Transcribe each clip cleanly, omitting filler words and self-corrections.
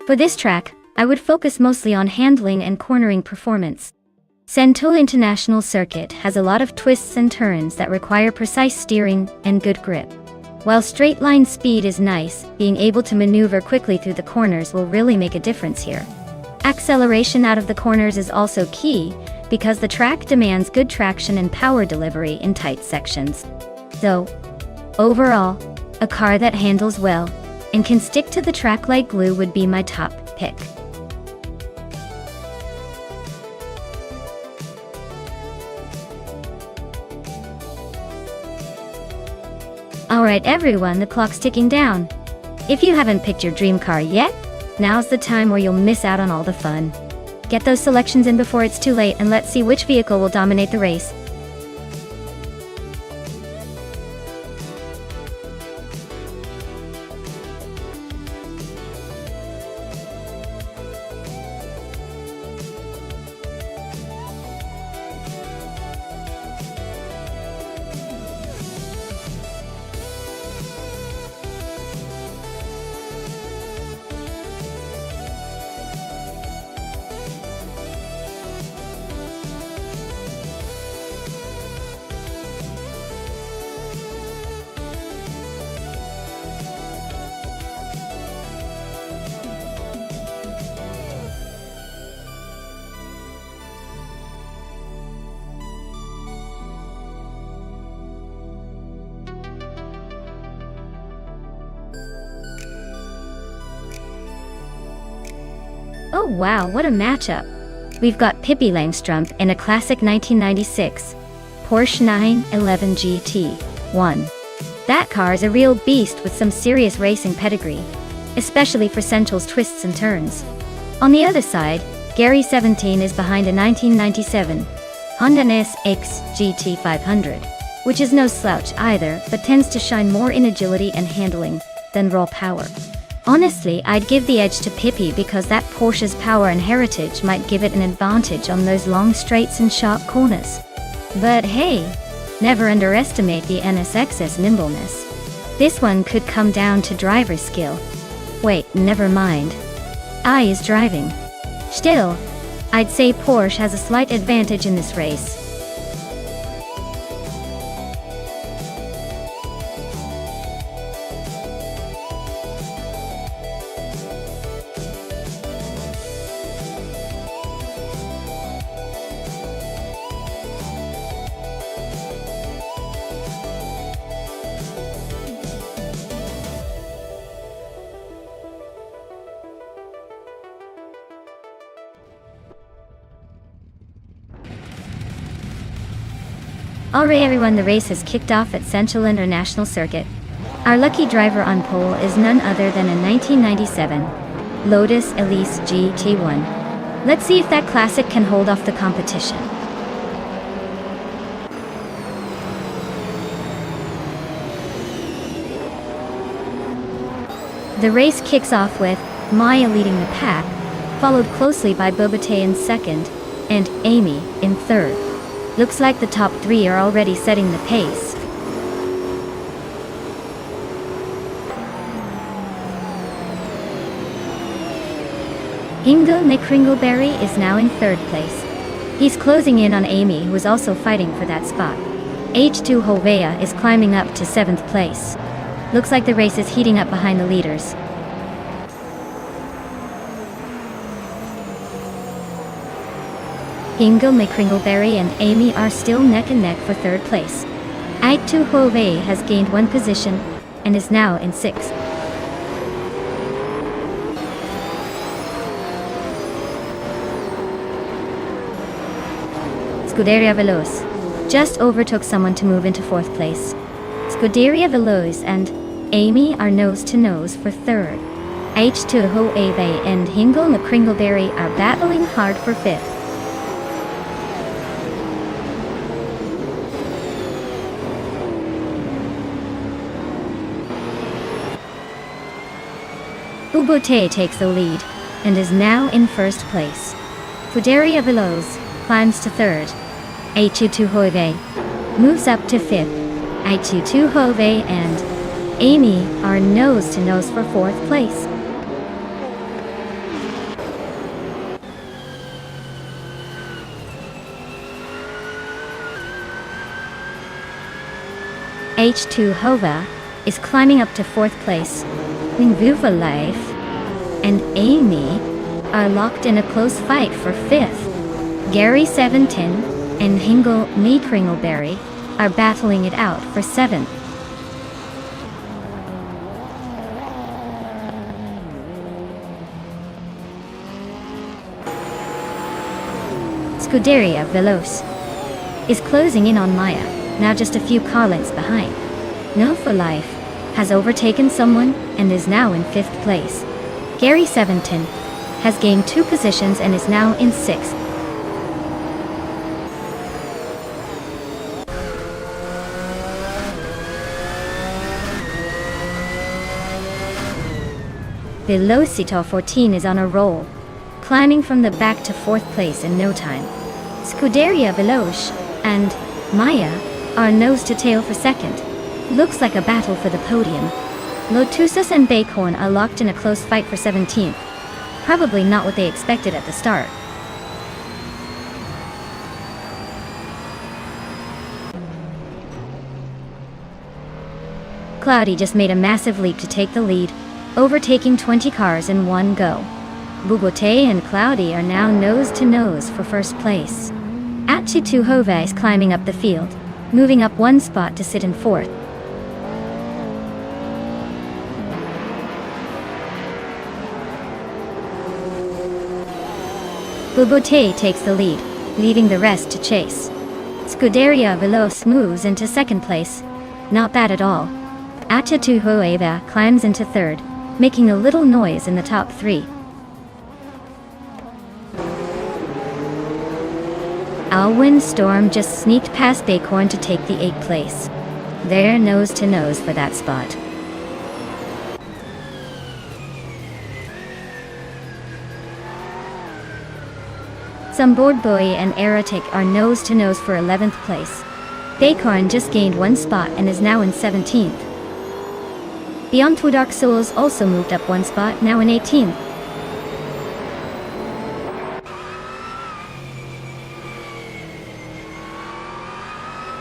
For this track, I would focus mostly on handling and cornering performance. Sentul International Circuit has a lot of twists and turns that require precise steering and good grip. While straight line speed is nice, being able to maneuver quickly through the corners will really make a difference here. Acceleration out of the corners is also key, because the track demands good traction and power delivery in tight sections. So, overall, a car that handles well and can stick to the track like glue would be my top pick. Alright everyone, the clock's ticking down. If you haven't picked your dream car yet, now's the time or you'll miss out on all the fun. Get those selections in before it's too late and let's see which vehicle will dominate the race. Oh wow, what a matchup! We've got Pippi Langstrumpf in a classic 1996 Porsche 911 GT1. That car is a real beast with some serious racing pedigree, especially for Sentul's twists and turns. On the other side, Gary 17 is behind a 1997 Honda NSX GT500, which is no slouch either, but tends to shine more in agility and handling than raw power. Honestly, I'd give the edge to Pippi because that Porsche's power and heritage might give it an advantage on those long straights and sharp corners. But hey, never underestimate the NSX's nimbleness. This one could come down to driver skill. Wait, never mind. I is driving. Still, I'd say Porsche has a slight advantage in this race. Alright everyone, the race has kicked off at Sentul International Circuit. Our lucky driver on pole is none other than a 1997 Lotus Elise GT1. Let's see if that classic can hold off the competition. The race kicks off with Maya leading the pack, followed closely by Bobate in second, and Amy in third. Looks like the top three are already setting the pace. Hingle McCringleberry is now in third place. He's closing in on Amy, who is also fighting for that spot. H2 Hovea is climbing up to 7th place. Looks like the race is heating up behind the leaders. Hingle McCringleberry and Amy are still neck and neck for third place. H2 Hovea has gained one position and is now in 6th. Scuderia Veloz just overtook someone to move into 4th place. Scuderia Veloz and Amy are nose to nose for third. H2 Hovea and Hingle McCringleberry are battling hard for 5th. Bobate takes the lead and is now in 1st place. Scuderia Veloz climbs to 3rd. H2 Hovea moves up to 5th. H2 Hovea and Amy are nose to nose for 4th place. H2 Hova is climbing up to 4th place. Lingvuva Life and Amy are locked in a close fight for 5th. Gary 17 and Hingle Me Kringleberry are battling it out for 7th. Scuderia Veloce is closing in on Maya, now just a few car lengths behind. No for Life has overtaken someone and is now in 5th place. Gary 17 has gained 2 positions and is now in 6th. Velocito 14 is on a roll, climbing from the back to 4th place in no time. Scuderia Veloce and Maya are nose to tail for 2nd. Looks like a battle for the podium. Lotusus and Bacorn are locked in a close fight for 17th. Probably not what they expected at the start. Cloudy just made a massive leap to take the lead, overtaking 20 cars in one go. Bubote and Cloudy are now nose to nose for 1st place. H2 Hova is climbing up the field, moving up 1 spot to sit in 4th. Bubote takes the lead, leaving the rest to chase. Scuderia Veloce moves into 2nd place. Not bad at all. H2 Hova climbs into 3rd, making a little noise in the top 3. Alwyn Storm just sneaked past Bacorn to take the 8th place. They're nose to nose for that spot. Some Board Boy and Eratic are nose to nose for 11th place. Bacorn just gained 1 spot and is now in 17th. Beyond Two Dark Souls also moved up 1 spot, now in 18th.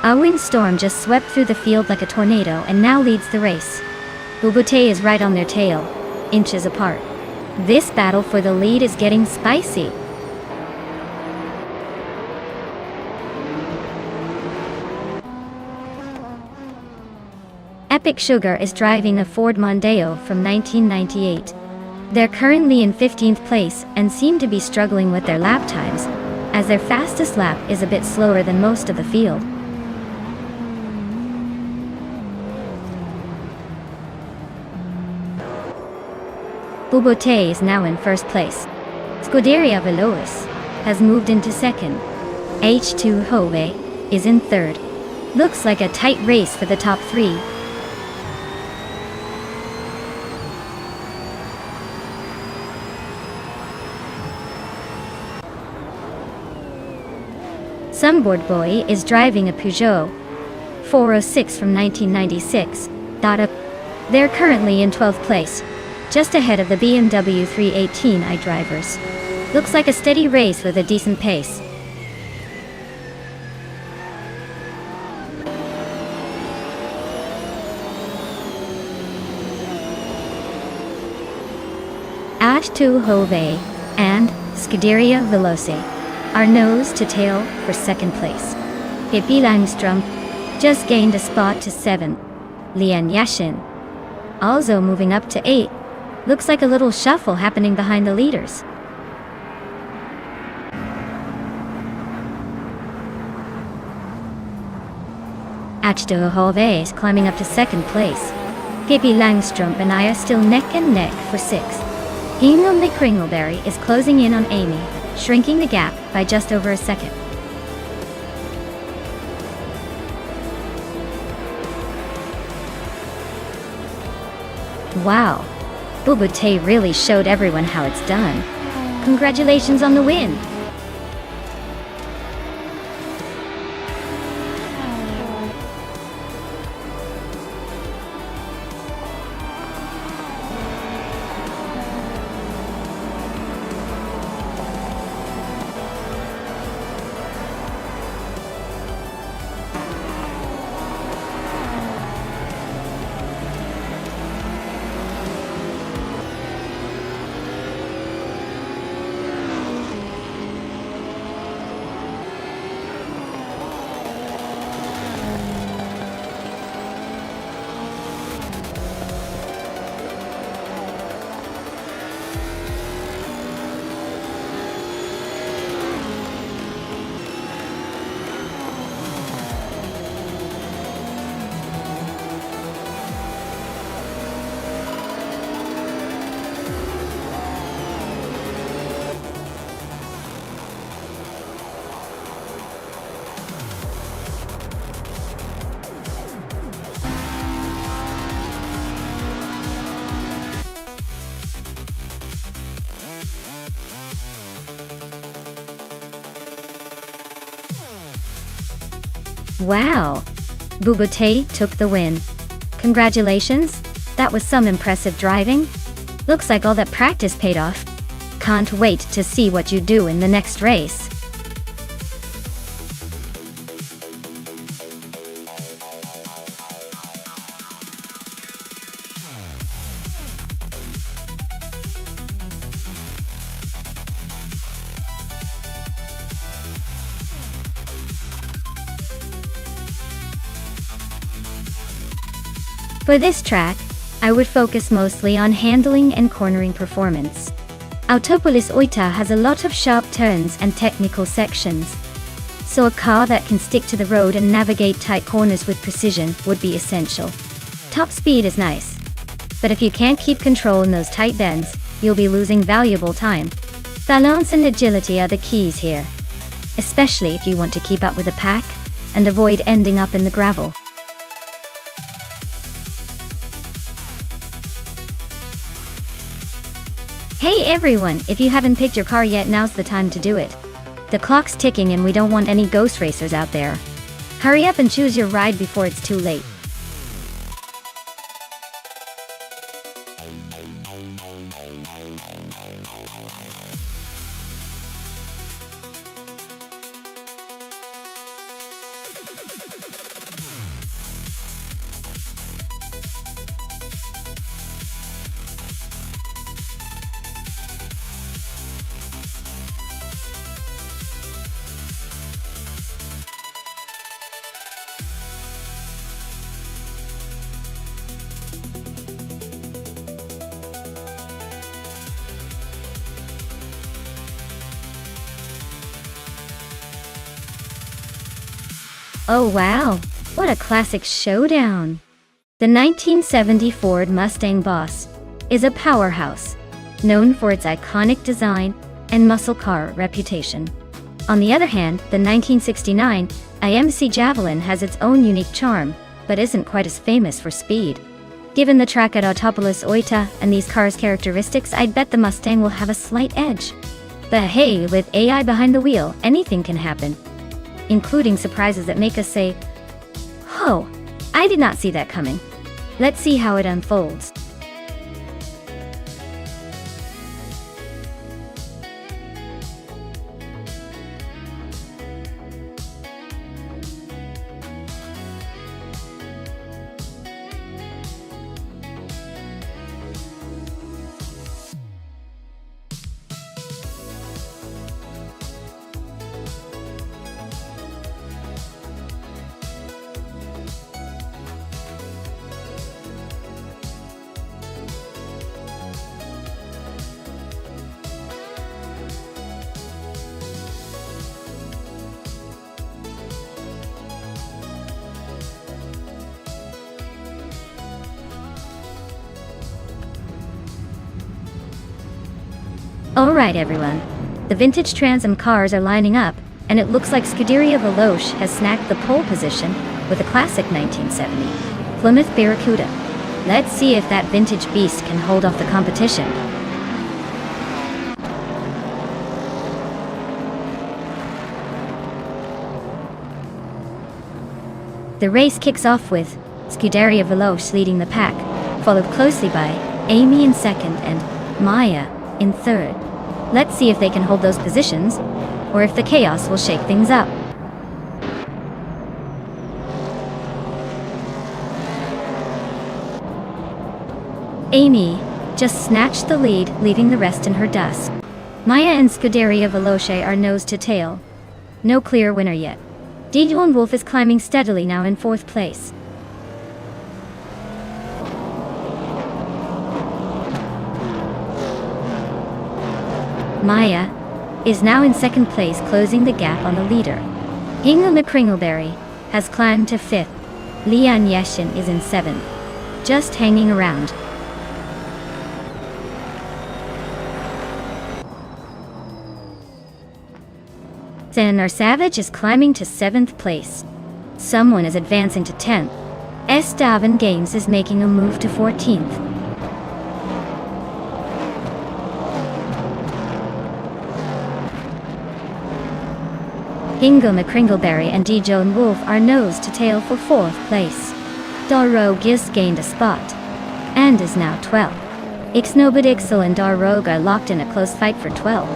Alwyn Storm just swept through the field like a tornado and now leads the race. Bubote is right on their tail, inches apart. This battle for the lead is getting spicy. Epic Sugar is driving a Ford Mondeo from 1998. They're currently in 15th place and seem to be struggling with their lap times, as their fastest lap is a bit slower than most of the field. Bubote is now in 1st place. Scuderia Veloce has moved into 2nd. H2 Hove is in 3rd. Looks like a tight race for the top 3. Some Board Boy is driving a Peugeot 406 from 1996. They're currently in 12th place, just ahead of the BMW 318i drivers. Looks like a steady race with a decent pace. H2 Hove and Scuderia Veloce are nose to tail for 2nd place. Pippi Langstrom just gained a spot to 7th. Lian Yashin also moving up to 8th. Looks like a little shuffle happening behind the leaders. H2 Hove is climbing up to 2nd place. Pippi Langstrom and I are still neck and neck for 6th. Hingle Kringleberry is closing in on Amy, shrinking the gap by just over a second. Wow, Bubote really showed everyone how it's done. Congratulations on the win! Wow! Bubute took the win. Congratulations! That was some impressive driving. Looks like all that practice paid off. Can't wait to see what you do in the next race. For this track, I would focus mostly on handling and cornering performance. Autopolis Oita has a lot of sharp turns and technical sections, so a car that can stick to the road and navigate tight corners with precision would be essential. Top speed is nice, but if you can't keep control in those tight bends, you'll be losing valuable time. Balance and agility are the keys here, especially if you want to keep up with the pack and avoid ending up in the gravel. Hey everyone, if you haven't picked your car yet, now's the time to do it. The clock's ticking and we don't want any ghost racers out there. Hurry up and choose your ride before it's too late. Oh wow, what a classic showdown! The 1970 Ford Mustang Boss is a powerhouse, known for its iconic design and muscle car reputation. On the other hand, the 1969 IMC Javelin has its own unique charm, but isn't quite as famous for speed. Given the track at Autopolis Oita and these cars' characteristics, I'd bet the Mustang will have a slight edge. But hey, with AI behind the wheel, anything can happen, including surprises that make us say, "Oh, I did not see that coming." Let's see how it unfolds. Alright everyone, the vintage Trans Am cars are lining up, and it looks like Scuderia Veloce has snagged the pole position with a classic 1970 Plymouth Barracuda. Let's see if that vintage beast can hold off the competition. The race kicks off with Scuderia Veloce leading the pack, followed closely by Amy in second and Maya in third. Let's see if they can hold those positions, or if the chaos will shake things up. Amy just snatched the lead, leaving the rest in her dust. Maya and Scuderia Veloce are nose to tail. No clear winner yet. Dijon Wolf is climbing steadily, now in fourth place. Maya is now in second place, closing the gap on the leader. Inga McCringleberry has climbed to fifth. Lian Yeshin is in seventh, just hanging around. Senator Savage is climbing to seventh place. Someone is advancing to 10th. Esteban Games is making a move to 14th. Ingo McCringleberry and D. Joan Wolf are nose to tail for 4th place. Darrogue has gained a spot and is now 12. Ixnobadixel and Darrogue are locked in a close fight for 12.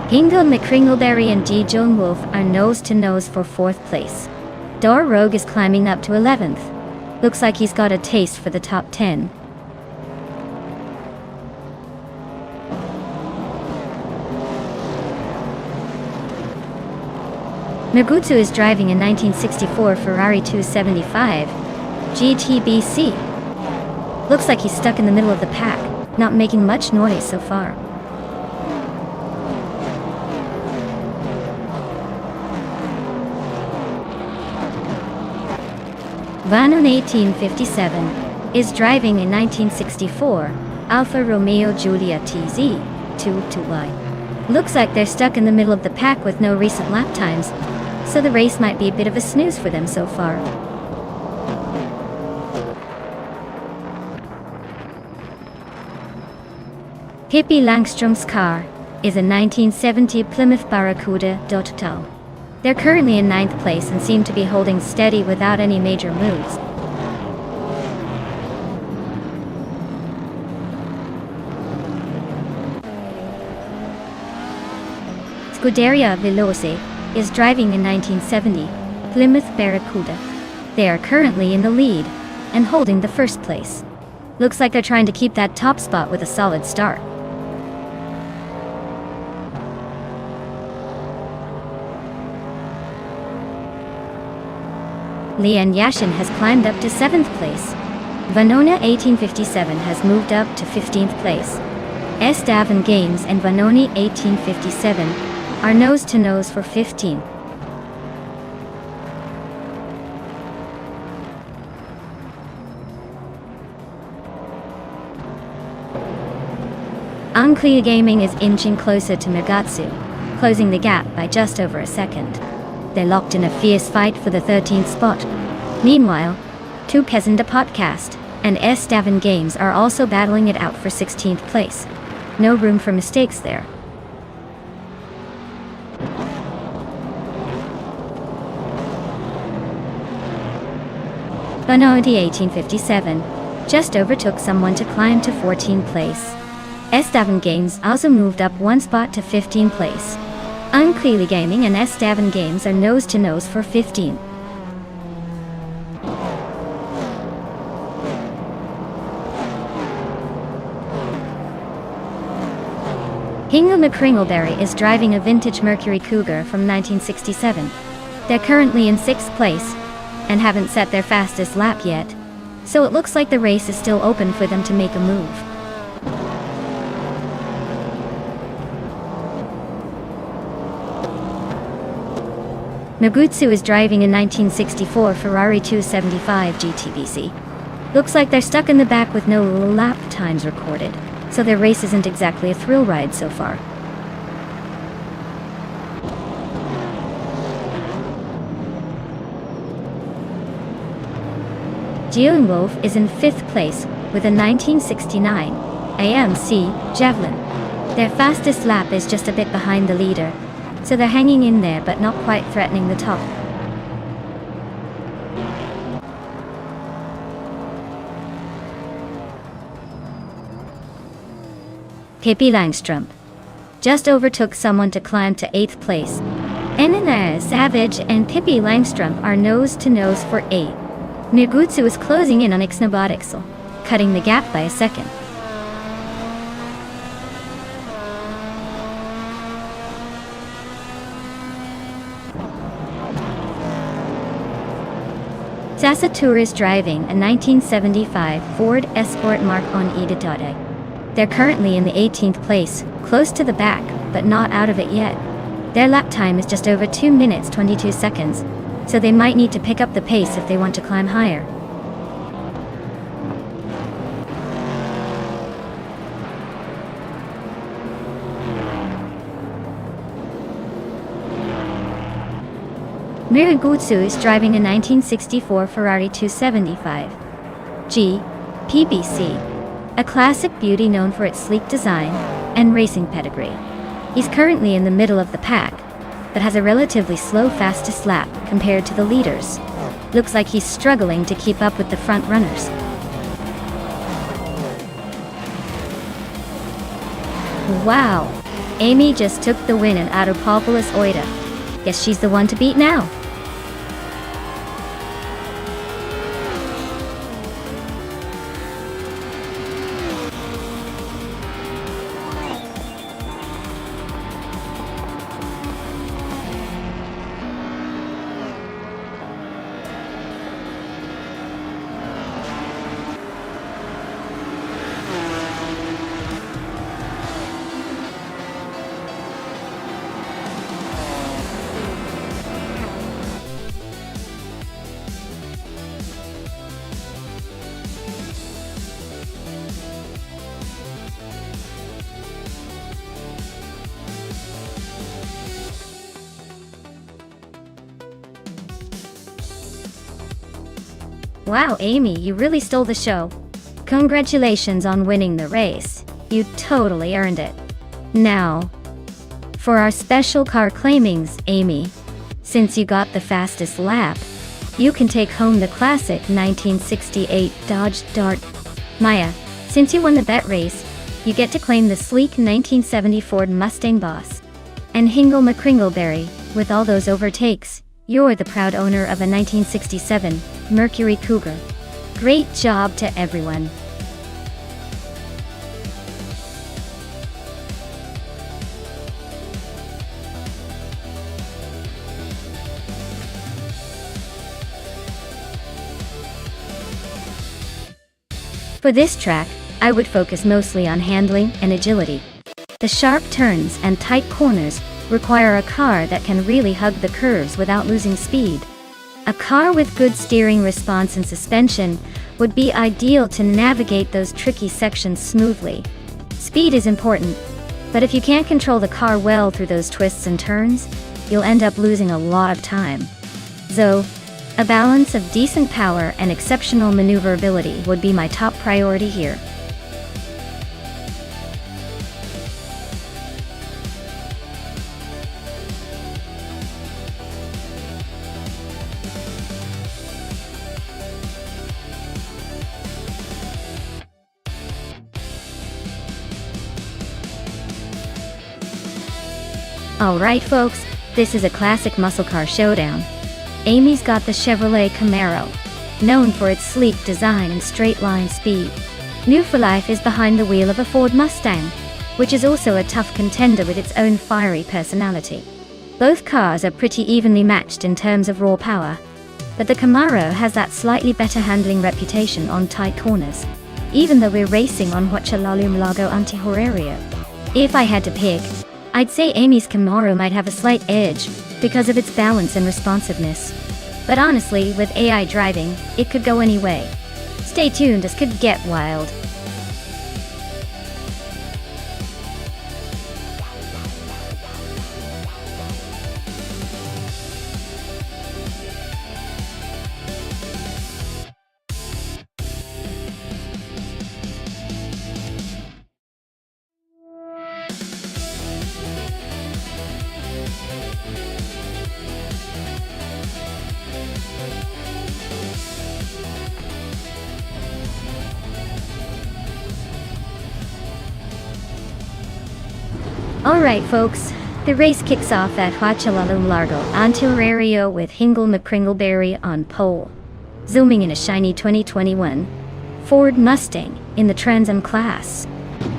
Ingo McCringleberry and D. Joan Wolf are nose to nose for 4th place. Darrogue is climbing up to 11th. Looks like he's got a taste for the top 10. Megutsu is driving a 1964 Ferrari 275 GTBC. Looks like he's stuck in the middle of the pack, not making much noise so far. Vanon 1857 is driving a 1964 Alfa Romeo Giulia TZ 22Y. Looks like they're stuck in the middle of the pack with no recent lap times, so the race might be a bit of a snooze for them so far. Pippi Langström's car is a 1970 Plymouth Barracuda Total. They're currently in 9th place and seem to be holding steady without any major moves. Scuderia Veloce is driving a 1970 Plymouth Barracuda. They are currently in the lead and holding the 1st place. Looks like they're trying to keep that top spot with a solid start. Lian Yashin has climbed up to 7th place. Vanona 1857 has moved up to 15th place. Estevan Games and Vanoni 1857 are nose to nose for 15. Unclear Gaming is inching closer to Megatsu, closing the gap by just over a second. They're locked in a fierce fight for the 13th spot. Meanwhile, Two Peasanta Podcast and Estevan Games are also battling it out for 16th place. No room for mistakes there. Bonodi 1857 just overtook someone to climb to 14th place. Estevan Games also moved up one spot to 15th place. Unclearly Gaming and Estevan Games are nose to nose for 15. Ingo McCringleberry is driving a vintage Mercury Cougar from 1967. They're currently in 6th place and haven't set their fastest lap yet, so it looks like the race is still open for them to make a move. Megutsu is driving a 1964 Ferrari 275 GTBC. Looks like they're stuck in the back with no lap times recorded, so their race isn't exactly a thrill ride so far. Joan Wolf is in 5th place with a 1969 AMC Javelin. Their fastest lap is just a bit behind the leader, so they're hanging in there but not quite threatening the top. Pippi Langström just overtook someone to climb to 8th place. Enina Savage and Pippi Langström are nose to nose for 8. Megutsu is closing in on Ixnobotixel, cutting the gap by a second. Sasatur is driving a 1975 Ford Escort Mark on Iditade. They're currently in the 18th place, close to the back, but not out of it yet. Their lap time is just over 2 minutes 22 seconds, so they might need to pick up the pace if they want to climb higher. Miragutsu is driving a 1964 Ferrari 275 G PBC. a classic beauty known for its sleek design and racing pedigree. He's currently in the middle of the pack, but has a relatively slow fastest lap compared to the leaders. Looks like he's struggling to keep up with the front runners. Wow! Amy just took the win in Autopopolis Oida. Guess she's the one to beat now. Wow, Amy, you really stole the show. Congratulations on winning the race. You totally earned it. Now, for our special car claimings, Amy, since you got the fastest lap, you can take home the classic 1968 Dodge Dart. Maya, since you won the bet race, you get to claim the sleek 1970 Ford Mustang Boss. And Hingle McCringleberry, with all those overtakes, you're the proud owner of a 1967 Mercury Cougar. Great job to everyone. For this track, I would focus mostly on handling and agility. The sharp turns and tight corners require a car that can really hug the curves without losing speed. A car with good steering response and suspension would be ideal to navigate those tricky sections smoothly. Speed is important, but if you can't control the car well through those twists and turns, you'll end up losing a lot of time. So, a balance of decent power and exceptional maneuverability would be my top priority here. Alright folks, this is a classic muscle car showdown. Amy's got the Chevrolet Camaro, known for its sleek design and straight-line speed. New for Life is behind the wheel of a Ford Mustang, which is also a tough contender with its own fiery personality. Both cars are pretty evenly matched in terms of raw power, but the Camaro has that slightly better handling reputation on tight corners, even though we're racing on Huachalalum Lago Antihorario. If I had to pick, I'd say Amy's Camaro might have a slight edge because of its balance and responsiveness. But honestly, with AI driving, it could go any way. Stay tuned, this could get wild. Alright folks, the race kicks off at Huachalalum Largo Antihorario with Hingle McCringleberry on pole, zooming in a shiny 2021 Ford Mustang in the Trans Am class.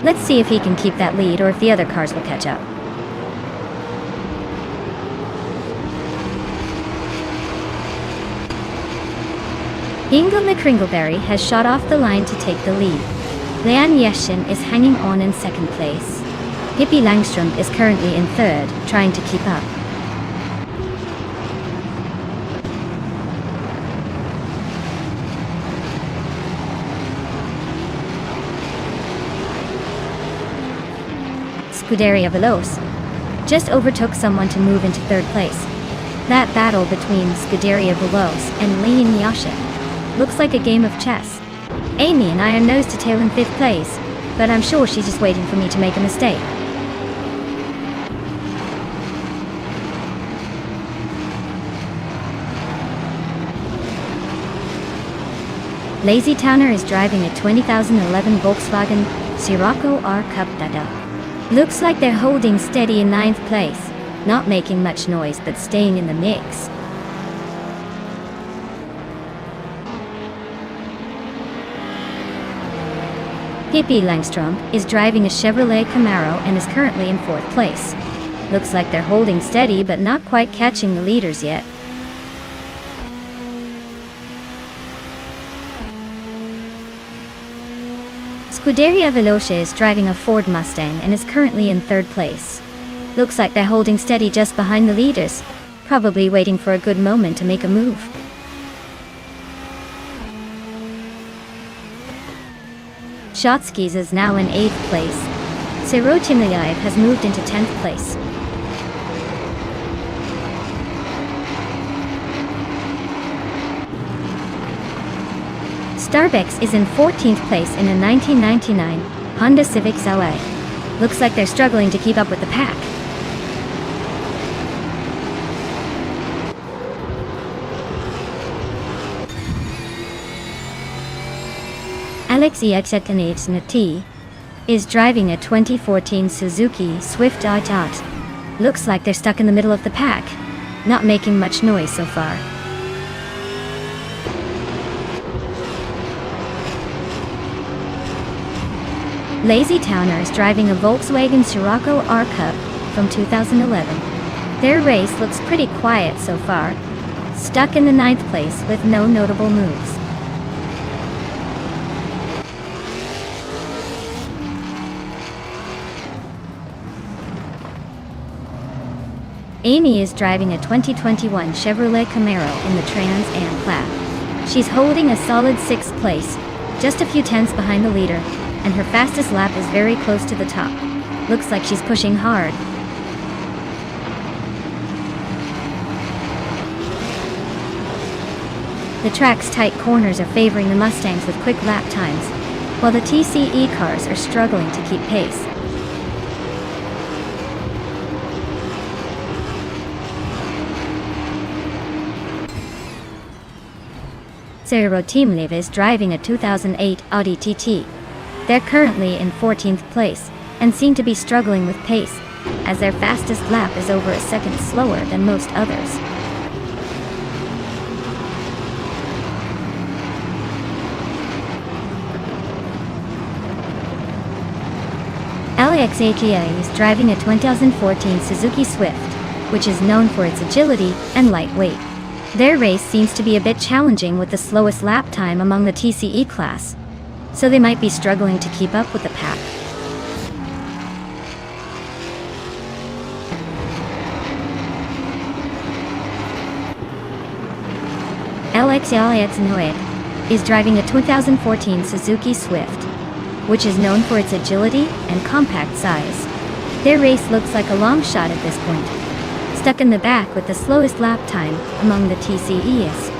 Let's see if he can keep that lead or if the other cars will catch up. Hingle McCringleberry has shot off the line to take the lead. Leanne Yeshin is hanging on in second place. Pippi Langstrom is currently in third, trying to keep up. Scuderia Veloz just overtook someone to move into third place. That battle between Scuderia Veloz and Leanne Yashin looks like a game of chess. Amy and I are nose to tail in 5th place, but I'm sure she's just waiting for me to make a mistake. Lazy Towner is driving a 2011 Volkswagen Scirocco R Cup Dada. Looks like they're holding steady in 9th place, not making much noise but staying in the mix. Pippi Langstrom is driving a Chevrolet Camaro and is currently in 4th place. Looks like they're holding steady but not quite catching the leaders yet. Scuderia Veloce is driving a Ford Mustang and is currently in 3rd place. Looks like they're holding steady just behind the leaders, probably waiting for a good moment to make a move. Shotskis is now in 8th place. Serotimliaev has moved into 10th place. Starbex is in 14th place in a 1999 Honda Civic LA. Looks like they're struggling to keep up with the pack. Alexei Exetkanetsnati is driving a 2014 Suzuki Swift i-Tot. Looks like they're stuck in the middle of the pack, not making much noise so far. Lazy Towner is driving a Volkswagen Scirocco R Cup from 2011. Their race looks pretty quiet so far, stuck in the 9th place with no notable moves. Amy is driving a 2021 Chevrolet Camaro in the Trans Am class. She's holding a solid 6th place, just a few tenths behind the leader, and her fastest lap is very close to the top. Looks like she's pushing hard. The track's tight corners are favoring the Mustangs with quick lap times, while the TCE cars are struggling to keep pace. Serotimliaev is driving a 2008 Audi TT. They're currently in 14th place and seem to be struggling with pace, as their fastest lap is over a second slower than most others. Alex Akia is driving a 2014 Suzuki Swift, which is known for its agility and lightweight. Their race seems to be a bit challenging with the slowest lap time among the TCE class, so they might be struggling to keep up with the pack. Alexei Alexnoid is driving a 2014 Suzuki Swift, which is known for its agility and compact size. Their race looks like a long shot at this point, stuck in the back with the slowest lap time among the TCEs.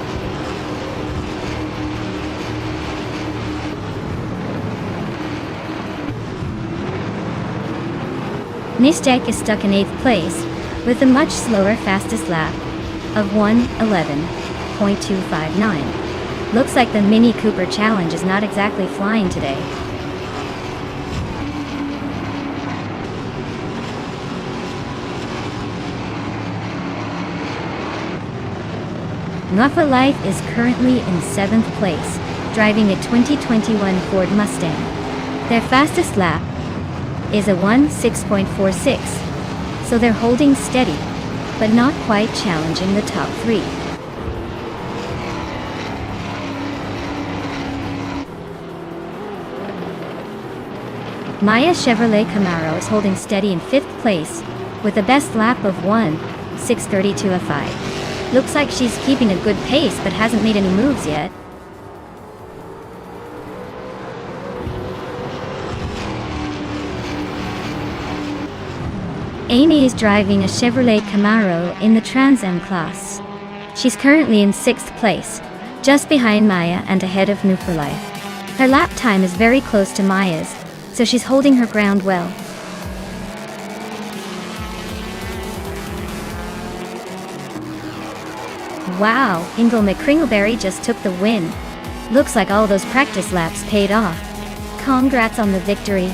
Nistek is stuck in 8th place, with a much slower fastest lap of 1:11.259. Looks like the Mini Cooper Challenge is not exactly flying today. Nguffa Life is currently in 7th place, driving a 2021 Ford Mustang. Their fastest lap is a 1:6.46, so they're holding steady, but not quite challenging the top 3. Maya Chevrolet Camaro is holding steady in 5th place, with a best lap of 1:6:32.05. Looks like she's keeping a good pace but hasn't made any moves yet. Amy is driving a Chevrolet Camaro in the Trans Am class. She's currently in 6th place, just behind Maya and ahead of New for Life. Her lap time is very close to Maya's, so she's holding her ground well. Wow, Ingle McCringleberry just took the win. Looks like all those practice laps paid off. Congrats on the victory.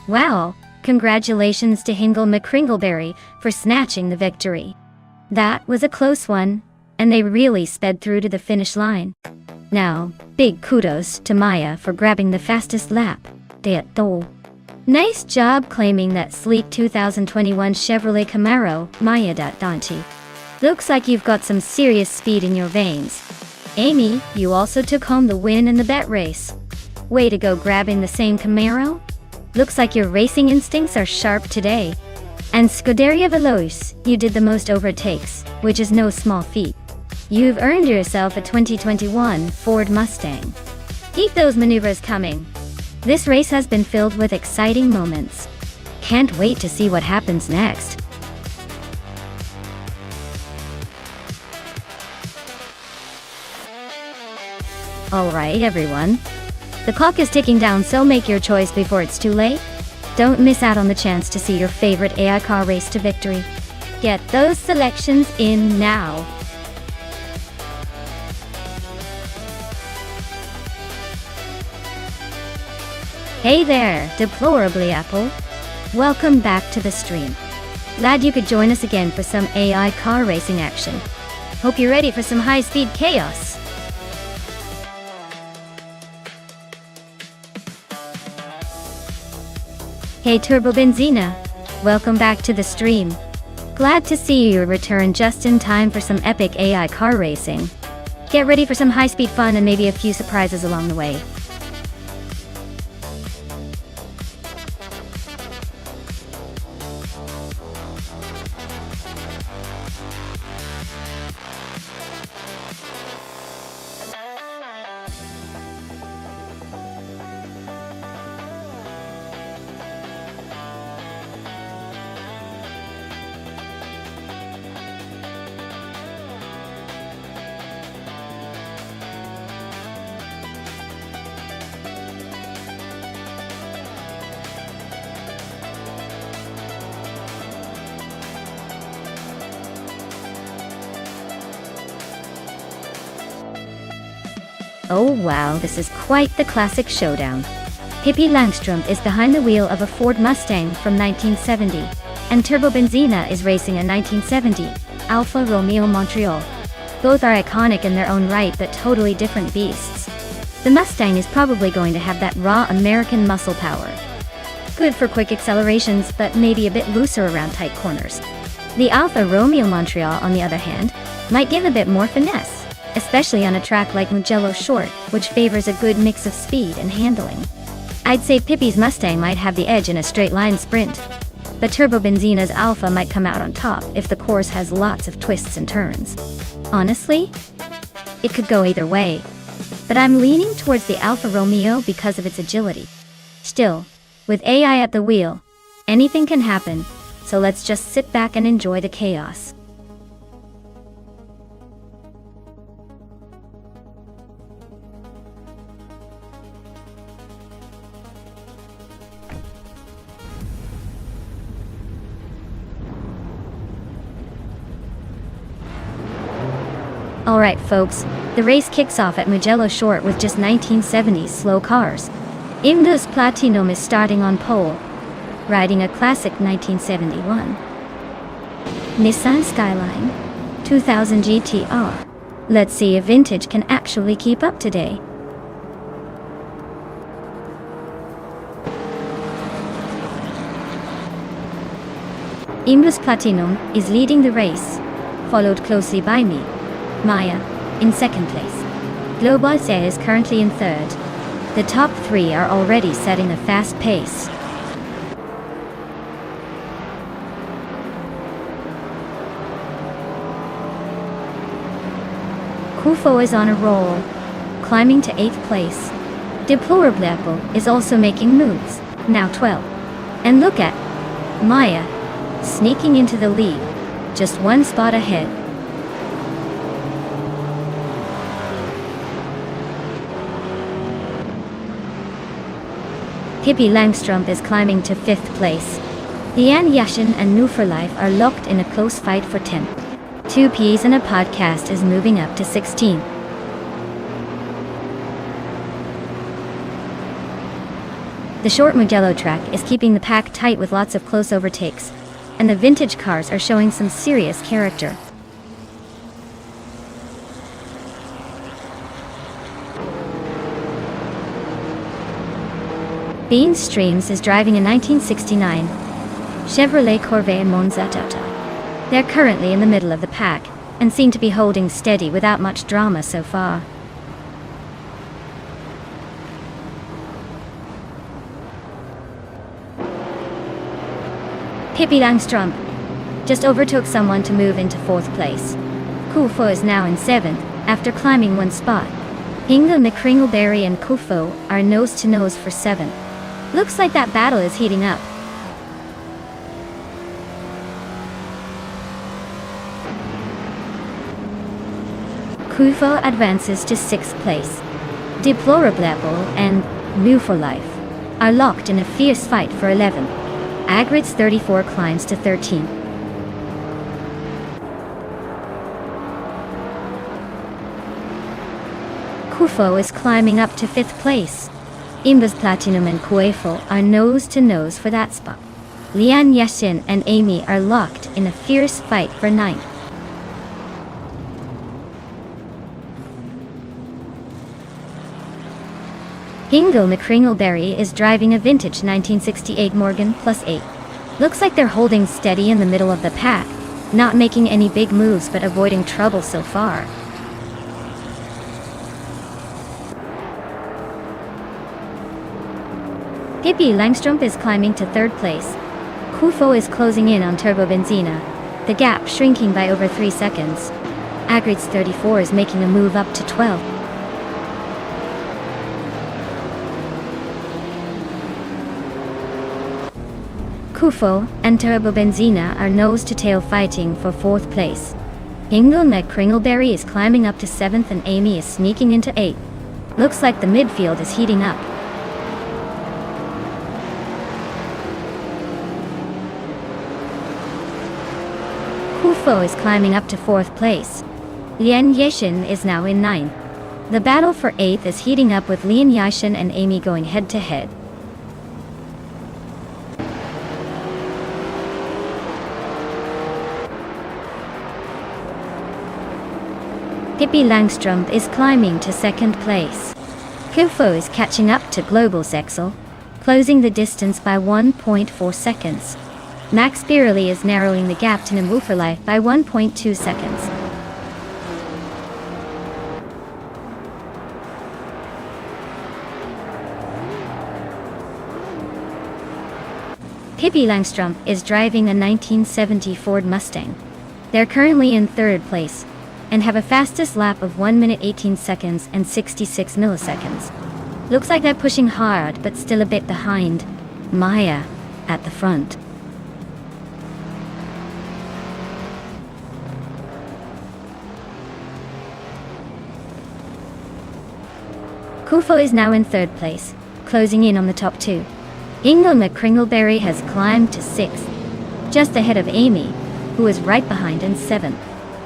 Wow, congratulations to Hingle McCringleberry for snatching the victory. That was a close one, and they really sped through to the finish line. Now, big kudos to Maya for grabbing the fastest lap. Nice job claiming that sleek 2021 Chevrolet Camaro, Maya Dante. Looks like you've got some serious speed in your veins. Amy, you also took home the win in the bet race. Way to go grabbing the same Camaro. Looks like your racing instincts are sharp today. And Scuderia Veloce, you did the most overtakes, which is no small feat. You've earned yourself a 2021 Ford Mustang. Keep those maneuvers coming. This race has been filled with exciting moments. Can't wait to see what happens next. Alright everyone. The clock is ticking down, so make your choice before it's too late. Don't miss out on the chance to see your favorite AI car race to victory. Get those selections in now. Hey there, Deplorably Apple. Welcome back to the stream. Glad you could join us again for some AI car racing action. Hope you're ready for some high-speed chaos. Hey Turbo Benzina, welcome back to the stream. Glad to see you return just in time for some epic AI car racing. Get ready for some high-speed fun and maybe a few surprises along the way. Oh wow, this is quite the classic showdown. Pippi Langstrumpf is behind the wheel of a Ford Mustang from 1970, and Turbo Benzina is racing a 1970 Alfa Romeo Montreal. Both are iconic in their own right but totally different beasts. The Mustang is probably going to have that raw American muscle power. Good for quick accelerations but maybe a bit looser around tight corners. The Alfa Romeo Montreal, on the other hand, might give a bit more finesse, especially on a track like Mugello Short, which favors a good mix of speed and handling. I'd say Pippi's Mustang might have the edge in a straight-line sprint, but Turbo Benzina's Alfa might come out on top if the course has lots of twists and turns. Honestly, it could go either way, but I'm leaning towards the Alfa Romeo because of its agility. Still, with AI at the wheel, anything can happen, so let's just sit back and enjoy the chaos. Alright folks, the race kicks off at Mugello Short with just 1970s slow cars. Indus Platinum is starting on pole, riding a classic 1971 Nissan Skyline 2000 GTR. Let's see if vintage can actually keep up today. Imbus Platinum is leading the race, followed closely by me, Maya, in second place. Global is currently in third. The top three are already setting a fast pace. Kufo is on a roll, climbing to 8th place. Deplorable is also making moves, now 12. And look at Maya, sneaking into the lead, just one spot ahead. Pippi Langstrumpf is climbing to 5th place. Lian Yashin and New for Life are locked in a close fight for 10th. 2 Ps and a podcast is moving up to 16. The short Mugello track is keeping the pack tight with lots of close overtakes, and the vintage cars are showing some serious character. Bean Streams is driving a 1969 Chevrolet Corvette Monza Toto. They're currently in the middle of the pack, and seem to be holding steady without much drama so far. Pippi Langstrumpf just overtook someone to move into 4th place. Kufo is now in 7th, after climbing one spot. Inga McCringleberry and Kufo are nose to nose for 7th. Looks like that battle is heating up. Kufo advances to 6th place. Deplorable and New for Life are locked in a fierce fight for 11th. Agrit's 34 climbs to 13. Kufo is climbing up to 5th place. Imbus Platinum and Kuefo are nose to nose for that spot. Lian Yashin and Amy are locked in a fierce fight for 9th. Hingle McCringleberry is driving a vintage 1968 Morgan Plus 8. Looks like they're holding steady in the middle of the pack, not making any big moves but avoiding trouble so far. Pippi Langstrumpf is climbing to 3rd place. Kufo is closing in on Turbo Benzina, the gap shrinking by over 3 seconds. Agrit's 34 is making a move up to 12. Kufo and Turbo Benzina are nose-to-tail fighting for 4th place. Hingle McCringleberry is climbing up to 7th and Amy is sneaking into 8th. Looks like the midfield is heating up. Kufo is climbing up to 4th place. Lian Yashin is now in 9th. The battle for 8th is heating up with Lian Yashin and Amy going head-to-head. Pippi Langstrumpf is climbing to 2nd place. Kufo is catching up to Global Sexel, closing the distance by 1.4 seconds. Max Birley is narrowing the gap to Namu for Life by 1.2 seconds. Pippi Langstrumpf is driving a 1970 Ford Mustang. They're currently in 3rd place, and have a fastest lap of 1 minute 18 seconds and 66 milliseconds. Looks like they're pushing hard but still a bit behind Maya at the front. Kufo is now in 3rd place, closing in on the top 2. Inga McCringleberry has climbed to 6th, just ahead of Amy, who is right behind in 7th.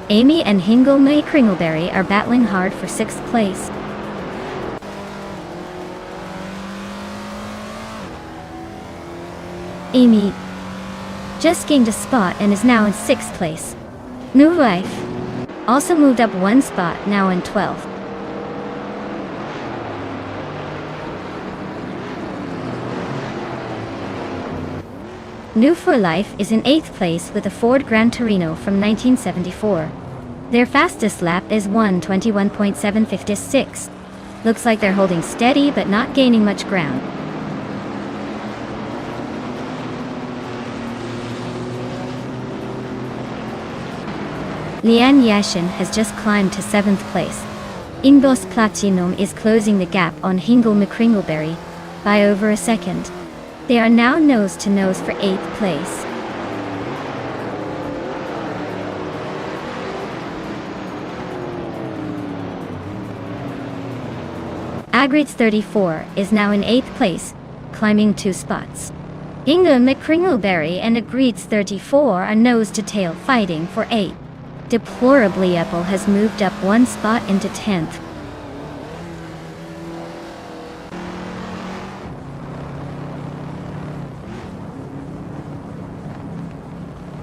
Amy and Hingle McCringleberry are battling hard for 6th place. Amy just gained a spot and is now in 6th place. New Life also moved up 1 spot, now in 12th. New for Life is in 8th place with a Ford Gran Torino from 1974. Their fastest lap is 1:21.756. Looks like they're holding steady but not gaining much ground. Lian Yashin has just climbed to 7th place. Ingbos Platinum is closing the gap on Hingle McCringleberry by over a second. They are now nose to nose for 8th place. Agrids 34 is now in 8th place, climbing 2 spots. Hingle McCringleberry and Agrids 34 are nose to tail fighting for 8th. Deplorably Apple has moved up 1 spot into 10th.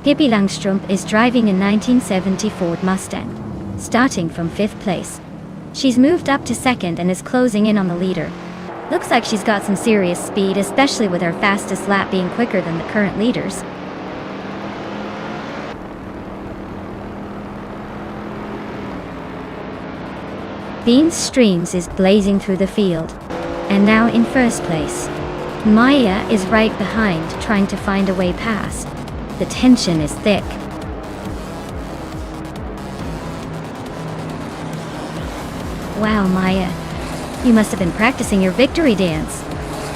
Pippi Langstrumpf is driving a 1970 Ford Mustang, starting from 5th place. She's moved up to 2nd and is closing in on the leader. Looks like she's got some serious speed, especially with her fastest lap being quicker than the current leaders. Beans Streams is blazing through the field, and now in 1st place. Maya is right behind, trying to find a way past. The tension is thick. Wow, Maya. You must have been practicing your victory dance.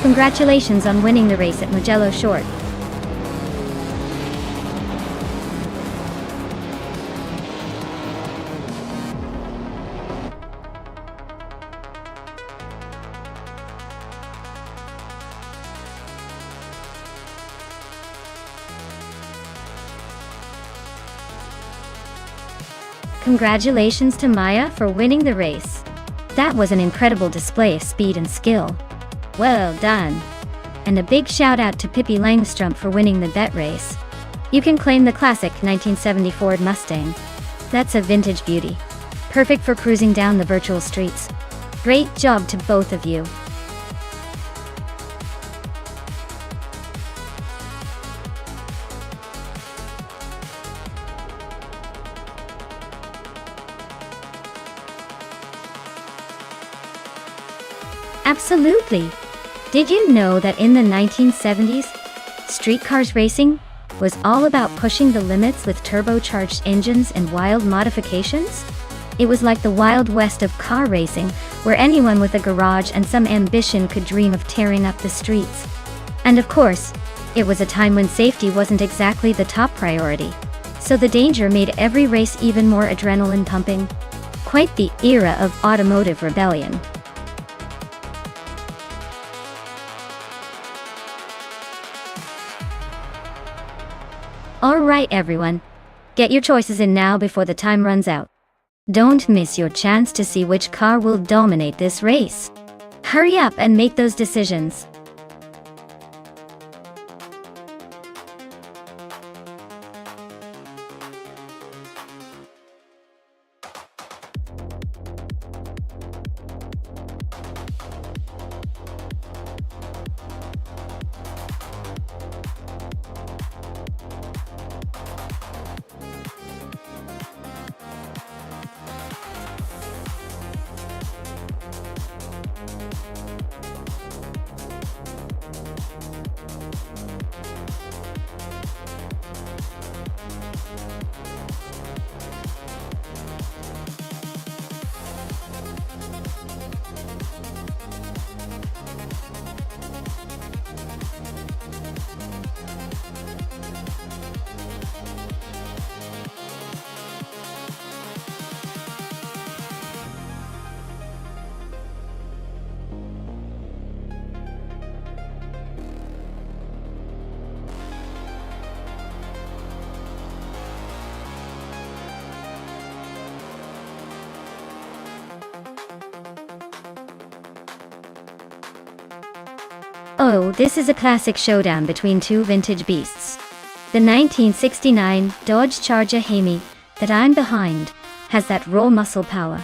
Congratulations on winning the race at Mugello Short. Congratulations to Maya for winning the race. That was an incredible display of speed and skill. Well done. And a big shout out to Pippi Langstrumpf for winning the bet race. You can claim the classic 1970 Ford Mustang. That's a vintage beauty. Perfect for cruising down the virtual streets. Great job to both of you. Absolutely. Did you know that in the 1970s, street cars racing was all about pushing the limits with turbocharged engines and wild modifications? It was like the Wild West of car racing, where anyone with a garage and some ambition could dream of tearing up the streets. And of course, it was a time when safety wasn't exactly the top priority. So the danger made every race even more adrenaline pumping. Quite the era of automotive rebellion. Alright everyone, get your choices in now before the time runs out. Don't miss your chance to see which car will dominate this race. Hurry up and make those decisions. Oh, this is a classic showdown between two vintage beasts. The 1969 Dodge Charger Hemi that I'm behind has that raw muscle power.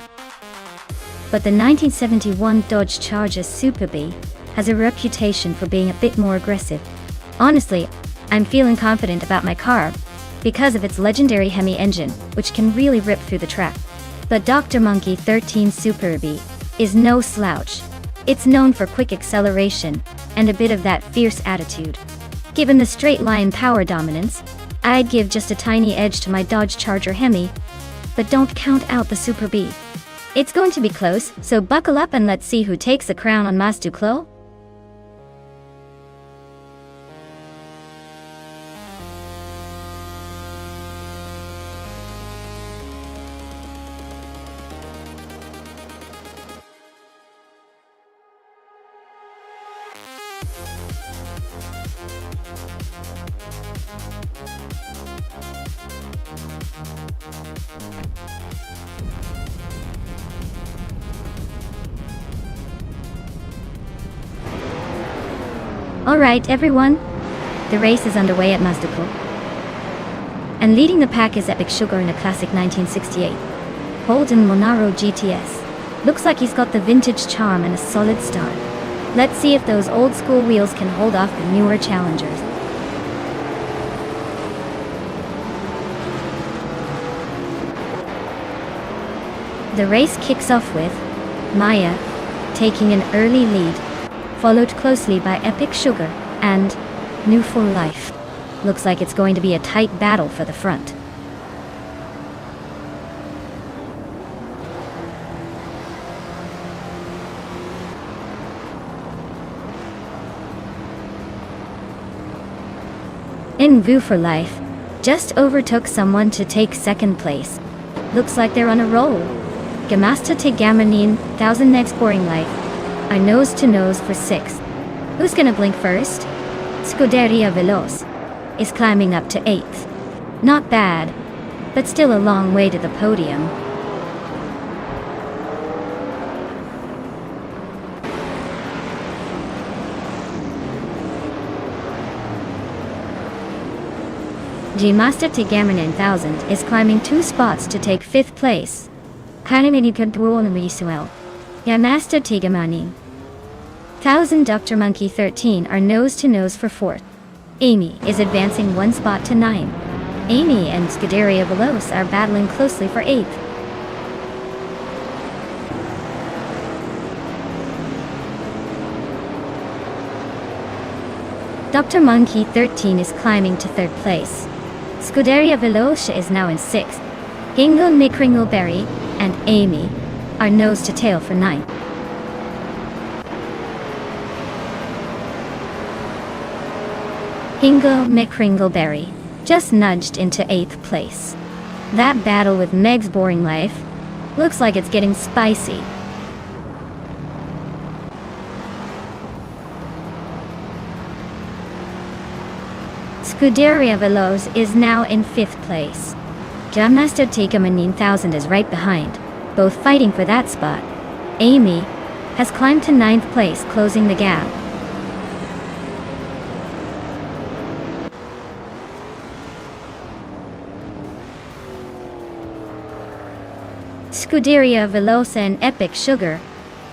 But the 1971 Dodge Charger Super B has a reputation for being a bit more aggressive. Honestly, I'm feeling confident about my car because of its legendary Hemi engine, which can really rip through the track. But Dr. Monkey 13 Super B is no slouch. It's known for quick acceleration and a bit of that fierce attitude. Given the straight line power dominance, I'd give just a tiny edge to my Dodge Charger Hemi, but don't count out the Super B. It's going to be close, so buckle up and let's see who takes the crown on Mas Duclos. Alright everyone, the race is underway at Mas Duclos. And leading the pack is Epic Sugar in a classic 1968 Holden Monaro GTS. Looks like he's got the vintage charm and a solid start. Let's see if those old school wheels can hold off the newer challengers. The race kicks off with Maya taking an early lead, followed closely by Epic Sugar and New for Life. Looks like it's going to be a tight battle for the front. In View for Life just overtook someone to take second place. Looks like they're on a roll. Gamasta Tegamanin 1000 next Boring Life are nose to nose for 6th. Who's gonna blink first? Scuderia Veloz is climbing up to 8th. Not bad, but still a long way to the podium. G-Master Tegamanin 1000 is climbing 2 spots to take 5th place. Kanamini Kadruol Risuel. Yamaster Tegamanin 1000 Dr. Monkey 13 are nose to nose for 4th. Amy is advancing 1 spot to 9. Amy and Scuderia Veloz are battling closely for 8th. Dr. Monkey 13 is climbing to 3rd place. Scuderia Veloz is now in 6th. Hingle Mickringleberry and Amy are nose to tail for 9th. Hingle Mickringleberry just nudged into 8th place. That battle with Meg's Boring Life looks like it's getting spicy. Scuderia Veloz is now in 5th place. Jammaster Tegamanin 1000 is right behind, both fighting for that spot. Amy has climbed to 9th place, closing the gap. Scuderia Veloz and Epic Sugar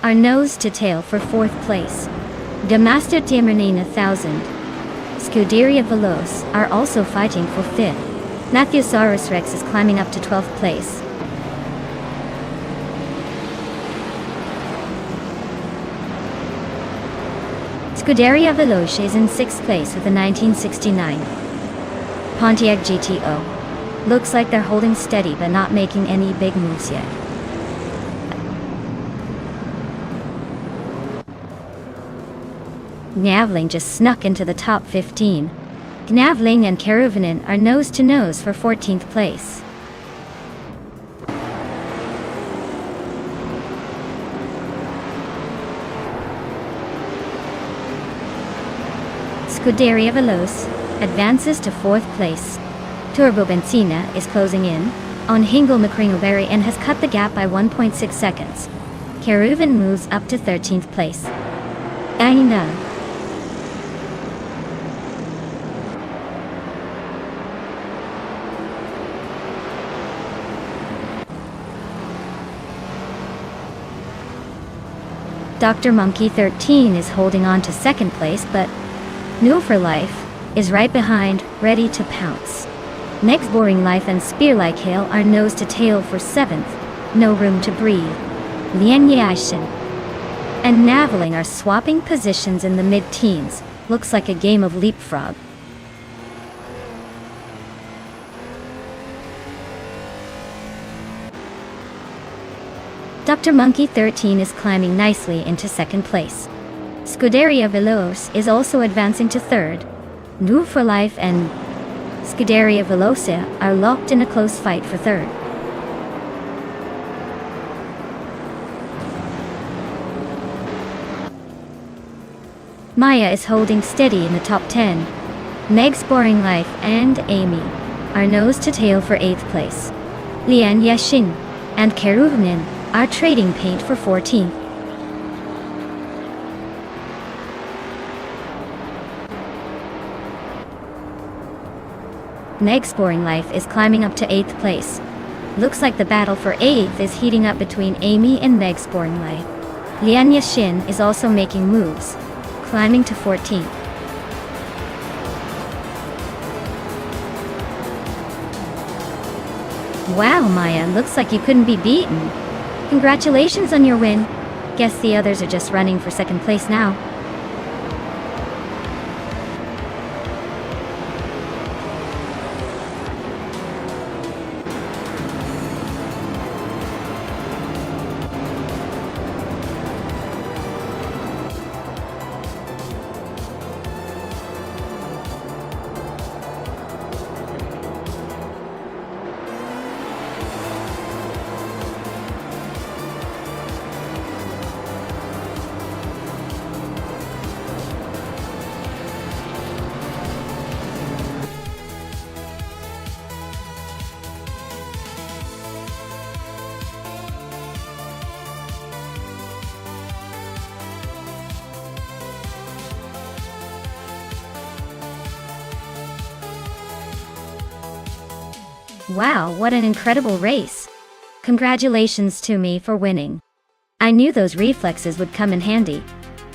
are nose to tail for 4th place. Jammaster Tegamanin 1000, Scuderia Veloz are also fighting for 5th. Matthewsaurus Rex is climbing up to 12th place. Scuderia Veloz is in 6th place with a 1969 Pontiac GTO. Looks like they're holding steady but not making any big moves yet. Gnavling just snuck into the top 15. Gnavling and Karuvanen are nose to nose for 14th place. Scuderia Veloz advances to 4th place. Turbo Benzina is closing in on Hingle McCringleberry and has cut the gap by 1.6 seconds. Karuvan moves up to 13th place. Aina Dr. Monkey 13 is holding on to second place, but New for Life is right behind, ready to pounce. Next, Boring Life and Spear Like Hail are nose to tail for 7th. No room to breathe. Lian Yaishin and Naveling are swapping positions in the mid-teens. Looks like a game of leapfrog. Dr. Monkey 13 is climbing nicely into second place. Scuderia Veloce is also advancing to third. New for Life and Scuderia Veloce are locked in a close fight for third. Maya is holding steady in the top 10. Meg's Boring Life and Amy are nose to tail for 8th place. Lian Yashin and Keruvnin are trading paint for 14th. Meg's Boring Life is climbing up to 8th place. Looks like the battle for 8th is heating up between Amy and Meg's Boring Life. Lian Yashin is also making moves, climbing to 14th. Wow, Maya, looks like you couldn't be beaten. Congratulations on your win. Guess the others are just running for second place now. Wow, what an incredible race. Congratulations to me for winning. I knew those reflexes would come in handy.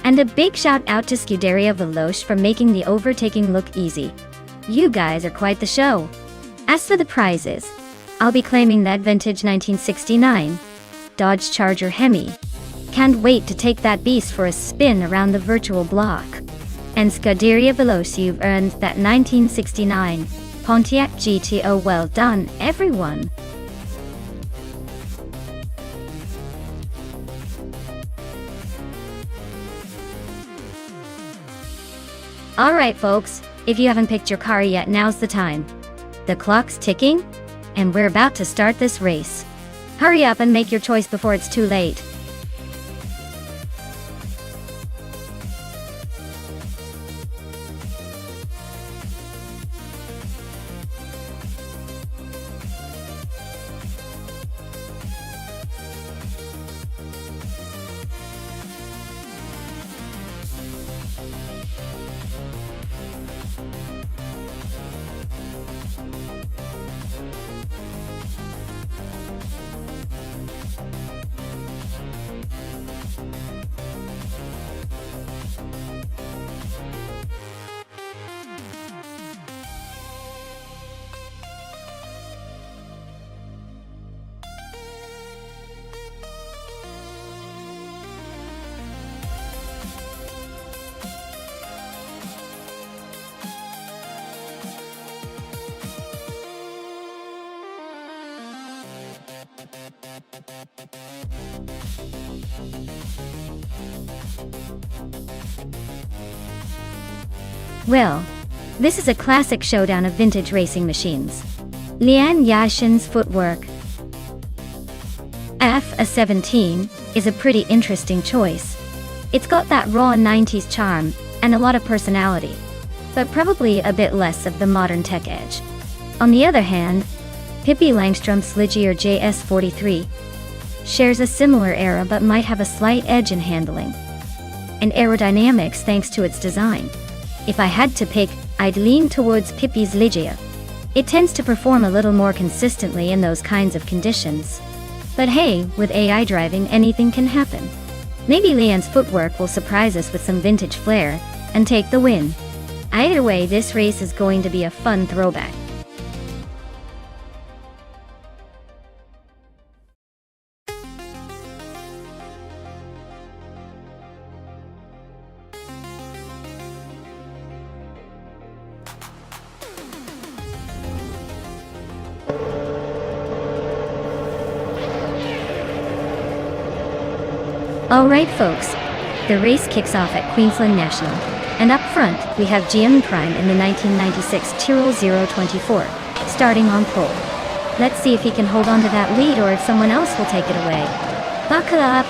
And a big shout out to Scuderia Veloce for making the overtaking look easy. You guys are quite the show. As for the prizes, I'll be claiming that vintage 1969 Dodge Charger Hemi. Can't wait to take that beast for a spin around the virtual block. And Scuderia Veloce, you've earned that 1969 Pontiac GTO. Well done, everyone. Alright folks, if you haven't picked your car yet, now's the time. The clock's ticking, and we're about to start this race. Hurry up and make your choice before it's too late. Well, this is a classic showdown of vintage racing machines. Lian Yashin's footwork F17 is a pretty interesting choice. It's got that raw 90s charm and a lot of personality, but probably a bit less of the modern tech edge. On the other hand, Pippi Langström's Ligier JS43 shares a similar era but might have a slight edge in handling and aerodynamics thanks to its design. If I had to pick, I'd lean towards Pippi's Ligier. It tends to perform a little more consistently in those kinds of conditions. But hey, with AI driving, anything can happen. Maybe Leanne's footwork will surprise us with some vintage flair and take the win. Either way, this race is going to be a fun throwback. Alright folks, the race kicks off at Queensland National, and up front we have GM Prime in the 1996 Tyrrell 024, starting on pole. Let's see if he can hold on to that lead or if someone else will take it away. Buckle up!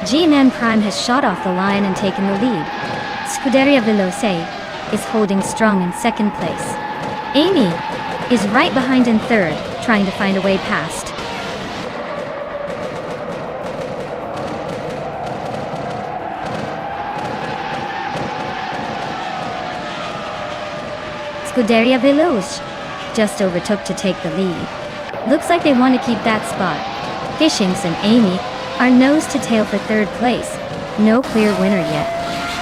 GM Prime has shot off the line and taken the lead. Scuderia Veloce is holding strong in second place. Amy is right behind in third, trying to find a way past. Scuderia Veloce just overtook to take the lead. Looks like they want to keep that spot. Hishings and Amy are nose to tail for third place. No clear winner yet.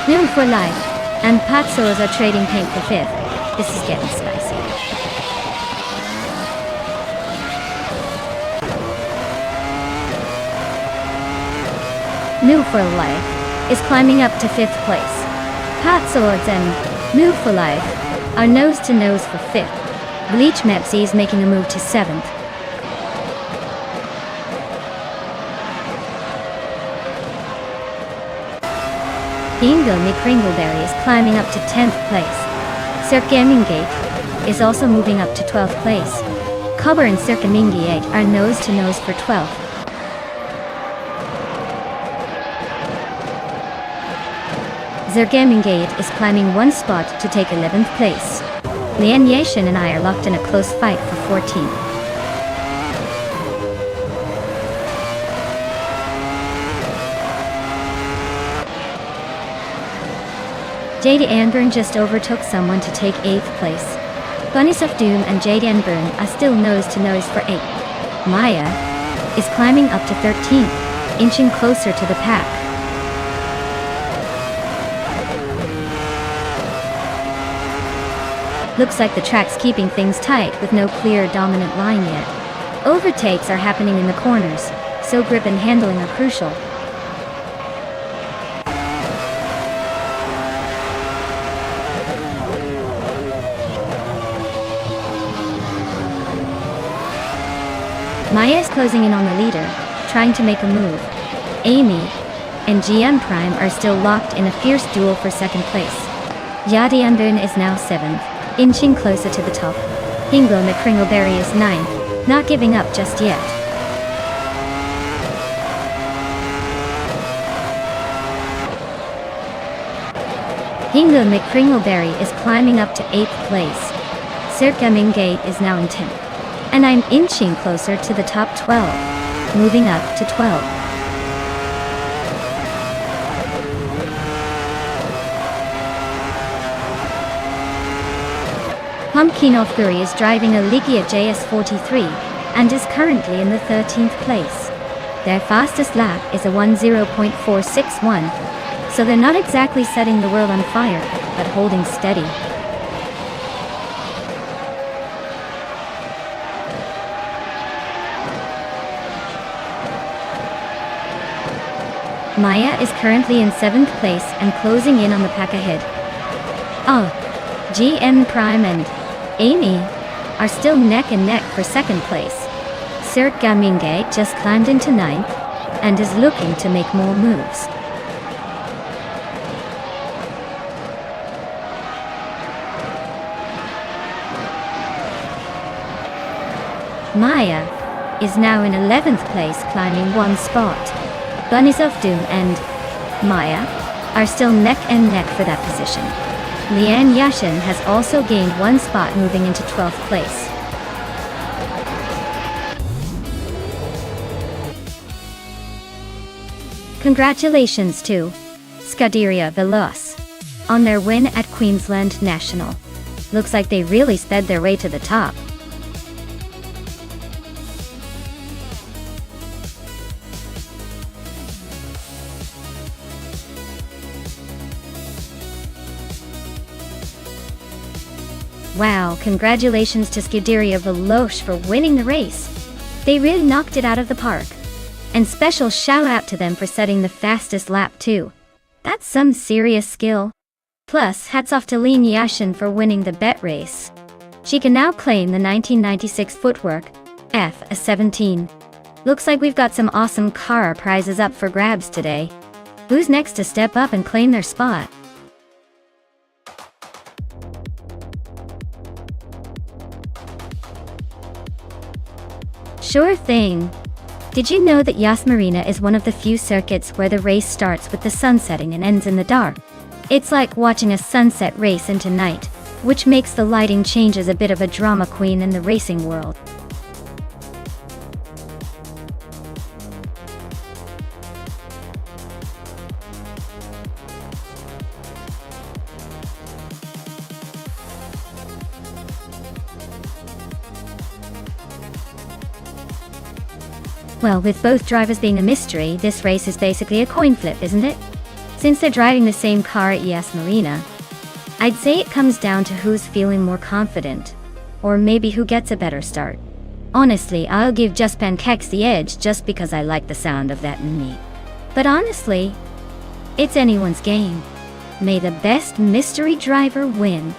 Noon for Life and Patsos are trading paint for fifth. This is getting spicy. New for Life is climbing up to 5th place. Pat Swords and Move for Life are nose to nose for 5th. Bleach Mepsi is making a move to 7th. Ingo McCringleberry is climbing up to 10th place. Sir Gamingate is also moving up to 12th place. Cover and Sir Gamingate are nose to nose for 12th. Zergamingate is climbing one spot to take 11th place. Lian Yashin and I are locked in a close fight for 14th. Jade Anburn just overtook someone to take 8th place. Bunnies of Doom and Jade Anburn are still nose to nose for 8th. Maya is climbing up to 13th, inching closer to the pack. Looks like the track's keeping things tight with no clear dominant line yet. Overtakes are happening in the corners, so grip and handling are crucial. Maya is closing in on the leader, trying to make a move. Amy and GM Prime are still locked in a fierce duel for second place. Yadi Anburn is now 7th. Inching closer to the top. Ingo McCringleberry is 9th, not giving up just yet. Ingo McCringleberry is climbing up to 8th place. Sir Gamingate is now in 10th. And I'm inching closer to the top 12, moving up to 12. Pumpkin Fury is driving a Ligia JS43 and is currently in the 13th place. Their fastest lap is a 10.461, so they're not exactly setting the world on fire, but holding steady. Maya is currently in 7th place and closing in on the pack ahead. GM Prime and Amy are still neck and neck for second place. Sir Gamingate just climbed into 9th and is looking to make more moves. Maya is now in 11th place, climbing one spot. Bunnies of Doom and Maya are still neck and neck for that position. Lian Yashin has also gained one spot, moving into 12th place. Congratulations to Scuderia Veloce on their win at Queensland National. Looks like they really sped their way to the top. Wow, congratulations to Scuderia Veloce for winning the race. They really knocked it out of the park. And special shout out to them for setting the fastest lap too. That's some serious skill. Plus, hats off to Lynn Yashin for winning the bet race. She can now claim the 1996 footwork, F17. Looks like we've got some awesome car prizes up for grabs today. Who's next to step up and claim their spot? Sure thing. Did you know that Yas Marina is one of the few circuits where the race starts with the sun setting and ends in the dark? It's like watching a sunset race into night, which makes the lighting changes a bit of a drama queen in the racing world. Well, with both drivers being a mystery, this race is basically a coin flip, isn't it? Since they're driving the same car at Yas Marina, I'd say it comes down to who's feeling more confident, or maybe who gets a better start. Honestly, I'll give Just Pancakes the edge just because I like the sound of that in me. But honestly, it's anyone's game. May the best mystery driver win.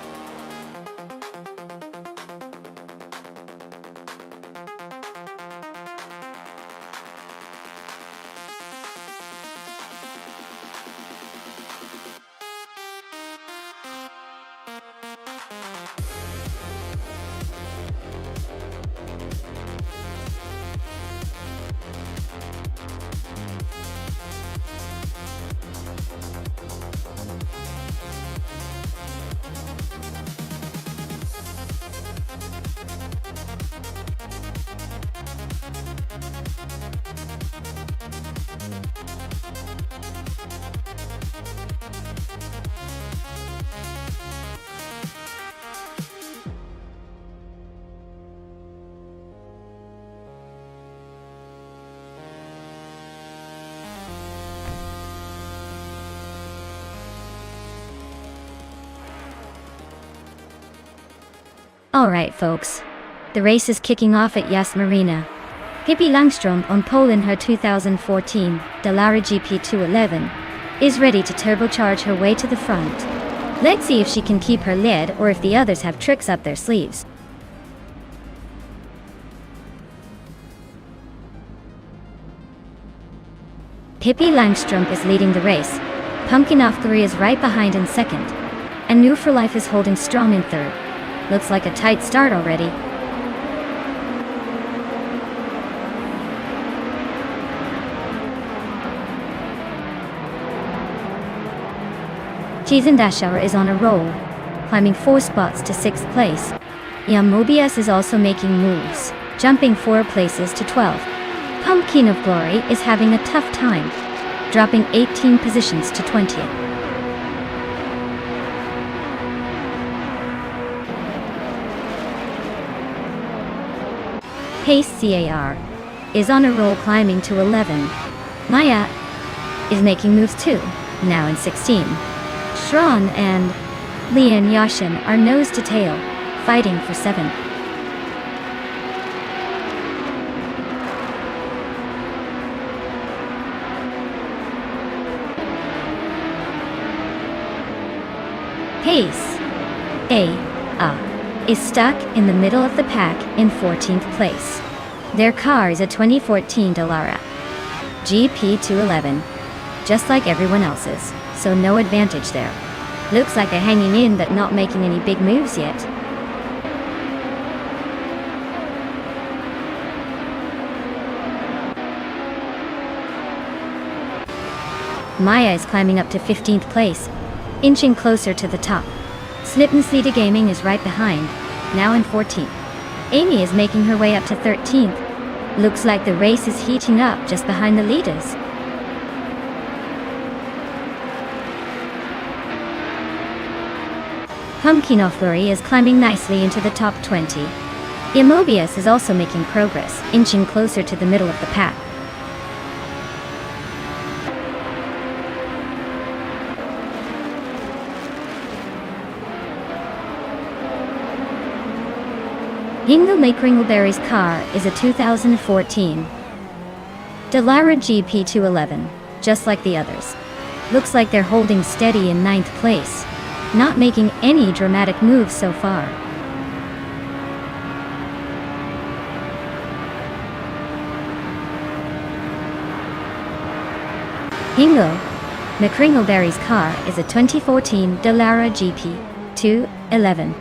Alright folks, the race is kicking off at Yas Marina. Pippi Langström on pole in her 2014 Dallara GP211 is ready to turbocharge her way to the front. Let's see if she can keep her lead or if the others have tricks up their sleeves. Pippi Langström is leading the race. Pumpkin Ofgary is right behind in second. And New for Life is holding strong in third. Looks like a tight start already. Chizendashauer is on a roll, climbing 4 spots to 6th place. Jan Mobius is also making moves, jumping 4 places to 12. Pumpkin of Glory is having a tough time, dropping 18 positions to 20th. Pace CAR is on a roll, climbing to 11. Maya is making moves too, now in 16. Shran and Lian Yashin are nose to tail, fighting for 7. Pace is stuck in the middle of the pack in 14th place. Their car is a 2014 Dallara GP211, just like everyone else's, so no advantage there. Looks like they're hanging in but not making any big moves yet. Maya is climbing up to 15th place, inching closer to the top. Snitten Slita Gaming is right behind, now in 14th. Amy is making her way up to 13th. Looks like the race is heating up just behind the leaders. Pumpkin Oflurry is climbing nicely into the top 20. Imobius is also making progress, inching closer to the middle of the pack. Hingle McCringleberry's car is a 2014 Dallara GP211, just like the others. Looks like they're holding steady in 9th place, not making any dramatic moves so far. Hingle McCringleberry's car is a 2014 Dallara GP211.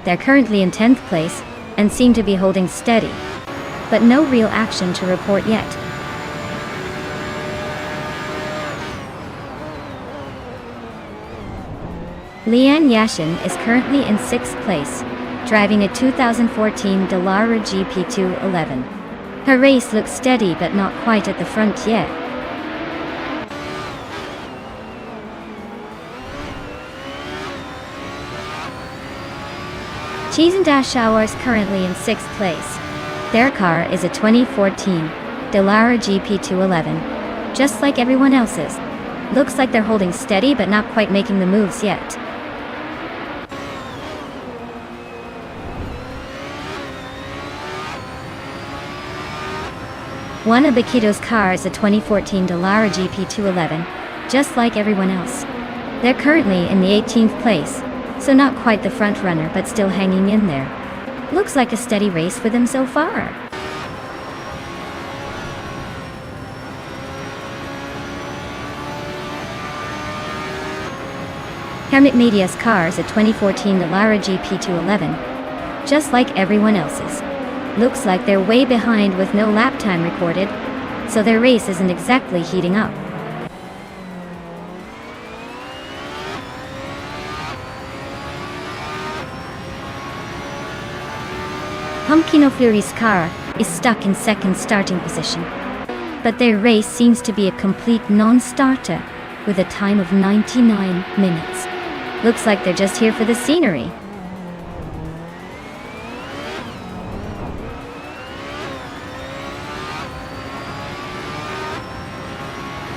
They're currently in 10th place and seem to be holding steady, but no real action to report yet. Leanne Yashin is currently in 6th place, driving a 2014 Dallara GP211. Her race looks steady but not quite at the front yet. Cheese and Dash Shower is currently in 6th place. Their car is a 2014 Dallara GP211, just like everyone else's. Looks like they're holding steady but not quite making the moves yet. Juana Baquito's car is a 2014 Dallara GP211, just like everyone else. They're currently in the 18th place, so not quite the front runner but still hanging in there. Looks like a steady race for them so far. Hermit Media's car is a 2014 Dallara GP211, just like everyone else's. Looks like they're way behind with no lap time recorded, so their race isn't exactly heating up. Pumpkino Fury's car is stuck in 2nd starting position, but their race seems to be a complete non-starter with a time of 99 minutes. Looks like they're just here for the scenery.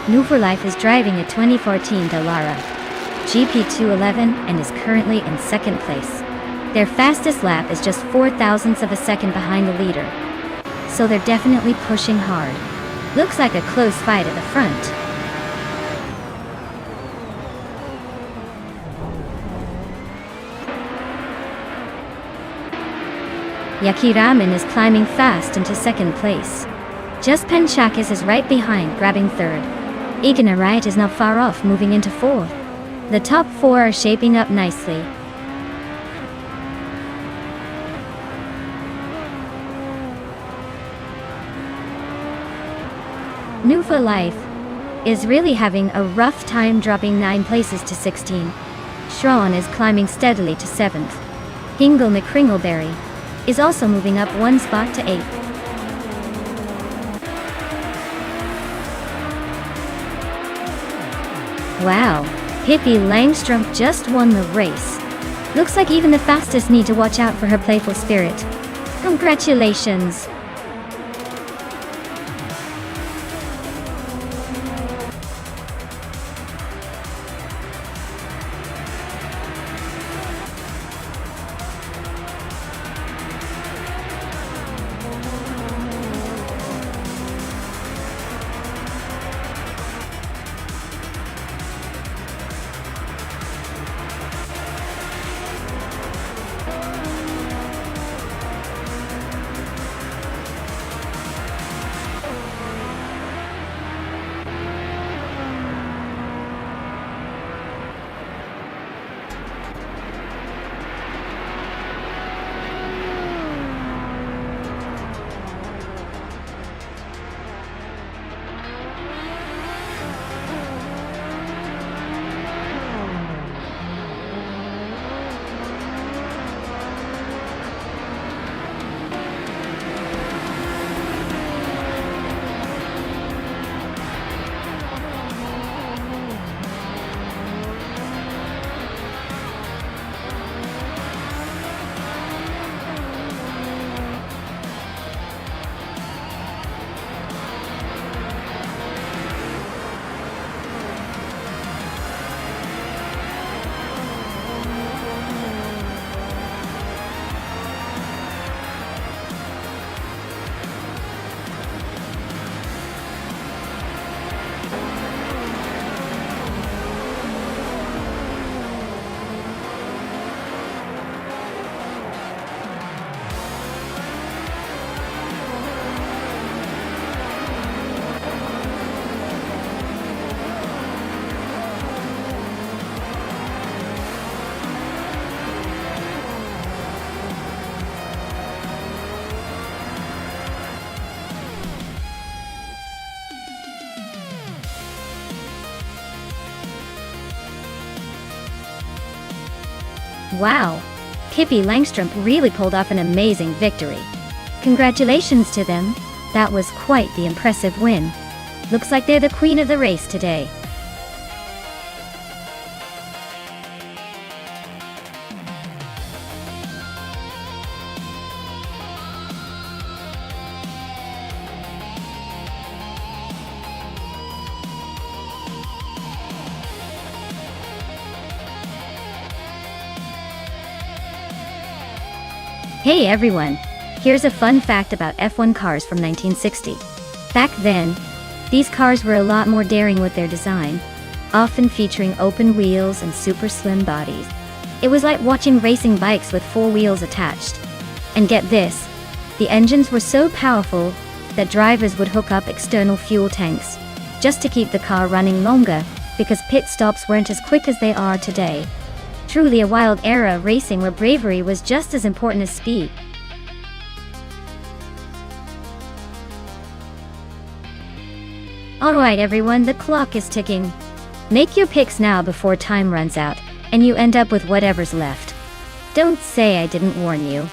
New for Life is driving a 2014 Dallara GP211 and is currently in 2nd place. Their fastest lap is just 0.04 of a second behind the leader, so they're definitely pushing hard. Looks like a close fight at the front. Yaki Ramen is climbing fast into 2nd place. Just Penchakis is right behind, grabbing 3rd. Egan Ariat is not far off, moving into 4th. The top 4 are shaping up nicely. New for Life is really having a rough time, dropping 9 places to 16. Shrawn is climbing steadily to 7th. Hingle McCringleberry is also moving up 1 spot to 8th. Wow, Pippi Langstrumpf just won the race. Looks like even the fastest need to watch out for her playful spirit. Congratulations! Wow! Pippi Langstrumpf really pulled off an amazing victory. Congratulations to them. That was quite the impressive win. Looks like they're the queen of the race today. Hey everyone! Here's a fun fact about F1 cars from 1960. Back then, these cars were a lot more daring with their design, often featuring open wheels and super slim bodies. It was like watching racing bikes with 4 wheels attached. And get this, the engines were so powerful that drivers would hook up external fuel tanks just to keep the car running longer, because pit stops weren't as quick as they are today. Truly a wild era of racing where bravery was just as important as speed. Alright everyone, the clock is ticking. Make your picks now before time runs out, and you end up with whatever's left. Don't say I didn't warn you.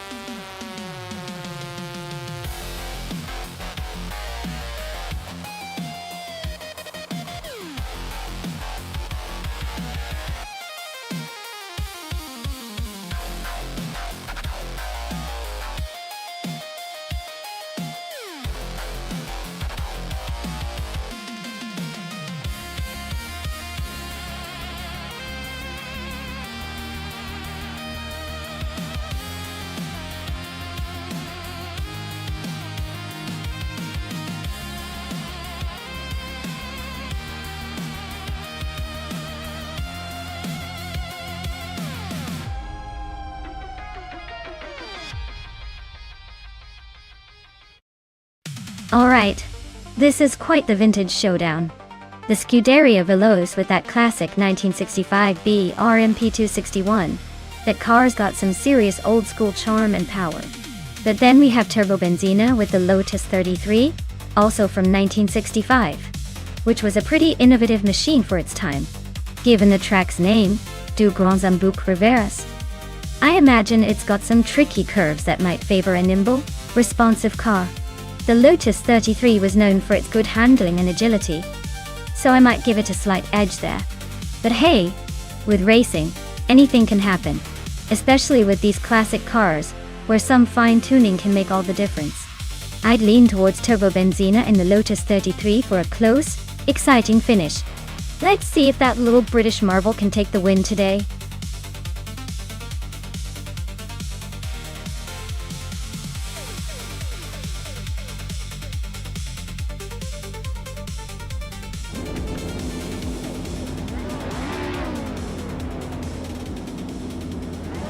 Alright, this is quite the vintage showdown. The Scuderia Veloce with that classic 1965 BRMP261. That car's got some serious old school charm and power. But then we have Turbo Benzina with the Lotus 33, also from 1965, which was a pretty innovative machine for its time. Given the track's name, Deux Grands Emboucles Reverses, I imagine it's got some tricky curves that might favor a nimble, responsive car. The Lotus 33 was known for its good handling and agility, so I might give it a slight edge there. But hey, with racing, anything can happen, especially with these classic cars, where some fine-tuning can make all the difference. I'd lean towards Turbo Benzina in the Lotus 33 for a close, exciting finish. Let's see if that little British marvel can take the win today.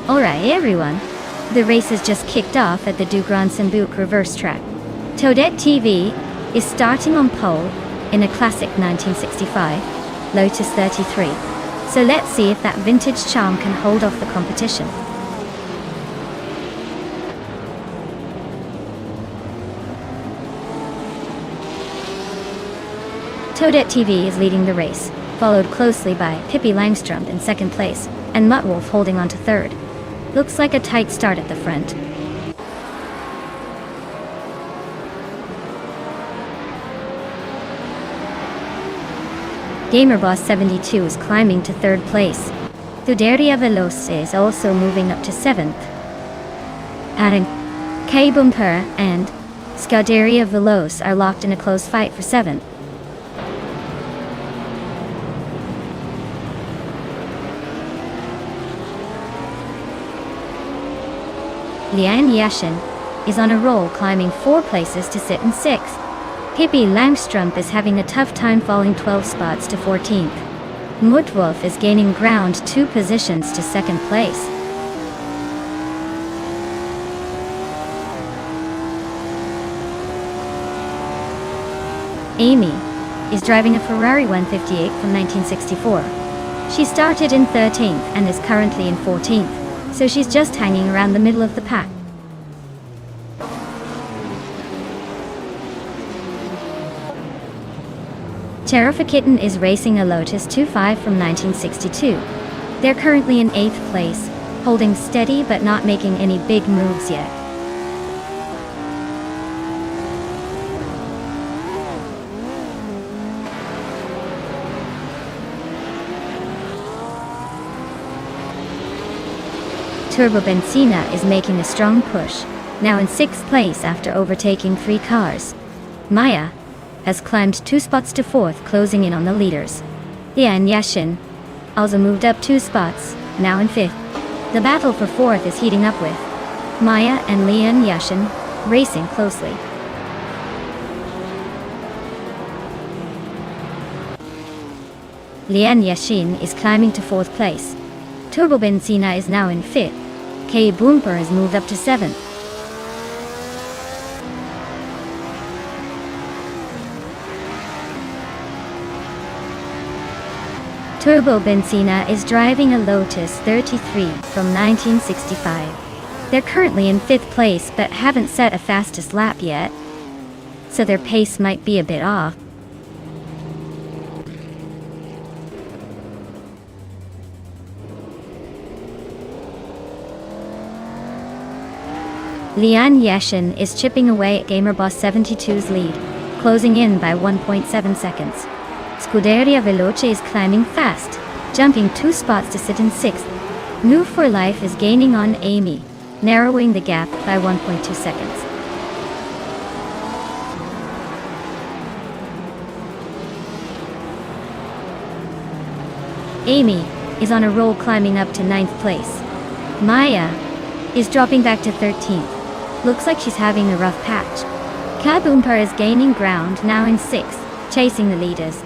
Alright everyone, the race has just kicked off at the Deux Grands Emboucles reverse track. Toadette TV is starting on pole in a classic 1965 Lotus 33. So let's see if that vintage charm can hold off the competition. Toadette TV is leading the race, followed closely by Pippi Langstrumpf in second place, and Muttwolf holding on to third. Looks like a tight start at the front. GamerBoss72 is climbing to third place. Scuderia Veloce is also moving up to 7th. Adding K-Bumper and Scuderia Veloce are locked in a close fight for 7th. Lian Yashin is on a roll, climbing 4 places to sit in 6th. Pippi Langstrumpf is having a tough time, falling 12 spots to 14th. Muttwolf is gaining ground 2 positions to 2nd place. Amy is driving a Ferrari 158 from 1964. She started in 13th and is currently in 14th. So she's just hanging around the middle of the pack. Tarifa Kitten is racing a Lotus 25 from 1962. They're currently in 8th place, holding steady but not making any big moves yet. Turbo Benzina is making a strong push, now in 6th place after overtaking 3 cars. Maya has climbed 2 spots to 4th, closing in on the leaders. Lian Yashin also moved up 2 spots, now in 5th. The battle for 4th is heating up with Maya and Lian Yashin racing closely. Lian Yashin is climbing to 4th place. Turbo Benzina is now in 5th. K Boomper has moved up to 7th. Turbo Benzina is driving a Lotus 33 from 1965. They're currently in 5th place but haven't set a fastest lap yet, so their pace might be a bit off. Lian Yashin is chipping away at GamerBoss 72's lead, closing in by 1.7 seconds. Scuderia Veloce is climbing fast, jumping 2 spots to sit in 6th. New for Life is gaining on Amy, narrowing the gap by 1.2 seconds. Amy is on a roll, climbing up to 9th place. Maya is dropping back to 13th. Looks like she's having a rough patch. Kaboomper is gaining ground, now in 6th, chasing the leaders.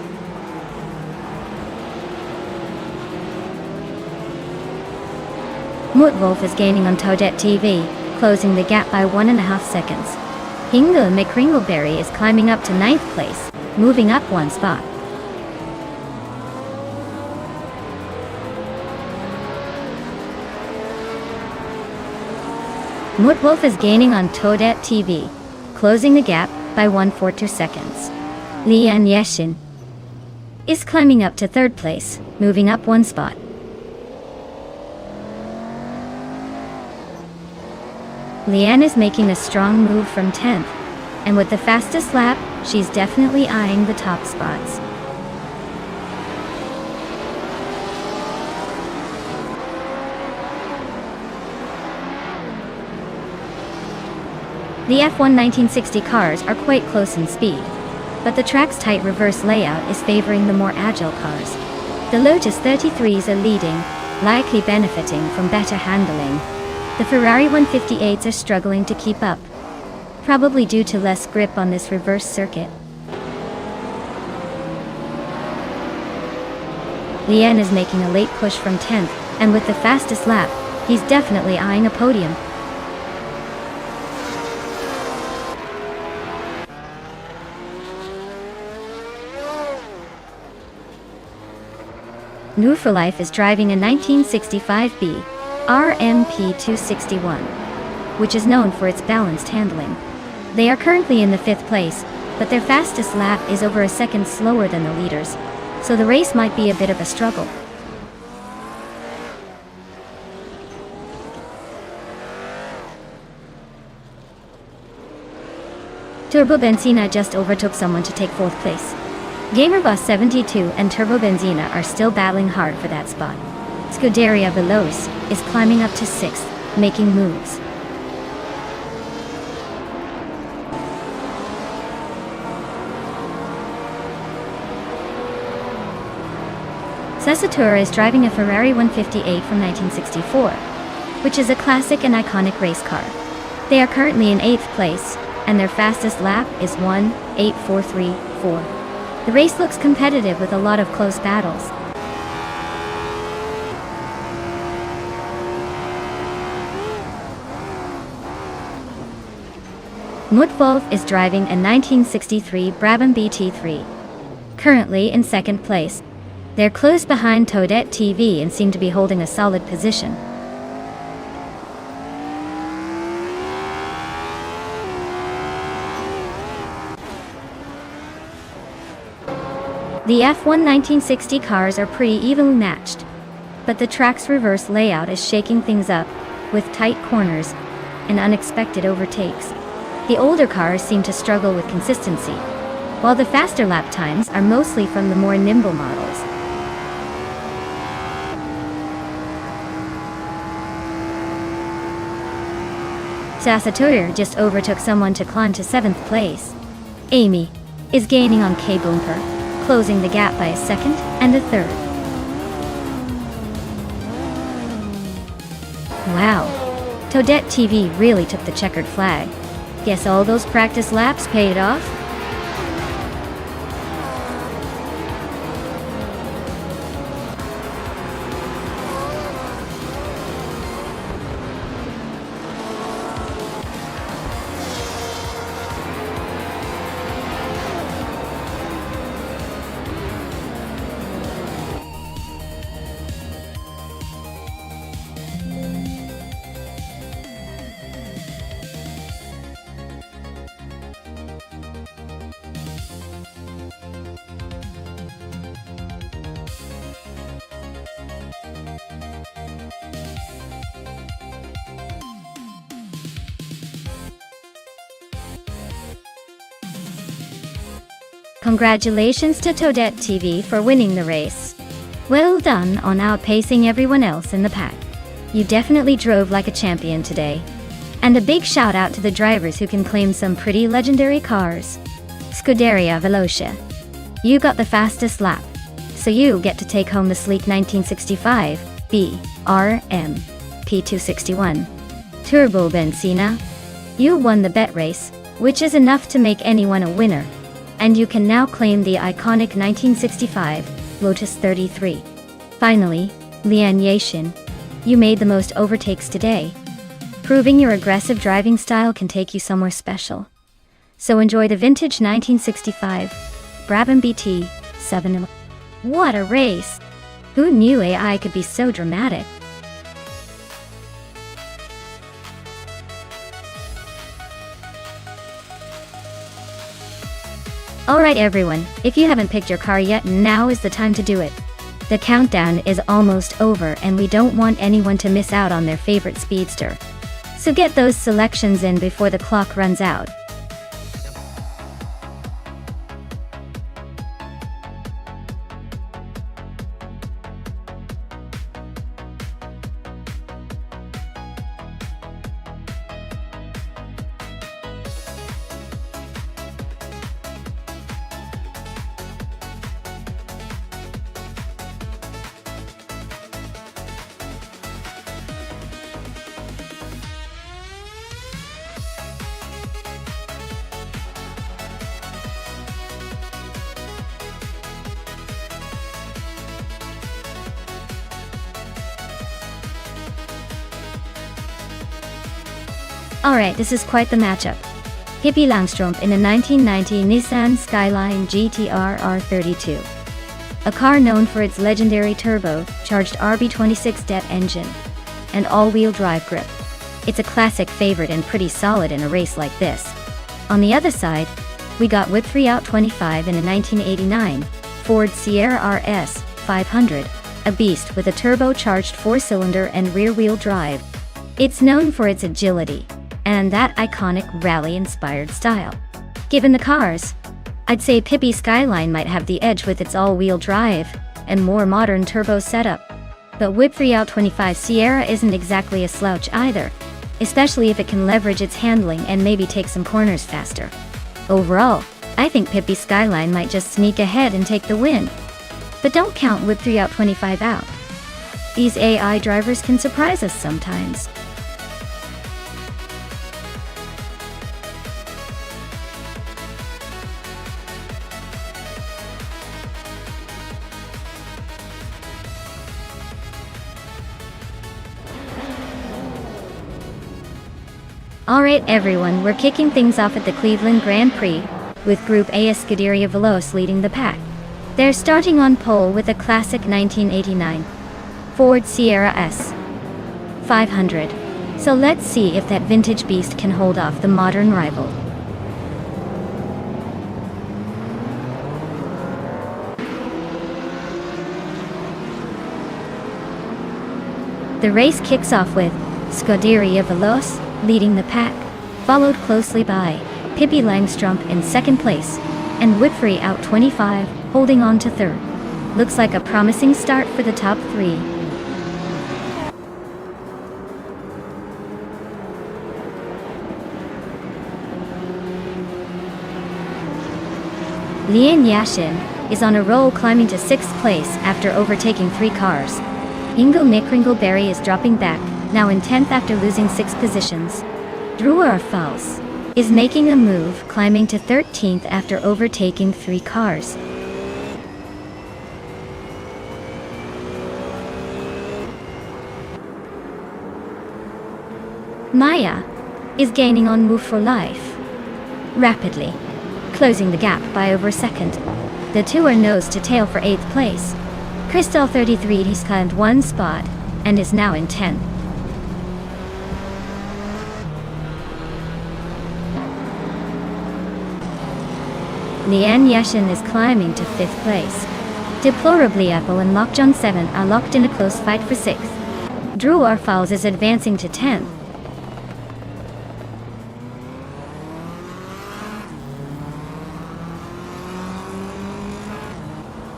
Mutwolf is gaining on Toadette TV, closing the gap by 1.5 seconds. Hingle McRingleberry is climbing up to 9th place, moving up 1 spot. Mutwolf is gaining on Toadette TV, closing the gap by 1.42 seconds. Lian Yashin is climbing up to 3rd place, moving up 1 spot. Lian is making a strong move from 10th, and with the fastest lap, she's definitely eyeing the top spots. The F1 1960 cars are quite close in speed, but the track's tight reverse layout is favoring the more agile cars. The Lotus 33s are leading, likely benefiting from better handling. The Ferrari 158s are struggling to keep up, probably due to less grip on this reverse circuit. Lian is making a late push from 10th, and with the fastest lap, he's definitely eyeing a podium. New for Life is driving a 1965B RMP 261, which is known for its balanced handling. They are currently in the 5th place, but their fastest lap is over a second slower than the leaders, so the race might be a bit of a struggle. Turbo Benzina just overtook someone to take 4th place. GamerBoss 72 and Turbo Benzina are still battling hard for that spot. Scuderia Veloce is climbing up to 6th, making moves. Cessatura is driving a Ferrari 158 from 1964, which is a classic and iconic race car. They are currently in 8th place, and their fastest lap is 1:8.434. The race looks competitive with a lot of close battles. Mutwolf is driving a 1963 Brabham BT3, currently in 2nd place. They're close behind Toadette TV and seem to be holding a solid position. The F1 1960 cars are pretty evenly matched. But the track's reverse layout is shaking things up, with tight corners and unexpected overtakes. The older cars seem to struggle with consistency, while the faster lap times are mostly from the more nimble models. Sasatur just overtook someone to climb to 7th place. Amy is gaining on K-Boomper, closing the gap by a second and a third. Wow, Toadette TV really took the checkered flag. Guess all those practice laps paid off? Congratulations to Toadette TV for winning the race. Well done on outpacing everyone else in the pack. You definitely drove like a champion today. And a big shout out to the drivers who can claim some pretty legendary cars. Scuderia Veloce, you got the fastest lap, so you get to take home the sleek 1965 BRM P261 Turbo Benzina. You won the bet race, which is enough to make anyone a winner. And you can now claim the iconic 1965 Lotus 33. Finally, Lian Yashin, you made the most overtakes today, proving your aggressive driving style can take you somewhere special. So enjoy the vintage 1965 Brabham BT 7. What a race! Who knew AI could be so dramatic? Alright everyone, if you haven't picked your car yet, now is the time to do it. The countdown is almost over and we don't want anyone to miss out on their favorite speedster. So get those selections in before the clock runs out. Alright, this is quite the matchup. Pippi Langstrumpf in a 1990 Nissan Skyline GT-R R32. A car known for its legendary turbo-charged RB26 engine and all-wheel drive grip. It's a classic favorite and pretty solid in a race like this. On the other side, we got Whip 3 Out 25 in a 1989 Ford Sierra RS 500, a beast with a turbocharged 4-cylinder and rear-wheel drive. It's known for its agility and that iconic rally-inspired style. Given the cars, I'd say Pippi Skyline might have the edge with its all-wheel drive and more modern turbo setup. But Whip 3 Out 25 Sierra isn't exactly a slouch either, especially if it can leverage its handling and maybe take some corners faster. Overall, I think Pippi Skyline might just sneak ahead and take the win. But don't count Whip 3 Out 25 out. These AI drivers can surprise us sometimes. Alright everyone, we're kicking things off at the Cleveland Grand Prix, with Group A Scuderia Veloce leading the pack. They're starting on pole with a classic 1989 Ford Sierra S 500. So let's see if that vintage beast can hold off the modern rival. The race kicks off with Scuderia Veloce leading the pack, followed closely by Pippi Langstrumpf in second place, and Whipfree out 25, holding on to third. Looks like a promising start for the top three. Lian Yashin is on a roll, climbing to 6th place after overtaking 3 cars. Ingo Nickringleberry is dropping back, now in 10th after losing 6 positions. Drua Fals is making a move, climbing to 13th after overtaking 3 cars. Maya is gaining on Move for Life rapidly, closing the gap by over a second. The two are nose to tail for 8th place. Crystal 33 has climbed 1 spot and is now in 10th. Lian Yashin is climbing to 5th place. Deplorably Apple and Lockjohn 7 are locked in a close fight for 6th. Drew Arfals is advancing to 10th.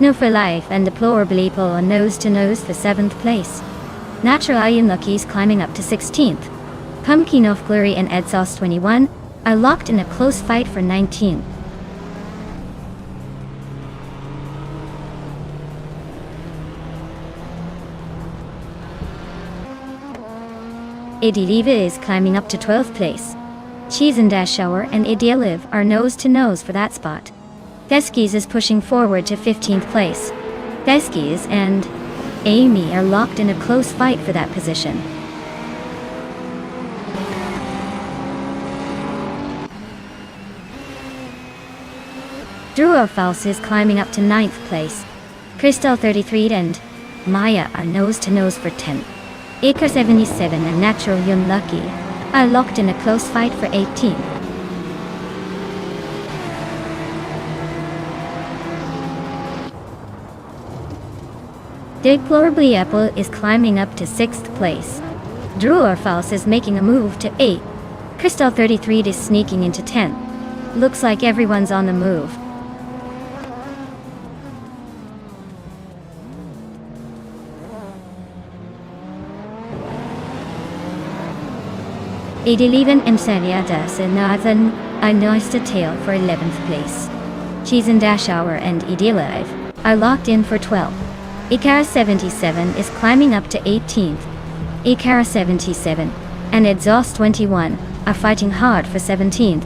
No for Life and Deplorably Apple are nose to nose for 7th place. Natural Ian Lucky's climbing up to 16th. Pumpkin of Glory and Edsos 21 are locked in a close fight for 19th. Ediliva is climbing up to 12th place. Cheese and Dash Shower and Idealiv are nose to nose for that spot. Deskies is pushing forward to 15th place. Deskies and Amy are locked in a close fight for that position. Drew Orfals is climbing up to 9th place. Crystal 33 and Maya are nose to nose for 10th. Acre 77 and Natural Young Lucky are locked in a close fight for 18th. Deplorably Apple is climbing up to 6th place. Drew Orfals is making a move to 8th. Crystal 33 is sneaking into 10th. Looks like everyone's on the move. Ediliven Emseriadas and Nathan are nose to tail for 11th place. Cheese and Dash Hour and Idilive are locked in for 12th. Ikara 77 is climbing up to 18th. Ikara 77 and Exhaust 21 are fighting hard for 17th.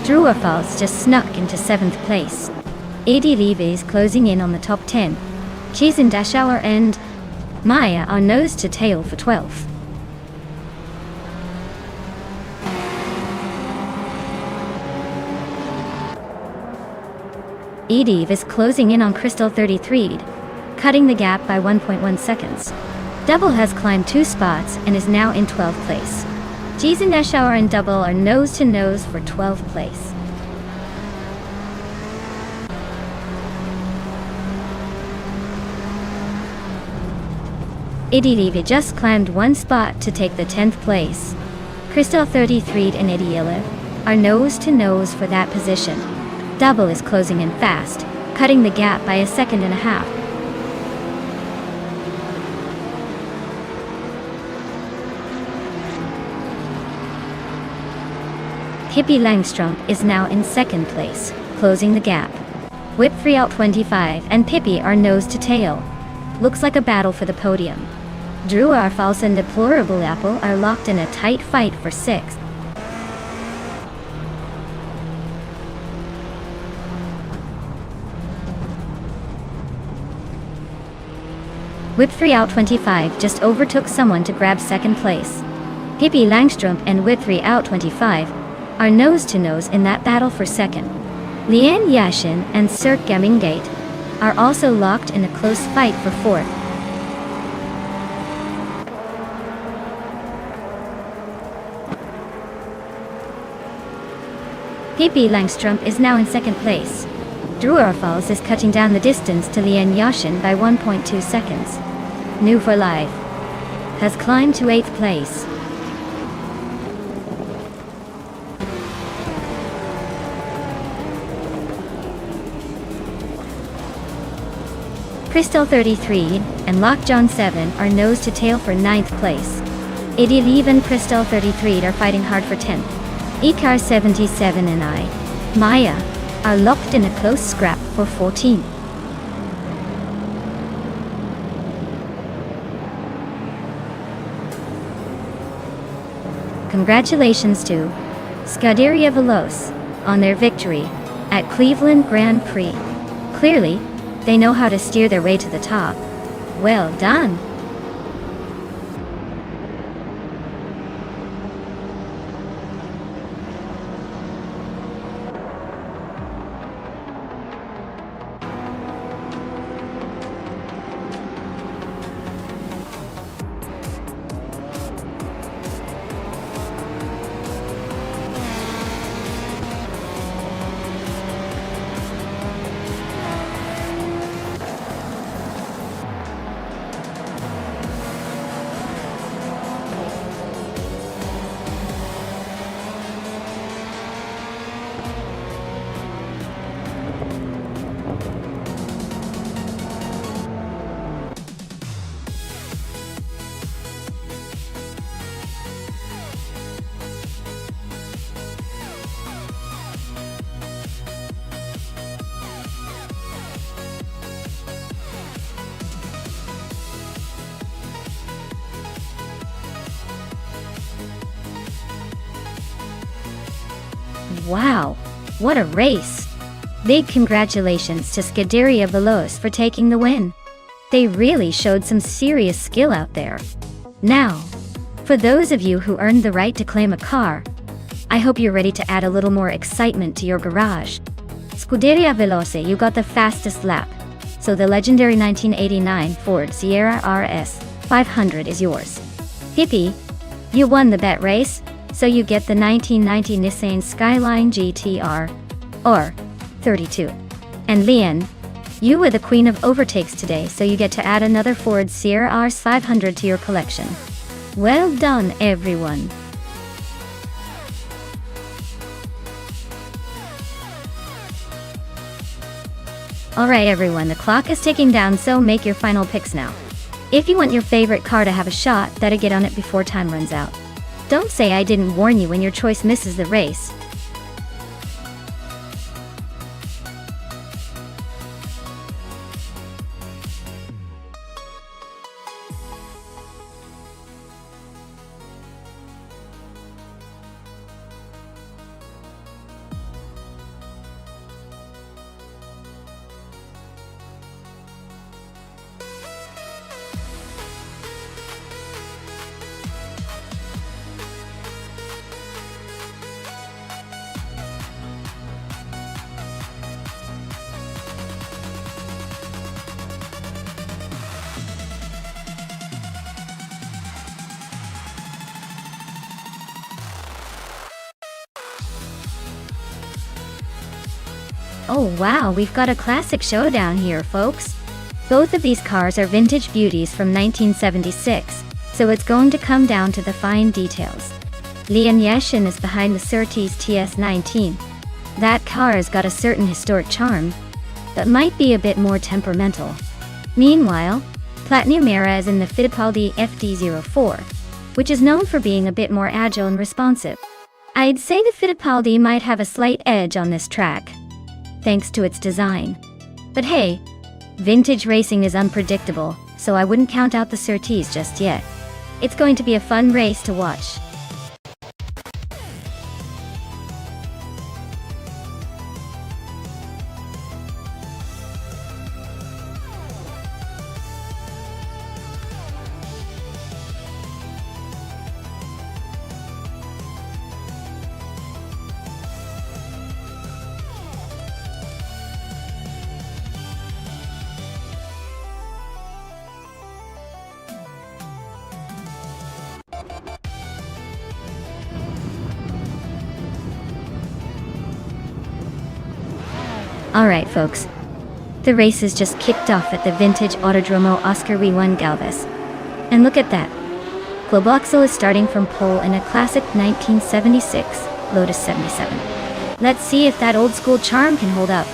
Drew Orfals just snuck into 7th place. AD Levy is closing in on the top 10. Cheese and Dash Hour and Maya are nose to tail for 12th. Edive is closing in on Crystal 33, cutting the gap by 1.1 seconds. Double has climbed 2 spots and is now in 12th place. Cheese and Dash Hour and Double are nose to nose for 12th place. Idilive just climbed 1 spot to take the 10th place. Crystal 33 and Idiiliv are nose to nose for that position. Double is closing in fast, cutting the gap by 1.5 seconds. Pippi Langstrumpf is now in 2nd place, closing the gap. Whipfree out 25 and Pippi are nose to tail. Looks like a battle for the podium. Drew Arfals and Deplorable Apple are locked in a tight fight for 6th. Whipfree out 25 just overtook someone to grab 2nd place. Pippi Langstrumpf and Whipfree out 25 are nose to nose in that battle for 2nd. Lian Yashin and Cirque Gamingate are also locked in a close fight for 4th. Pippi Langstrumpf is now in 2nd place. Falls is cutting down the distance to Lian Yashin by 1.2 seconds. New for Life has climbed to 8th place. Crystal 33 and Lockjaw 7 are nose to tail for 9th place. Idiot and Crystal 33 are fighting hard for 10th. Ikar 77 and Maya are locked in a close scrap for 14. Congratulations to Scuderia Veloce on their victory at Cleveland Grand Prix. Clearly, they know how to steer their way to the top. Well done! Wow, what a race! Big congratulations to Scuderia Veloce for taking the win. They really showed some serious skill out there. Now, for those of you who earned the right to claim a car, I hope you're ready to add a little more excitement to your garage. Scuderia Veloce, you got the fastest lap, so the legendary 1989 Ford Sierra RS 500 is yours. Hippie, you won the bet race, so you get the 1990 Nissan Skyline GTR, or 32. And Lian, you were the queen of overtakes today, so you get to add another Ford Sierra RS 500 to your collection. Well done, everyone. Alright everyone, the clock is ticking down, so make your final picks now. If you want your favorite car to have a shot, better get on it before time runs out. Don't say I didn't warn you when your choice misses the race. Oh wow, we've got a classic showdown here, folks. Both of these cars are vintage beauties from 1976, so it's going to come down to the fine details. Lian Yashin is behind the Surtees TS19. That car has got a certain historic charm, but might be a bit more temperamental. Meanwhile, Platinum Era is in the Fittipaldi FD04, which is known for being a bit more agile and responsive. I'd say the Fittipaldi might have a slight edge on this track, thanks to its design. But hey, vintage racing is unpredictable, so I wouldn't count out the Surtees just yet. It's going to be a fun race to watch. Alright folks, the race is just kicked off at the vintage Autodromo Oscar V1 Galvez. And look at that. Globoxel is starting from pole in a classic 1976 Lotus 77. Let's see if that old school charm can hold up.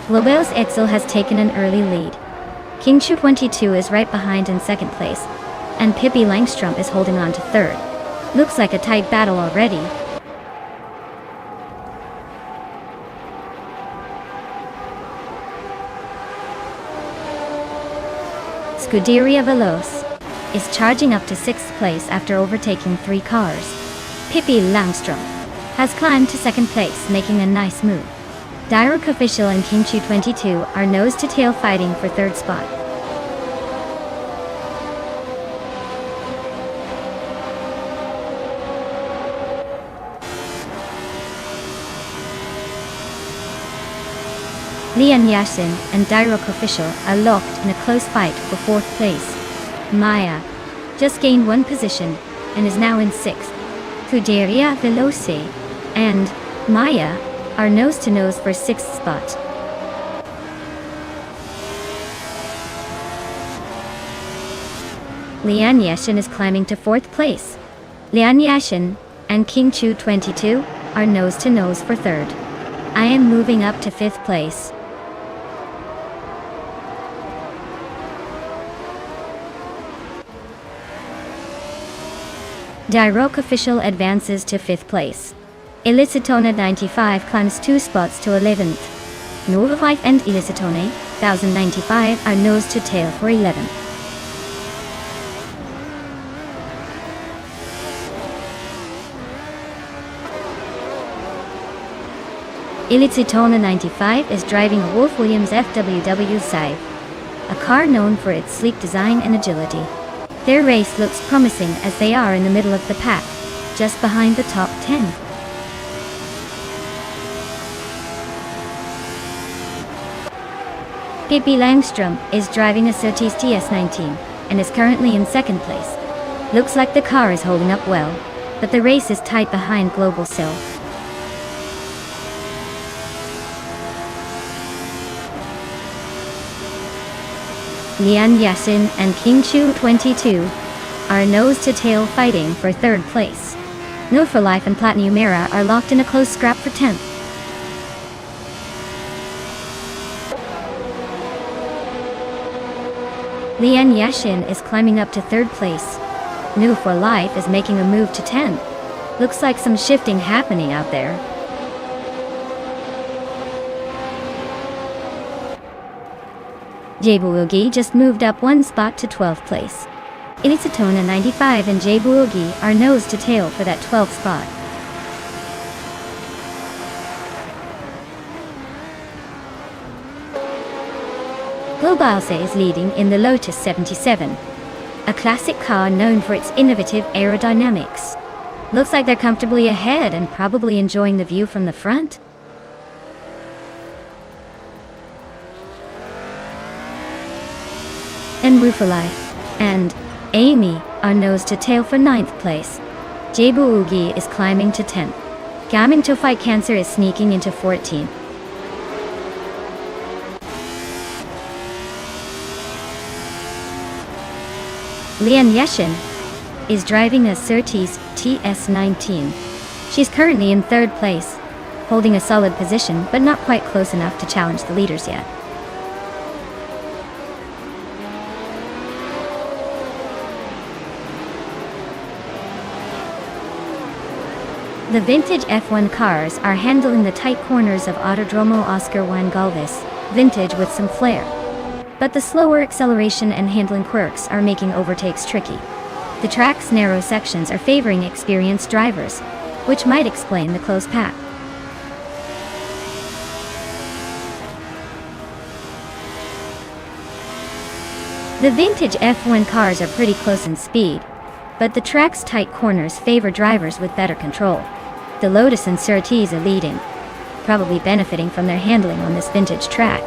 Globos Excel has taken an early lead. King Chu 22 is right behind in second place, and Pippi Langstrom is holding on to third. Looks like a tight battle already. Scuderia Veloz is charging up to 6th place after overtaking 3 cars. Pippi Langstrom has climbed to 2nd place, making a nice move. Direct Official and King Chu 22 are nose-to-tail fighting for 3rd spot. Lian Yassin and Direct Official are locked in a close fight for 4th place. Maya just gained 1 position and is now in 6th. Scuderia Veloz and Maya are nose-to-nose for 6th spot. Lian Yashin is climbing to 4th place. Lian Yashin and King Chu 22 are nose-to-nose for 3rd. I am moving up to 5th place. Direct Official advances to 5th place. Elicitona 95 climbs 2 spots to 11th. Novavive and Elicitone 1095 are nose-to-tail for 11th. Elicitona 95 is driving a Wolf Williams FWW Scythe, a car known for its sleek design and agility. Their race looks promising as they are in the middle of the pack, just behind the top 10. Pippi Langstrom is driving a Surtees TS19 and is currently in 2nd place. Looks like the car is holding up well, but the race is tight behind Global Sil. Lian Yashin and King Chu 22 are nose-to-tail fighting for 3rd place. No for Life and Platinum Era are locked in a close scrap for 10th. Lian Yashin is climbing up to 3rd place. New for Life is making a move to 10th. Looks like some shifting happening out there. Jabuogi just moved up 1 spot to 12th place. Elicitona 95 and Jabuogi are nose-to-tail for that 12th spot. Globalse is leading in the Lotus 77, a classic car known for its innovative aerodynamics. Looks like they're comfortably ahead and probably enjoying the view from the front. And Rufalai and Amy are nose-to-tail for 9th place. Jabuogi is climbing to 10th. Gaming to Fight Cancer is sneaking into 14th. Lian Yashin is driving a Surtees TS19. She's currently in 3rd place, holding a solid position but not quite close enough to challenge the leaders yet. The vintage F1 cars are handling the tight corners of Autodromo Oscar Juan Galvez, vintage with some flair. But the slower acceleration and handling quirks are making overtakes tricky. The track's narrow sections are favoring experienced drivers, which might explain the close pack. The vintage F1 cars are pretty close in speed, but the track's tight corners favor drivers with better control. The Lotus and Surtees are leading, probably benefiting from their handling on this vintage track.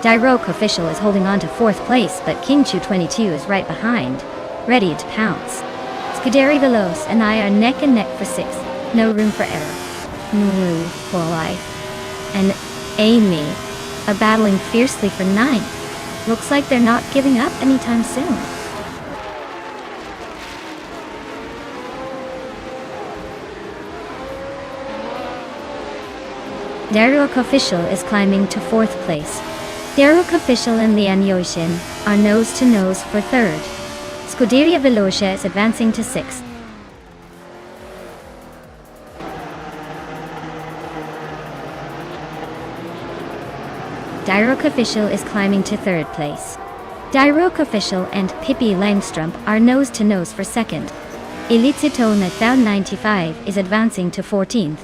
Dairoke Official is holding on to 4th place, but Kingchu22 is right behind, ready to pounce. Scuderi Veloce and I are neck and neck for 6th. No room for error. No room for life. And Amy are battling fiercely for 9th. Looks like they're not giving up anytime soon. Dairoke Official is climbing to 4th place. Dairoke Official and Lian Yoshin are nose to nose for 3rd. Scuderia Veloce is advancing to 6th. Dairoke Official is climbing to 3rd place. Dairoke Official and Pippi Langstrump are nose to nose for 2nd. Elitsito Nathal 95 is advancing to 14th.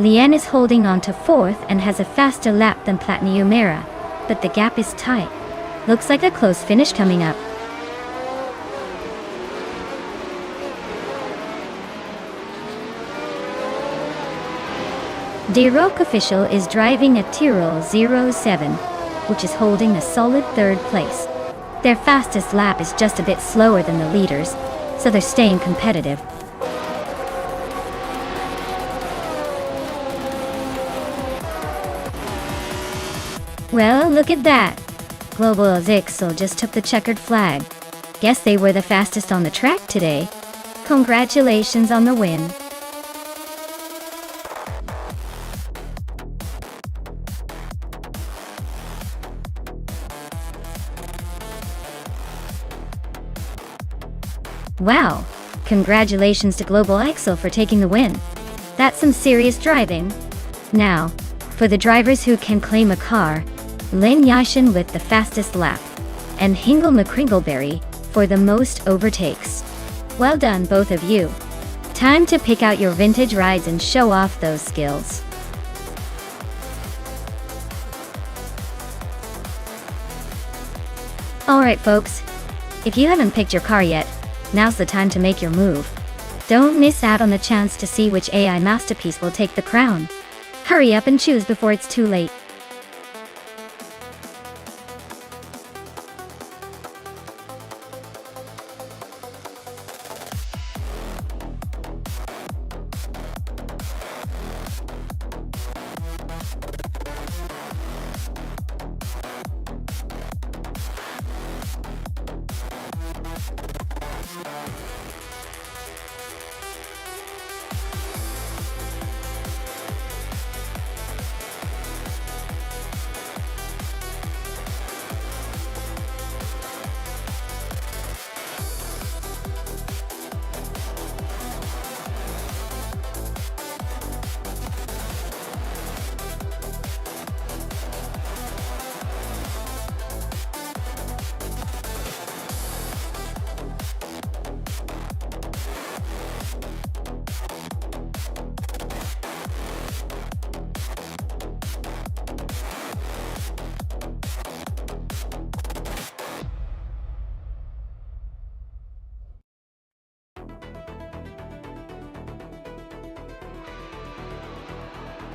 Lian is holding on to 4th and has a faster lap than Platniumera, but the gap is tight. Looks like a close finish coming up. Dairoke Official is driving a Tyrrell 07, which is holding a solid 3rd place. Their fastest lap is just a bit slower than the leaders, so they're staying competitive. Well, look at that. Global Zixel just took the checkered flag. Guess they were the fastest on the track today. Congratulations on the win. Wow, congratulations to Global Axel for taking the win. That's some serious driving. Now, for the drivers who can claim a car, Lin Yashin with the fastest lap, and Hingle McCringleberry for the most overtakes. Well done, both of you. Time to pick out your vintage rides and show off those skills. Alright folks, if you haven't picked your car yet, now's the time to make your move. Don't miss out on the chance to see which AI masterpiece will take the crown. Hurry up and choose before it's too late.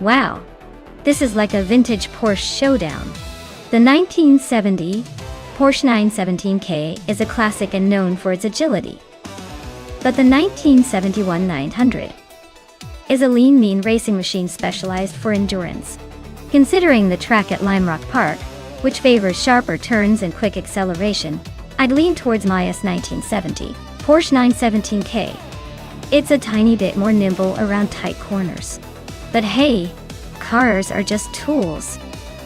Wow, this is like a vintage Porsche showdown. The 1970 Porsche 917K is a classic and known for its agility. But the 1971 900 is a lean, mean racing machine specialized for endurance. Considering the track at Lime Rock Park, which favors sharper turns and quick acceleration, I'd lean towards Maya's 1970 Porsche 917K. It's a tiny bit more nimble around tight corners. But hey, cars are just tools.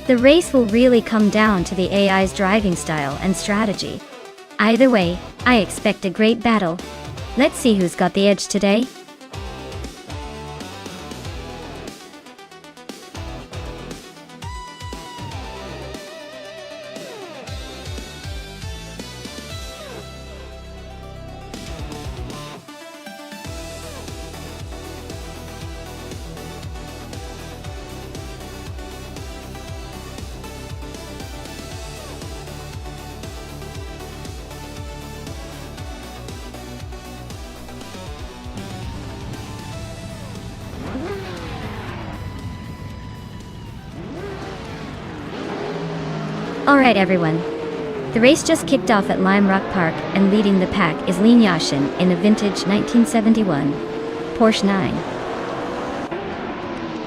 The race will really come down to the AI's driving style and strategy. Either way, I expect a great battle. Let's see who's got the edge today. Alright everyone. The race just kicked off at Lime Rock Park, and leading the pack is Lean Yashin in a vintage 1971 Porsche 9.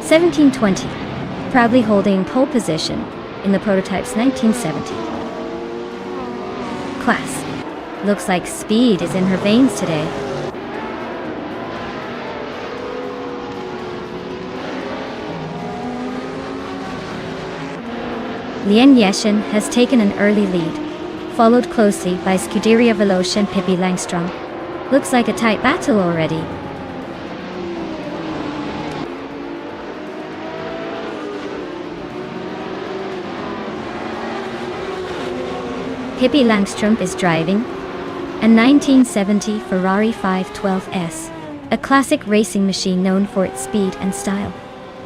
1720, proudly holding pole position in the prototype's 1970. Class. Looks like speed is in her veins today. Lean Yashin has taken an early lead, followed closely by Scuderia Veloce and Pippi Langstrom. Looks like a tight battle already. Pippi Langstrom is driving a 1970 Ferrari 512S, a classic racing machine known for its speed and style.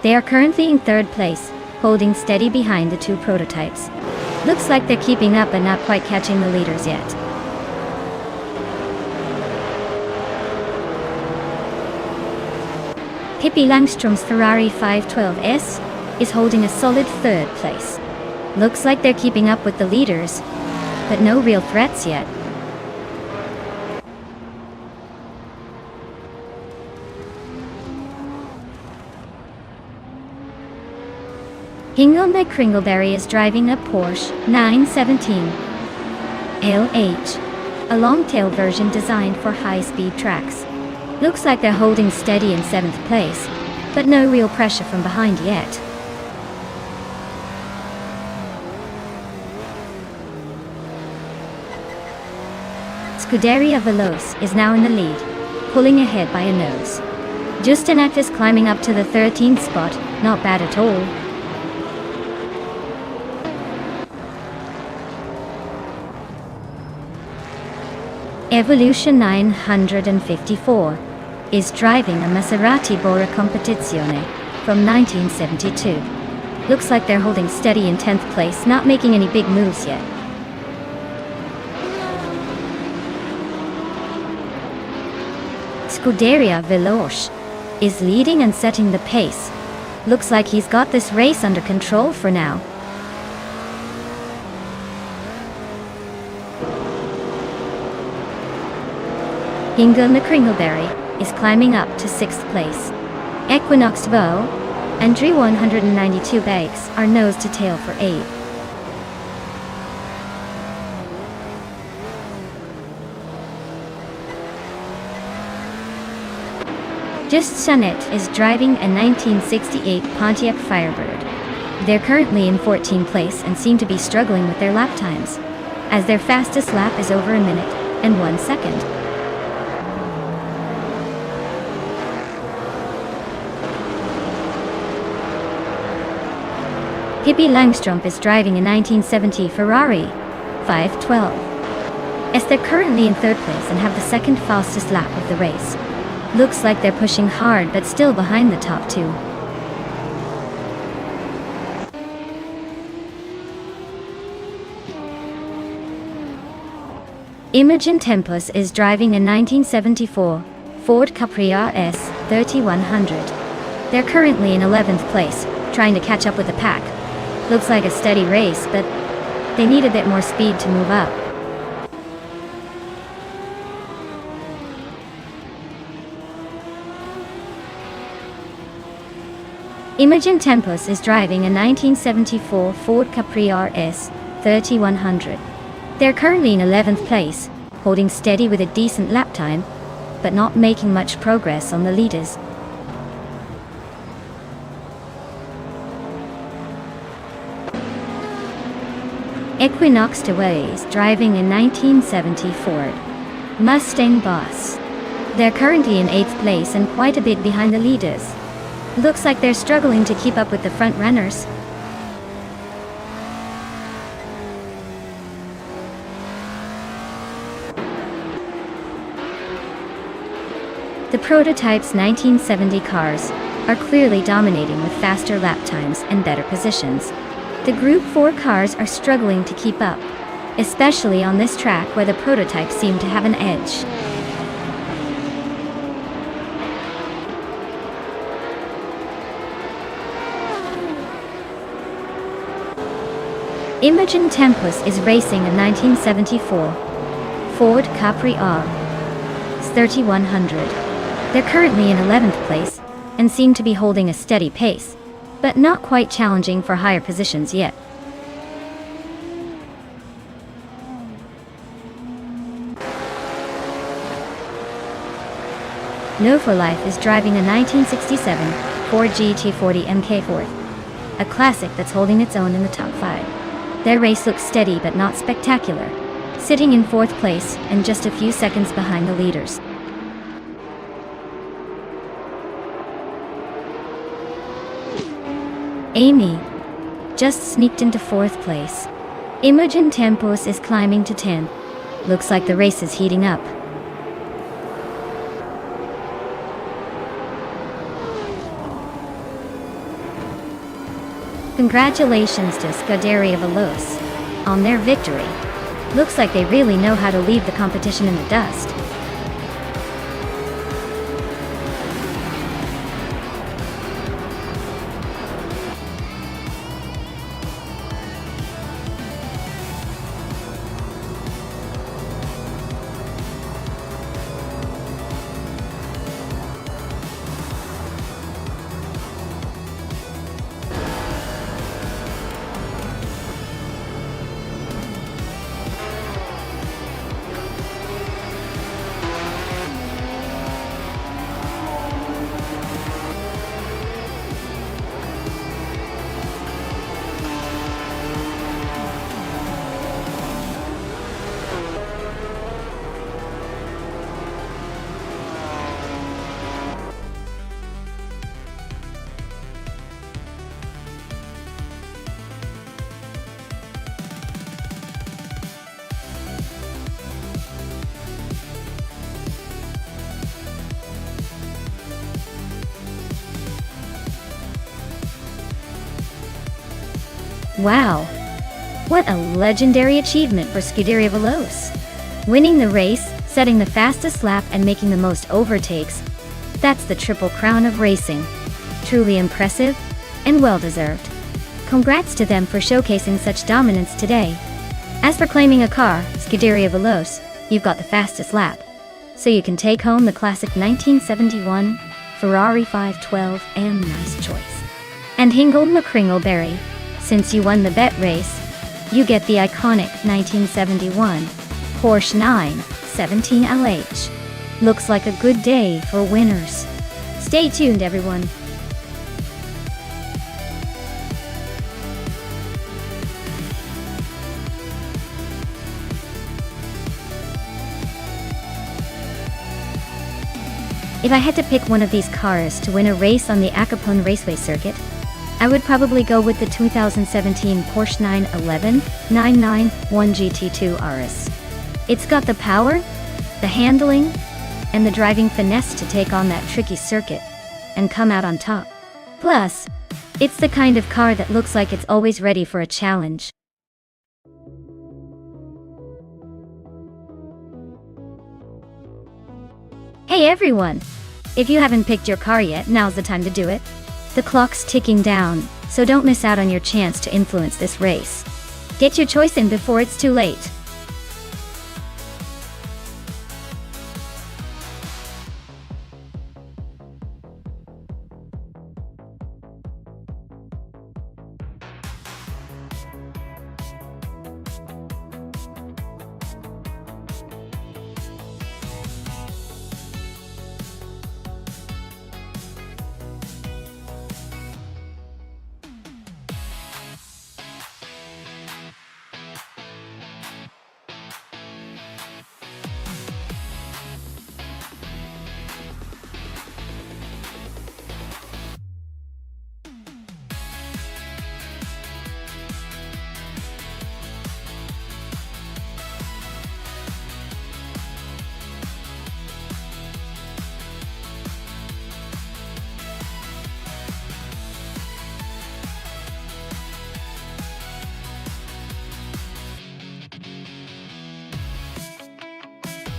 They are currently in third place, holding steady behind the two prototypes. Looks like they're keeping up and not quite catching the leaders yet. Pippi Langstrom's Ferrari 512S is holding a solid third place. Looks like they're keeping up with the leaders, but no real threats yet. Hingle Kringleberry is driving a Porsche 917 LH, a long-tail version designed for high-speed tracks. Looks like they're holding steady in 7th place, but no real pressure from behind yet. Scuderia Veloce is now in the lead, pulling ahead by a nose. Justinet is climbing up to the 13th spot, not bad at all. Evolution 954 is driving a Maserati Bora Competizione from 1972. Looks like they're holding steady in 10th place, not making any big moves yet. Scuderia Veloce is leading and setting the pace. Looks like he's got this race under control for now. Hingle Kringleberry is climbing up to 6th place. Equinox Vo and Dre 192 Bags are nose to tail for 8th. Just Sunnet is driving a 1968 Pontiac Firebird. They're currently in 14th place and seem to be struggling with their lap times, as their fastest lap is over a minute and 1 second. Pippi Langstrom is driving a 1970 Ferrari 512, as they're currently in 3rd place and have the 2nd fastest lap of the race. Looks like they're pushing hard but still behind the top two. Imogen Tempus is driving a 1974 Ford Capri RS 3100. They're currently in 11th place, trying to catch up with the pack. Looks like a steady race, but they need a bit more speed to move up. Imogen Tempus is driving a 1974 Ford Capri RS 3100. They're currently in 11th place, holding steady with a decent lap time, but not making much progress on the leaders. Equinox Taway is driving a 1970 Ford Mustang Boss. They're currently in 8th place and quite a bit behind the leaders. Looks like they're struggling to keep up with the front runners. The prototype's 1970 cars are clearly dominating with faster lap times and better positions. The Group 4 cars are struggling to keep up, especially on this track where the prototypes seem to have an edge. Imogen Tempus is racing a 1974 Ford Capri R 3100. They're currently in 11th place and seem to be holding a steady pace, but not quite challenging for higher positions yet. No for Life is driving a 1967 Ford GT40 MK4, a classic that's holding its own in the top 5. Their race looks steady but not spectacular, sitting in 4th place and just a few seconds behind the leaders. Amy just sneaked into 4th place. Imogen Tempus is climbing to 10th. Looks like the race is heating up. Congratulations to Scuderia Veloce on their victory. Looks like they really know how to leave the competition in the dust. Wow, what a legendary achievement for Scuderia Veloce. Winning the race, setting the fastest lap and making the most overtakes. That's the triple crown of racing. Truly impressive and well-deserved. Congrats to them for showcasing such dominance today. As for claiming a car, Scuderia Veloce, you've got the fastest lap. So you can take home the classic 1971 Ferrari 512 M. Nice choice. And Hingle McCringleberry, since you won the bet race, you get the iconic 1971 Porsche 917 LH. Looks like a good day for winners. Stay tuned, everyone. If I had to pick one of these cars to win a race on the Acapone Raceway circuit, I would probably go with the 2017 Porsche 911 991 GT2 RS. It's got the power, the handling, and the driving finesse to take on that tricky circuit and come out on top. Plus, it's the kind of car that looks like it's always ready for a challenge. Hey everyone! If you haven't picked your car yet, now's the time to do it. The clock's ticking down, so don't miss out on your chance to influence this race. Get your choice in before it's too late.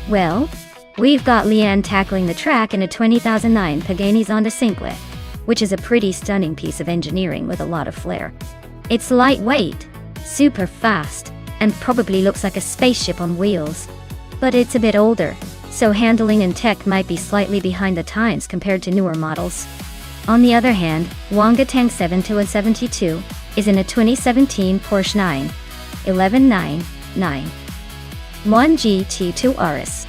Well, we've got Leanne tackling the track in a 2009 Pagani Zonda Cinque, which is a pretty stunning piece of engineering with a lot of flair. It's lightweight, super fast, and probably looks like a spaceship on wheels. But it's a bit older, so handling and tech might be slightly behind the times compared to newer models. On the other hand, Wanga Tank 7272 is in a 2017 Porsche 911 GT2 RS.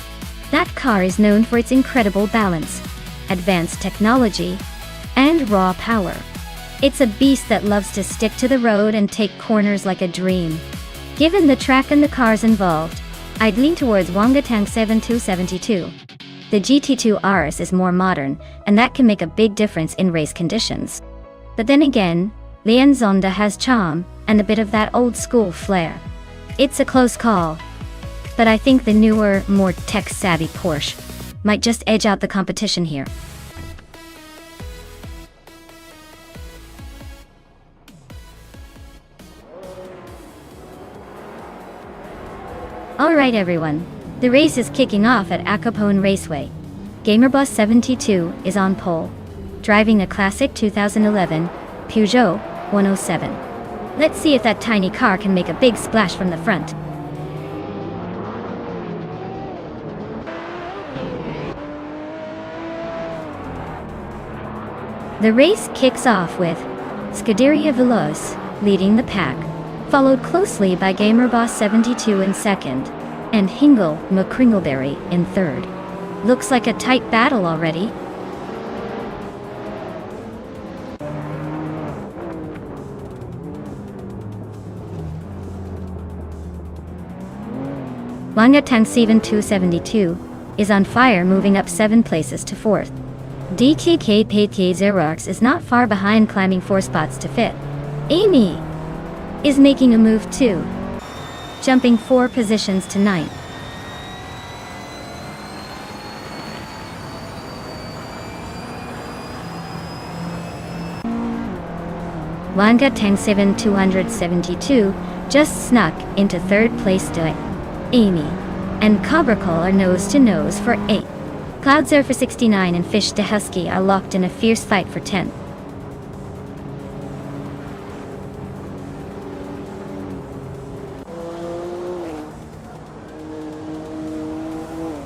That car is known for its incredible balance, advanced technology, and raw power. It's a beast that loves to stick to the road and take corners like a dream. Given the track and the cars involved, I'd lean towards Wanga Tank 7272. The GT2 RS is more modern, and that can make a big difference in race conditions. But then again, Lian Zonda has charm, and a bit of that old-school flair. It's a close call, but I think the newer, more tech-savvy Porsche might just edge out the competition here. Alright everyone, the race is kicking off at Acapone Raceway. GamerBoss72 is on pole, driving a classic 2011 Peugeot 107. Let's see if that tiny car can make a big splash from the front. The race kicks off with Scuderia Veloce leading the pack, followed closely by GamerBoss72 in second, and Hingle McCringleberry in third. Looks like a tight battle already. Wanga Tank 7272 is on fire, moving up 7 places to 4th. DTK Paytye Xerox is not far behind, climbing 4 spots to 5th. Amy is making a move too, jumping 4 positions to 9th. Wanga Tank 7272 just snuck into 3rd place to Amy, and Cobrakal are nose to nose for 8th. Cloudsurfer for 69 and Fish de Husky are locked in a fierce fight for 10th.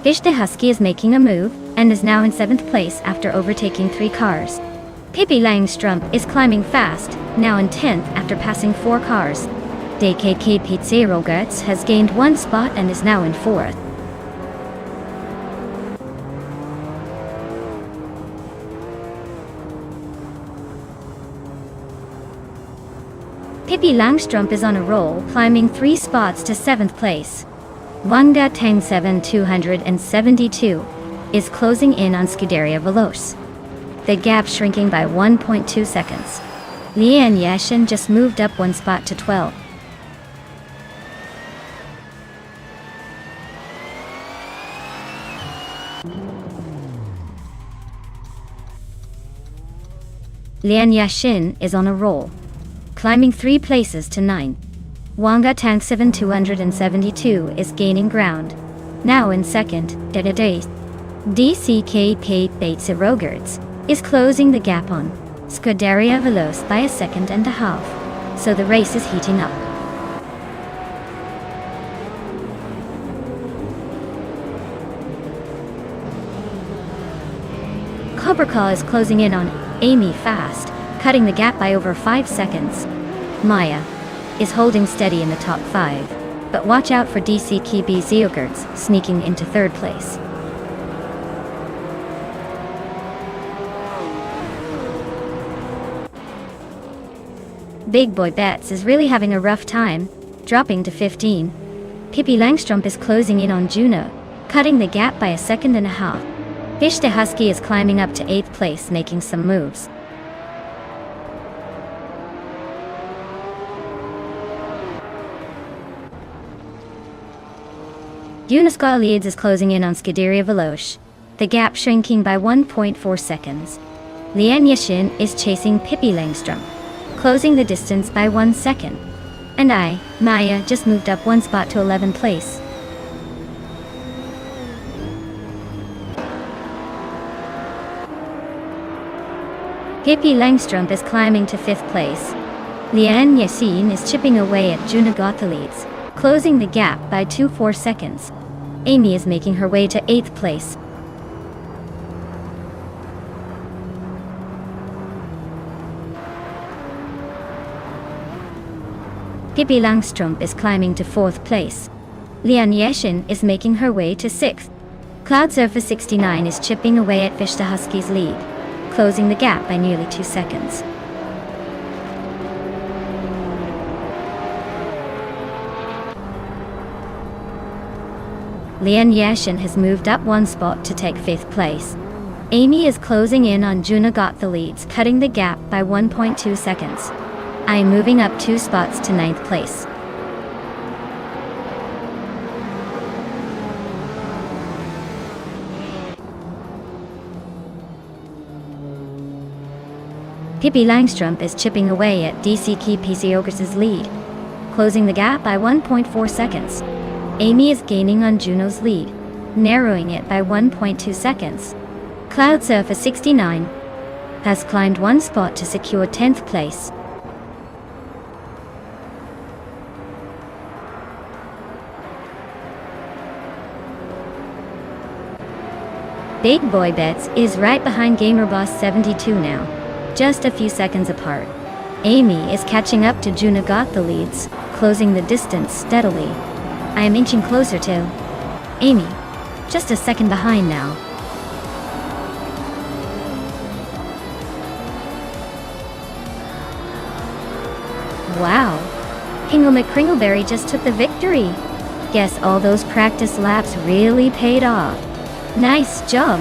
Fish de Husky is making a move, and is now in 7th place after overtaking 3 cars. Pippi Langstrumpf is climbing fast, now in 10th after passing 4 cars. DKK Pizzerogertz has gained 1 spot and is now in 4th. Pippi Langstrumpf is on a roll, climbing 3 spots to 7th place. Wanga Tank 7272 is closing in on Scuderia Veloce, the gap shrinking by 1.2 seconds. Lian Yashin just moved up 1 spot to 12. Lian Yashin is on a roll, climbing 3 places to 9. Wanga Tank 7272 is gaining ground, now in 2nd. DCK Paytye Xerox is closing the gap on Scuderia Veloce by 1.5 seconds, so the race is heating up. Cobrakal is closing in on Amy fast, cutting the gap by over 5 seconds. Maya is holding steady in the top 5, but watch out for DCK Xerox sneaking into 3rd place. Big Boy Betts is really having a rough time, dropping to 15. Pippi Langstrumpf is closing in on Juno, cutting the gap by 1.5 seconds. Fish de Husky is climbing up to 8th place, making some moves. Unisca Leeds is closing in on Scuderia Veloce, the gap shrinking by 1.4 seconds. Lian Yashin is chasing Pippi Langstrumpf, closing the distance by 1 second. And Maya just moved up 1 spot to 11th place. Pippi Langstrumpf is climbing to 5th place. Lian Yassin is chipping away at Juna Gothalides, closing the gap by 2.4 seconds. Amy is making her way to 8th place. Pippi Langstrumpf is climbing to 4th place. Lian Yashin is making her way to 6th. Cloud Surfer 69 is chipping away at Vishta Husky's lead, closing the gap by nearly 2 seconds. Lian Yashin has moved up 1 spot to take 5th place. Amy is closing in on Juna Gothalides, cutting the gap by 1.2 seconds. I am moving up 2 spots to 9th place. Pippi Langstrumpf is chipping away at DC Pisiogris' lead, closing the gap by 1.4 seconds. Amy is gaining on Juno's lead, narrowing it by 1.2 seconds. Cloud Surfer 69 has climbed 1 spot to secure 10th place. Big Boy Bets is right behind GamerBoss 72 now, just a few seconds apart. Amy is catching up to Juna Gothalides, closing the distance steadily. I am inching closer to Amy, just a second behind now. Wow, Hingle McCringleberry just took the victory. Guess all those practice laps really paid off. Nice job.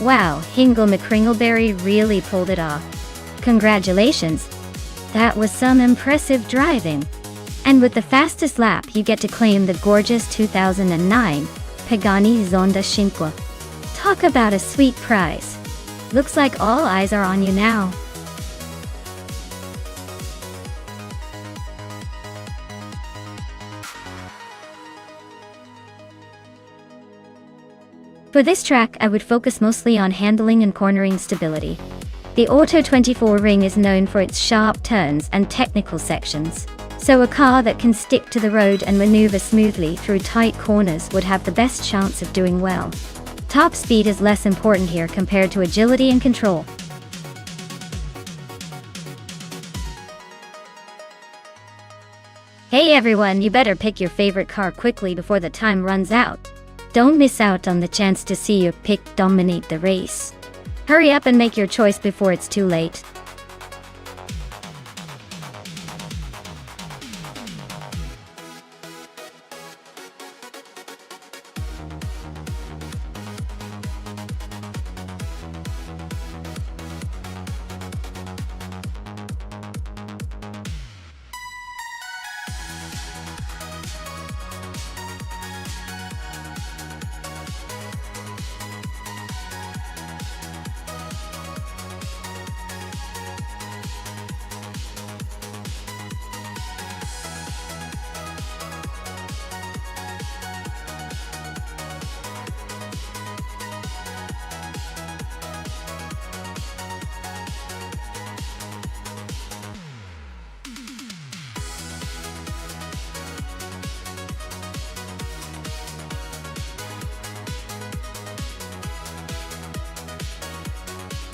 Wow, Hingle McCringleberry really pulled it off. Congratulations. That was some impressive driving. And with the fastest lap, you get to claim the gorgeous 2009 Pagani Zonda Cinque. Talk about a sweet prize. Looks like all eyes are on you now. For this track, I would focus mostly on handling and cornering stability. The Auto 24 ring is known for its sharp turns and technical sections, so a car that can stick to the road and maneuver smoothly through tight corners would have the best chance of doing well. Top speed is less important here compared to agility and control. Hey everyone, you better pick your favorite car quickly before the time runs out. Don't miss out on the chance to see your pick dominate the race. Hurry up and make your choice before it's too late.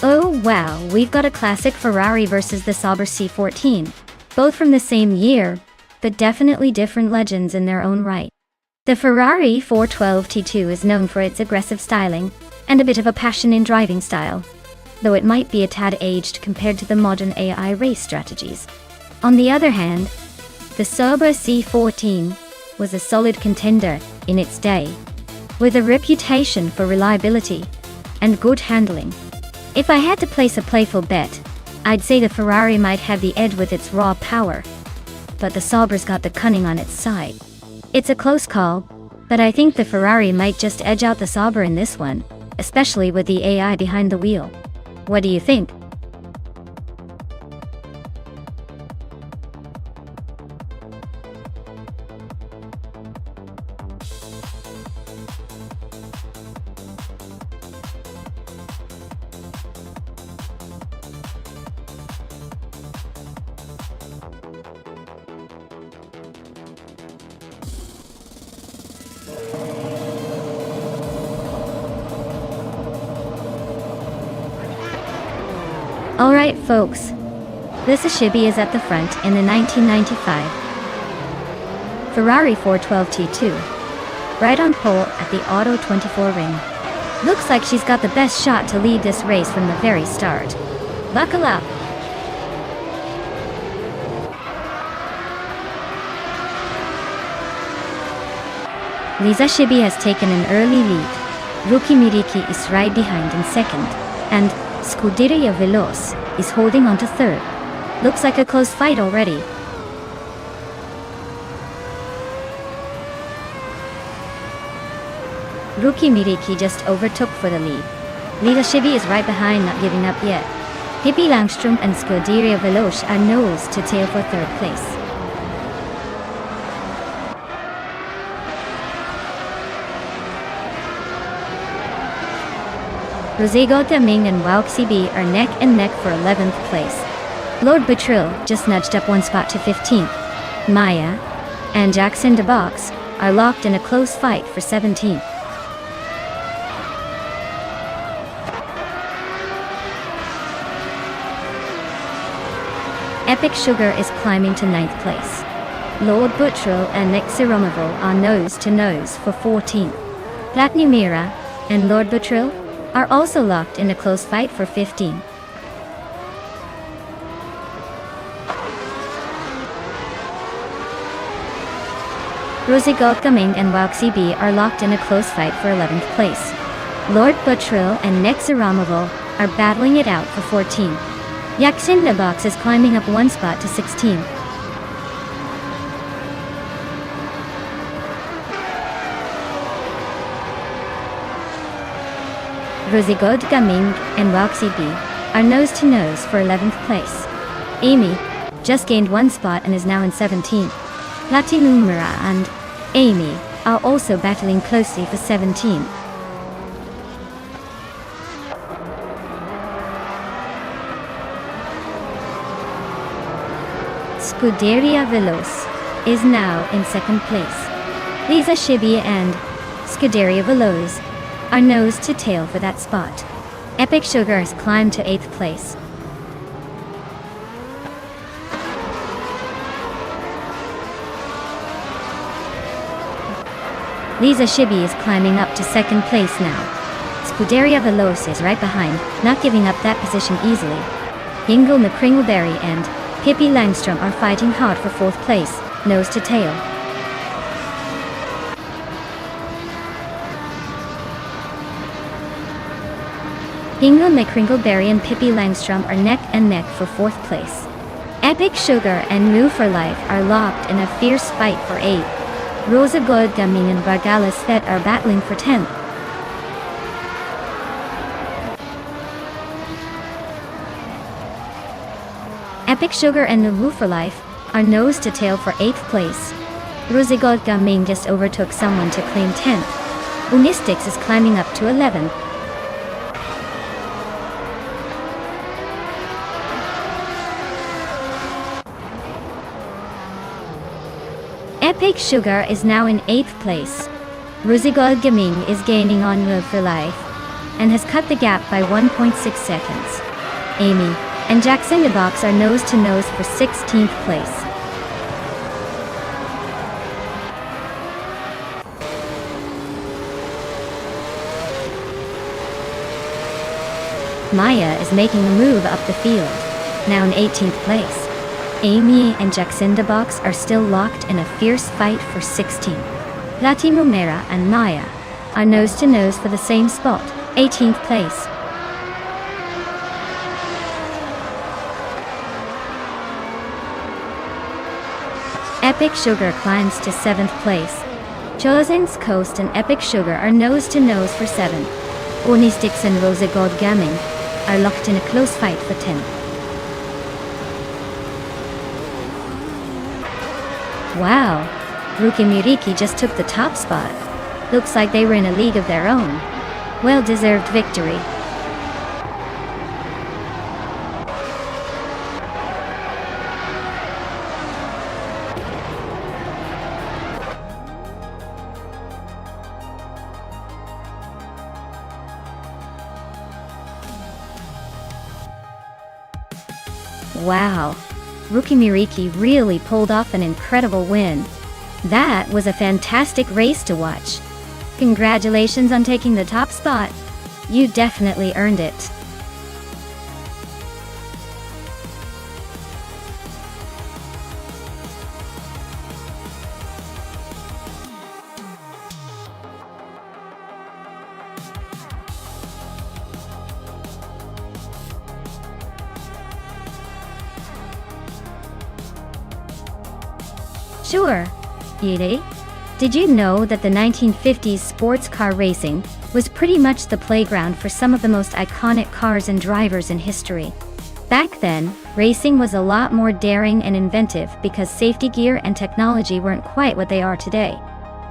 Oh wow, we've got a classic Ferrari versus the Sauber C14. Both from the same year, but definitely different legends in their own right. The Ferrari 412 T2 is known for its aggressive styling, and a bit of a passion in driving style, though it might be a tad aged compared to the modern AI race strategies. On the other hand, the Sauber C14 was a solid contender in its day, with a reputation for reliability and good handling. If I had to place a playful bet, I'd say the Ferrari might have the edge with its raw power, but the Sauber's got the cunning on its side. It's a close call, but I think the Ferrari might just edge out the Sauber in this one, especially with the AI behind the wheel. What do you think? Alright folks, this Ashibi is at the front in the 1995 Ferrari 412 T2, right on pole at the Auto 24 ring. Looks like she's got the best shot to lead this race from the very start. Buckle up! Lisa Shibi has taken an early lead. Rookie Miriki is right behind in second, and Scuderia Veloce is holding on to third. Looks like a close fight already. Rookie Miriki just overtook for the lead. Lisa Shibi is right behind, not giving up yet. Pippi Langstrom and Scuderia Veloce are nose to tail for third place. Rosigo Daming and Wauxi B are neck and neck for 11th place. Lord Butril just nudged up one spot to 15th. Maya and Jackson de Box are locked in a close fight for 17th. Epic Sugar is climbing to 9th place. Lord Butril and Nick Siromoval are nose to nose for 14th. Platinum Mira and Lord Butril are also locked in a close fight for 15. Rosie Gotgaming and Wauxi B are locked in a close fight for 11th place. Lord Butril and Nick Zaramoval are battling it out for 14. Yaksin Box is climbing up one spot to 16. Rosigod Gaming and Wauxi B are nose to nose for 11th place. Amy just gained one spot and is now in 17th. Latinumera and Amy are also battling closely for 17. Scuderia Veloce is now in second place. Lisa Shibi and Scuderia Veloce are nose to tail for that spot. Epic Sugar has climbed to 8th place. Lisa Shibi is climbing up to 2nd place now. Scuderia Veloce is right behind, not giving up that position easily. Ingle McCringleberry and Pippi Langstrom are fighting hard for 4th place, nose to tail. Ingle McCringleberry and Pippi Langstrom are neck and neck for 4th place. Epic Sugar and Moo for Life are locked in a fierce fight for 8th. Rosa Goldgaming and Vargalas Fett are battling for 10th. Epic Sugar and Moo for Life are nose to tail for 8th place. Rosa Goldgaming just overtook someone to claim 10th. Unistix is climbing up to 11th. Epic Sugar is now in 8th place. Rosigod Gaming is gaining on Love for Life. and has cut the gap by 1.6 seconds. Amy and Jackson Box are nose to nose for 16th place. Maya is making a move up the field, now in 18th place. Amy and Jacinda Box are still locked in a fierce fight for 16th. Latimumera and Maya are nose to nose for the same spot, 18th place. Epic Sugar climbs to 7th place. Chosen's Coast and Epic Sugar are nose to nose for 7th. Onistix and Rosa God Gaming are locked in a close fight for 10th. Wow, Ruki Miriki just took the top spot. Looks like they were in a league of their own. Well-deserved victory. Wow, Ruki Miriki really pulled off an incredible win. That was a fantastic race to watch. Congratulations on taking the top spot. You definitely earned it. Sure. Yiri, did you know that the 1950s sports car racing was pretty much the playground for some of the most iconic cars and drivers in history? Back then, racing was a lot more daring and inventive because safety gear and technology weren't quite what they are today.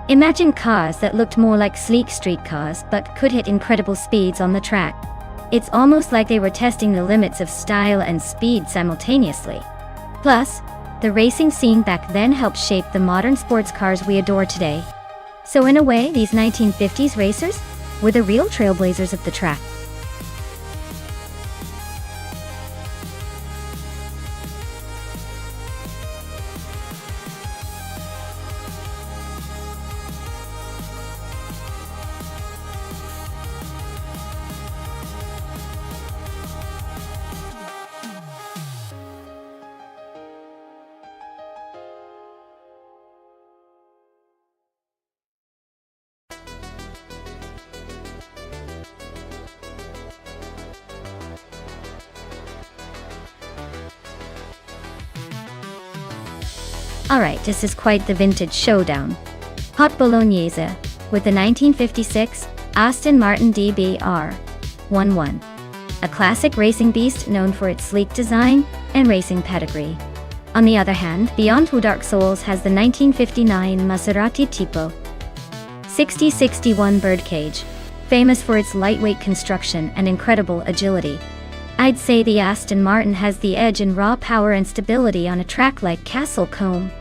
Imagine cars that looked more like sleek street cars but could hit incredible speeds on the track. It's almost like they were testing the limits of style and speed simultaneously. Plus, the racing scene back then helped shape the modern sports cars we adore today. So in a way, these 1950s racers were the real trailblazers of the track. Alright, this is quite the vintage showdown. Hot Bolognese, with the 1956 Aston Martin DBR 11. A classic racing beast known for its sleek design and racing pedigree. On the other hand, Beyond Two Dark Souls has the 1959 Maserati Tipo 6061 Birdcage, famous for its lightweight construction and incredible agility. I'd say the Aston Martin has the edge in raw power and stability on a track like Castle Combe,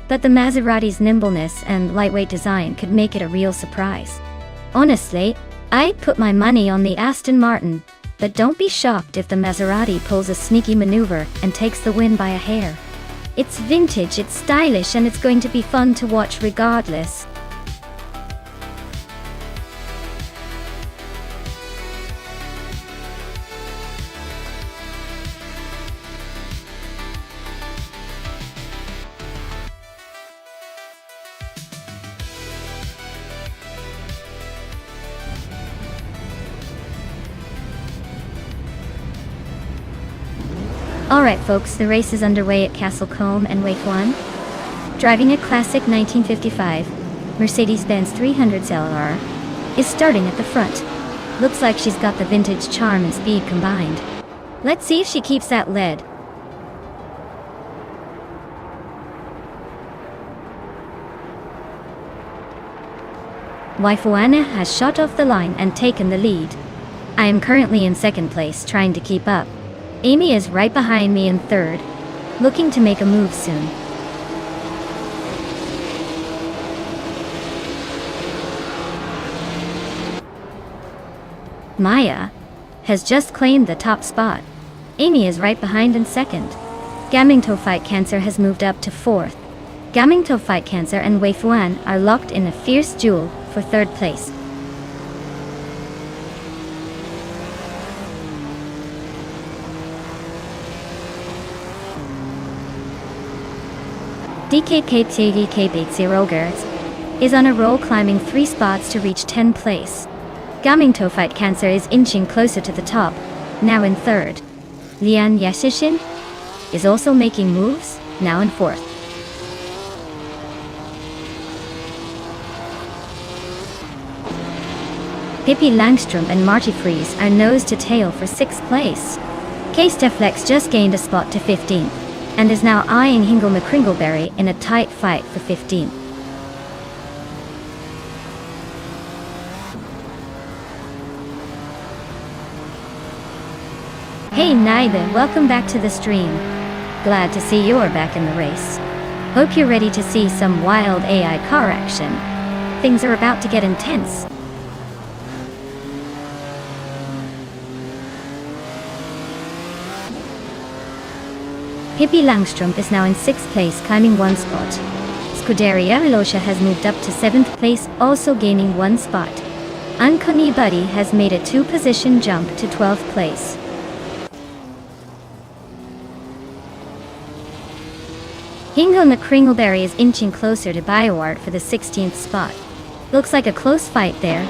but the Maserati's nimbleness and lightweight design could make it a real surprise. Honestly, I'd put my money on the Aston Martin, but don't be shocked if the Maserati pulls a sneaky maneuver and takes the win by a hair. It's vintage, it's stylish, and it's going to be fun to watch regardless. Alright folks, the race is underway at Castle Combe and Wake 1. Driving a classic 1955 Mercedes-Benz 300 LR is starting at the front. Looks like she's got the vintage charm and speed combined. Let's see if she keeps that lead. Waifuana has shot off the line and taken the lead. I am currently in second place, trying to keep up. Amy is right behind me in third, looking to make a move soon. Maya has just claimed the top spot. Amy is right behind in second. Gamingto Fight Cancer has moved up to fourth. Gamingto Fight Cancer and Wei Fuan are locked in a fierce duel for third place. DKKTGK80 is on a roll, climbing 3 spots to reach 10th place. Gamingto Fight Cancer is inching closer to the top, now in third. Lian Yashishin is also making moves, now in fourth. Pippi Langstrom and Marty Freeze are nose to tail for 6th place. K-Steflex just gained a spot to 15th, and is now eyeing Hingle McCringleberry in a tight fight for 15th. Hey Naida, welcome back to the stream. Glad to see you're back in the race. Hope you're ready to see some wild AI car action. Things are about to get intense. Pippi Langstrom is now in 6th place, climbing 1 spot. Scuderia Velocia has moved up to 7th place, also gaining 1 spot. Uncanny Buddy has made a 2-position jump to 12th place. Hingle McCringleberry is inching closer to BioArt for the 16th spot. Looks like a close fight there.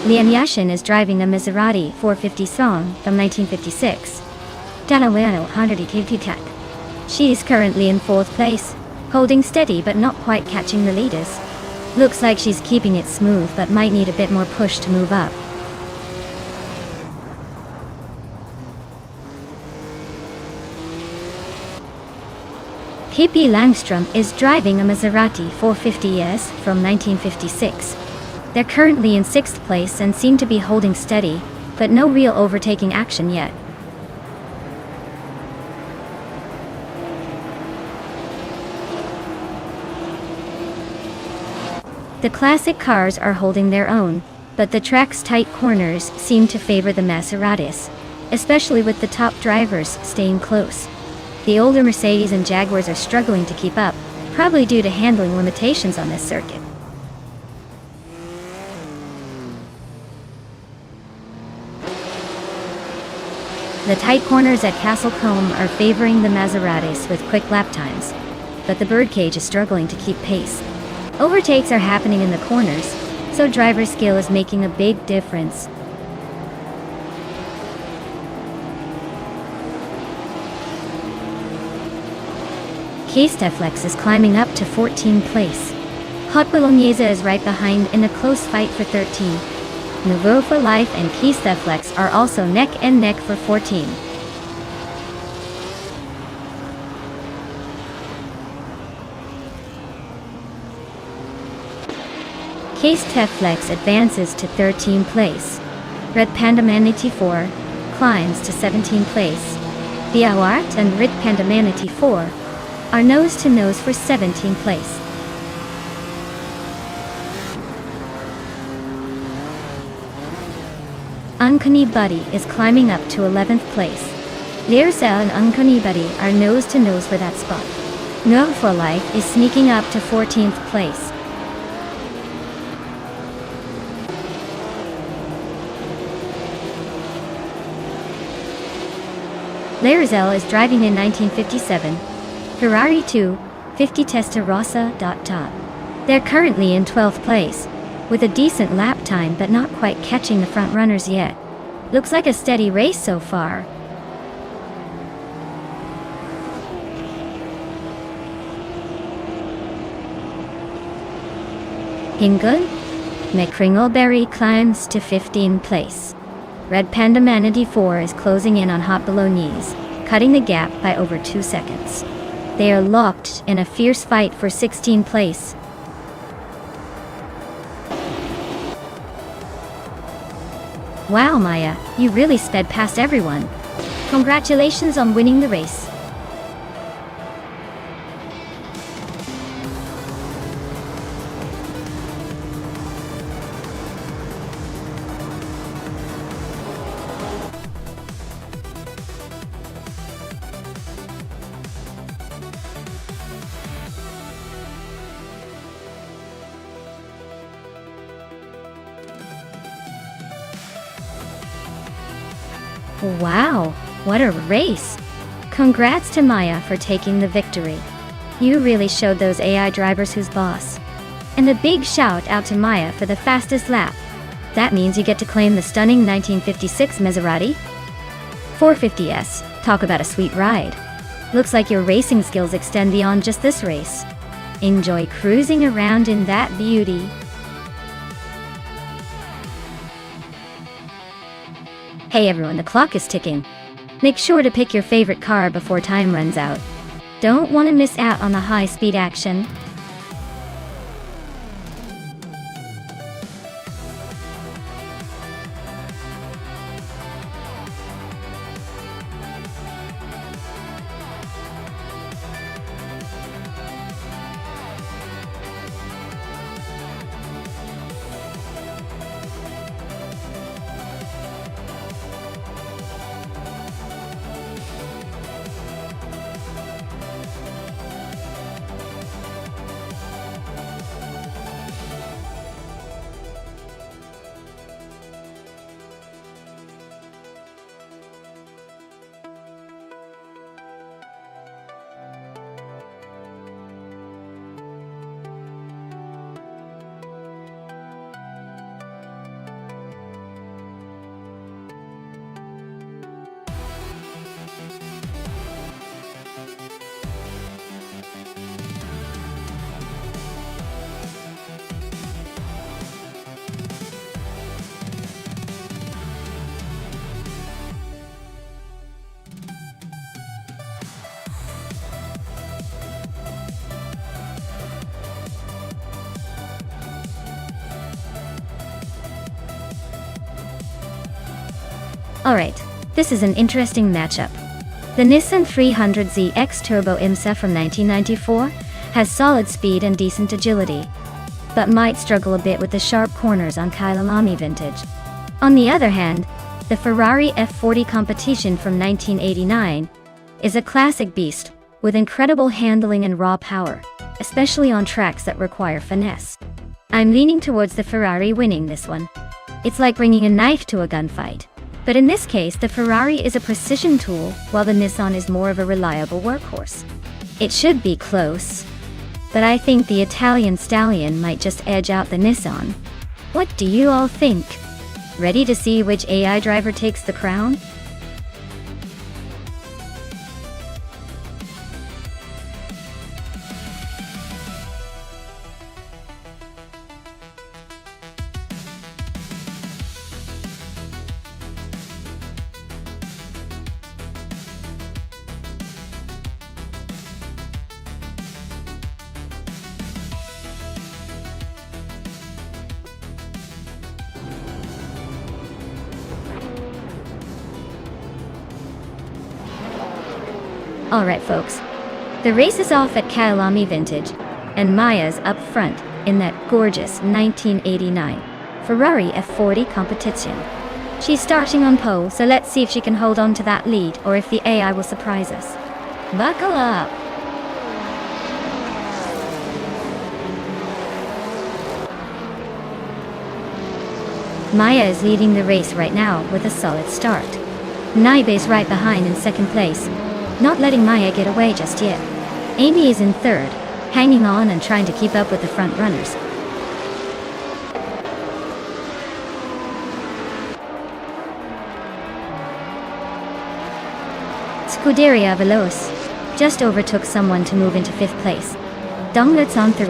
Lian Yashin is driving a Maserati 450 song from 1956. Dalawano 100 Tech. She is currently in 4th place, holding steady but not quite catching the leaders. Looks like she's keeping it smooth but might need a bit more push to move up. Pippi Langstrom is driving a Maserati 450S from 1956. They're currently in 6th place and seem to be holding steady, but no real overtaking action yet. The classic cars are holding their own, but the track's tight corners seem to favor the Maseratis, especially with the top drivers staying close. The older Mercedes and Jaguars are struggling to keep up, probably due to handling limitations on this circuit. The tight corners at Castle Combe are favoring the Maseratis with quick lap times, but the birdcage is struggling to keep pace. Overtakes are happening in the corners, so driver skill is making a big difference. K-Steflex is climbing up to 14th place. Hot Bolognese is right behind in a close fight for 13th. Nouveau for Life and K-Steflex are also neck and neck for 14. K-Steflex advances to 13th place. Red Panda Manatee 4 climbs to 17th place. BioArt and Red Panda Manatee 4 are nose to nose for 17th place. Uncanny Buddy is climbing up to 11th place. Learcell and Uncanny Buddy are nose to nose for that spot. No for Life is sneaking up to 14th place. Learcell is driving in 1957. Ferrari 250 Testarossa. Top. They're currently in 12th place, with a decent lap time but not quite catching the front runners yet. Looks like a steady race so far. Hingle McCringleberry climbs to 15th place. Red Panda Manatee 4 is closing in on Hot Bolognese, cutting the gap by over 2 seconds. They are locked in a fierce fight for 16th place. Wow Maya, you really sped past everyone. Congratulations on winning the race. Wow, what a race! Congrats to Maya for taking the victory. You really showed those AI drivers who's boss. And a big shout out to Maya for the fastest lap. That means you get to claim the stunning 1956 Maserati 450S. Talk about a sweet ride. Looks like your racing skills extend beyond just this race. Enjoy cruising around in that beauty. Hey everyone, the clock is ticking. Make sure to pick your favorite car before time runs out. Don't want to miss out on the high-speed action. Alright, this is an interesting matchup. The Nissan 300Z X Turbo IMSA from 1994 has solid speed and decent agility, but might struggle a bit with the sharp corners on Kyalami vintage. On the other hand, the Ferrari F40 Competition from 1989 is a classic beast with incredible handling and raw power, especially on tracks that require finesse. I'm leaning towards the Ferrari winning this one. It's like bringing a knife to a gunfight. But in this case, the Ferrari is a precision tool, while the Nissan is more of a reliable workhorse. It should be close, but I think the Italian stallion might just edge out the Nissan. What do you all think? Ready to see which AI driver takes the crown? Alright folks, the race is off at Kyalami Vintage, and Maya's up front in that gorgeous 1989 Ferrari F40 Competition. She's starting on pole, so let's see if she can hold on to that lead or if the AI will surprise us. Buckle up! Maya is leading the race right now with a solid start. Naibe is right behind in second place, not letting Maya get away just yet. Amy is in third, hanging on and trying to keep up with the front runners. Scuderia Veloce just overtook someone to move into fifth place. Donglets on 3,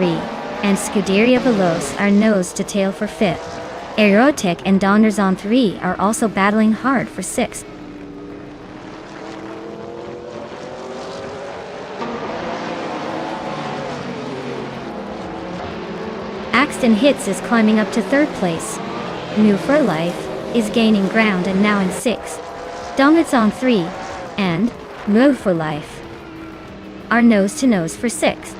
and Scuderia Veloce are nose to tail for fifth. Aerotech and Donners on 3 are also battling hard for sixth. Axton Hits is climbing up to third place. New for Life is gaining ground and now in sixth. Donglets on 3 and Move for Life are nose to nose for sixth.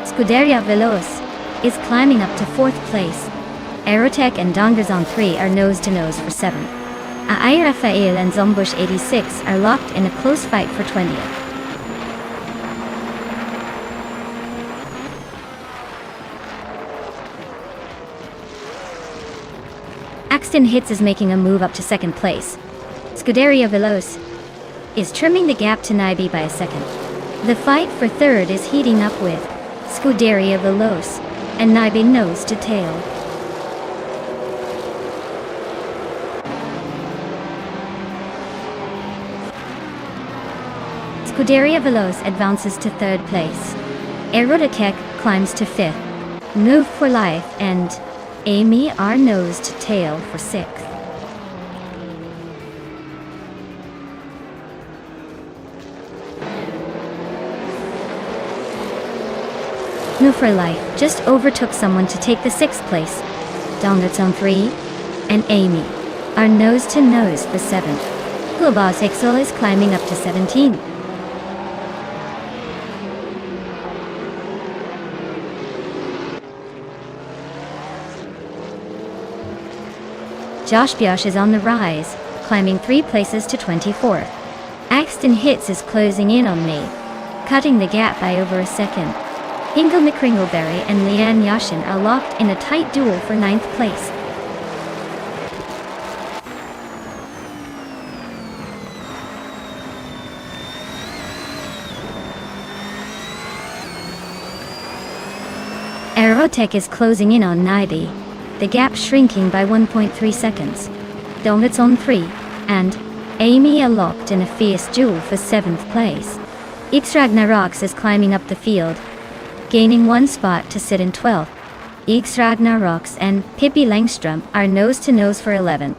Scuderia Veloce is climbing up to fourth place. Aerotech and Dongers on 3 are nose to nose for seventh. Ai Rafael and Zombush 86 are locked in a close fight for 20th. Axton Hits is making a move up to second place. Scuderia Veloce is trimming the gap to Naibi by a second. The fight for third is heating up with Scuderia Veloce and Naibi nose to tail. Scuderia Veloce advances to third place. Aerotech climbs to fifth. Move for Life and Amy are nose to tail for sixth. Move for Life just overtook someone to take the sixth place. Donuts on 3 and Amy are nose to nose for seventh. Globos Excel is climbing up to 17. Josh Biosh is on the rise, climbing 3 places to 24th. Axton Hits is closing in on me, cutting the gap by over a second. Ingo McCringleberry and Leanne Yashin are locked in a tight duel for 9th place. Aerotech is closing in on Naibi, the gap shrinking by 1.3 seconds. Donuts on 3 and Amy are locked in a fierce duel for 7th place. X Ragnarox is climbing up the field, gaining 1 spot to sit in 12th. X Ragnarox and Pippi Langstrom are nose to nose for 11th.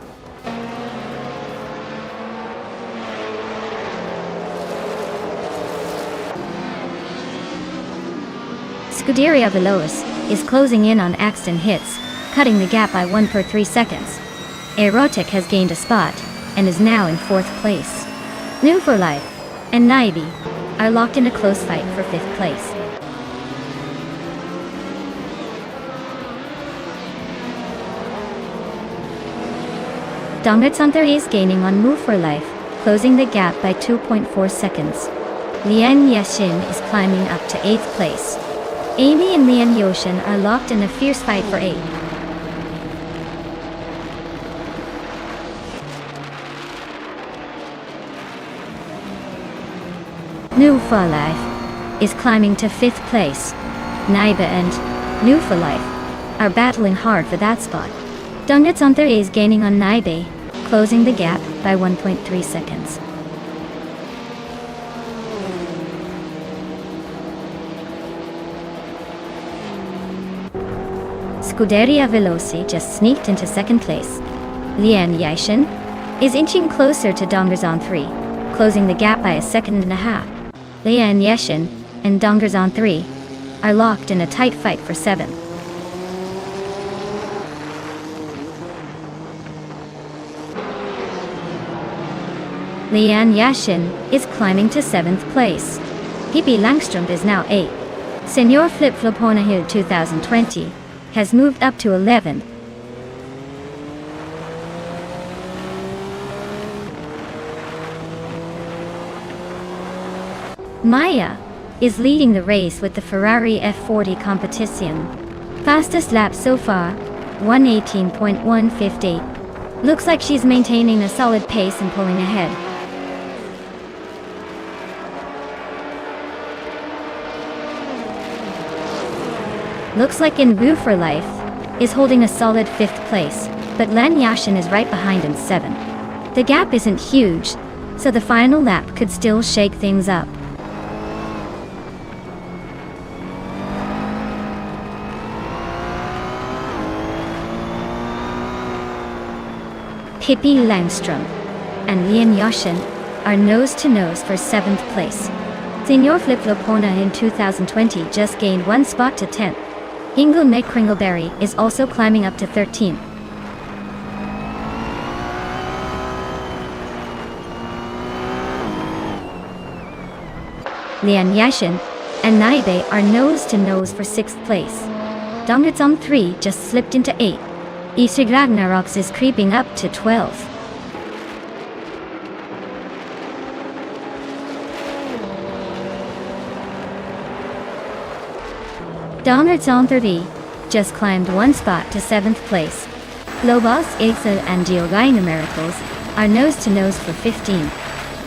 Scuderia Veloce is closing in on Axton Hits, cutting the gap by 1.3 seconds. Aerotech has gained a spot and is now in 4th place. New for Life and Naibi are locked in a close fight for 5th place. Donuts on 3 is gaining on Move for Life, closing the gap by 2.4 seconds. Lian Yashin is climbing up to 8th place. Amy and Lian Yoshin are locked in a fierce fight for 8th. New for Life is climbing to 5th place. Naiba and New for Life are battling hard for that spot. Donuts on 3 is gaining on Naibe, closing the gap by 1.3 seconds. Scuderia Veloci just sneaked into 2nd place. Lian Yashin is inching closer to Dongerzon 3, closing the gap by a second and a half. Lian Yashin and Dongerzon 3 are locked in a tight fight for 7th. Lian Yashin is climbing to 7th place. Pippi Langstrom is now 8th. Senor Flip Flopona Hill 2020 has moved up to 11th. Maya is leading the race with the Ferrari F40 competition. Fastest lap so far, 1:18.158. Looks like she's maintaining a solid pace and pulling ahead. Looks like In Woo for Life is holding a solid 5th place, but Len Yashin is right behind in 7th. The gap isn't huge, so the final lap could still shake things up. Pippi Langstrom and Lian Yashin are nose to nose for 7th place. Senor Flip Flopona in 2020 just gained 1 spot to 10th. Ingo McCringleberry is also climbing up to 13th. Lian Yashin and Naibe are nose to nose for 6th place. Dongerzon 3 just slipped into 8th. Isig Ragnarox is creeping up to 12th. Dongerzon 30 just climbed 1 spot to 7th place. Globos, Exa and Geogay numericals are nose-to-nose for 15.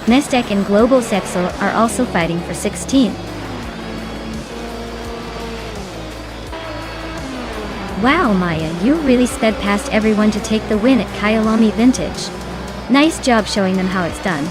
Nestek and Global Sepsel are also fighting for 16. Wow, Maya, you really sped past everyone to take the win at Kyalami Vintage. Nice job showing them how it's done.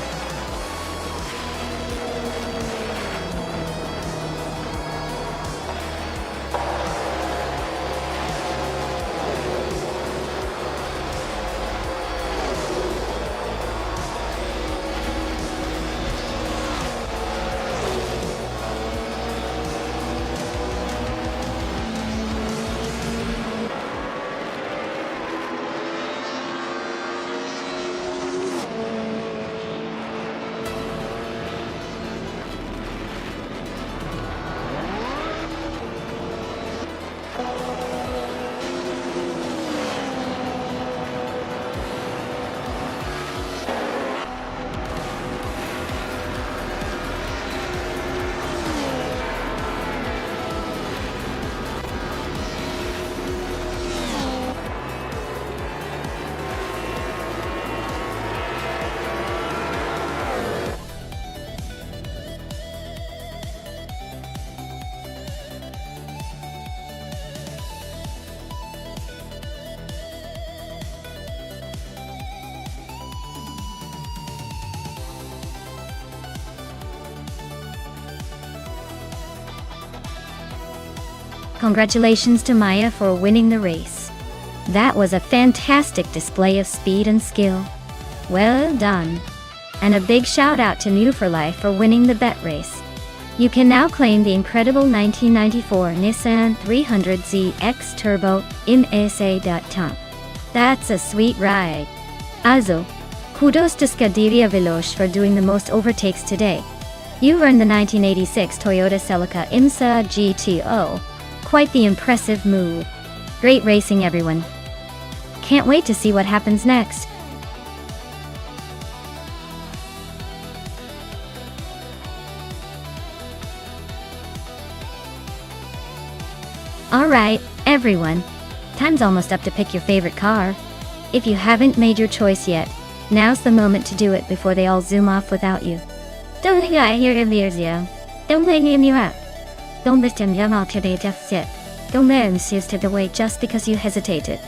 Congratulations to Maya for winning the race. That was a fantastic display of speed and skill. Well done. And a big shout out to New for Life for winning the bet race. You can now claim the incredible 1994 Nissan 300Z X Turbo in SA.com. That's a sweet ride. Also, kudos to Scuderia Veloce for doing the most overtakes today. You earned the 1986 Toyota Celica IMSA GTO. Quite the impressive move. Great racing, everyone. Can't wait to see what happens next. Alright, everyone. Time's almost up to pick your favorite car. If you haven't made your choice yet, now's the moment to do it before they all zoom off without you. Don't think I hear you. Don't play you up. Don't let them yell out today just yet. Don't let them seize to the way just because you hesitated.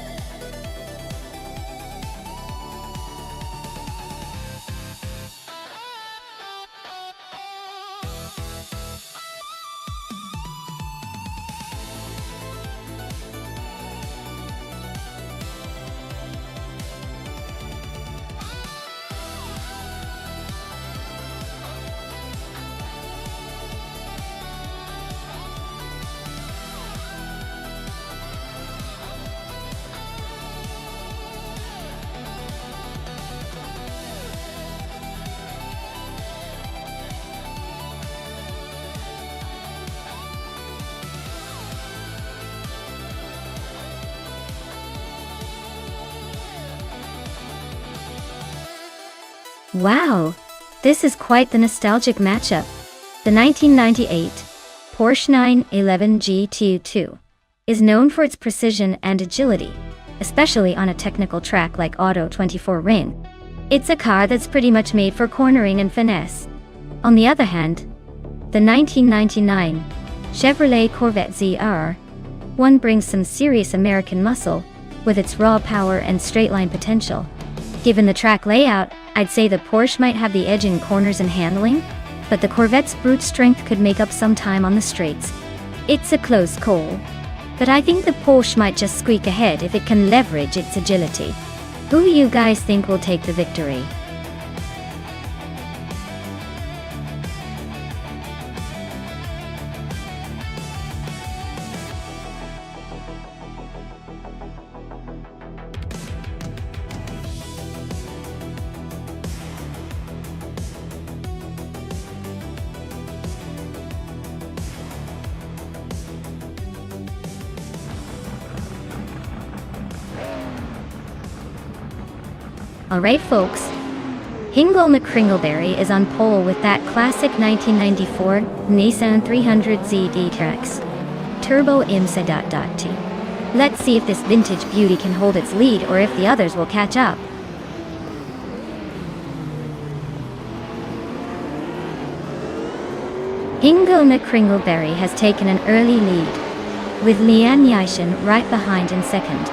Wow, this is quite the nostalgic matchup. The 1998 Porsche 911 GT2 is known for its precision and agility, especially on a technical track like Auto 24 Ring. It's a car that's pretty much made for cornering and finesse. On the other hand, the 1999 Chevrolet Corvette ZR1 brings some serious American muscle with its raw power and straight-line potential. Given the track layout, I'd say the Porsche might have the edge in corners and handling, but the Corvette's brute strength could make up some time on the straights. It's a close call, but I think the Porsche might just squeak ahead if it can leverage its agility. Who you guys think will take the victory? Alright folks, Hingle McCringleberry is on pole with that classic 1994 Nissan 300Z D-Trax Turbo IMSA. Let's see if this vintage beauty can hold its lead or if the others will catch up. Ingoma Kringleberry has taken an early lead, with Lian Yishan right behind in second.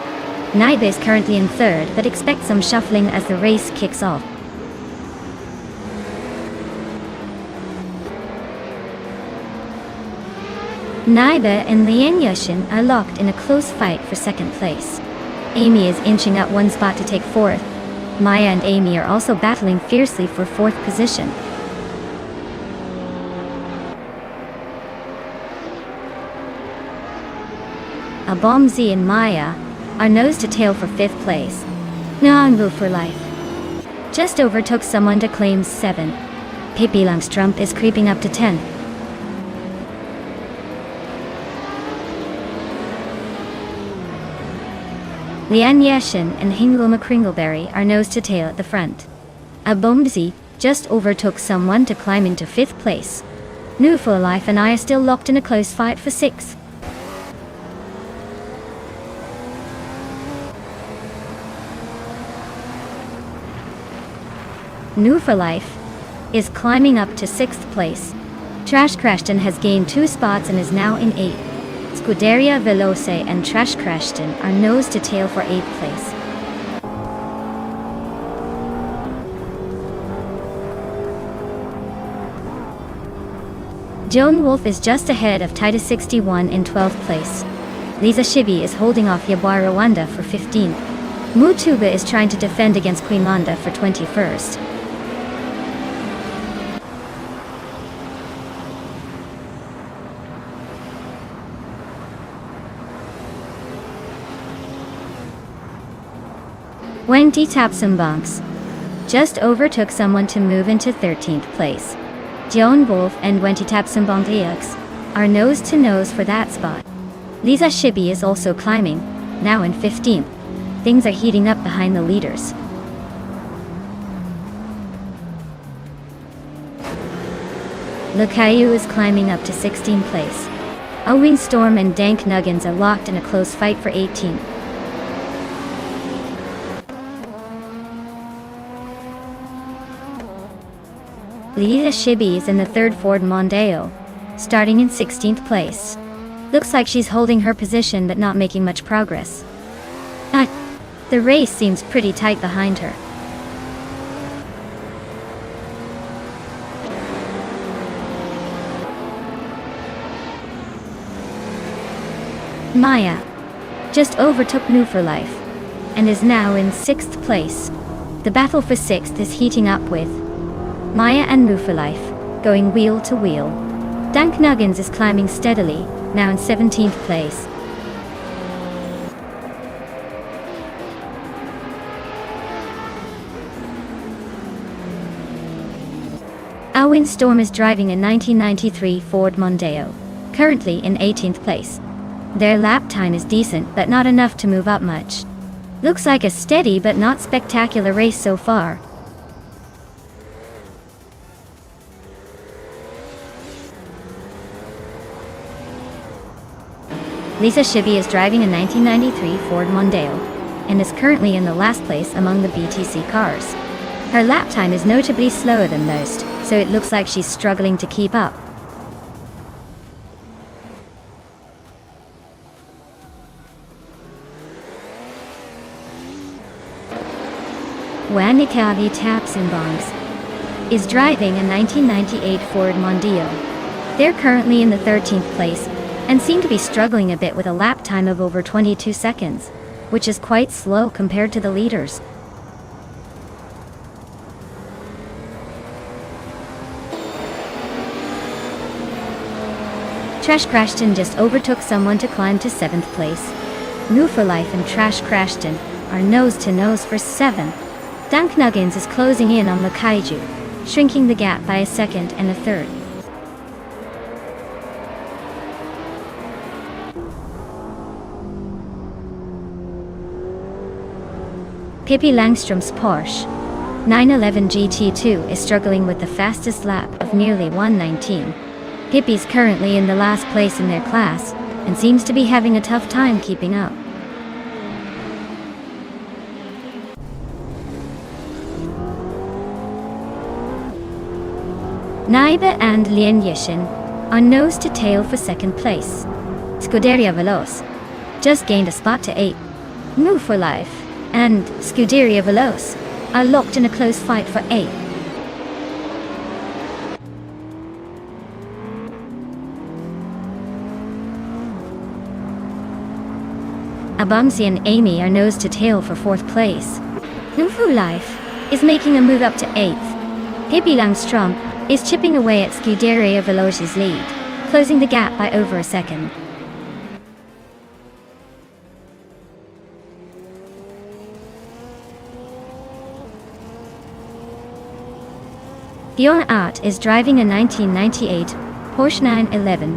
Naiba is currently in third, but expect some shuffling as the race kicks off. Naiba and Lian Yishan are locked in a close fight for second place. Amy is inching up one spot to take fourth. Maya and Amy are also battling fiercely for fourth position. Abomzi and Maya are nose to tail for fifth place. Nonstop for life just overtook someone to claim 7. Pippi Langstrumpf is creeping up to 10th. Lian Yashin and Ingoma Kringleberry are nose to tail at the front. Abomzi just overtook someone to climb into 5th place. New for Life and I are still locked in a close fight for 6th. New for Life is climbing up to 6th place. Trash Crashton has gained 2 spots and is now in 8th. Scuderia Veloce and Trash Crashton are nose to tail for 8th place. Joan Wolf is just ahead of Titus 61 in 12th place. Lisa Shibi is holding off Yabwa Rwanda for 15th. Mutuba is trying to defend against Queen Manda for 21st. Wendy Tapsumbanks just overtook someone to move into 13th place. Joan Wolf and Wendy Tapsumbanks are nose to nose for that spot. Lisa Shibi is also climbing, now in 15th. Things are heating up behind the leaders. Lukayu is climbing up to 16th place. Owen Storm and Dank Nuggins are locked in a close fight for 18th. Lisa Shibi is in the 3rd Ford Mondeo, starting in 16th place. Looks like she's holding her position but not making much progress. The race seems pretty tight behind her. Maya just overtook New for Life and is now in 6th place. The battle for 6th is heating up with Maya and New for Life going wheel to wheel. Dank Nuggins is climbing steadily, now in 17th place. Owen Storm is driving a 1993 Ford Mondeo, currently in 18th place. Their lap time is decent but not enough to move up much. Looks like a steady but not spectacular race so far. Lisa Shibi is driving a 1993 Ford Mondeo and is currently in the last place among the BTC cars. Her lap time is notably slower than most, so it looks like she's struggling to keep up. Wanikavi Tapsumbanks is driving a 1998 Ford Mondeo. They're currently in the 13th place and seem to be struggling a bit with a lap time of over 22 seconds, which is quite slow compared to the leaders. Trash Crashton just overtook someone to climb to 7th place. New for Life and Trash Crashton are nose to nose for 7th. Dank Nuggins is closing in on the Kaiju, shrinking the gap by a 2nd and a 3rd. Pippi Langström's Porsche 911 GT2 is struggling with the fastest lap of nearly 1:19. Pippi's currently in the last place in their class and seems to be having a tough time keeping up. Naiba and Lien Yishin are nose to tail for second place. Scuderia Veloce just gained a spot to 8. Move for Life and Scuderia Veloce are locked in a close fight for 8. Abamsi and Amy are nose to tail for 4th place. Nufu Life is making a move up to 8th. Pippi Langström is chipping away at Scuderia Veloce's lead, closing the gap by over a second. Fiona Art is driving a 1998 Porsche 911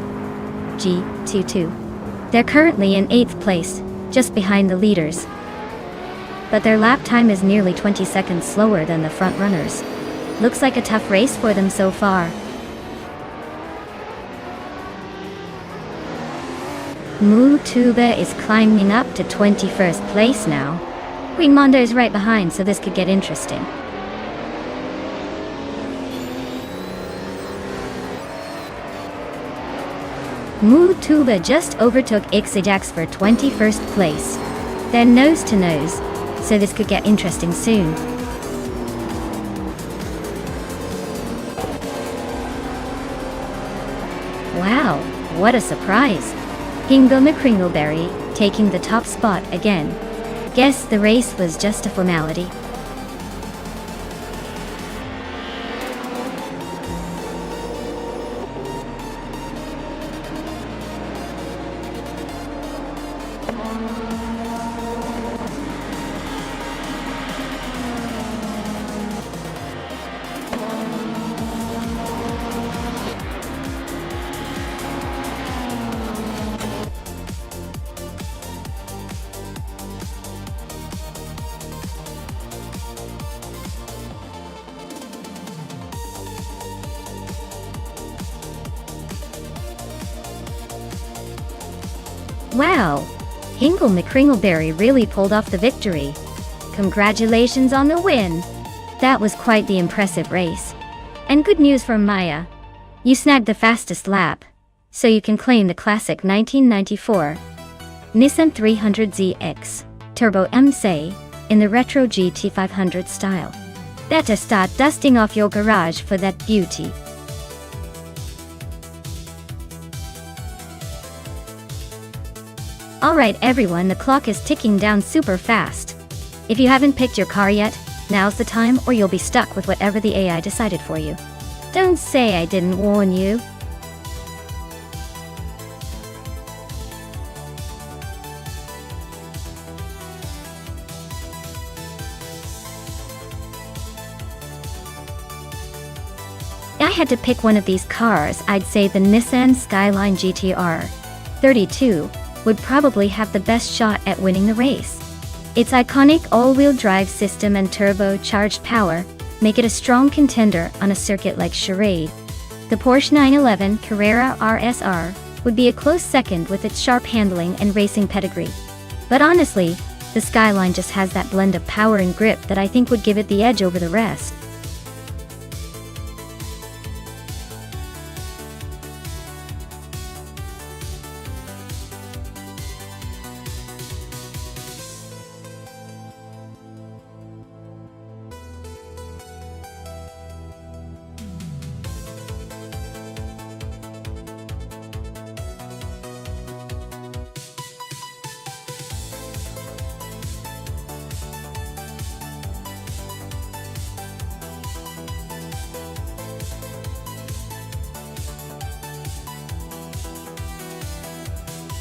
G22. They're currently in 8th place, just behind the leaders. But their lap time is nearly 20 seconds slower than the front runners. Looks like a tough race for them so far. Mutuba is climbing up to 21st place now. Queen Mondo is right behind, so this could get interesting. Mutuba just overtook Ixajax for 21st place. They're nose to nose, so this could get interesting soon. Wow, what a surprise! Hingle McCringleberry taking the top spot again. Guess the race was just a formality. Wow! Hingle McCringleberry really pulled off the victory. Congratulations on the win! That was quite the impressive race. And good news from Maya. You snagged the fastest lap, so you can claim the classic 1994 Nissan 300ZX Turbo MC in the retro GT500 style. Better start dusting off your garage for that beauty. Alright everyone, the clock is ticking down super fast. If you haven't picked your car yet, now's the time or you'll be stuck with whatever the AI decided for you. Don't say I didn't warn you. I had to pick one of these cars. I'd say the Nissan Skyline GTR 32 would probably have the best shot at winning the race. Its iconic all-wheel drive system and turbocharged power make it a strong contender on a circuit like Charade. The Porsche 911 Carrera RSR would be a close second with its sharp handling and racing pedigree. But honestly, the Skyline just has that blend of power and grip that I think would give it the edge over the rest.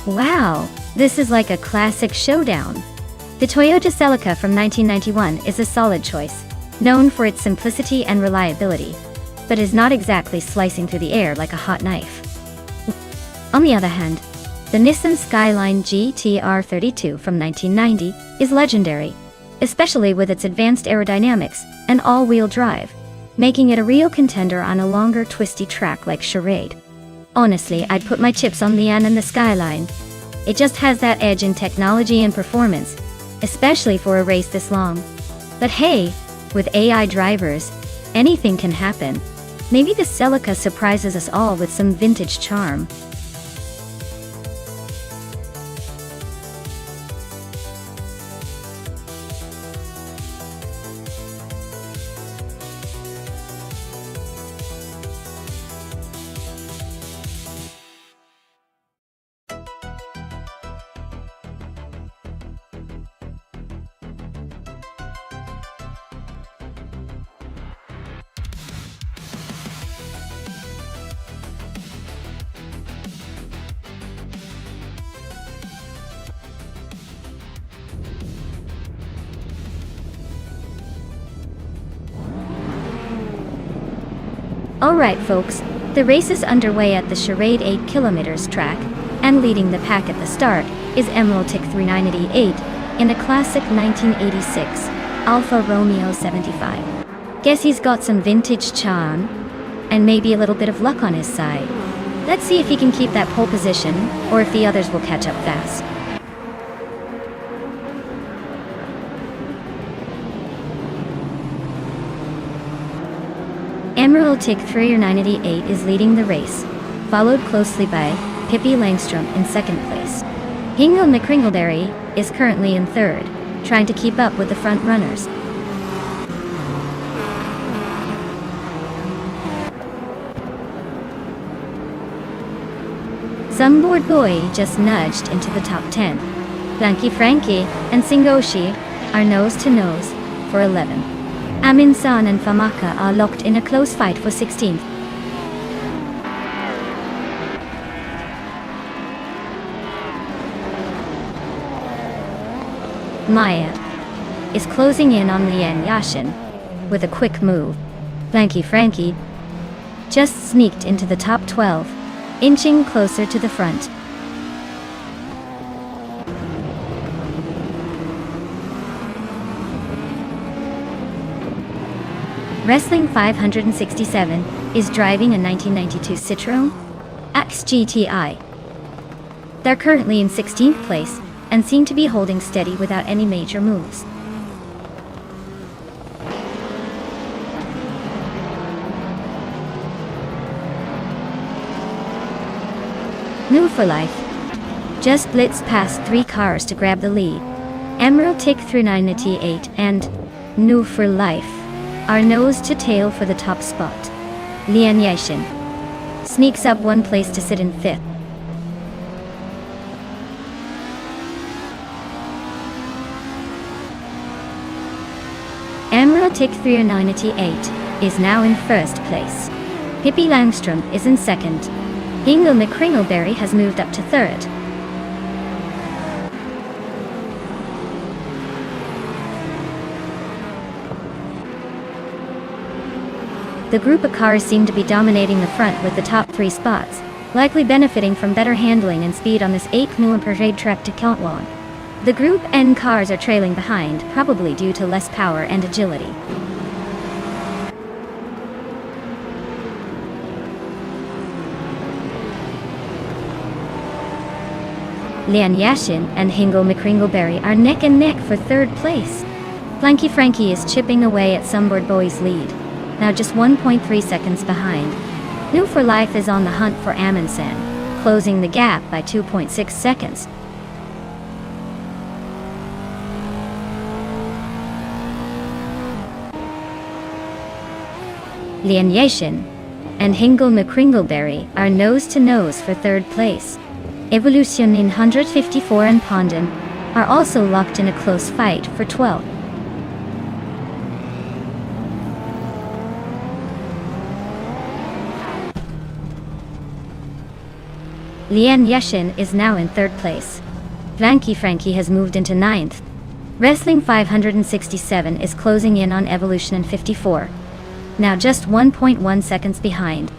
Wow, this is like a classic showdown. The Toyota Celica from 1991 is a solid choice, known for its simplicity and reliability, but is not exactly slicing through the air like a hot knife. On the other hand, the Nissan Skyline GTR 32 from 1990 is legendary, especially with its advanced aerodynamics and all-wheel drive, making it a real contender on a longer twisty track like Charade. Honestly, I'd put my chips on the N and the Skyline. It just has that edge in technology and performance, especially for a race this long. But hey, with AI drivers, anything can happen. Maybe the Celica surprises us all with some vintage charm. Alright folks, the race is underway at the Charade 8 km track, and leading the pack at the start is Emerald Tick 3988 in a classic 1986 Alfa Romeo 75. Guess he's got some vintage charm, and maybe a little bit of luck on his side. Let's see if he can keep that pole position, or if the others will catch up fast. Emerald Tick 3988 is leading the race, followed closely by Pippi Langstrom in second place. Hingle McCringleberry is currently in third, trying to keep up with the front runners. Sunboard Boy just nudged into the top 10. Blanky Frankie and Singoshi are nose to nose for 11. Amin-san and Famaka are locked in a close fight for 16th. Maya is closing in on Lian Yashin with a quick move. Blanky Frankie just sneaked into the top 12, inching closer to the front. Wrestling 567 is driving a 1992 Citroën X GTI. They're currently in 16th place and seem to be holding steady without any major moves. New for Life just blitzed past 3 cars to grab the lead. Emerald Tick 3988 and New for Life are nose to tail for the top spot. Lian Yashin sneaks up 1 place to sit in 5th. Emerald Tick 3988 is now in 1st place. Pippi Langstrom is in 2nd. Hingle McCringleberry has moved up to 3rd. The group of cars seem to be dominating the front with the top 3 spots, likely benefiting from better handling and speed on this 8 km track to Countwallen. The Group N cars are trailing behind, probably due to less power and agility. Lian Yashin and Hingle McCringleberry are neck and neck for 3rd place. Blanky Frankie is chipping away at Sunboard Boy's lead, now just 1.3 seconds behind. New for Life is on the hunt for Amundsen, closing the gap by 2.6 seconds. Lian Yashin and Hingle McCringleberry are nose to nose for 3rd place. Evolution in 154 and Pondon are also locked in a close fight for 12th. Lian Yashin is now in 3rd place. Blanky Frankie has moved into 9th. Wrestling 567 is closing in on Evolution in 54, now just 1.1 seconds behind.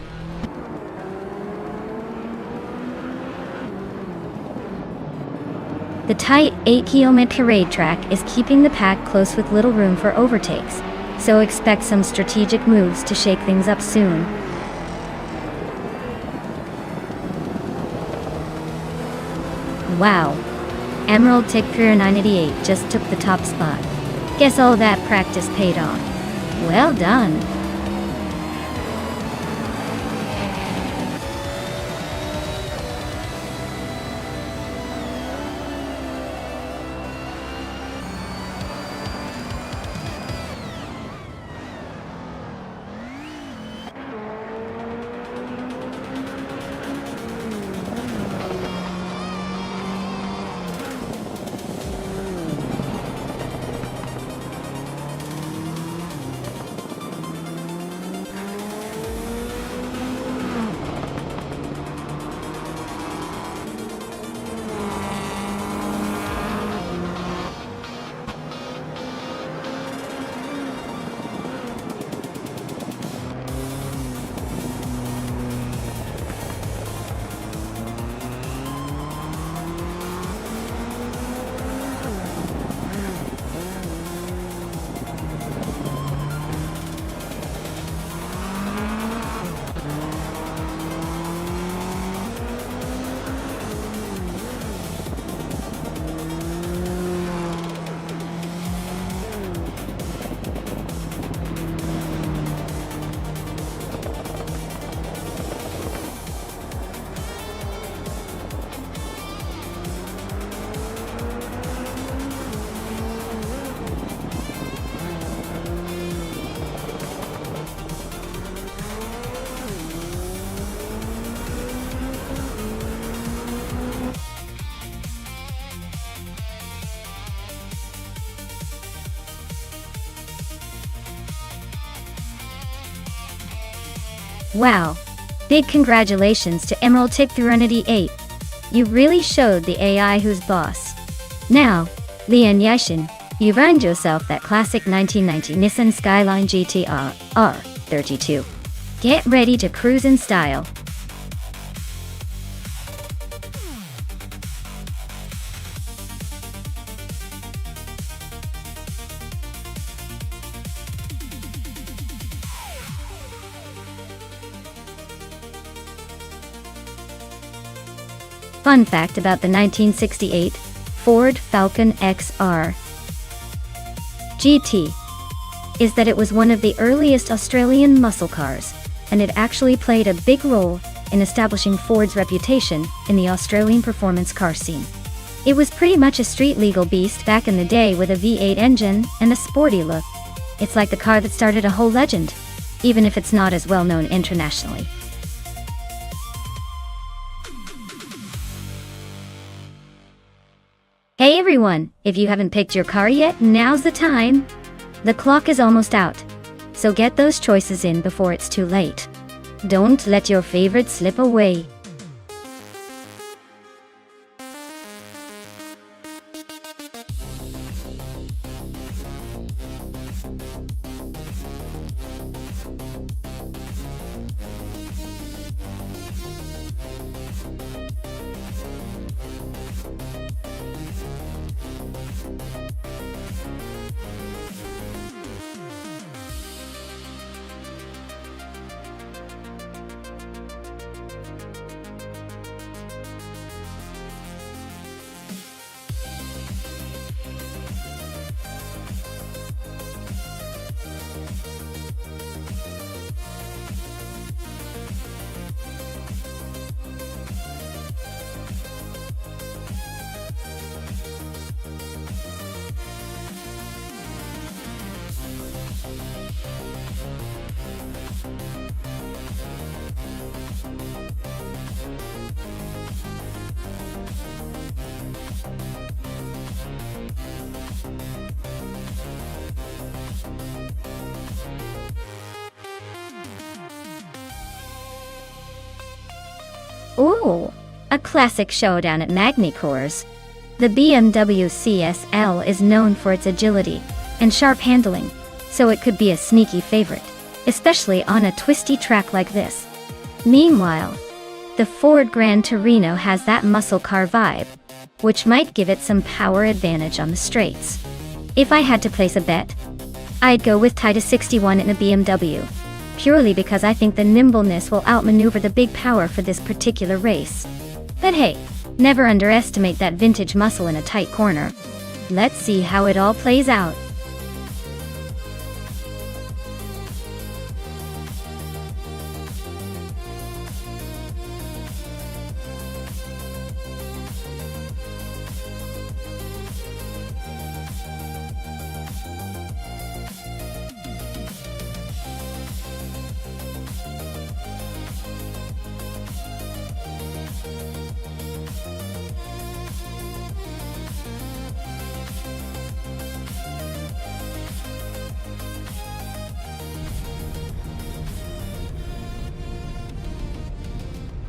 The tight 8-km parade track is keeping the pack close with little room for overtakes, so expect some strategic moves to shake things up soon. Wow, Emerald Tick 988 just took the top spot. Guess all that practice paid off. Well done. Wow. Big congratulations to Emerald Tick Thruanity 8. You really showed the AI who's boss. Now, Lian Yashin, you've earned yourself that classic 1990 Nissan Skyline GT-R R32. Get ready to cruise in style. Fun fact about the 1968 Ford Falcon XR GT is that it was one of the earliest Australian muscle cars, and it actually played a big role in establishing Ford's reputation in the Australian performance car scene. It was pretty much a street-legal beast back in the day with a V8 engine and a sporty look. It's like the car that started a whole legend, even if it's not as well known internationally. Hey everyone, if you haven't picked your car yet, now's the time. The clock is almost out, so get those choices in before it's too late. Don't let your favorite slip away. Ooh, a classic showdown at Magny-Cours. The BMW CSL is known for its agility and sharp handling, so it could be a sneaky favorite, especially on a twisty track like this. Meanwhile, the Ford Gran Torino has that muscle car vibe, which might give it some power advantage on the straights. If I had to place a bet, I'd go with Titus 61 in a BMW, purely because I think the nimbleness will outmaneuver the big power for this particular race. But hey, never underestimate that vintage muscle in a tight corner. Let's see how it all plays out.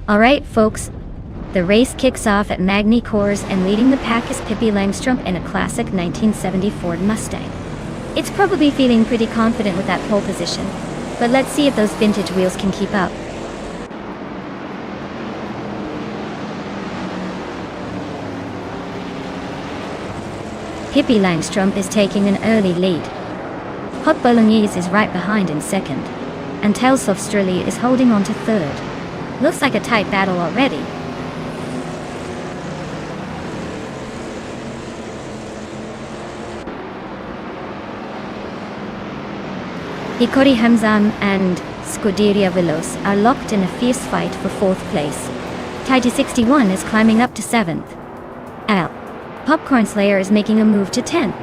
Alright folks, the race kicks off at Magny-Cours, and leading the pack is Pippi Langstrup in a classic 1970 Ford Mustang. It's probably feeling pretty confident with that pole position, but let's see if those vintage wheels can keep up. Pippi Langstrup is taking an early lead. Hot Bolognese is right behind in second, and Telsov Strili is holding on to third. Looks like a tight battle already. Hikori Hamzam and Scuderia Veloz are locked in a fierce fight for fourth place. Titus 61 is climbing up to 7th. Popcorn Slayer is making a move to 10th.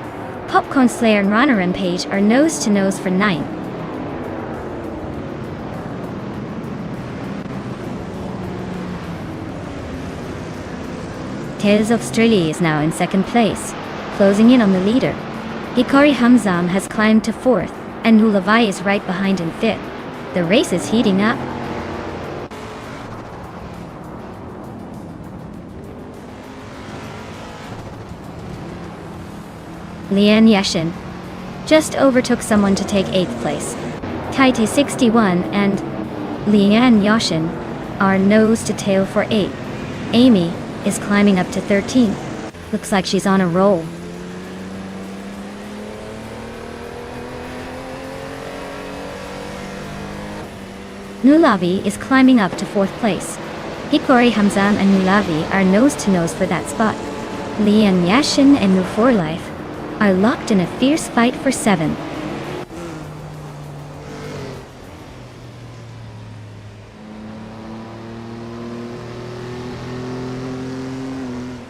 Popcorn Slayer and Rana Rampage are nose to nose for 9th. Tales of Strili is now in second place, closing in on the leader. Hikari Hamzam has climbed to 4th, and Nulavai is right behind in 5th. The race is heating up. Lian Yashin just overtook someone to take 8th place. Taiti 61 and Lian Yashin are nose to tail for 8. Amy is climbing up to 13th. Looks like she's on a roll. Nulavi is climbing up to 4th place. Hikori Hamzam and Nulavi are nose to nose for that spot. Lian Yashin and Nufor Life are locked in a fierce fight for 7.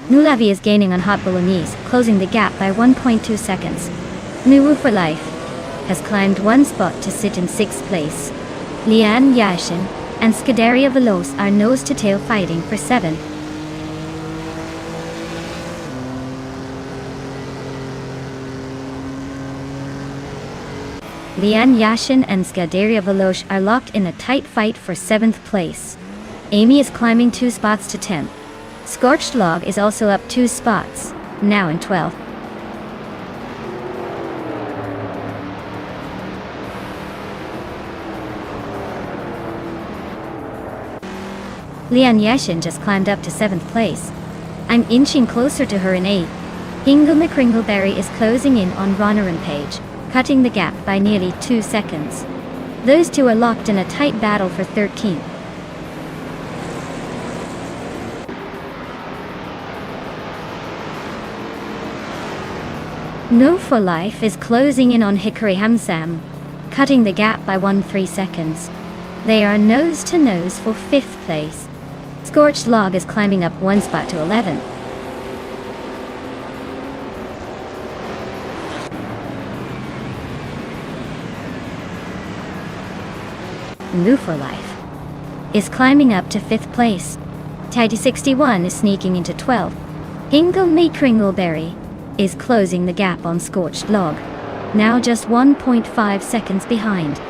Nulavi is gaining on Hot Bolognese, closing the gap by 1.2 seconds. Nuwu for Life has climbed 1 spot to sit in 6th place. Lian Yashin and Scuderia Veloce are nose to tail fighting for 7. Lian Yashin and Scuderia Veloce are locked in a tight fight for 7th place. Amy is climbing 2 spots to 10th. Scorched Log is also up 2 spots, now in 12th. Lian Yashin just climbed up to 7th place. I'm inching closer to her in 8th. Hingle McCringleberry is closing in on Ronner and Page, cutting the gap by nearly 2 seconds. Those two are locked in a tight battle for 13th. No for Life is closing in on Hikari Hamsam, cutting the gap by 1.3 seconds. They are nose to nose for 5th place. Scorched Log is climbing up 1 spot to 11. Moo for Life is climbing up to 5th place. Tidy 61 is sneaking into 12th. Hingle Me Kringleberry is closing the gap on Scorched Log, now just 1.5 seconds behind.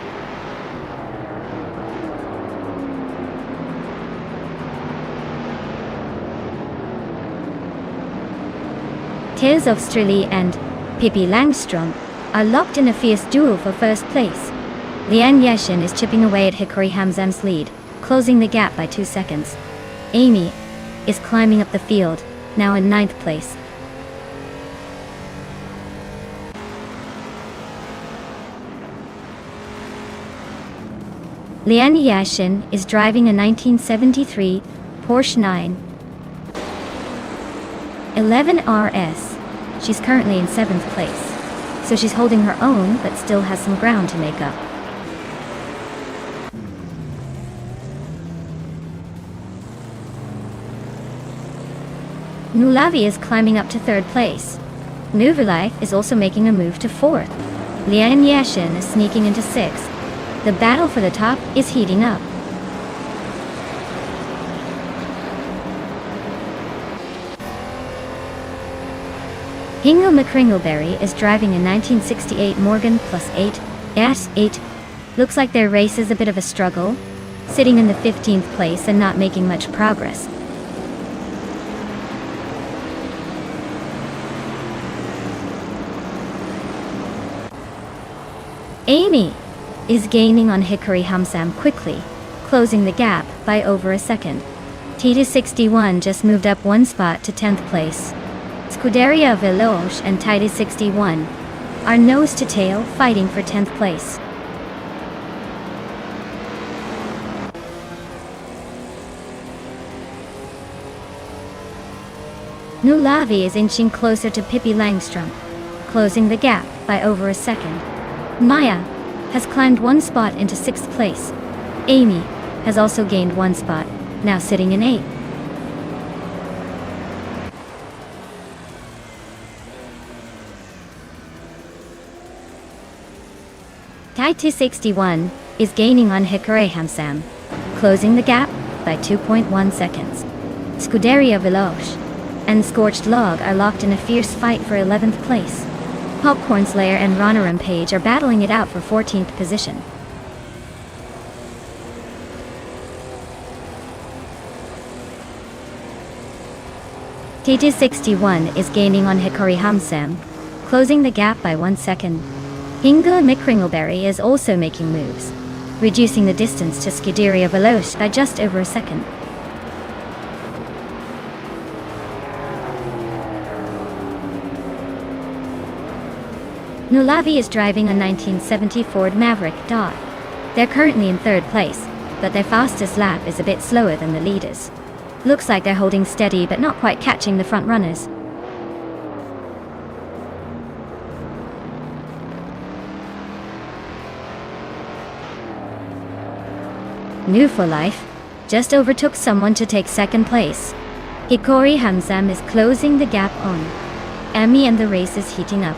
Tales of Strili and Pippi Langstrom are locked in a fierce duel for 1st place. Lian Yashin is chipping away at Hikari Hamzam's lead, closing the gap by 2 seconds. Amy is climbing up the field, now in 9th place. Lian Yashin is driving a 1973 Porsche 911 RS. She's currently in 7th place, so she's holding her own but still has some ground to make up. Nulavi is climbing up to 3rd place. Nuvulife is also making a move to 4th. Lian Yashin is sneaking into 6th. The battle for the top is heating up. Hingle McCringleberry is driving a 1968 Morgan Plus 8 S8. Looks like their race is a bit of a struggle, sitting in the 15th place and not making much progress. Amy is gaining on Hikari Hamsam quickly, closing the gap by over a second. Tita 61 just moved up 1 spot to 10th place. Scuderia Veloce and Tita 61 are nose to tail fighting for 10th place. Nulavi is inching closer to Pippi Langstrom, closing the gap by over a second. Maya has climbed 1 spot into 6th place. Amy has also gained 1 spot, now sitting in 8th. Taiti 61 is gaining on Hikari Hamsam, closing the gap by 2.1 seconds. Scuderia Veloce and Scorched Log are locked in a fierce fight for 11th place. Popcorn Slayer and Ronaram Page are battling it out for 14th position. Taiti 61 is gaining on Hikari Hamsam, closing the gap by 1 second. Inga Mikringleberry is also making moves, reducing the distance to Scuderia Veloce by just over a second. Nulavi is driving a 1970 Ford Maverick Dot. They're currently in third place, but their fastest lap is a bit slower than the leaders. Looks like they're holding steady but not quite catching the front runners. New for Life just overtook someone to take second place. Hikori Hamzam is closing the gap on Emmy, and the race is heating up.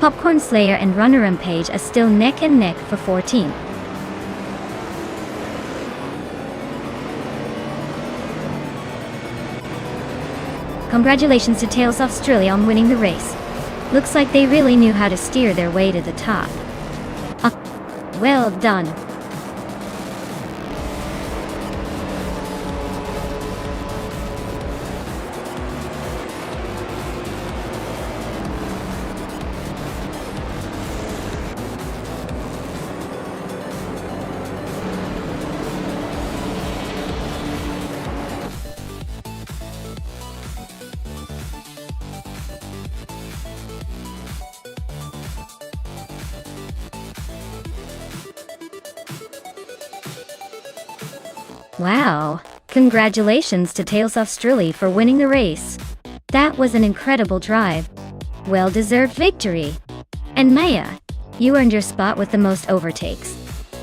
Popcorn Slayer and Runner Page are still neck and neck for 14th. Congratulations to Tails Australia on winning the race. Looks like they really knew how to steer their way to the top. Well done. Wow! Congratulations to Tails Australia for winning the race. That was an incredible drive. Well-deserved victory. And Maya, you earned your spot with the most overtakes.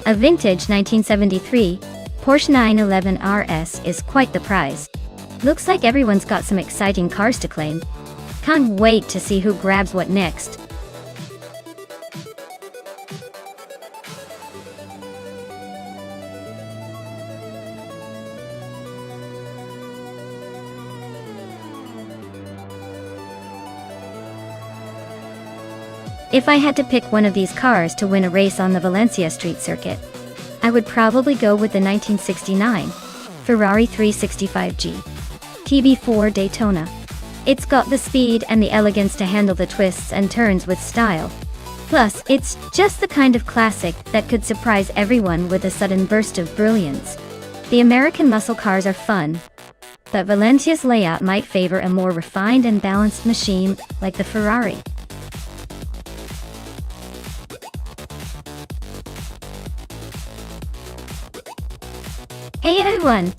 A vintage 1973 Porsche 911 RS is quite the prize. Looks like everyone's got some exciting cars to claim. Can't wait to see who grabs what next. If I had to pick one of these cars to win a race on the Valencia street circuit, I would probably go with the 1969 Ferrari 365G TB4 Daytona. It's got the speed and the elegance to handle the twists and turns with style. Plus, it's just the kind of classic that could surprise everyone with a sudden burst of brilliance. The American muscle cars are fun, but Valencia's layout might favor a more refined and balanced machine like the Ferrari. Hey everyone!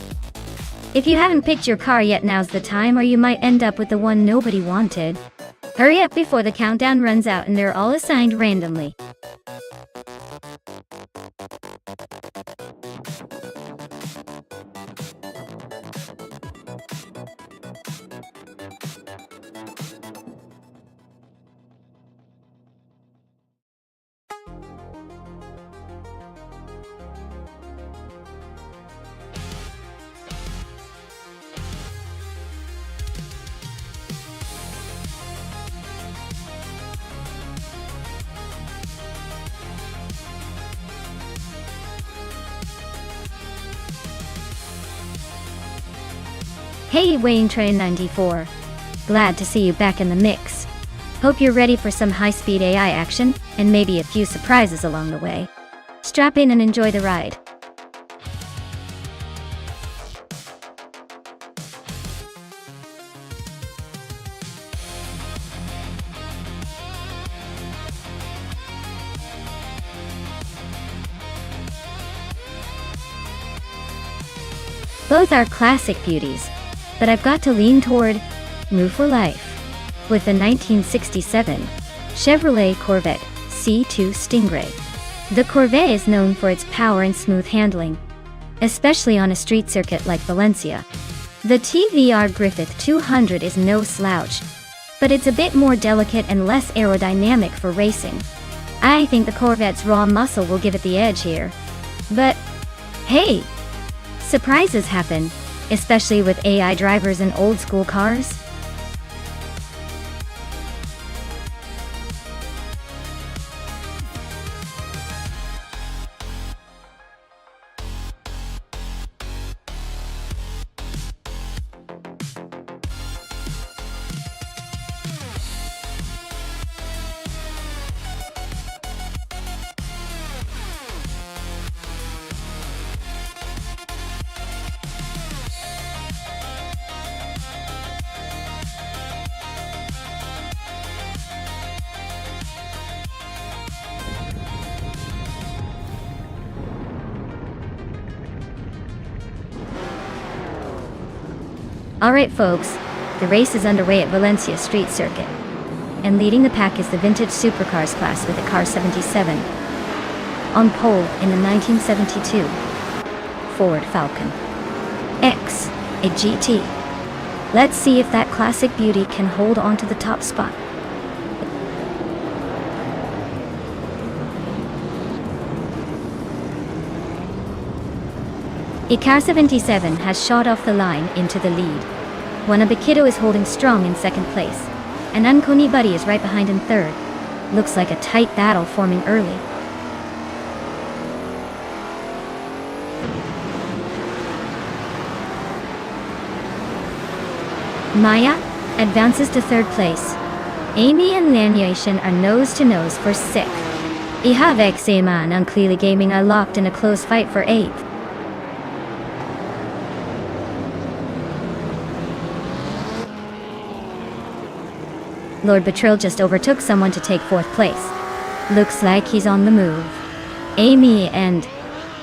If you haven't picked your car yet, now's the time, or you might end up with the one nobody wanted. Hurry up before the countdown runs out and they're all assigned randomly. Hey Wayne Train 94. Glad to see you back in the mix. Hope you're ready for some high-speed AI action, and maybe a few surprises along the way. Strap in and enjoy the ride. Both are classic beauties, but I've got to lean toward New for Life with the 1967 Chevrolet Corvette C2 Stingray. The Corvette is known for its power and smooth handling, especially on a street circuit like Valencia. The TVR Griffith 200 is no slouch, but it's a bit more delicate and less aerodynamic for racing. I think the Corvette's raw muscle will give it the edge here. But hey, surprises happen, especially with AI drivers in old-school cars. Alright folks, the race is underway at Valencia Street Circuit. And leading the pack is the vintage supercars class with a car 77. On pole in the 1972 Ford Falcon X, a GT. Let's see if that classic beauty can hold on to the top spot. A car 77 has shot off the line into the lead. Wanabakito is holding strong in second place, and Ankoni Buddy is right behind in third. Looks like a tight battle forming early. Maya advances to third place. Amy and Lanyation are nose to nose for sixth. Ihavek Seaman and Clearly Gaming are locked in a close fight for eighth. Lord Betril just overtook someone to take fourth place. Looks like he's on the move. Amy and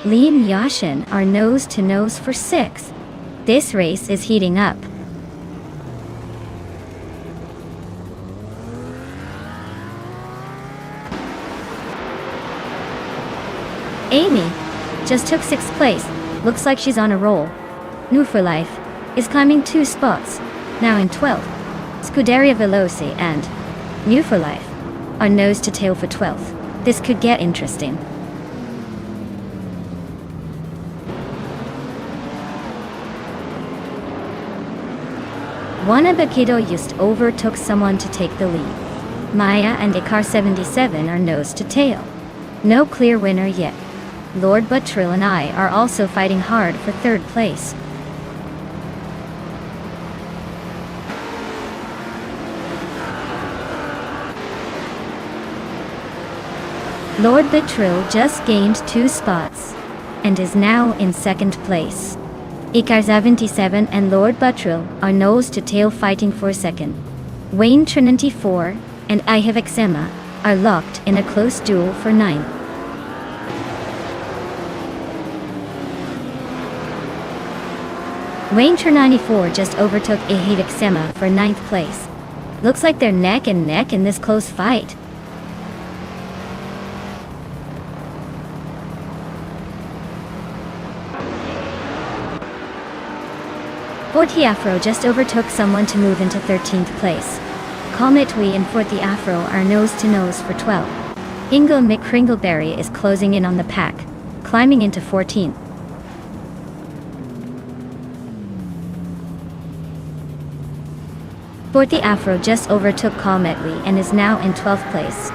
Liam Yashin are nose to nose for sixth. This race is heating up. Amy just took sixth place. Looks like she's on a roll. New for Life is climbing 2 spots, now in 12th. Scuderia Veloci and New for Life are nose to tail for 12th. This could get interesting. Wanabakito just overtook someone to take the lead. Maya and Car 77 are nose to tail. No clear winner yet. Lord Buttrill and I are also fighting hard for third place. Lord Betril just gained 2 spots and is now in second place. Ikar 77 and Lord Buttrill are nose to tail fighting for second. Wayne Trinity 4 and I Have Eczema are locked in a close duel for 9th. Wayne Trinity 4 just overtook I Have Eczema for 9th place. Looks like they're neck and neck in this close fight. Forty Afro just overtook someone to move into 13th place. Cometwe and Forty Afro are nose to nose for 12. Ingle McCringleberry is closing in on the pack, climbing into 14th. Forty Afro just overtook Cometwe and is now in 12th place.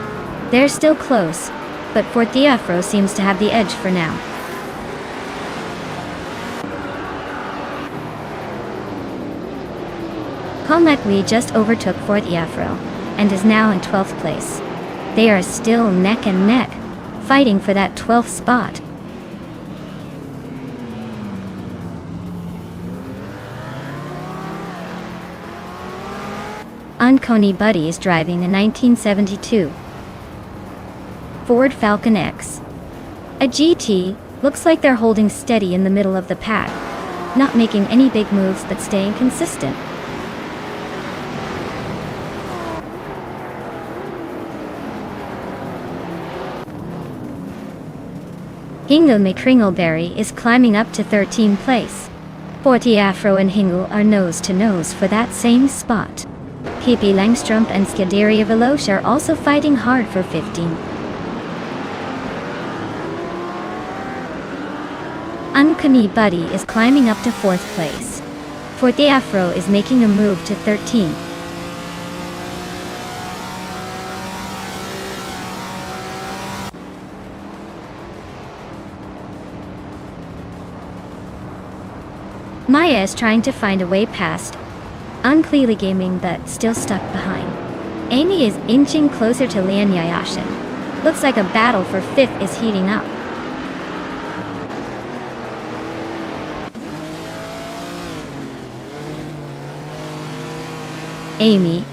They're still close, but Forty Afro seems to have the edge for now. Cometwe just overtook Forty Afro and is now in 12th place. They are still neck and neck, fighting for that 12th spot. Ankoni Buddy is driving a 1972 Ford Falcon X. A GT. Looks like they're holding steady in the middle of the pack, not making any big moves but staying consistent. Hingle McCringleberry is climbing up to 13th place. Forty Afro and Hingle are nose to nose for that same spot. Pippi Langstrumpf and Scuderia Veloci are also fighting hard for 15th. Ankoni Buddy is climbing up to 4th place. Forty Afro is making a move to 13th. Maya is trying to find a way past Unclearly Gaming but still stuck behind. Amy is inching closer to Lian Yayashin. Looks like a battle for 5th is heating up. Amy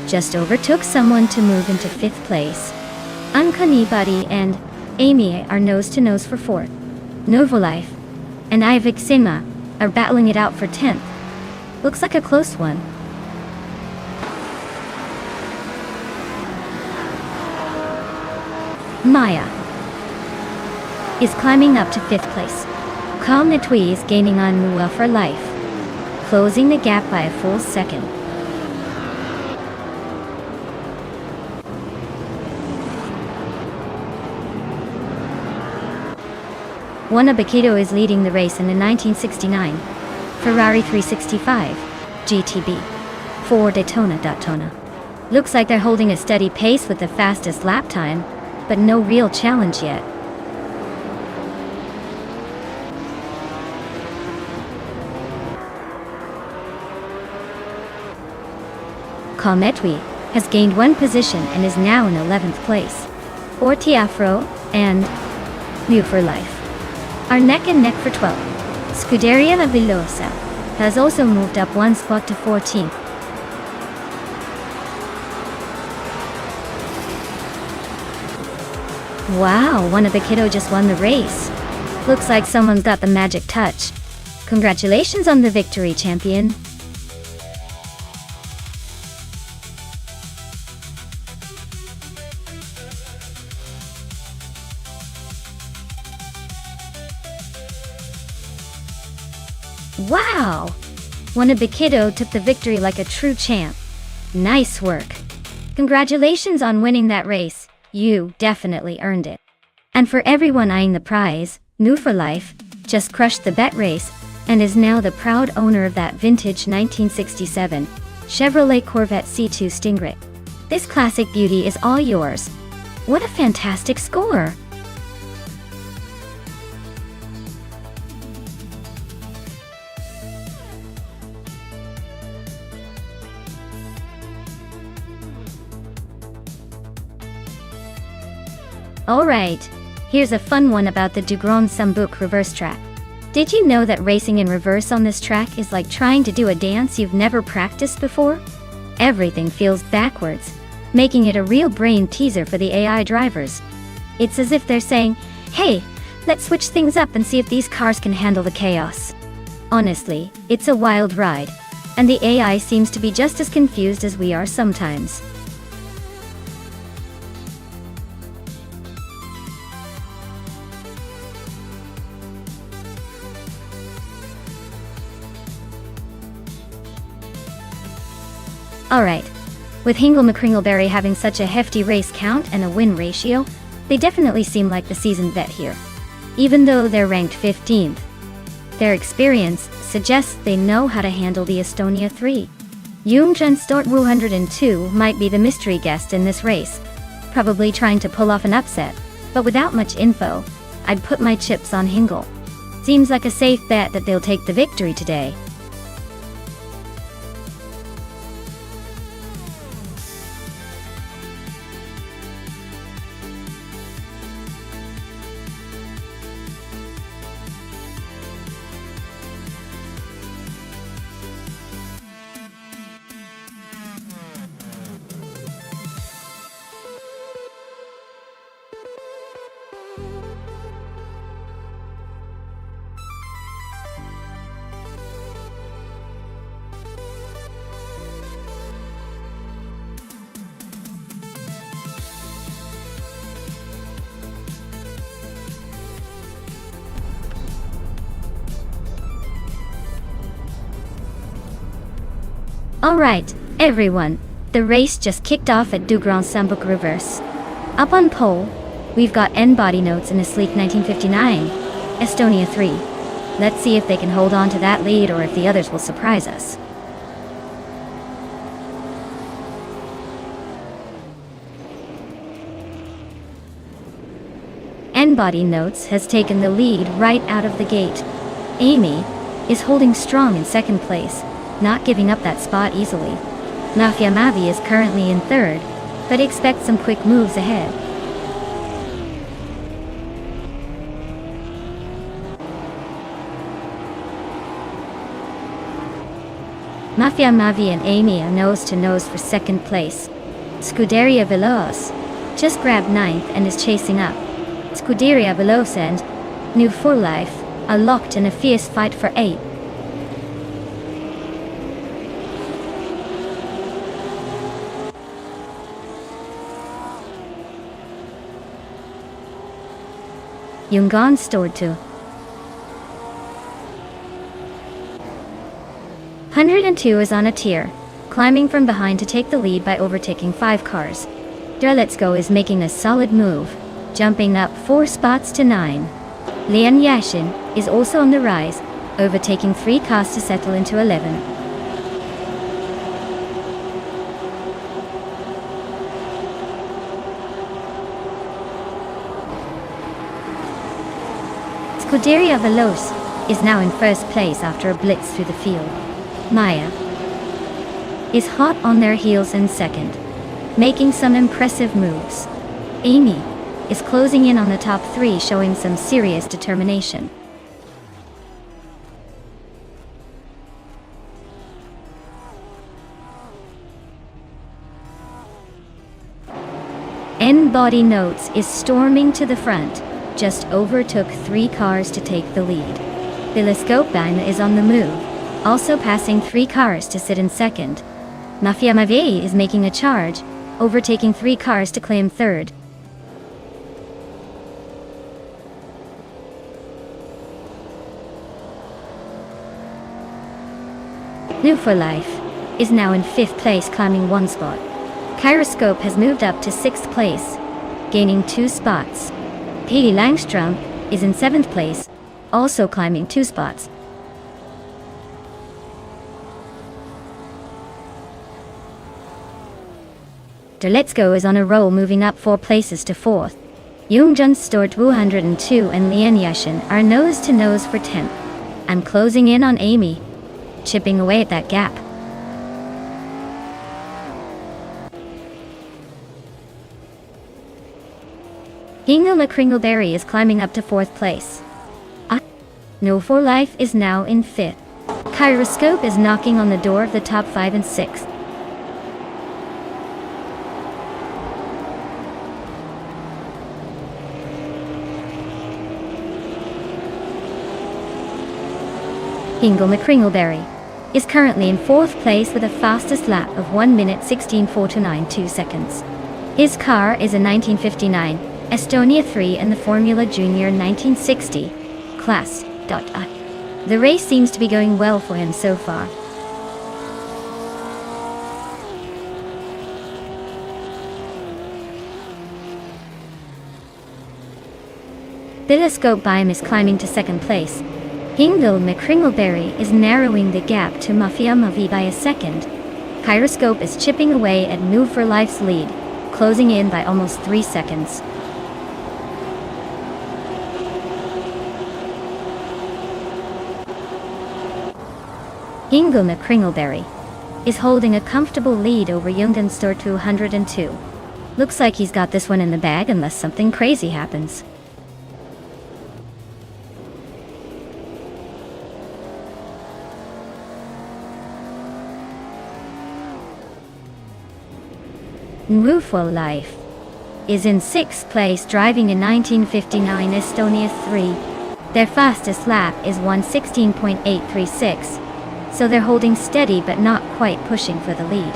just overtook someone to move into 5th place. Ankoni Buddy and Amy are nose to nose for 4th. Novolife and I Have Eczema are battling it out for 10th. Looks like a close one. Maya is climbing up to 5th place. Calm Netui is gaining on Mua for life, closing the gap by a full second. Juana Baquito is leading the race in the 1969 Ferrari 365 GTB for Daytona. Looks like they're holding a steady pace with the fastest lap time, but no real challenge yet. Calmetwi has gained one position and is now in 11th place. Ortiafro and New for Life are neck and neck for 12th. Scuderia La Velosa has also moved up one spot to 14th. Wow, Juana Baquito just won the race. Looks like someone's got the magic touch. Congratulations on the victory, champion. Wow! Juana Baquito took the victory like a true champ. Nice work. Congratulations on winning that race. You definitely earned it. And for everyone eyeing the prize, New for Life just crushed the bet race and is now the proud owner of that vintage 1967 Chevrolet Corvette C2 Stingray. This classic beauty is all yours. What a fantastic score! Alright, here's a fun one about the Du Grand Sambuc reverse track. Did you know that racing in reverse on this track is like trying to do a dance you've never practiced before? Everything feels backwards, making it a real brain teaser for the AI drivers. It's as if they're saying, hey, let's switch things up and see if these cars can handle the chaos. Honestly, it's a wild ride, and the AI seems to be just as confused as we are sometimes. Alright, with Hingle McCringleberry having such a hefty race count and a win ratio, they definitely seem like the seasoned vet here. Even though they're ranked 15th, their experience suggests they know how to handle the Estonia 3. Jungjan Stort 102 might be the mystery guest in this race, probably trying to pull off an upset, but without much info, I'd put my chips on Hingle. Seems like a safe bet that they'll take the victory today. Alright, everyone, the race just kicked off at Du Grand Sambuc Reverse. Up on pole, we've got N body notes in a sleek 1959 Estonia 3. Let's see if they can hold on to that lead or if the others will surprise us. N body notes has taken the lead right out of the gate. Amy is holding strong in second place, not giving up that spot easily. Mafia Mavi is currently in third, but expect some quick moves ahead. Mafia Mavi and Amy are nose to nose for second place. Scuderia Veloz just grabbed ninth and is chasing up. Scuderia Veloz and New for Life are locked in a fierce fight for 8th. Yungan stored to 102 is on a tier, climbing from behind to take the lead by overtaking 5 cars. Let's Go is making a solid move, jumping up 4 spots to 9. Lian Yashin is also on the rise, overtaking 3 cars to settle into 11. Scuderia Veloz is now in first place after a blitz through the field. Maya is hot on their heels in second, making some impressive moves. Amy is closing in on the top 3, showing some serious determination. N-Body Notes is storming to the front, just overtook 3 cars to take the lead. Telescope is on the move, also passing 3 cars to sit in second. Mafia Mavie is making a charge, overtaking 3 cars to claim third. New for Life is now in 5th place, climbing 1 spot. Kyroscope has moved up to 6th place, gaining 2 spots. Pili Langstrom is in 7th place, also climbing 2 spots. Let's Go is on a roll, moving up 4 places to 4th. Yoongjun stored 202 and Lian Yashin are nose to nose for 10th. I'm closing in on Amy, chipping away at that gap. Hingle McCringleberry is climbing up to 4th place. No for Life is now in 5th. Kyroscope is knocking on the door of the top 5 and 6th. Hingle McCringleberry is currently in 4th place with a fastest lap of 1 minute 16.492 seconds. His car is a 1959 Estonia 3 and the Formula Junior 1960 class. The race seems to be going well for him so far. Telescope Beim is climbing to 2nd place. Hingle McCringleberry is narrowing the gap to Mafia Mavi by a second. Kyroscope is chipping away at Move for Life's lead, closing in by almost 3 seconds. Hingle McCringleberry is holding a comfortable lead over Youngden Store 202. Looks like he's got this one in the bag unless something crazy happens. Nrufo Life is in 6th place, driving a 1959 Estonia 3. Their fastest lap is 1:16.836. So they're holding steady but not quite pushing for the lead.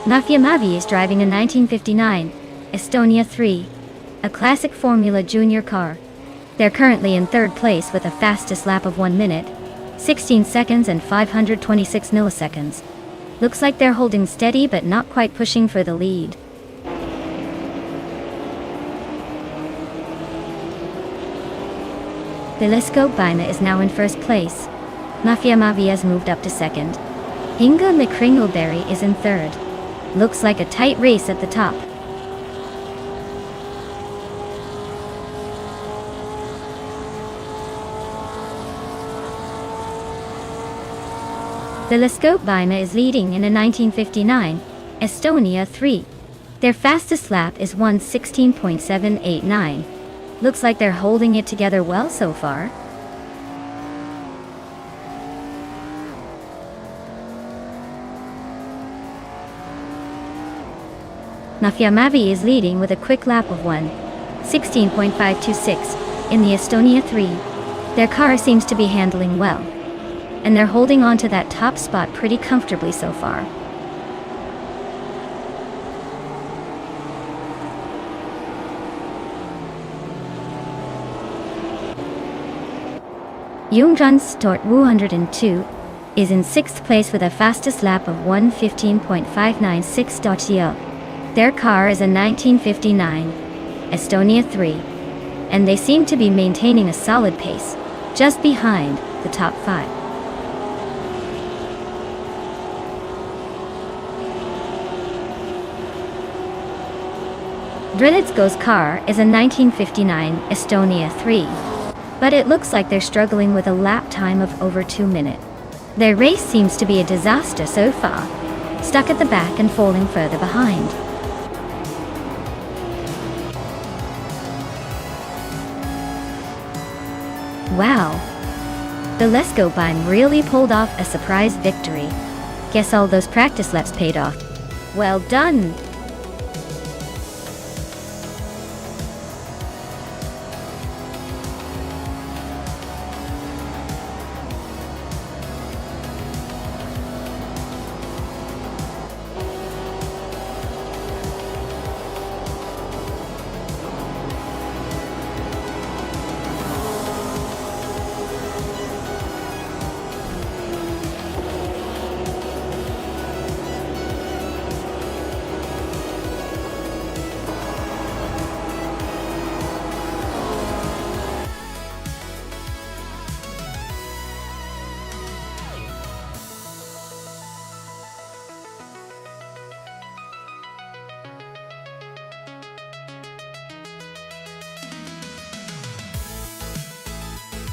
Mafia Mavi is driving a 1959 Estonia 3, a classic Formula Junior car. They're currently in 3rd place with a fastest lap of 1 minute, 16 seconds and 526 milliseconds. Looks like they're holding steady but not quite pushing for the lead. Telescope Beime is now in 1st place. Mafia Mavi has moved up to 2nd. Hinga McCringleberry is in 3rd. Looks like a tight race at the top. Telescope Beime is leading in a 1959 Estonia 3. Their fastest lap is 1:16.789. Looks like they're holding it together well so far. Mafia Mavi is leading with a quick lap of 1:16.526 in the Estonia 3. Their car seems to be handling well. and they're holding on to that top spot pretty comfortably so far. Nonstop 102 is in 6th place with a fastest lap of 1:15.596. Their car is a 1959 Estonia 3, and they seem to be maintaining a solid pace, just behind the top 5. Drilitsko's car is a 1959 Estonia 3, but it looks like they're struggling with a lap time of over 2 minutes. Their race seems to be a disaster so far, stuck at the back and falling further behind. Wow! The Lesko Bime really pulled off a surprise victory. Guess all those practice laps paid off. Well done!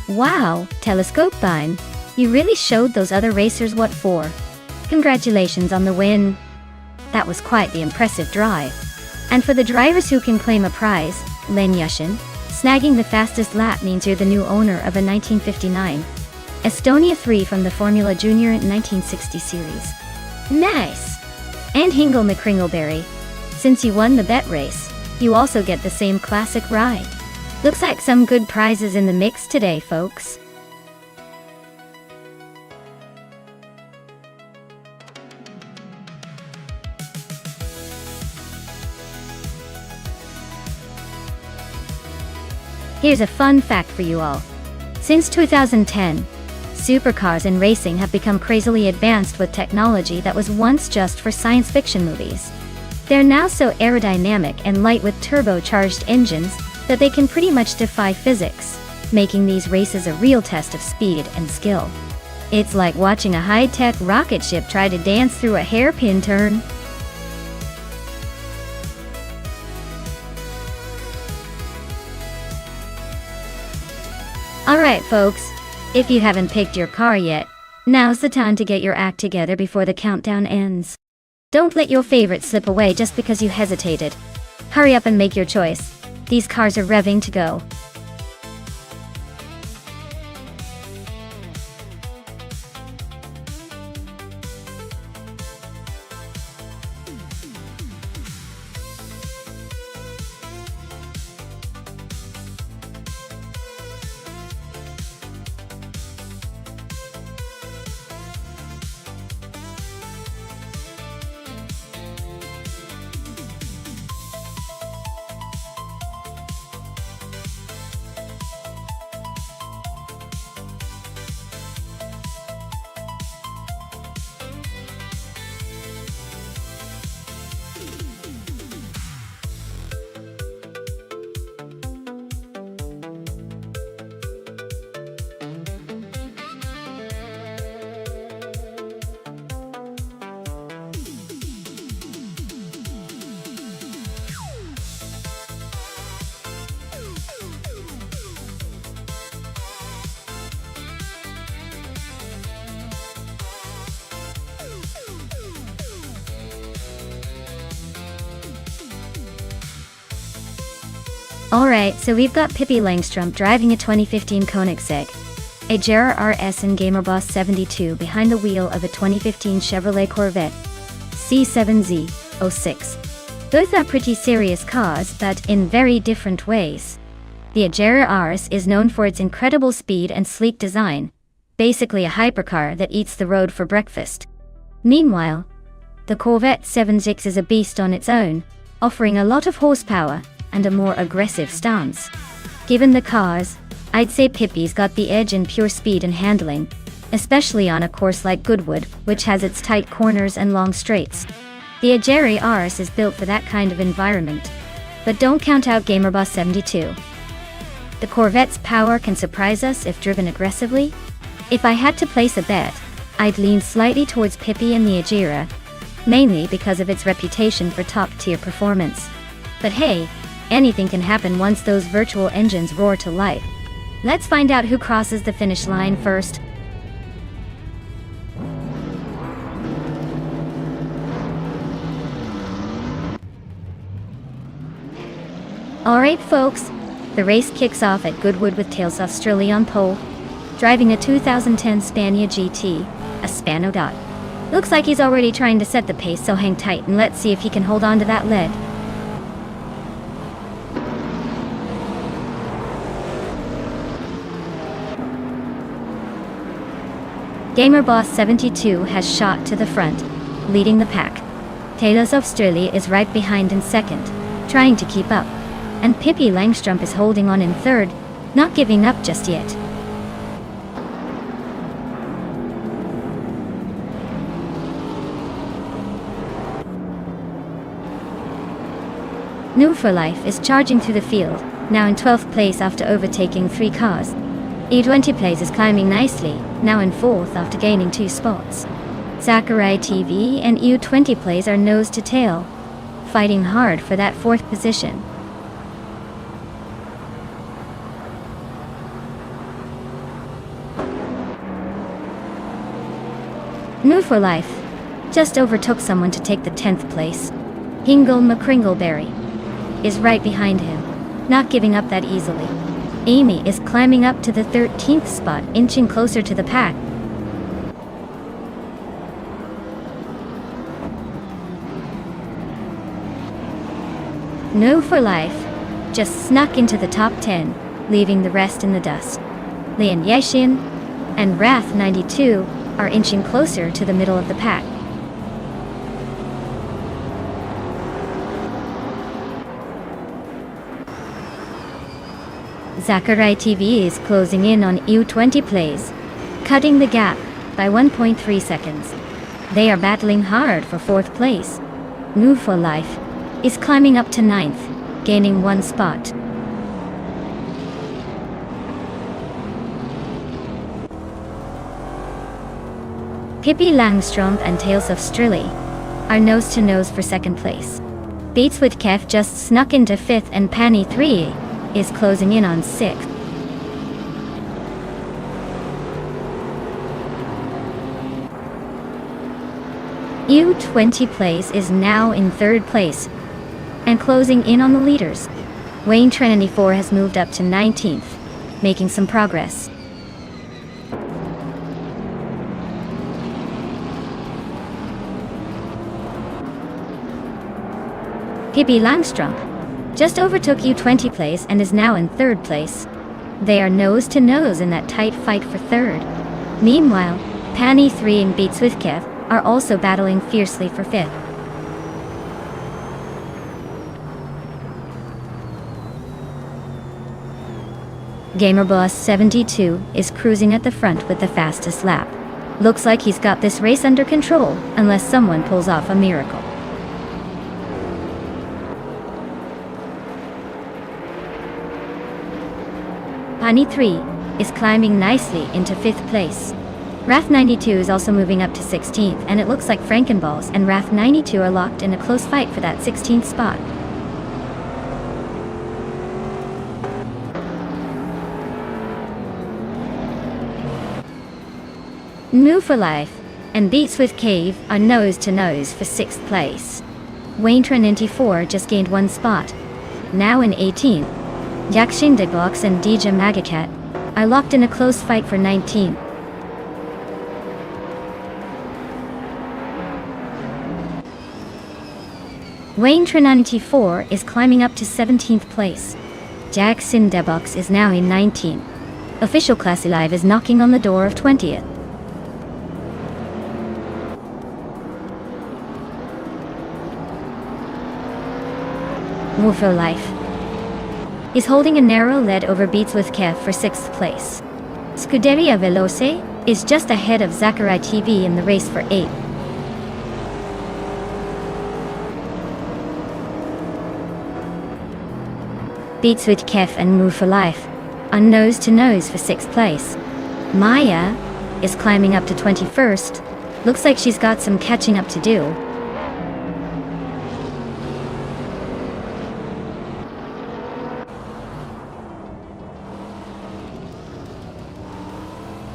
Wow, Telescope Bime, you really showed those other racers what for. Congratulations on the win. That was quite the impressive drive. And for the drivers who can claim a prize, Len Yushin, snagging the fastest lap means you're the new owner of a 1959 Estonia 3 from the Formula Junior 1960 series. Nice! And Hingle McCringleberry, since you won the bet race, you also get the same classic ride. Looks like some good prizes in the mix today, folks. Here's a fun fact for you all. Since 2010, supercars in racing have become crazily advanced with technology that was once just for science fiction movies. They're now so aerodynamic and light with turbocharged engines that they can pretty much defy physics, making these races a real test of speed and skill. It's like watching a high-tech rocket ship try to dance through a hairpin turn. Alright folks, if you haven't picked your car yet, now's the time to get your act together before the countdown ends. Don't let your favorite slip away just because you hesitated. Hurry up and make your choice. These cars are revving to go. Alright, so we've got Pippi Langstrom driving a 2015 Koenigsegg, a Jarrah RS and GamerBoss 72 behind the wheel of a 2015 Chevrolet Corvette C7Z06. Both are pretty serious cars, but in very different ways. The Jarrah RS is known for its incredible speed and sleek design, basically a hypercar that eats the road for breakfast. Meanwhile, the Corvette 7X is a beast on its own, offering a lot of horsepower and a more aggressive stance. Given the cars, I'd say Pippi's got the edge in pure speed and handling, especially on a course like Goodwood, which has its tight corners and long straights. The Agere RS is built for that kind of environment. But don't count out GamerBoss 72. The Corvette's power can surprise us if driven aggressively. If I had to place a bet, I'd lean slightly towards Pippi and the Agera, mainly because of its reputation for top-tier performance. But hey, anything can happen once those virtual engines roar to life. Let's find out who crosses the finish line first. Alright folks, the race kicks off at Goodwood with Tails Australia on pole, driving a 2010 Spania GT, a Spano dot. Looks like he's already trying to set the pace, so hang tight and let's see if he can hold on to that lead. GamerBoss 72 has shot to the front, leading the pack. Tails Australia is right behind in second, trying to keep up. And Pippi Langstrumpf is holding on in third, not giving up just yet. New for Life is charging through the field, now in 12th place after overtaking 3 cars. E20 Plays is climbing nicely, now in 4th after gaining 2 spots. Sakurai TV and EU20 Plays are nose to tail, fighting hard for that 4th position. New for Life just overtook someone to take the 10th place. Hingle McCringleberry is right behind him, not giving up that easily. Amy is climbing up to the 13th spot, inching closer to the pack. New for Life just snuck into the top 10, leaving the rest in the dust. Lian Yexin and Wrath 92 are inching closer to the middle of the pack. Sakurai TV is closing in on EU20 Plays, cutting the gap by 1.3 seconds. They are battling hard for 4th place. New for Life is climbing up to 9th, gaining 1 spot. Pippi Langstrumpf and Tails of Strilly are nose-to-nose for 2nd place. Beats with Kef just snuck into 5th and Pani 3 is closing in on 6th. EU20 Plays is now in 3rd place and closing in on the leaders. Wayne Trinity 4 has moved up to 19th, making some progress. Pippi Langstrumpf just overtook EU20 Plays and is now in 3rd place. They are nose to nose in that tight fight for 3rd. Meanwhile, Pani 3 and Beats with Kev are also battling fiercely for 5th. GamerBoss 72 is cruising at the front with the fastest lap. Looks like he's got this race under control, unless someone pulls off a miracle. Pani 3 is climbing nicely into 5th place. Wrath 92 is also moving up to 16th, and it looks like Frankenballs and Wrath 92 are locked in a close fight for that 16th spot. New for Life and Beats with Cave are nose to nose for 6th place. Wayne Trinity 4 just gained 1 spot, now in 18th. Jakshin Digbox and Dija Magacat are locked in a close fight for 19th. Wayne Trinity 4 is climbing up to 17th place. Jackson Debox is now in 19th. Official Classy Live is knocking on the door of 20th. Move Life is holding a narrow lead over Beats with Kev for 6th place. Scuderia Veloce is just ahead of Zachary TV in the race for 8th. Beats with Kev and Move for Life are nose to nose for 6th place. Maya is climbing up to 21st. Looks like she's got some catching up to do.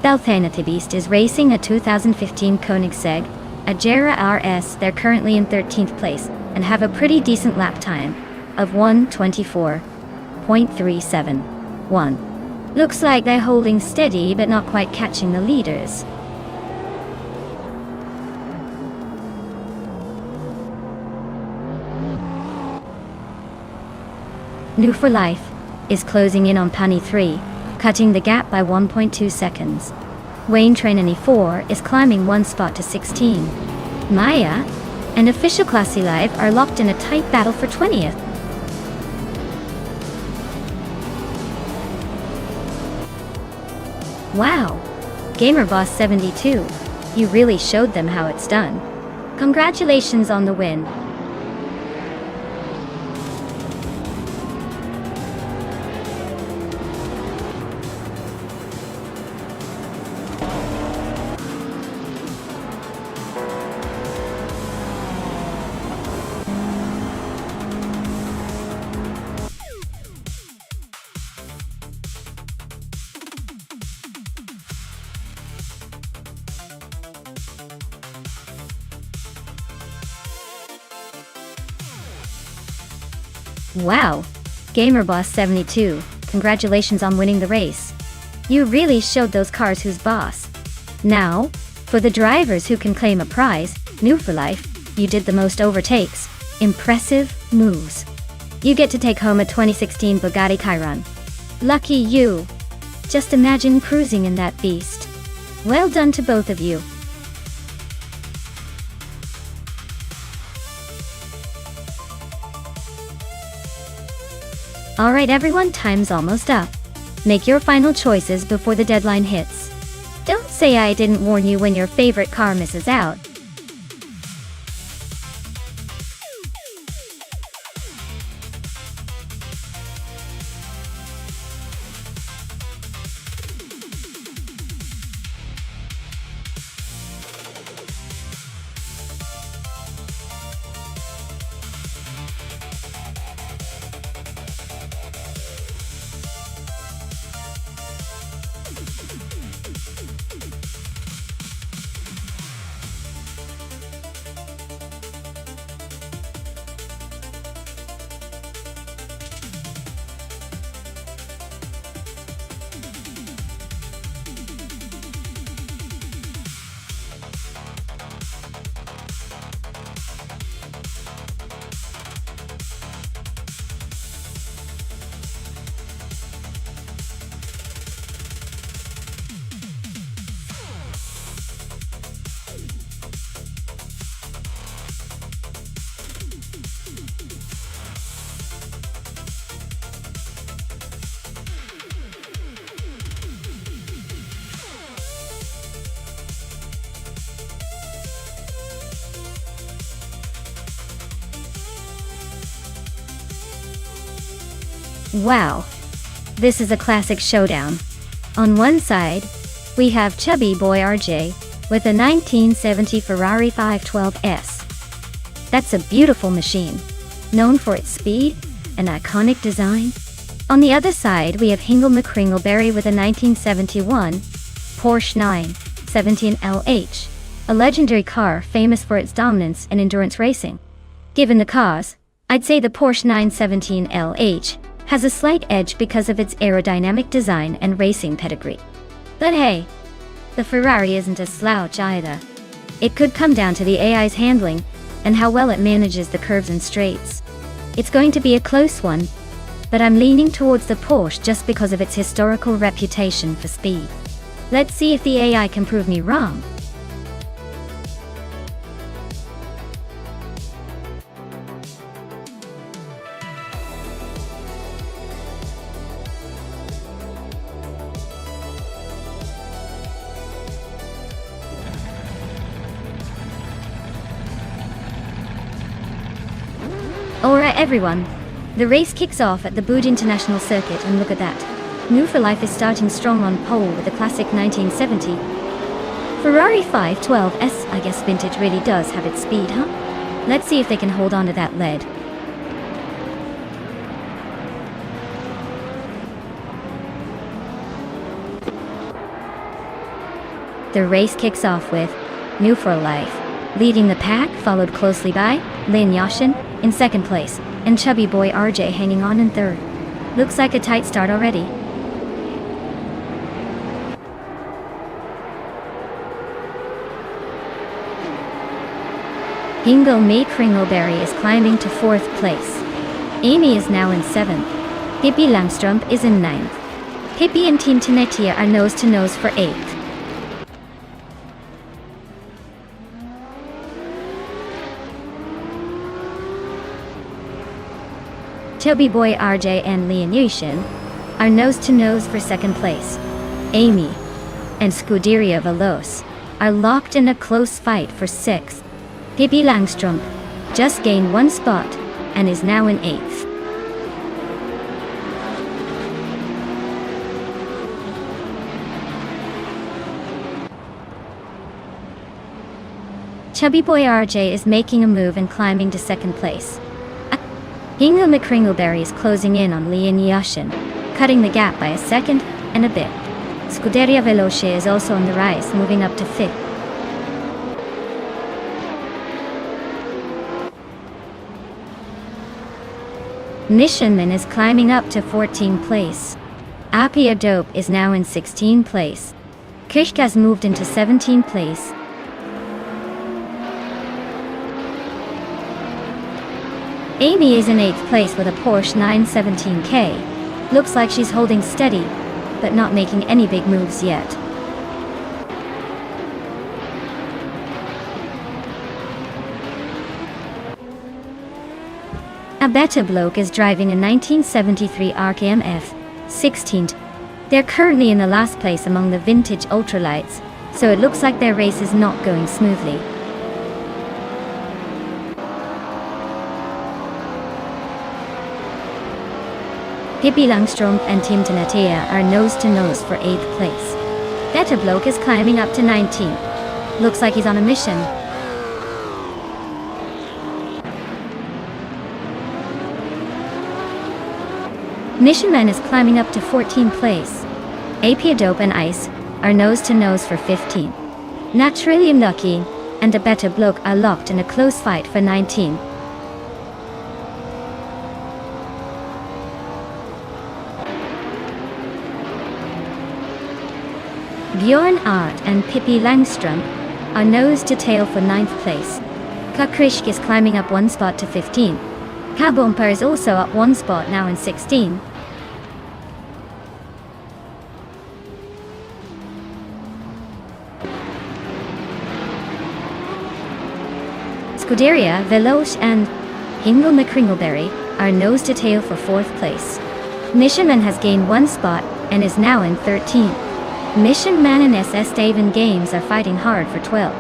Belthanity Beast is racing a 2015 Koenigsegg, a Jera RS. They're currently in 13th place and have a pretty decent lap time of 1:24.371. Looks like they're holding steady but not quite catching the leaders. New for Life is closing in on Pani 3, cutting the gap by 1.2 seconds. Wayne Trainany 4 is climbing one spot to 16. Maya and Official Classy Live are locked in a tight battle for 20th. Wow! GamerBoss 72, you really showed them how it's done. Congratulations on the win. Wow! GamerBoss 72, congratulations on winning the race. You really showed those cars who's boss. Now, for the drivers who can claim a prize, New for Life, you did the most overtakes. Impressive moves. You get to take home a 2016 Bugatti Chiron. Lucky you. Just imagine cruising in that beast. Well done to both of you. Alright everyone, time's almost up. Make your final choices before the deadline hits. Don't say I didn't warn you when your favorite car misses out. Wow! This is a classic showdown. On one side, we have chubby boy RJ with a 1970 Ferrari 512S. That's a beautiful machine, known for its speed and iconic design. On the other side, we have Hingle McCringleberry with a 1971 Porsche 917 LH, a legendary car famous for its dominance and endurance racing. Given the cause, I'd say the Porsche 917 LH has a slight edge because of its aerodynamic design and racing pedigree. But hey, the Ferrari isn't a slouch either. It could come down to the AI's handling and how well it manages the curves and straights. It's going to be a close one, but I'm leaning towards the Porsche just because of its historical reputation for speed. Let's see if the AI can prove me wrong. Alright everyone, the race kicks off at the Boud International Circuit, and look at that. New for Life is starting strong on pole with the classic 1970 Ferrari 512S. I guess vintage really does have its speed, huh? Let's see if they can hold on to that lead. The race kicks off with New for Life leading the pack, followed closely by Lin Yashin in second place, and chubby boy RJ hanging on in third. Looks like a tight start already. Hingle May Kringleberry is climbing to fourth place. Amy is now in seventh. Pippi Langstrump is in ninth. Pippi and Team Tenetia are nose to nose for eighth. Chubby boy RJ and Lian Yushin are nose to nose for second place. Amy and Scuderia Veloce are locked in a close fight for sixth. Pippi Langstrump just gained one spot and is now in eighth. Chubby boy RJ is making a move and climbing to second place. Hingle McCringleberry is closing in on Lian Yashin, cutting the gap by a second and a bit. Scuderia Veloce is also on the rise, moving up to fifth. Nishanman is climbing up to 14th place. Appia Dope is now in 16th place. Kishka's moved into 17th place. Amy is in 8th place with a Porsche 917K. Looks like she's holding steady, but not making any big moves yet. A Beta Bloke is driving a 1973 RKMF 16th. They're currently in the last place among the vintage ultralights, so it looks like their race is not going smoothly. Pippi Langstrump and Team Tenetia are nose to nose for 8th place. Beta Bloke is climbing up to 19th. Looks like he's on a mission. Missionman is climbing up to 14th place. Appia Dope and Ice are nose to nose for 15th. Naturalium Lucky and a Beta Bloke are locked in a close fight for 19th. Bjorn Art and Pippi Langstrump are nose to tail for 9th place. Kakrishk is climbing up one spot to 15. Kabompa is also up one spot, now in 16. Scuderia Veloce and Hingle McCringleberry are nose to tail for 4th place. Missionman has gained one spot and is now in 13th. Mission Man and SS Daven Games are fighting hard for 12.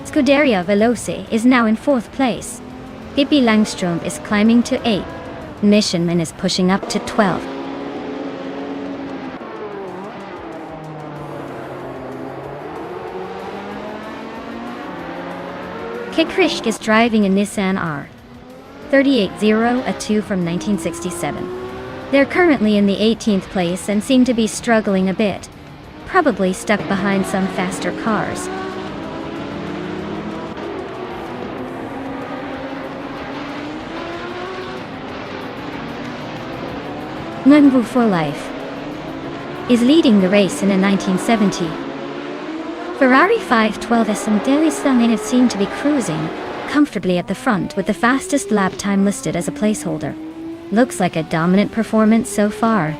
Scuderia Veloce is now in 4th place. Pippi Langstrump is climbing to 8. Missionman is pushing up to 12. Kikrishk is driving a Nissan R 38-0, a 2 from 1967. They're currently in the 18th place and seem to be struggling a bit, probably stuck behind some faster cars. Nunbu for Life is leading the race in a 1970 Ferrari 512S and Daily Stamina seem to be cruising comfortably at the front with the fastest lap time listed as a placeholder. Looks like a dominant performance so far.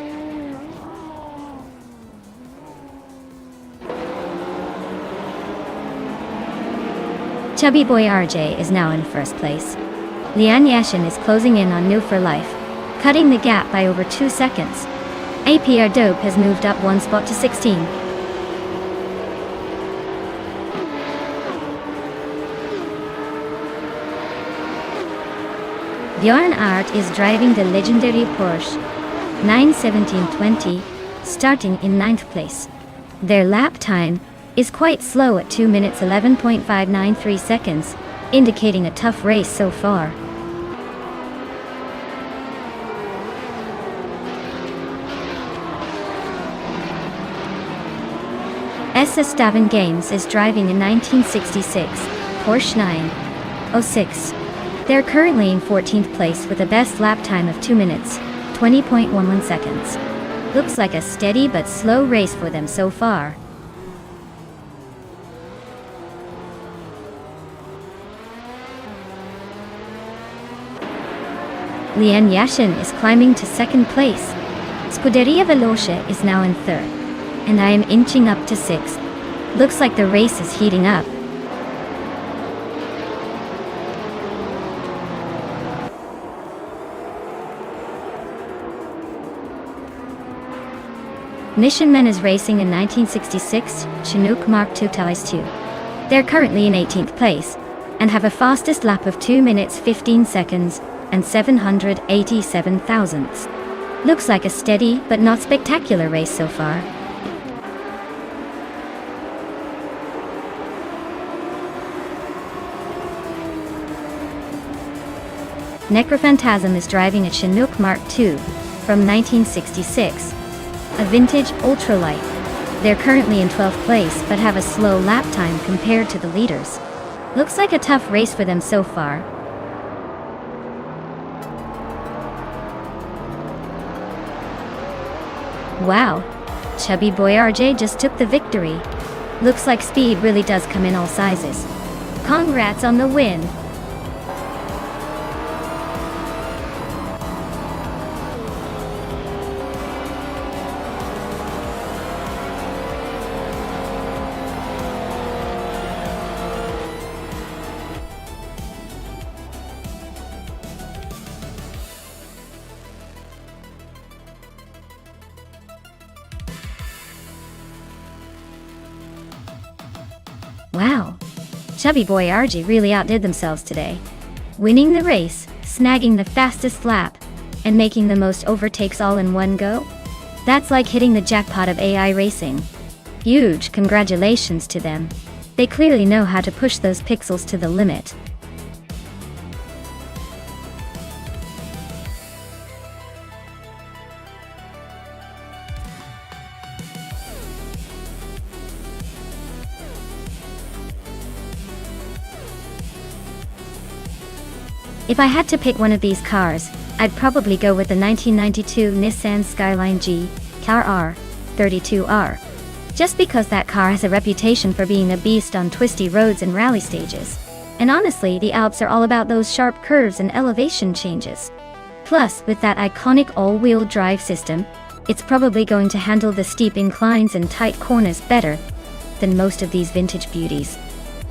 Chubby boy RJ is now in first place. Lian Yashin is closing in on New for Life, cutting the gap by over 2 seconds. APR Dope has moved up 1 spot to 16. Bjorn Art is driving the legendary Porsche 91720, starting in 9th place. Their lap time is quite slow at 2 minutes 11.593 seconds, indicating a tough race so far. SS Stavin Games is driving a 1966 Porsche 906. They're currently in 14th place with a best lap time of 2 minutes, 20.11 seconds. Looks like a steady but slow race for them so far. Lian Yashin is climbing to 2nd place. Scuderia Veloce is now in 3rd, and I am inching up to 6th. Looks like the race is heating up. Nishanmen is racing a 1966 Chinook Mark II Talis 2. They're currently in 18th place, and have a fastest lap of 2 minutes 15 seconds and 787 thousandths. Looks like a steady but not spectacular race so far. Necrophantasm is driving a Chinook Mark II from 1966, a vintage ultralight. They're currently in 12th place but have a slow lap time compared to the leaders. Looks like a tough race for them so far. Wow, chubby boy RJ just took the victory. Looks like speed really does come in all sizes. Congrats on the win. Wow, chubby boy RJ really outdid themselves today. Winning the race, snagging the fastest lap, and making the most overtakes all in one go? That's like hitting the jackpot of AI racing. Huge congratulations to them. They clearly know how to push those pixels to the limit. If I had to pick one of these cars, I'd probably go with the 1992 Nissan Skyline G Car R32R. Just because that car has a reputation for being a beast on twisty roads and rally stages. And honestly, the Alps are all about those sharp curves and elevation changes. Plus, with that iconic all-wheel drive system, it's probably going to handle the steep inclines and tight corners better than most of these vintage beauties.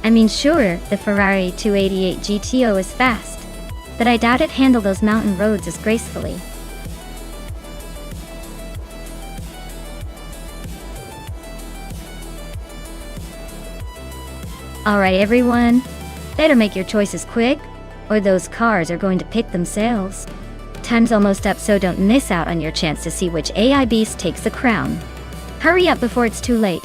I mean, sure, the Ferrari 288 GTO is fast, but I doubt it handle those mountain roads as gracefully. Alright everyone, better make your choices quick, or those cars are going to pick themselves. Time's almost up, so don't miss out on your chance to see which AI beast takes the crown. Hurry up before it's too late.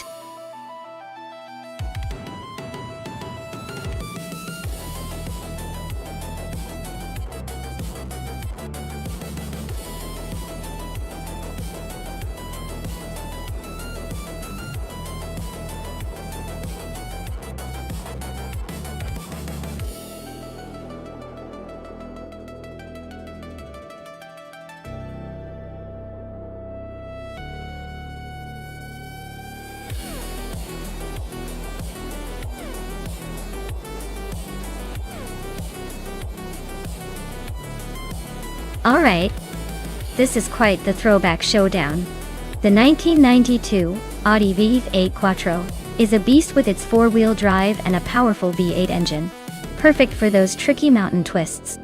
Alright, this is quite the throwback showdown. The 1992 Audi V8 Quattro is a beast with its four-wheel drive and a powerful V8 engine, perfect for those tricky mountain twists.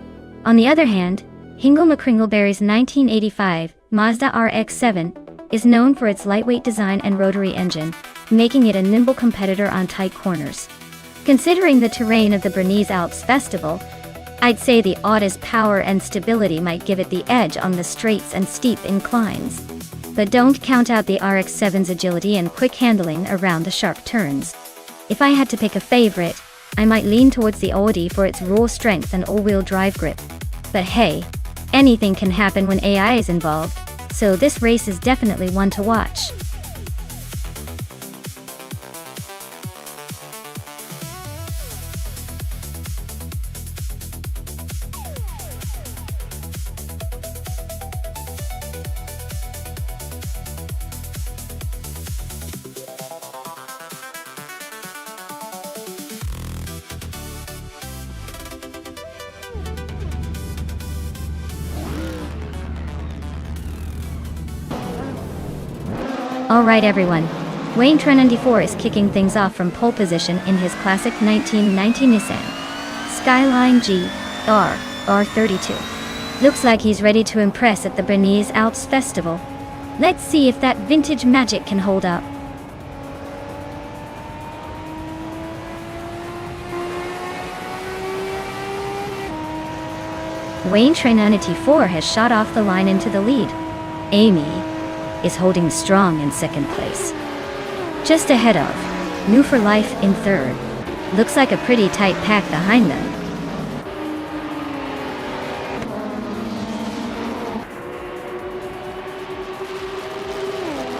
On the other hand, Hingle McCringleberry's 1985 Mazda RX-7 is known for its lightweight design and rotary engine, making it a nimble competitor on tight corners. Considering the terrain of the Bernese Alps Festival, I'd say the Audi's power and stability might give it the edge on the straights and steep inclines. But don't count out the RX-7's agility and quick handling around the sharp turns. If I had to pick a favorite, I might lean towards the Audi for its raw strength and all-wheel drive grip. But hey, anything can happen when AI is involved, so this race is definitely one to watch. Alright everyone, Wayne Tran 94 is kicking things off from pole position in his classic 1990 Nissan Skyline GR R32. Looks like he's ready to impress at the Bernese Alps Festival. Let's see if that vintage magic can hold up. Wayne Tran 94 has shot off the line into the lead. Amy is holding strong in second place. Just ahead of New for Life in third. Looks like a pretty tight pack behind them.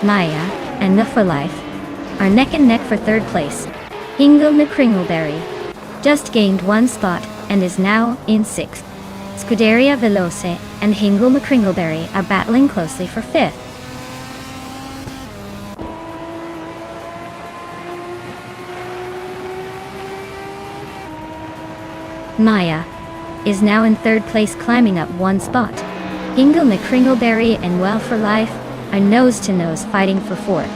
Maya and New for Life are neck and neck for third place. Hingle McCringleberry just gained one spot and is now in sixth. Scuderia Veloce and Hingle McCringleberry are battling closely for fifth. Maya is now in third place, climbing up one spot. Hingle McCringleberry and Well for Life are nose-to-nose fighting for fourth.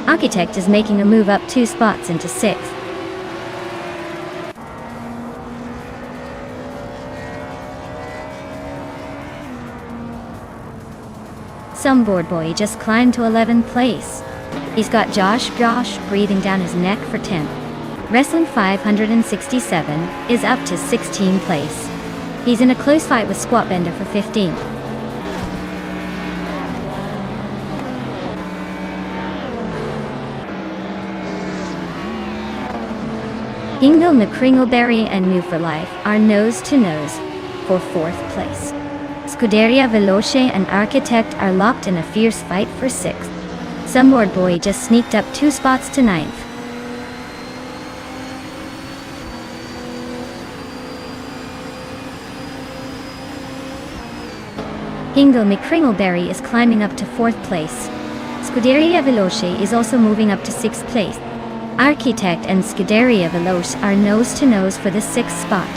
Architect is making a move up two spots into sixth. Some board boy just climbed to 11th place. He's got Josh breathing down his neck for 10th. Wrestling 567 is up to 16th place. He's in a close fight with Squat Bender for 15th. Hingle McCringleberry and New for Life are nose-to-nose for fourth place. Scuderia Veloce and Architect are locked in a fierce fight for sixth. Some board boy just sneaked up two spots to ninth. Hingle McCringleberry is climbing up to fourth place. Scuderia Veloce is also moving up to sixth place. Architect and Scuderia Veloce are nose-to-nose for the sixth spot.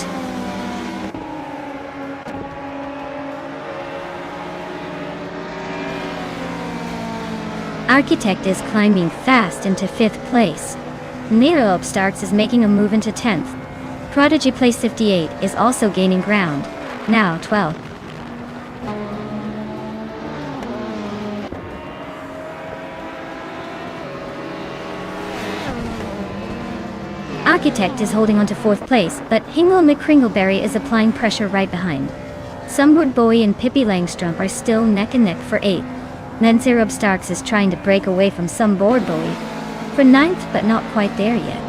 Architect is climbing fast into fifth place. Nero Starks is making a move into 10th. Prodigy Place 58 is also gaining ground, now 12th. Architect is holding on to fourth place, but Hingle McCringleberry is applying pressure right behind. Sunboard Bowie and Pippi Langstrom are still neck and neck for 8th. Nancy Starks is trying to break away from Sunboard Bowie for 9th, but not quite there yet.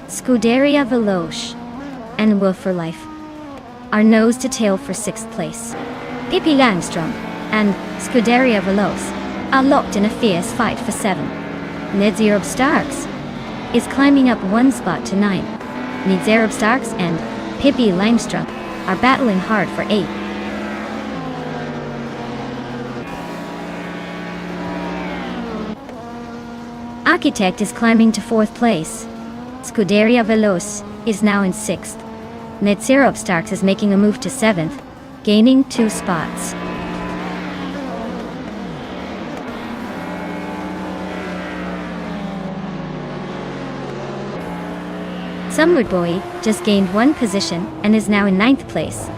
Scuderia Veloce and Will for Life are nose to tail for 6th place. Pippi Langstrom and Scuderia Veloce are locked in a fierce fight for 7th. Nedzerub Starks is climbing up one spot to 9th. Nedzerub Starks and Pippi Langstrom are battling hard for 8th. Architect is climbing to 4th place. Scuderia Veloce is now in 6th. Nonstop is making a move to 7th, gaining 2 spots. Somewhat Boy just gained 1 position and is now in 9th place.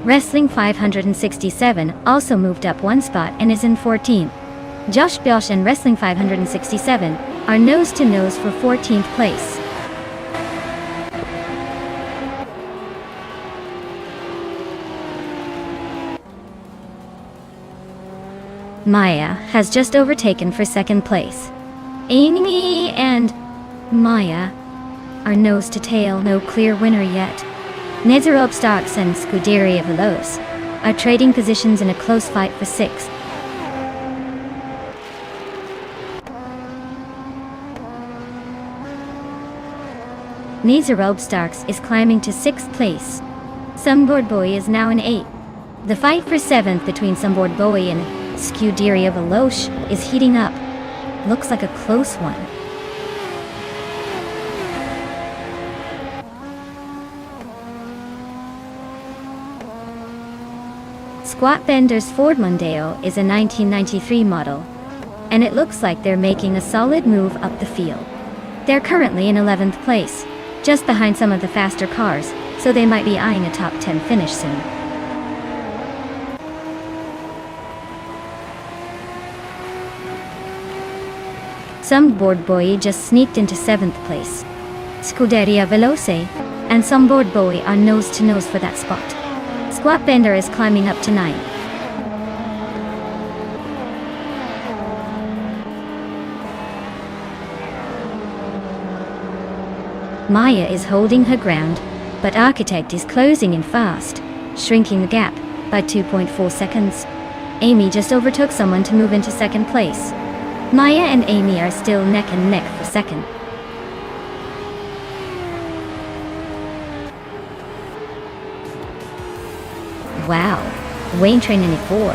Wrestling 567 also moved up 1 spot and is in 14th. Josh Bosch and Wrestling 567 are nose to nose for 14th place. Maya has just overtaken for 2nd place. Amy and Maya are nose to tail, no clear winner yet. Nonstop and Scuderia Veloce are trading positions in a close fight for 6th. Nonstop is climbing to 6th place. Someboard Boy is now in 8th. The fight for 7th between Someboard Boy and Scuderia Veloce is heating up. Looks like a close one. Squat Bender's Ford Mondeo is a 1993 model, and it looks like they're making a solid move up the field. They're currently in 11th place, just behind some of the faster cars, so they might be eyeing a top 10 finish soon. Someboard Boy just sneaked into 7th place. Scuderia Veloce and Someboard Boy are nose to nose for that spot. Squat Bender is climbing up to 9th. Maya is holding her ground, but Architect is closing in fast, shrinking the gap by 2.4 seconds. Amy just overtook someone to move into 2nd place. Maya and Amy are still neck and neck for 2nd. Wow, Wayne Train 94,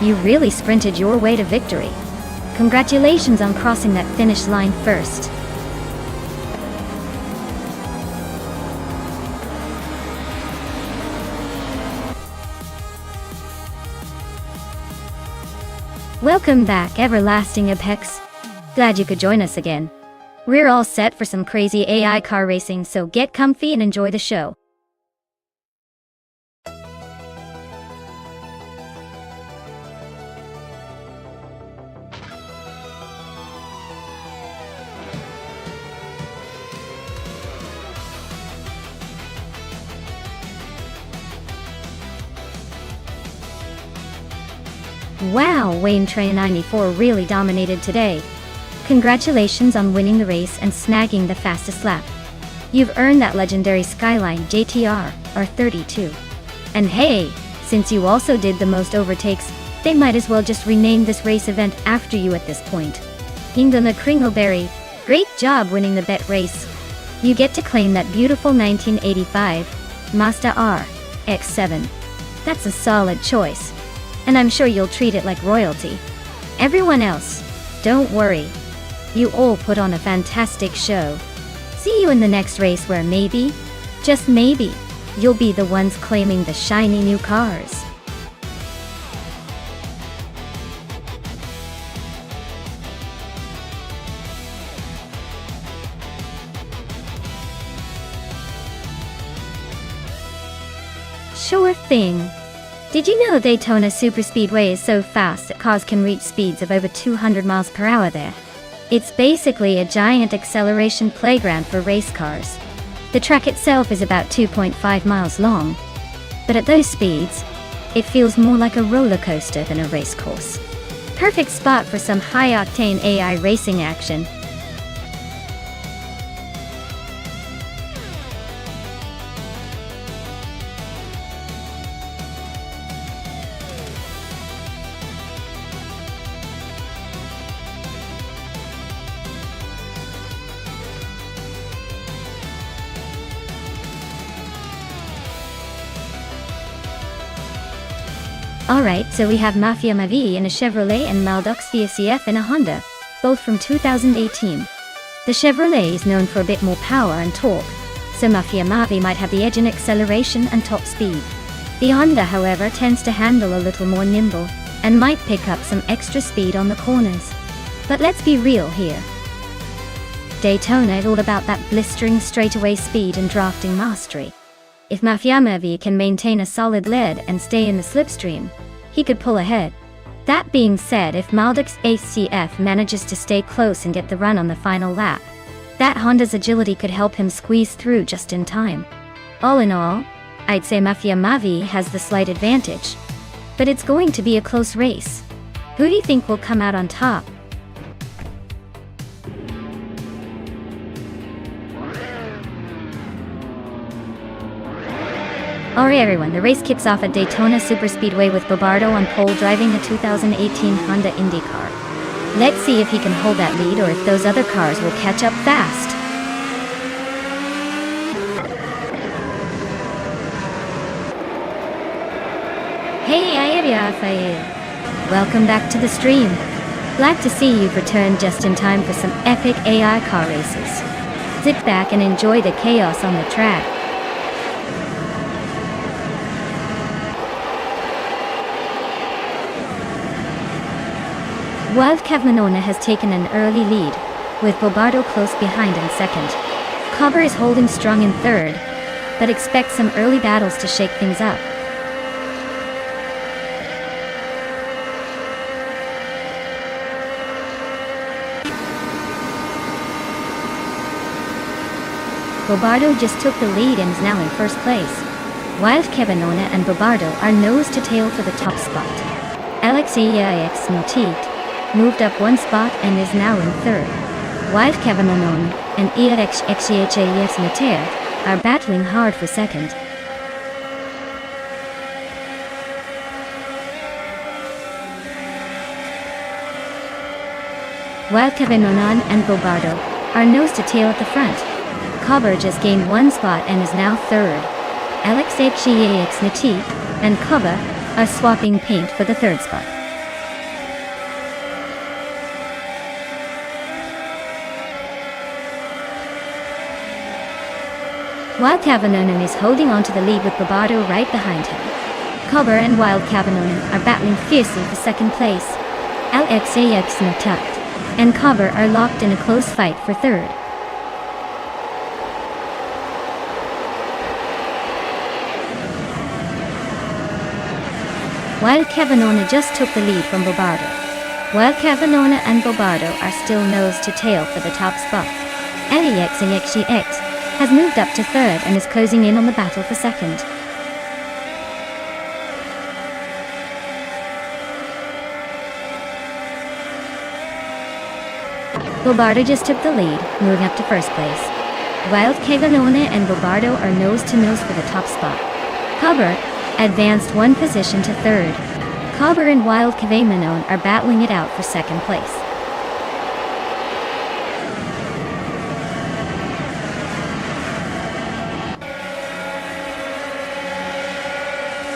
you really sprinted your way to victory. Congratulations on crossing that finish line first. Welcome back, Everlasting Apex. Glad you could join us again. We're all set for some crazy AI car racing, so get comfy and enjoy the show. Wow, Wayne Train 94 really dominated today. Congratulations on winning the race and snagging the fastest lap. You've earned that legendary Skyline JTR R32. And hey, since you also did the most overtakes, they might as well just rename this race event after you at this point. Ingona Kringleberry, great job winning the bet race. You get to claim that beautiful 1985 Mazda RX-7. That's a solid choice. And I'm sure you'll treat it like royalty. Everyone else, don't worry. You all put on a fantastic show. See you in the next race where maybe, just maybe, you'll be the ones claiming the shiny new cars. Sure thing. Did you know Daytona Superspeedway is so fast that cars can reach speeds of over 200 miles per hour there? It's basically a giant acceleration playground for race cars. The track itself is about 2.5 miles long, but at those speeds, it feels more like a roller coaster than a race course. Perfect spot for some high-octane AI racing action. Alright, so we have Mafia Mavi in a Chevrolet and Maldox VCF in a Honda, both from 2018. The Chevrolet is known for a bit more power and torque, so Mafia Mavi might have the edge in acceleration and top speed. The Honda, however, tends to handle a little more nimble, and might pick up some extra speed on the corners. But let's be real here. Daytona is all about that blistering straightaway speed and drafting mastery. If Mafia Mavi can maintain a solid lead and stay in the slipstream, he could pull ahead. That being said, if Maldek's ACF manages to stay close and get the run on the final lap, that Honda's agility could help him squeeze through just in time. All in all, I'd say Mafia Mavi has the slight advantage. But it's going to be a close race. Who do you think will come out on top? Alright everyone, the race kicks off at Daytona Superspeedway with Bobardo on pole driving the 2018 Honda IndyCar. Let's see if he can hold that lead or if those other cars will catch up fast. Hey Rafael. Welcome back to the stream. Glad to see you've returned just in time for some epic AI car races. Sit back and enjoy the chaos on the track. Wild Cavmanona has taken an early lead, with Bobardo close behind in second. Cover is holding strong in third, but expect some early battles to shake things up. Bobardo just took the lead and is now in first place. Wild Cavmanona and Bobardo are nose to tail for the top spot. Alex moved up one spot and is now in third. Wild Cavmanona and are battling hard for second. Wild Cavmanona and Bobardo are nose to tail at the front. Cover just gained one spot and is now third. Alex and Cover are swapping paint for the third spot. Wild Cavmanona is holding on to the lead with Bobardo right behind him. Cover and Wild Cavmanona are battling fiercely for second place. Alex and Cover are locked in a close fight for third. Wild Cavmanona just took the lead from Bobardo. Wild Cavmanona and Bobardo are still nose to tail for the top spot. Alex has moved up to third and is closing in on the battle for second. Bobardo just took the lead, moving up to first place. Wild Cavmanona and Bobardo are nose to nose for the top spot. Cover advanced one position to third. Cover and Wild Cavmanona are battling it out for second place.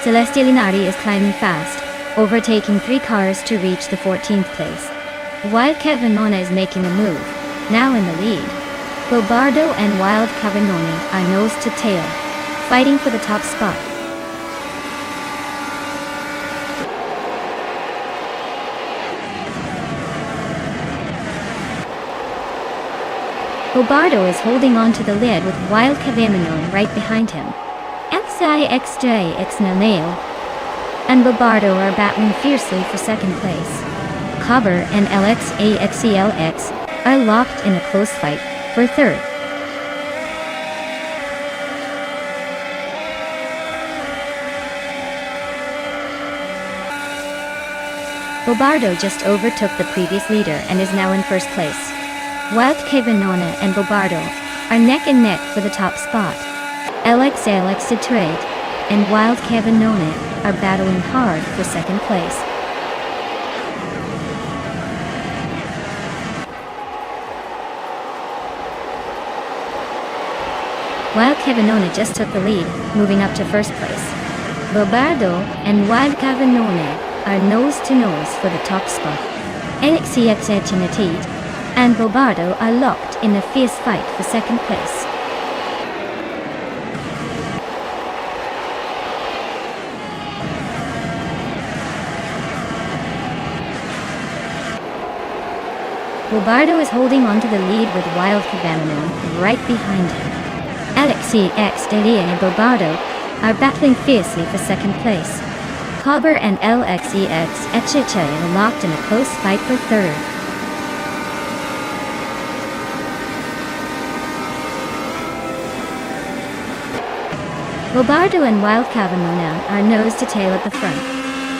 Celeste Linari is climbing fast, overtaking 3 cars to reach the 14th place. Wild Cavmanona is making a move, now in the lead. Bobardo and Wild Cavmanona are nose to tail, fighting for the top spot. Bobardo is holding on to the lead with Wild Cavmanona right behind him. and Bobardo are battling fiercely for second place. Cover and LXAXCLX are locked in a close fight for third. Bobardo just overtook the previous leader and is now in first place. Wild Cavmanona and Bobardo are neck and neck for the top spot. LXLX Detroit and Wild Cavmanona are battling hard for second place. Wild Cavmanona just took the lead, moving up to first place. Bobardo and Wild Cavmanona are nose to nose for the top spot. LXCX and Bobardo are locked in a fierce fight for second place. Bobardo is holding on to the lead with Wild Cavamino right behind him. Alexi X Delia and Bobardo are battling fiercely for second place. Cobber and LXEX Echiche are locked in a close fight for third. Bobardo and Wild Cavamino are nose to tail at the front.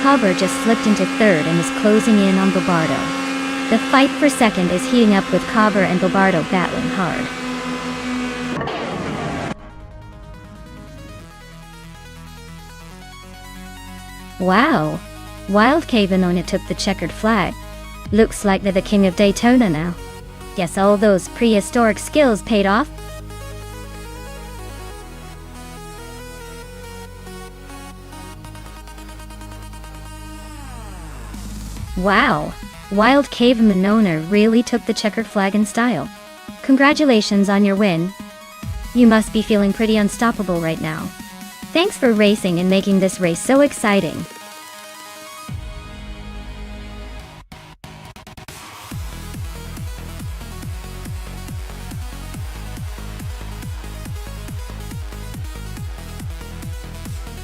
Cobber just slipped into third and is closing in on Bobardo. The fight for second is heating up with Cobber and Bobardo battling hard. Wow! Wild Cavamino took the checkered flag. Looks like they're the king of Daytona now. Guess all those prehistoric skills paid off. Wow! Wild Cavamino really took the checkered flag in style. Congratulations on your win. You must be feeling pretty unstoppable right now. Thanks for racing and making this race so exciting.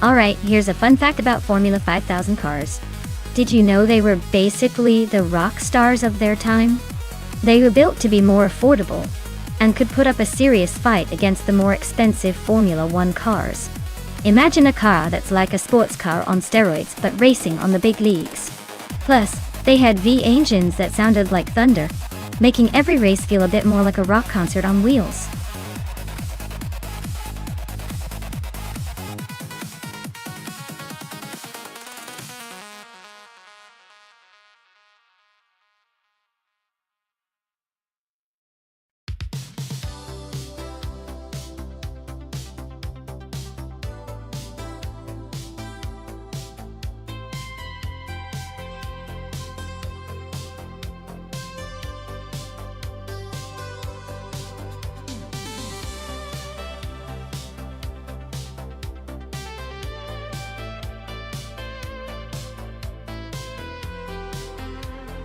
Alright, here's a fun fact about Formula 5000 cars. Did you know they were basically the rock stars of their time? They were built to be more affordable, and could put up a serious fight against the more expensive Formula 1 cars. Imagine a car that's like a sports car on steroids but racing on the big leagues. Plus, they had V engines that sounded like thunder, making every race feel a bit more like a rock concert on wheels.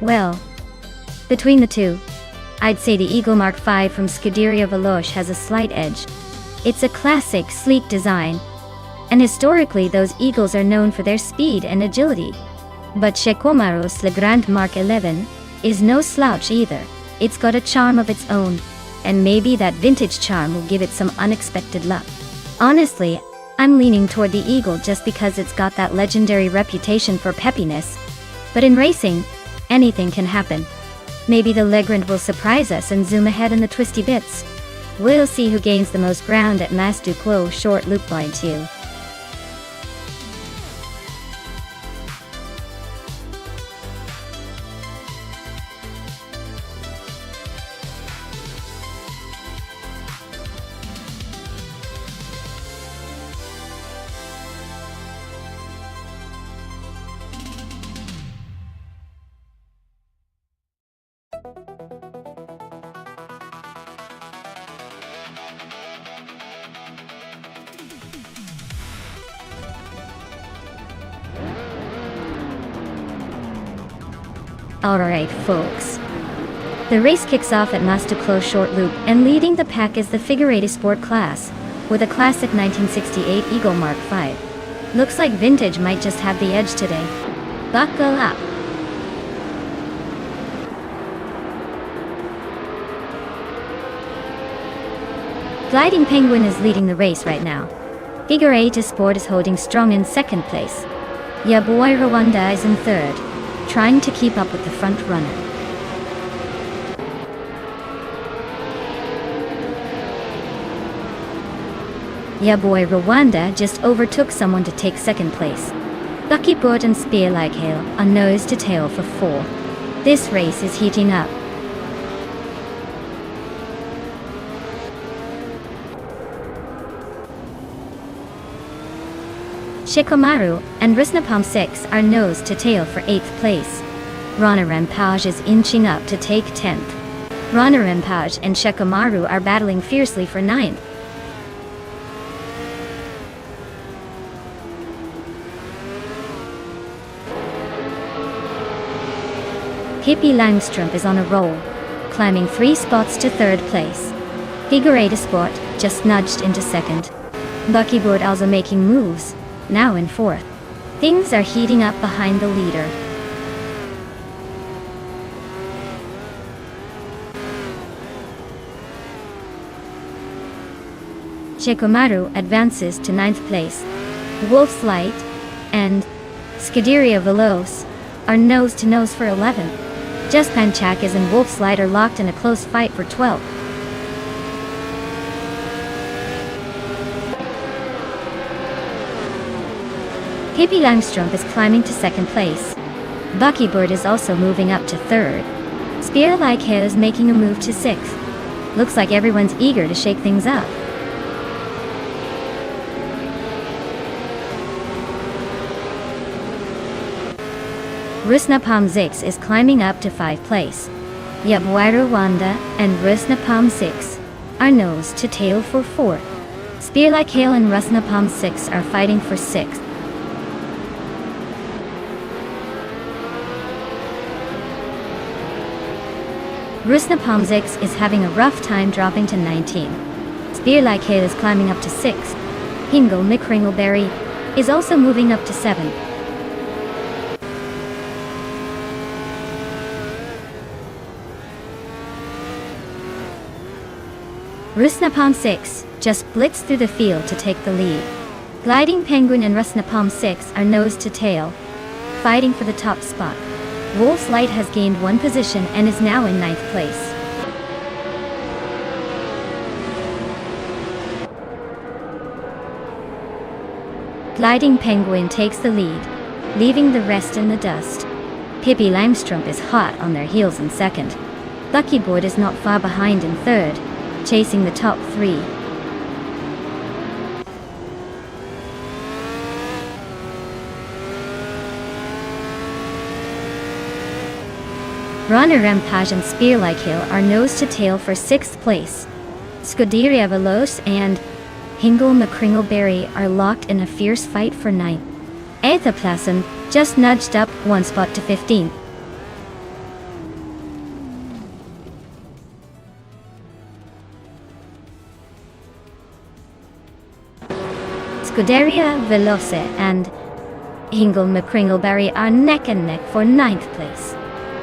Well, between the two, I'd say the Eagle Mark V from Scuderia Veloce has a slight edge. It's a classic, sleek design, and historically those Eagles are known for their speed and agility. But Checomaros Le Grand Mark 11 is no slouch either. It's got a charm of its own, and maybe that vintage charm will give it some unexpected luck. Honestly, I'm leaning toward the Eagle just because it's got that legendary reputation for peppiness. But in racing, anything can happen. Maybe the Legrand will surprise us and zoom ahead in the twisty bits. We'll see who gains the most ground at Mas Duclos short loop line 2. Alright folks. The race kicks off at Mas Duclos short loop, and leading the pack is the Figure 8 Sport class, with a classic 1968 Eagle Mark V. Looks like vintage might just have the edge today. Buckle up! Gliding Penguin is leading the race right now. Figure 8 Sport is holding strong in second place. Ya Boy Rwanda is in third, trying to keep up with the front runner. Ya Boy Rwanda just overtook someone to take second place. Lucky Bird and Spear Like Hail are nose to tail for fourth. This race is heating up. Shikomaru and Risnapalm 6 are nose to tail for 8th place. Rana Rampage is inching up to take 10th. Runner Empage and Shikamaru are battling fiercely for ninth. Pippi Langstrumpf is on a roll, climbing 3 spots to 3rd place. Figure 8 Sport just nudged into 2nd. Buckyboard also making moves, now in 4th. Things are heating up behind the leader. Shikamaru advances to 9th place. Wolf's Light and Scuderia Veloce are nose-to-nose for 11th. Just Panchakis and Wolf's Light are locked in a close fight for 12th. Pippi Langstrumpf is climbing to 2nd place. Buckybird is also moving up to 3rd. Spear Like Hair is making a move to 6th. Looks like everyone's eager to shake things up. Rusnapalm Zix is climbing up to 5th place. Yabwai Wanda and Rusnapalm 6 are nose to tail for 4th. Spear Like Hail and Rusnapalm 6 are fighting for 6th. Rusnapalm Zix is having a rough time dropping to 19th. Spear Like Hail is climbing up to 6th. Hingle McCringleberry is also moving up to 7th. Rusnapalm 6 just blitzed through the field to take the lead. Gliding Penguin and Rusnapalm 6 are nose to tail, fighting for the top spot. Wolf's Light has gained 1 position and is now in 9th place. Gliding Penguin takes the lead, leaving the rest in the dust. Pippi Langstrumpf is hot on their heels in 2nd. Buckyboard is not far behind in 3rd, chasing the top 3. Runner Empage and Spear Like Hill are nose to tail for 6th place. Scuderia Veloce and Hingle McCringleberry are locked in a fierce fight for 9th. Aethaplasm just nudged up 1 spot to 15th. Scuderia Veloce and Hingle McCringleberry are neck and neck for 9th place.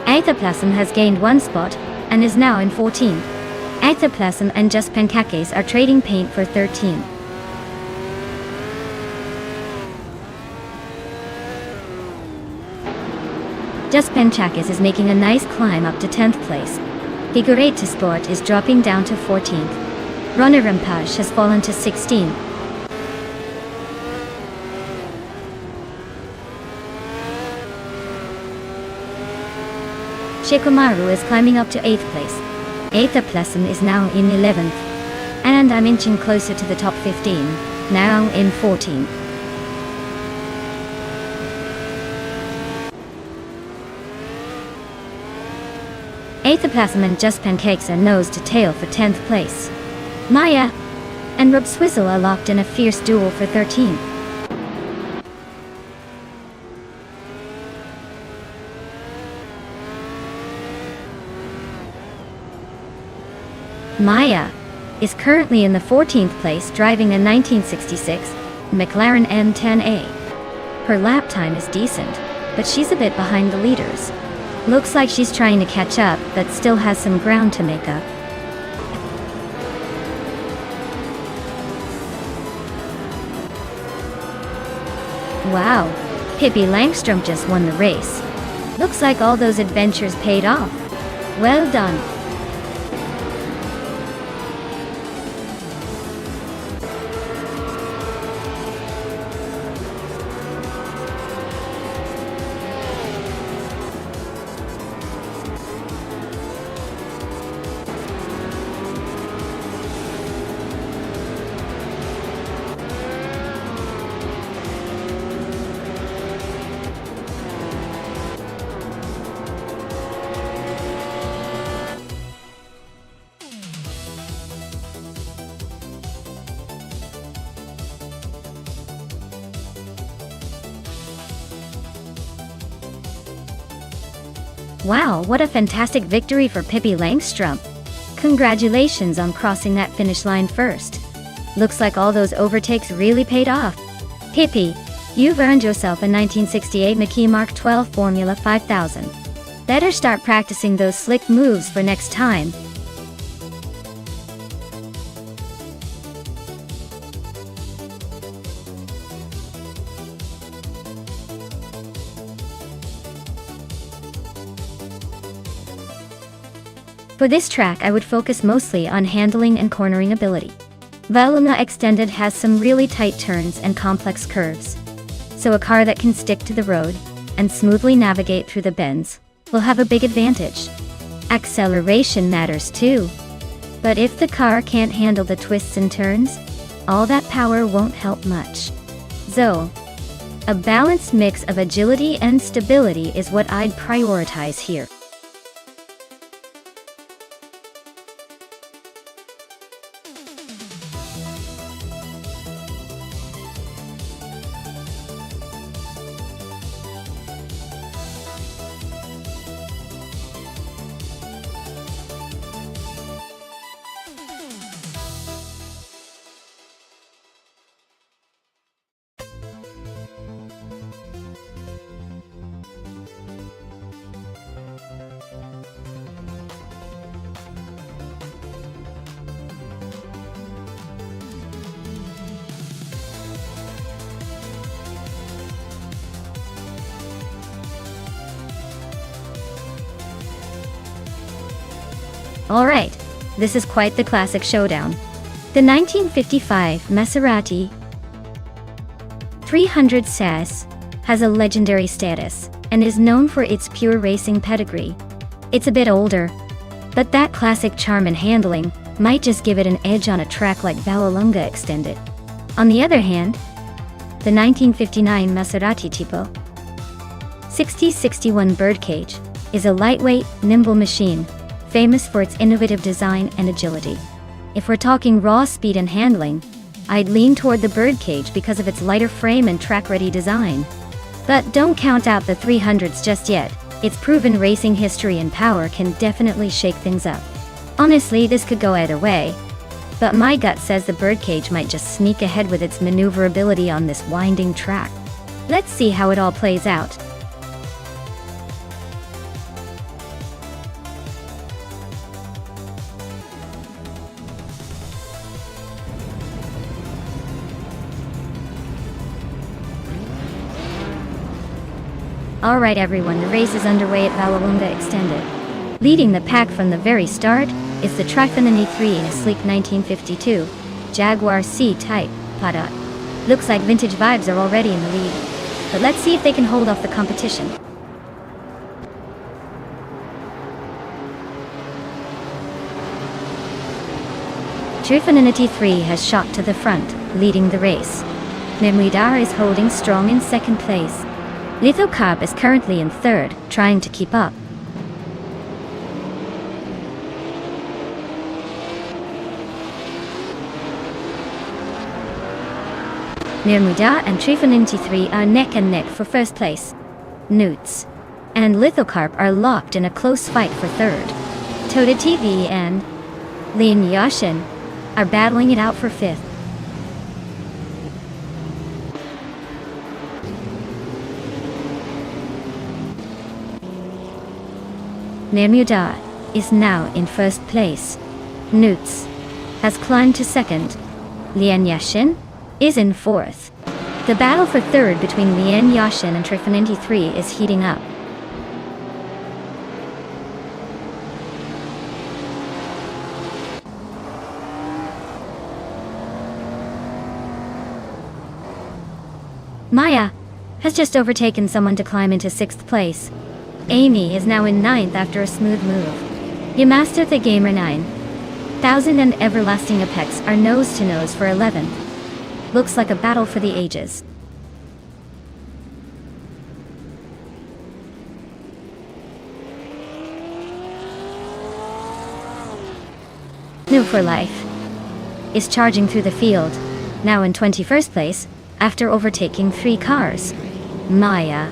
Aethaplasm has gained 1 spot and is now in 14th. Aethaplasm and Just Pancakes are trading paint for 13th. Just Pancakes is making a nice climb up to 10th place. Figure 8 to Sport is dropping down to 14th. Runner Empage has fallen to 16th. Shikamaru is climbing up to 8th place. Aethaplasm is now in 11th. And I'm inching closer to the top 15, now in 14th. Aethaplasm and Just Pancakes are nose to tail for 10th place. Maya and Rub Swizzle are locked in a fierce duel for 13th. Maya is currently in the 14th place driving a 1966 McLaren M10A. Her lap time is decent, but she's a bit behind the leaders. Looks like she's trying to catch up, but still has some ground to make up. Wow, Pippi Langstrumpf just won the race. Looks like all those adventures paid off. Well done. Wow, what a fantastic victory for Pippi Langstrumpf. Congratulations on crossing that finish line first. Looks like all those overtakes really paid off. Pippi, you've earned yourself a 1968 Mackie Mark 12 Formula 5000. Better start practicing those slick moves for next time. For this track I would focus mostly on handling and cornering ability. Valona Extended has some really tight turns and complex curves. So a car that can stick to the road and smoothly navigate through the bends will have a big advantage. Acceleration matters too. But if the car can't handle the twists and turns, all that power won't help much. So, a balanced mix of agility and stability is what I'd prioritize here. Alright, this is quite the classic showdown. The 1955 Maserati 300 SAS has a legendary status and is known for its pure racing pedigree. It's a bit older, but that classic charm and handling might just give it an edge on a track like Vallelunga Extended. On the other hand, the 1959 Maserati Tipo 6061 Birdcage is a lightweight, nimble machine, famous for its innovative design and agility. If we're talking raw speed and handling, I'd lean toward the Birdcage because of its lighter frame and track-ready design. But don't count out the 300s just yet. Its proven racing history and power can definitely shake things up. Honestly, this could go either way, but my gut says the Birdcage might just sneak ahead with its maneuverability on this winding track. Let's see how it all plays out. Alright everyone, the race is underway at Vallelunga Extended. Leading the pack from the very start is the Trifinity 3 in a sleek 1952 Jaguar C-Type Pada. Looks like vintage vibes are already in the lead, but let's see if they can hold off the competition. Trifinity 3 has shot to the front, leading the race. Memridar is holding strong in second place. Lithocarp is currently in third, trying to keep up. Mermuda and Trifinity 3 are neck and neck for first place. Newts and Lithocarp are locked in a close fight for third. Toda TV and Lin Yashin are battling it out for fifth. Mermuda is now in first place. Newts has climbed to second. Lian Yashin is in fourth. The battle for third between Lian Yashin and Trifinity 3 is heating up. Maya has just overtaken someone to climb into sixth place. Amy is now in ninth after a smooth move. Yamaster the Gamer 9000 and Everlasting Apex are nose to nose for 11th. Looks like a battle for the ages. New for Life is charging through the field, now in 21st place, after overtaking 3 cars. Maya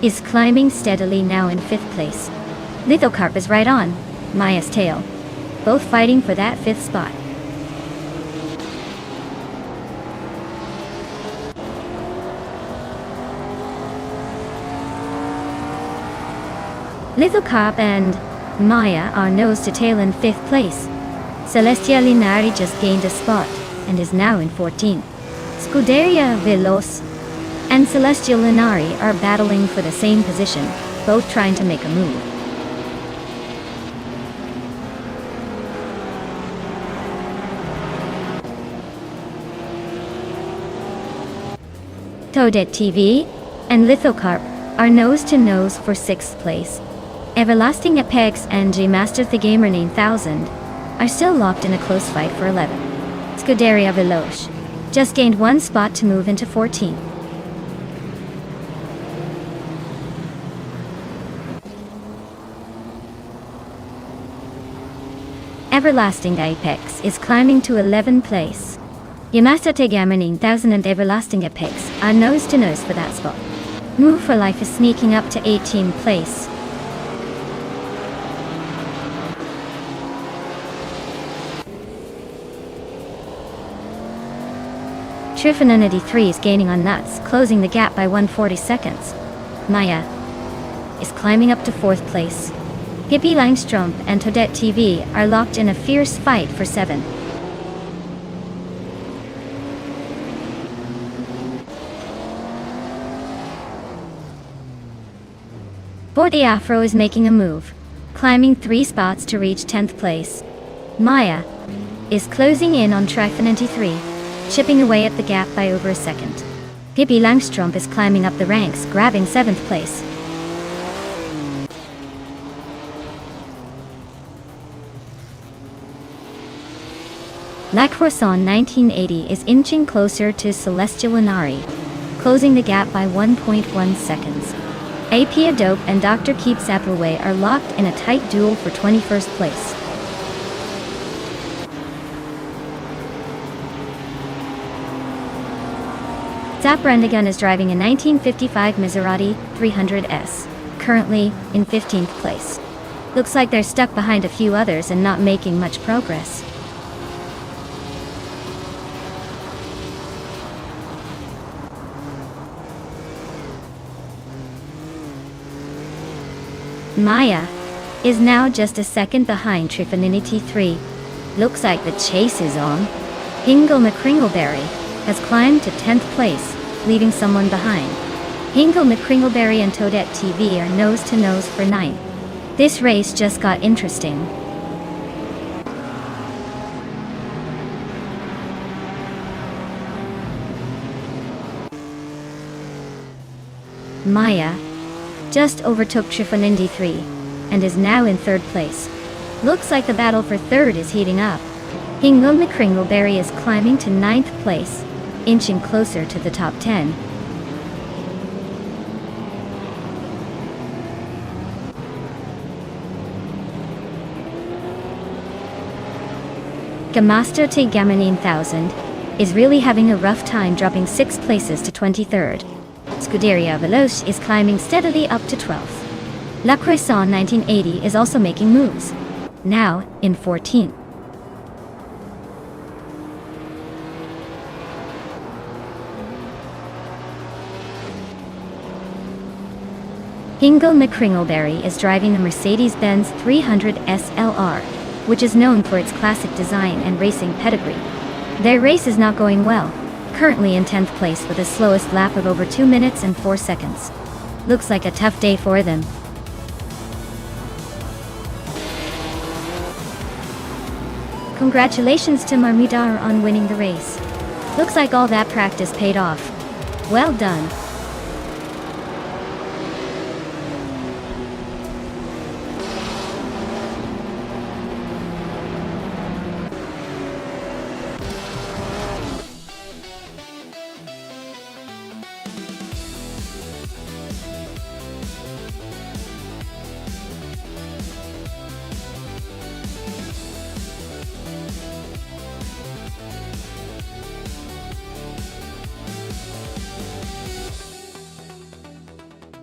is climbing steadily, now in 5th place. Lithocarp is right on Maya's tail, both fighting for that 5th spot. Lithocarp and Maya are nose to tail in 5th place. Celestia Linari just gained a spot and is now in 14th. Scuderia Veloz and Celestial Linari are battling for the same position, both trying to make a move. Toadette TV and Lithocarp are nose to nose for 6th place. Everlasting Apex and G-Master the Gamer 9000 are still locked in a close fight for 11th. Scuderia Veloz just gained 1 spot to move into 14th. Everlasting Apex is climbing to 11th place. Yamasa Tegama 9000 and Everlasting Apex are nose to nose for that spot. Move for Life is sneaking up to 18th place. Trifinity 3 is gaining on Nuts, closing the gap by 140 seconds. Maya is climbing up to 4th place. Hippie Langstrom and Toadette TV are locked in a fierce fight for 7th. Forty Afro is making a move, climbing 3 spots to reach 10th place. Maya is closing in on Trifinity 3, chipping away at the gap by over a second. Hippie Langstrom is climbing up the ranks, grabbing 7th place. La Croissant 1980 is inching closer to Celestial Linari, closing the gap by 1.1 seconds. AP Adobe and Dr. Keep Sapperway are locked in a tight duel for 21st place. Zaprandagun is driving a 1955 Maserati 300S, currently in 15th place. Looks like they're stuck behind a few others and not making much progress. Maya is now just a second behind Trifinity 3. Looks like the chase is on. Hingle McCringleberry has climbed to 10th place, leaving someone behind. Hingle McCringleberry and Toadette TV are nose to nose for 9th. This race just got interesting. Maya just overtook Trifinity 3 and is now in 3rd place. Looks like the battle for 3rd is heating up. Hingle McCringleberry is climbing to 9th place, inching closer to the top 10. Gamaster T Gamanin 1000 is really having a rough time, dropping 6 places to 23rd. Scuderia Veloz is climbing steadily up to 12th. La Croissant 1980 is also making moves, now in 14th. Hingle McCringleberry is driving the Mercedes-Benz 300 SLR, which is known for its classic design and racing pedigree. Their race is not going well, currently in 10th place with the slowest lap of over 2 minutes and 4 seconds. Looks like a tough day for them. Congratulations to Marmidar on winning the race. Looks like all that practice paid off. Well done.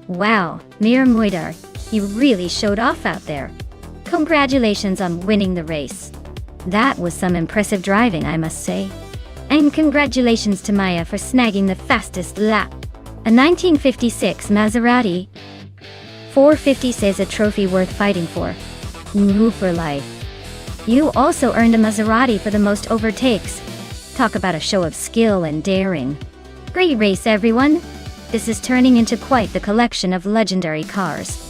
Wow, Mir Moidar, You really showed off out there. Congratulations on winning the race. That was some impressive driving, I must say. And congratulations to Maya for snagging the fastest lap. A 1956 Maserati 450 is a trophy worth fighting for. Woo for life. You also earned a Maserati for the most overtakes. Talk about a show of skill and daring. Great race, everyone. This is turning into quite the collection of legendary cars.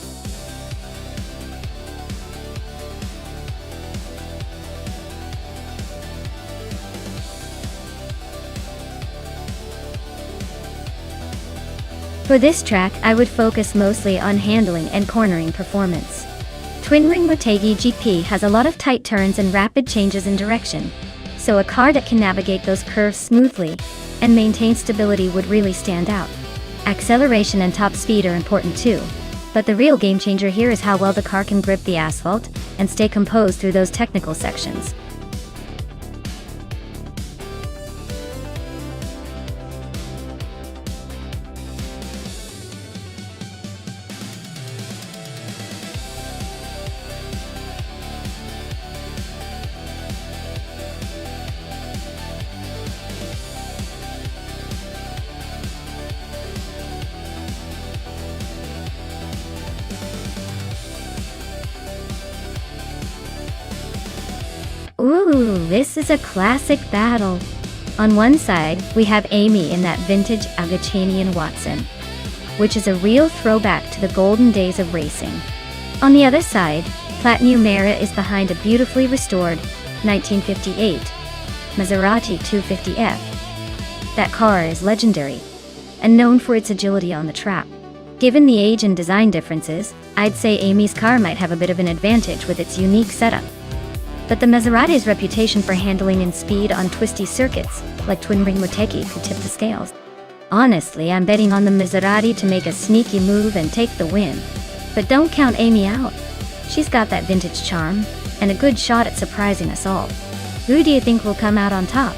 For this track, I would focus mostly on handling and cornering performance. Twin-Ring Motegi GP has a lot of tight turns and rapid changes in direction, so a car that can navigate those curves smoothly and maintain stability would really stand out. Acceleration and top speed are important too, but the real game changer here is how well the car can grip the asphalt and stay composed through those technical sections. Ooh, this is a classic battle. On one side, we have Amy in that vintage Agachanian Watson, which is a real throwback to the golden days of racing. On the other side, Platinum Mera is behind a beautifully restored 1958 Maserati 250F. That car is legendary and known for its agility on the track. Given the age and design differences, I'd say Amy's car might have a bit of an advantage with its unique setup. But the Maserati's reputation for handling and speed on twisty circuits, like Twin-Ring Motegi, could tip the scales. Honestly, I'm betting on the Maserati to make a sneaky move and take the win. But don't count Amy out. She's got that vintage charm, and a good shot at surprising us all. Who do you think will come out on top?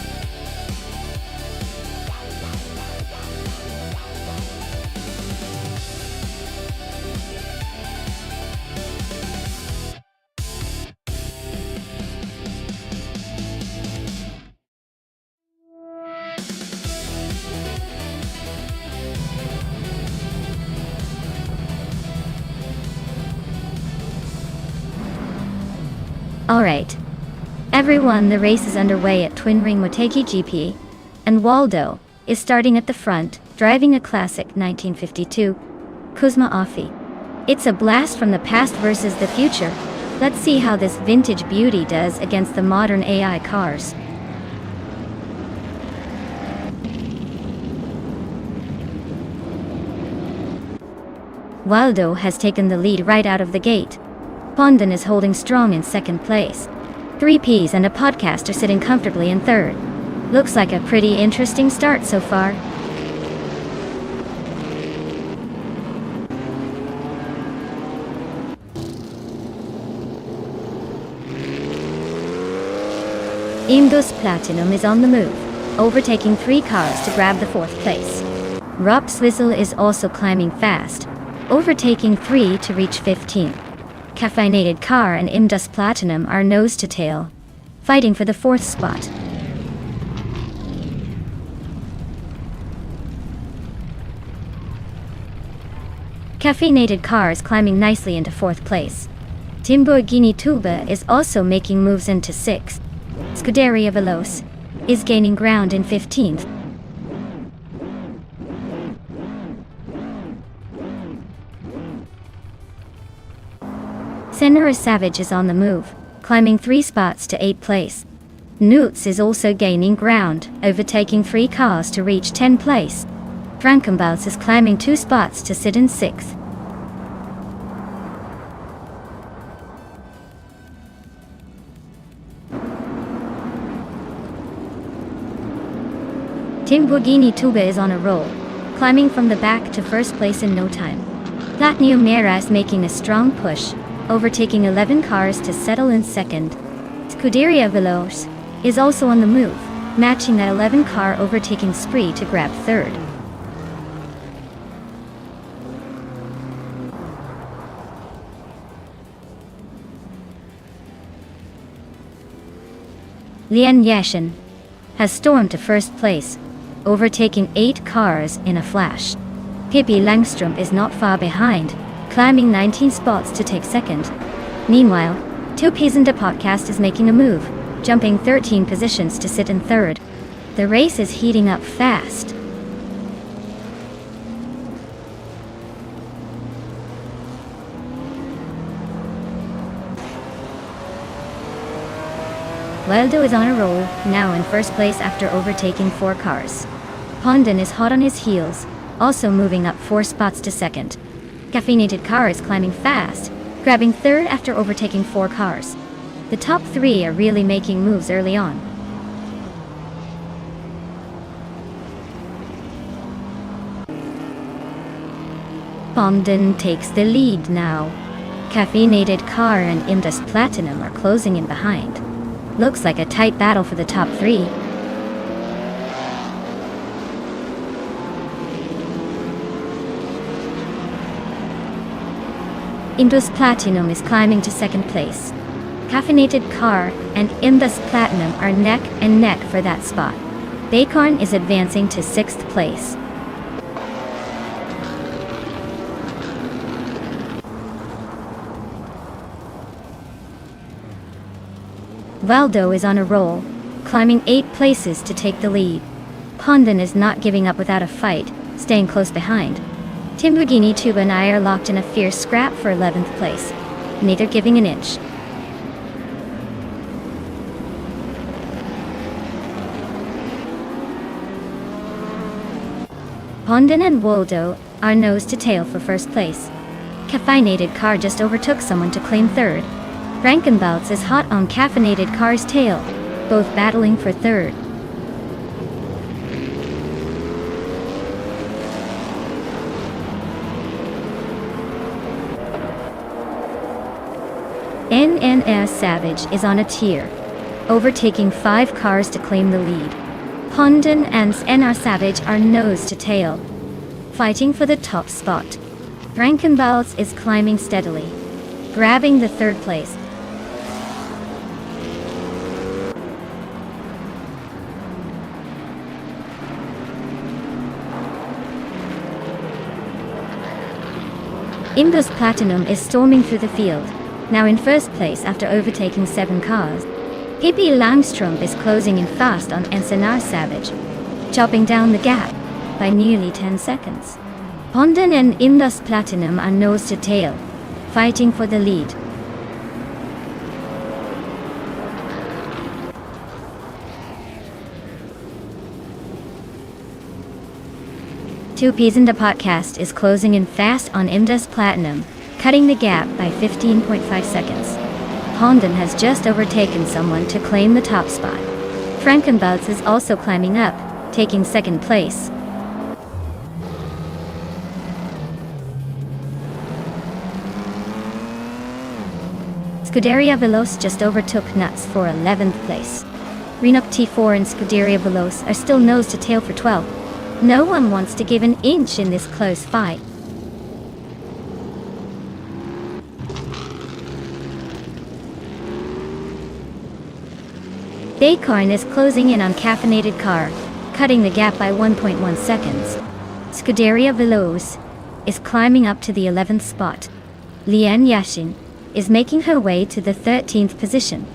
Alright. Everyone, the race is underway at Twin-Ring Motegi GP, and Waldo is starting at the front, driving a classic 1952 Kuzma Afi. It's a blast from the past versus the future. Let's see how this vintage beauty does against the modern AI cars. Waldo has taken the lead right out of the gate. Pondon is holding strong in second place. 3Ps and a podcast are sitting comfortably in third. Looks like a pretty interesting start so far. Imdos Platinum is on the move, overtaking 3 cars to grab the 4th place. Rob Swizzle is also climbing fast, overtaking 3 to reach 15th. Caffeinated Car and Imdus Platinum are nose to tail, fighting for the 4th spot. Caffeinated Car is climbing nicely into 4th place. Timborghini Tuba is also making moves into 6th. Scuderia Veloce is gaining ground in 15th. Senora Savage is on the move, climbing 3 spots to 8th place. Newts is also gaining ground, overtaking 3 cars to reach 10th place. Frankenbaus is climbing 2 spots to sit in 6th. Timborghini Tuba is on a roll, climbing from the back to 1st place in no time. Platinum Mera is making a strong push, overtaking 11 cars to settle in 2nd. Scuderia Veloce is also on the move, matching that 11 car overtaking spree to grab 3rd. Lian Yashin has stormed to first place, overtaking 8 cars in a flash. Pippi Langstrup is not far behind, climbing 19 spots to take second. Meanwhile, Two Peas in the Podcast is making a move, jumping 13 positions to sit in third. The race is heating up fast. Waldo is on a roll, now in first place after overtaking 4 cars. Pondon is hot on his heels, also moving up 4 spots to second. Caffeinated Car is climbing fast, grabbing third after overtaking 4 cars. The top 3 are really making moves early on. Pondon takes the lead now. Caffeinated Car and Indus Platinum are closing in behind. Looks like a tight battle for the top 3. Indus Platinum is climbing to second place. Caffeinated Car and Indus Platinum are neck and neck for that spot. Bacorn is advancing to 6th place. Waldo is on a roll, climbing 8 places to take the lead. Pondon is not giving up without a fight, staying close behind. Timbugini Tuba and I are locked in a fierce scrap for 11th place, neither giving an inch. Pondon and Waldo are nose to tail for first place. Caffeinated Car just overtook someone to claim third. Frankenbalz is hot on Caffeinated Car's tail, both battling for third. NNS Savage is on a tear, overtaking 5 cars to claim the lead. Pondon and NR Savage are nose to tail, fighting for the top spot. Frankenbalz is climbing steadily, grabbing the third place. Indus Platinum is storming through the field, now in first place after overtaking 7 cars. Pippi Langstrup is closing in fast on NR Savage, chopping down the gap by nearly 10 seconds. Pondon and Indus Platinum are nose to tail, fighting for the lead. Two Peas in the Podcast is closing in fast on Indus Platinum, cutting the gap by 15.5 seconds. Pondon has just overtaken someone to claim the top spot. Frankenbalz is also climbing up, taking second place. Scuderia Veloce just overtook Nuts for 11th place. Renok T4 and Scuderia Veloce are still nose to tail for 12th. No one wants to give an inch in this close fight. Bacorn is closing in on Caffeinated Car, cutting the gap by 1.1 seconds. Scuderia Veloce is climbing up to the 11th spot. Lian Yashin is making her way to the 13th position.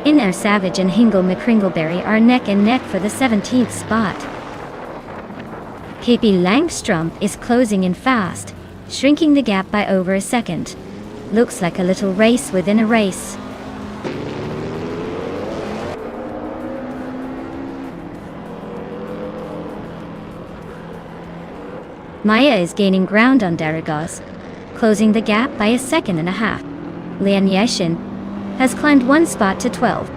Inner Savage and Hingle McCringleberry are neck and neck for the 17th spot. Pippi Langstrup is closing in fast, shrinking the gap by over a second. Looks like a little race within a race. Maya is gaining ground on Daragos, closing the gap by a second and a half. Lian Yashin has climbed 1 spot to 12.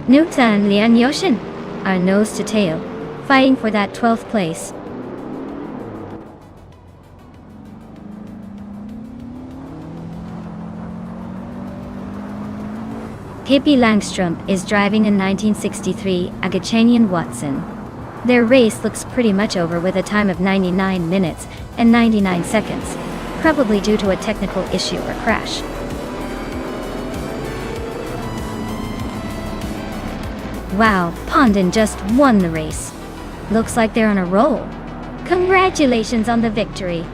Nukta and Lian Yashin are nose to tail, fighting for that 12th place. Pippi Langstrup is driving a 1963 Agachanian Watson. Their race looks pretty much over with a time of 99 minutes and 99 seconds, probably due to a technical issue or crash. Wow, Pondon just won the race. Looks like they're on a roll. Congratulations on the victory.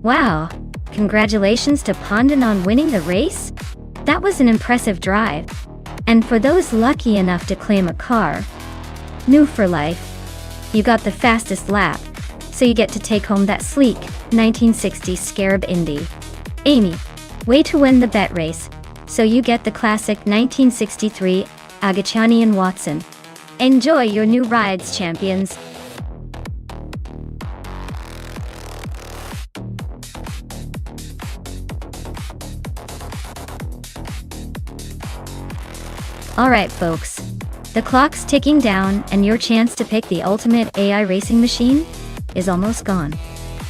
Wow, congratulations to Pondon on winning the race? That was an impressive drive. And for those lucky enough to claim a car, new for life, you got the fastest lap, so you get to take home that sleek 1960s Scarab Indy. Amy, way to win the bet race, so you get the classic 1963 Agachani and Watson. Enjoy your new rides, champions. Alright folks, the clock's ticking down and your chance to pick the ultimate AI racing machine is almost gone.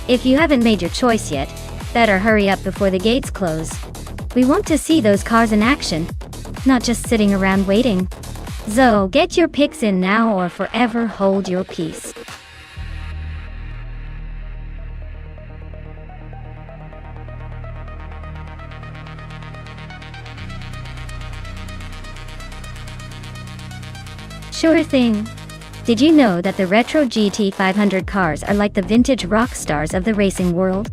If you haven't made your choice yet, better hurry up before the gates close. We want to see those cars in action, not just sitting around waiting. So get your picks in now or forever hold your peace. Sure thing. Did you know that the retro GT500 cars are like the vintage rock stars of the racing world?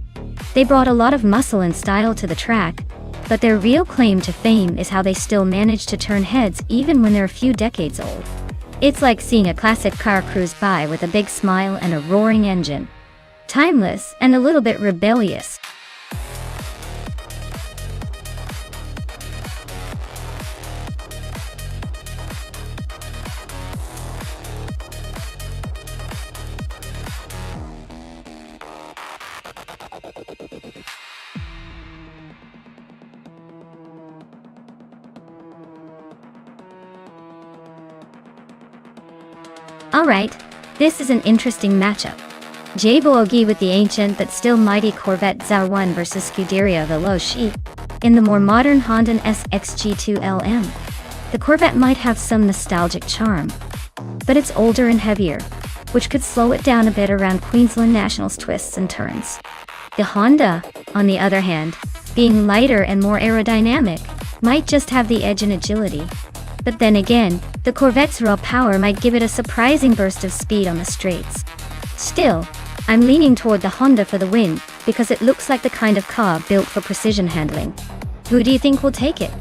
They brought a lot of muscle and style to the track, but their real claim to fame is how they still manage to turn heads even when they're a few decades old. It's like seeing a classic car cruise by with a big smile and a roaring engine. Timeless and a little bit rebellious. Alright, this is an interesting matchup. J-Bogi with the ancient but still mighty Corvette ZR1 versus Scuderia Veloci in the more modern Honda SXG2 LM. The Corvette might have some nostalgic charm, but it's older and heavier, which could slow it down a bit around Queensland National's twists and turns. The Honda, on the other hand, being lighter and more aerodynamic, might just have the edge in agility. But then again, the Corvette's raw power might give it a surprising burst of speed on the straights. Still, I'm leaning toward the Honda for the win, because it looks like the kind of car built for precision handling. Who do you think will take it?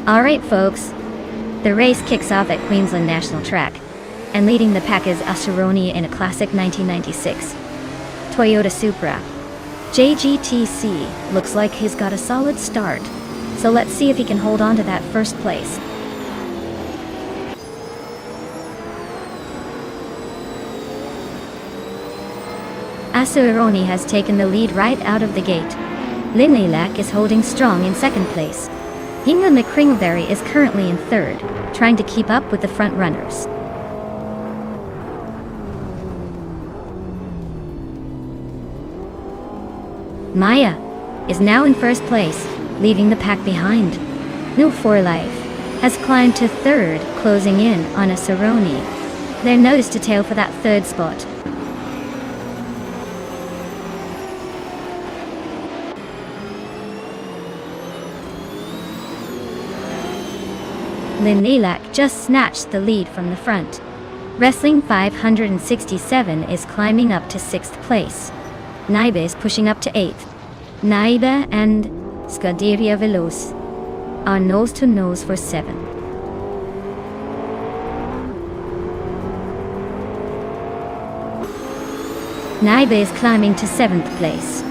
Alright folks, the race kicks off at Queensland National Track, and leading the pack is Asironi in a classic 1996 Toyota Supra. JGTC looks like he's got a solid start, so let's see if he can hold on to that first place. Asironi has taken the lead right out of the gate. Linlilac is holding strong in second place. Hinga McCringleberry is currently in third, trying to keep up with the front runners. Maya is now in first place, leaving the pack behind. New For Life has climbed to third, closing in on Asironi. They're nose to tail for that third spot. Linlilac just snatched the lead from the front. Wrestling 567 is climbing up to 6th place. Naiba is pushing up to 8th. Naiba and Scuderia Veloce are nose to nose for 7. Naiba is climbing to 7th place.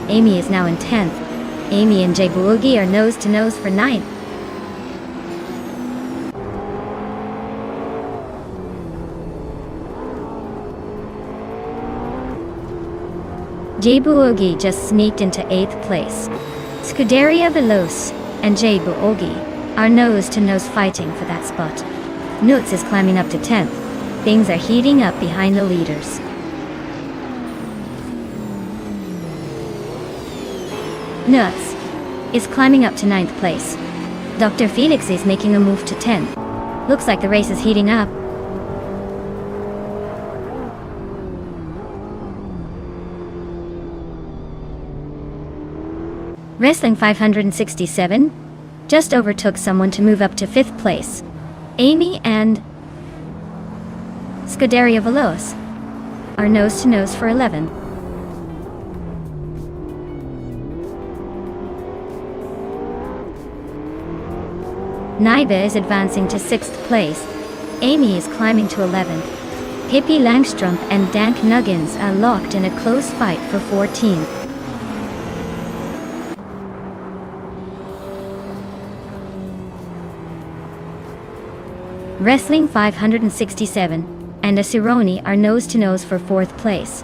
Amy is now in 10th. Amy and Jaibuogi are nose to nose for 9th. Jaibuogi just sneaked into 8th place. Scuderia Veloce and Jaibuogi are nose-to-nose fighting for that spot. Nuts is climbing up to 10th. Things are heating up behind the leaders. Nuts is climbing up to 9th place. Dr. Felix is making a move to 10th. Looks like the race is heating up. Wrestling 567 just overtook someone to move up to 5th place. Amy and Scuderia Veloce are nose-to-nose for 11. Naiba is advancing to 6th place. Amy is climbing to 11th. Pippi Langstrup and Dank Nuggins are locked in a close fight for 14th. Wrestling 567 and Asironi are nose-to-nose for 4th place.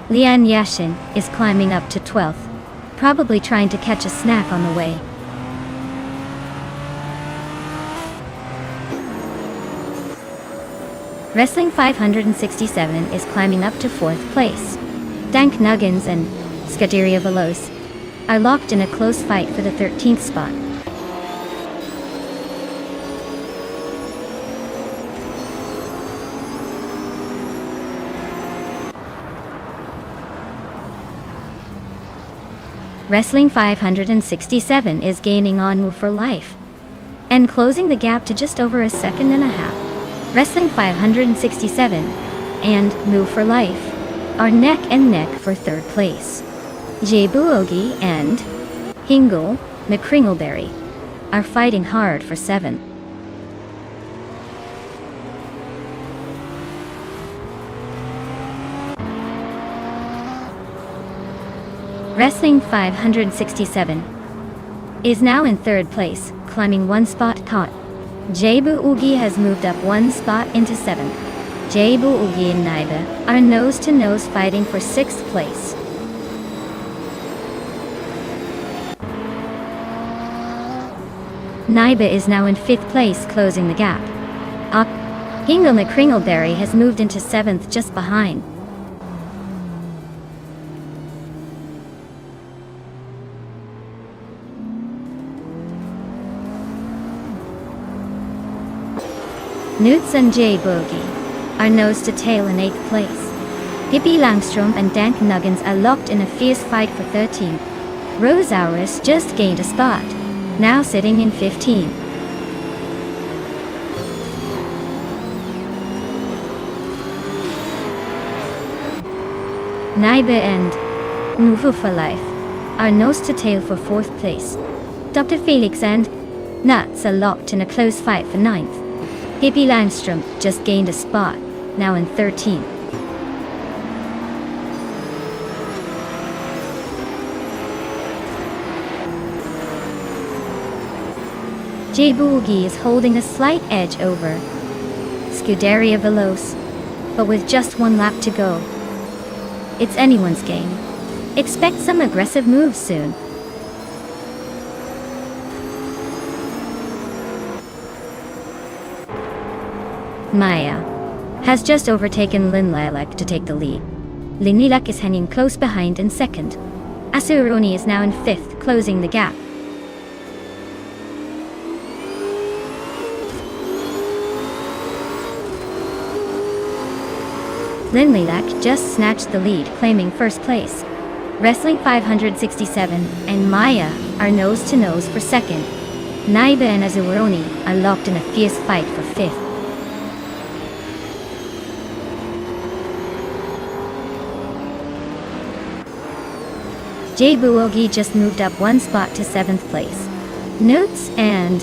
Lian Yashin is climbing up to 12th, probably trying to catch a snack on the way. Wrestling 567 is climbing up to 4th place. Dank Nuggins and Scuderia Veloce are locked in a close fight for the 13th spot. Wrestling 567 is gaining on Move for Life and closing the gap to just over a second and a half. Wrestling 567 and Move for Life are neck and neck for 3rd place. Jaibuogi and Hingle McCringleberry are fighting hard for 7. Wrestling 567 is now in 3rd place, climbing 1 spot caught. Jaibuogi has moved up 1 spot into 7th. Jaibuogi and Naiba are nose-to-nose fighting for 6th place. Naiba is now in 5th place, closing the gap. Up, Hingle McCringleberry has moved into 7th, just behind. Newts and J Bogey are nose to tail in 8th place. Pippi Langstrom and Dank Nuggins are locked in a fierce fight for 13th. Rose Auris just gained a spot, now sitting in 15th. Naiba and Nufu for Life are nose to tail for 4th place. Dr. Felix and Nuts are locked in a close fight for 9th. Pippi Langstrom just gained a spot, now in 13th. J Boogie is holding a slight edge over Scuderia Veloce, but with just 1 lap to go. It's anyone's game. Expect some aggressive moves soon. Maya has just overtaken Lin Lilac to take the lead. Lin Lilac is hanging close behind in 2nd. Asuroni is now in 5th, closing the gap. Lin Lilac just snatched the lead, claiming 1st place. Wrestling 567 and Maya are nose to nose for 2nd. Naiba and Azuaroni are locked in a fierce fight for 5th. J Buogi just moved up 1 spot to 7th place. Notes and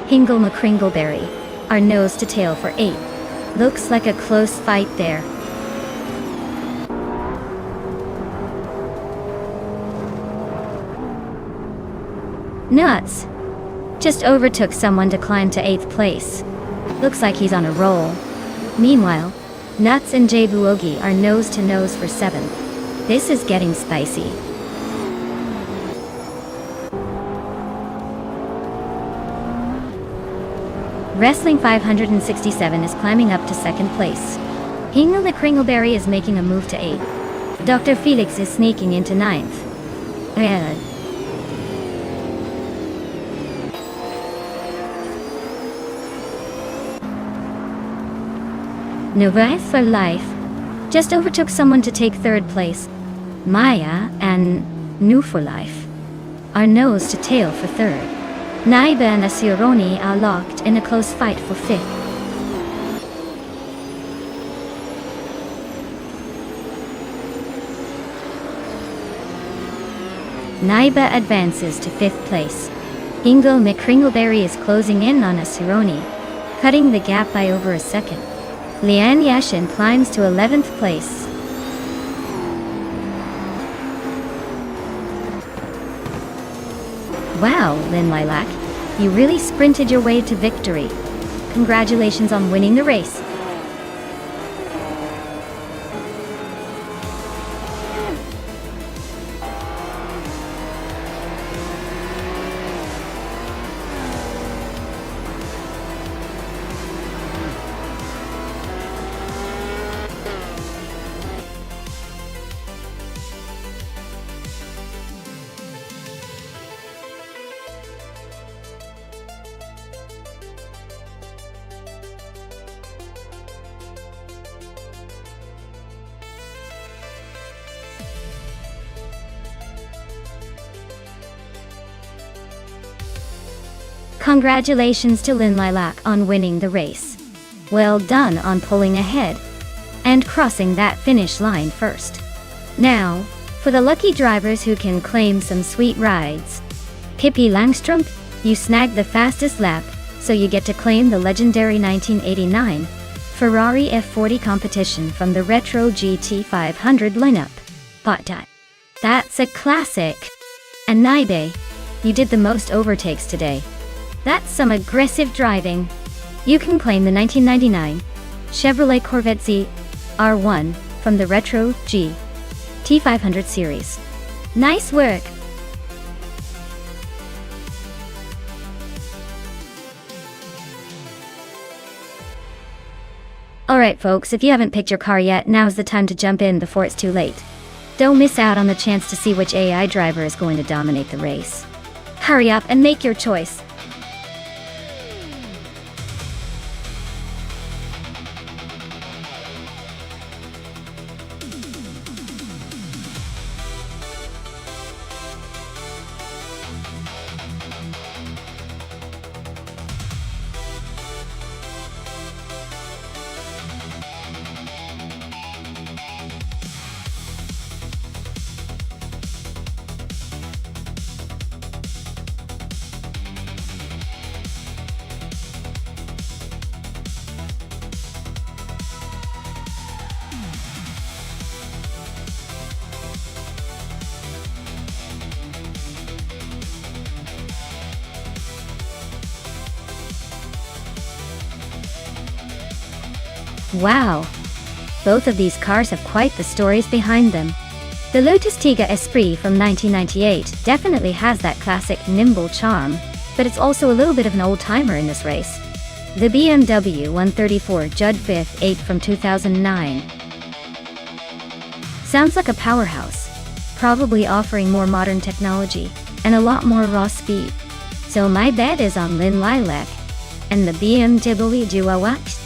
Hingle McCringleberry are nose to tail for 8th. Looks like a close fight there. Nuts just overtook someone to climb to 8th place. Looks like he's on a roll. Meanwhile, Nuts and J Buogi are nose to nose for 7th. This is getting spicy. Wrestling 567 is climbing up to 2nd place. Hingle the Kringleberry is making a move to 8th. Dr. Felix is sneaking into 9th. Novae for Life just overtook someone to take 3rd place. Maya and New for Life are nose to tail for 3rd. Naiba and Asuroni are locked in a close fight for 5th. Naiba advances to 5th place. Hingle McCringleberry is closing in on Asuroni, cutting the gap by over a second. Lian Yashin climbs to 11th place. Wow, Lin Lilac, you really sprinted your way to victory. Congratulations on winning the race. Congratulations to Lin Lilac on winning the race. Well done on pulling ahead and crossing that finish line first. Now, for the lucky drivers who can claim some sweet rides. Pippi Langstrom, you snagged the fastest lap, so you get to claim the legendary 1989 Ferrari F40 competition from the Retro GT 500 lineup. That's a classic. And Naibe, you did the most overtakes today. That's some aggressive driving. You can claim the 1999 Chevrolet Corvette Z R1 from the Retro G T500 series. Nice work! Alright folks, if you haven't picked your car yet, now's the time to jump in before it's too late. Don't miss out on the chance to see which AI driver is going to dominate the race. Hurry up and make your choice. Wow! Both of these cars have quite the stories behind them. The Lotus Tiga Esprit from 1998 definitely has that classic nimble charm, but it's also a little bit of an old-timer in this race. The BMW 134 Judd 5th 8 from 2009 sounds like a powerhouse, probably offering more modern technology and a lot more raw speed. So my bet is on Lin Lilac and the BMW Duo Wax.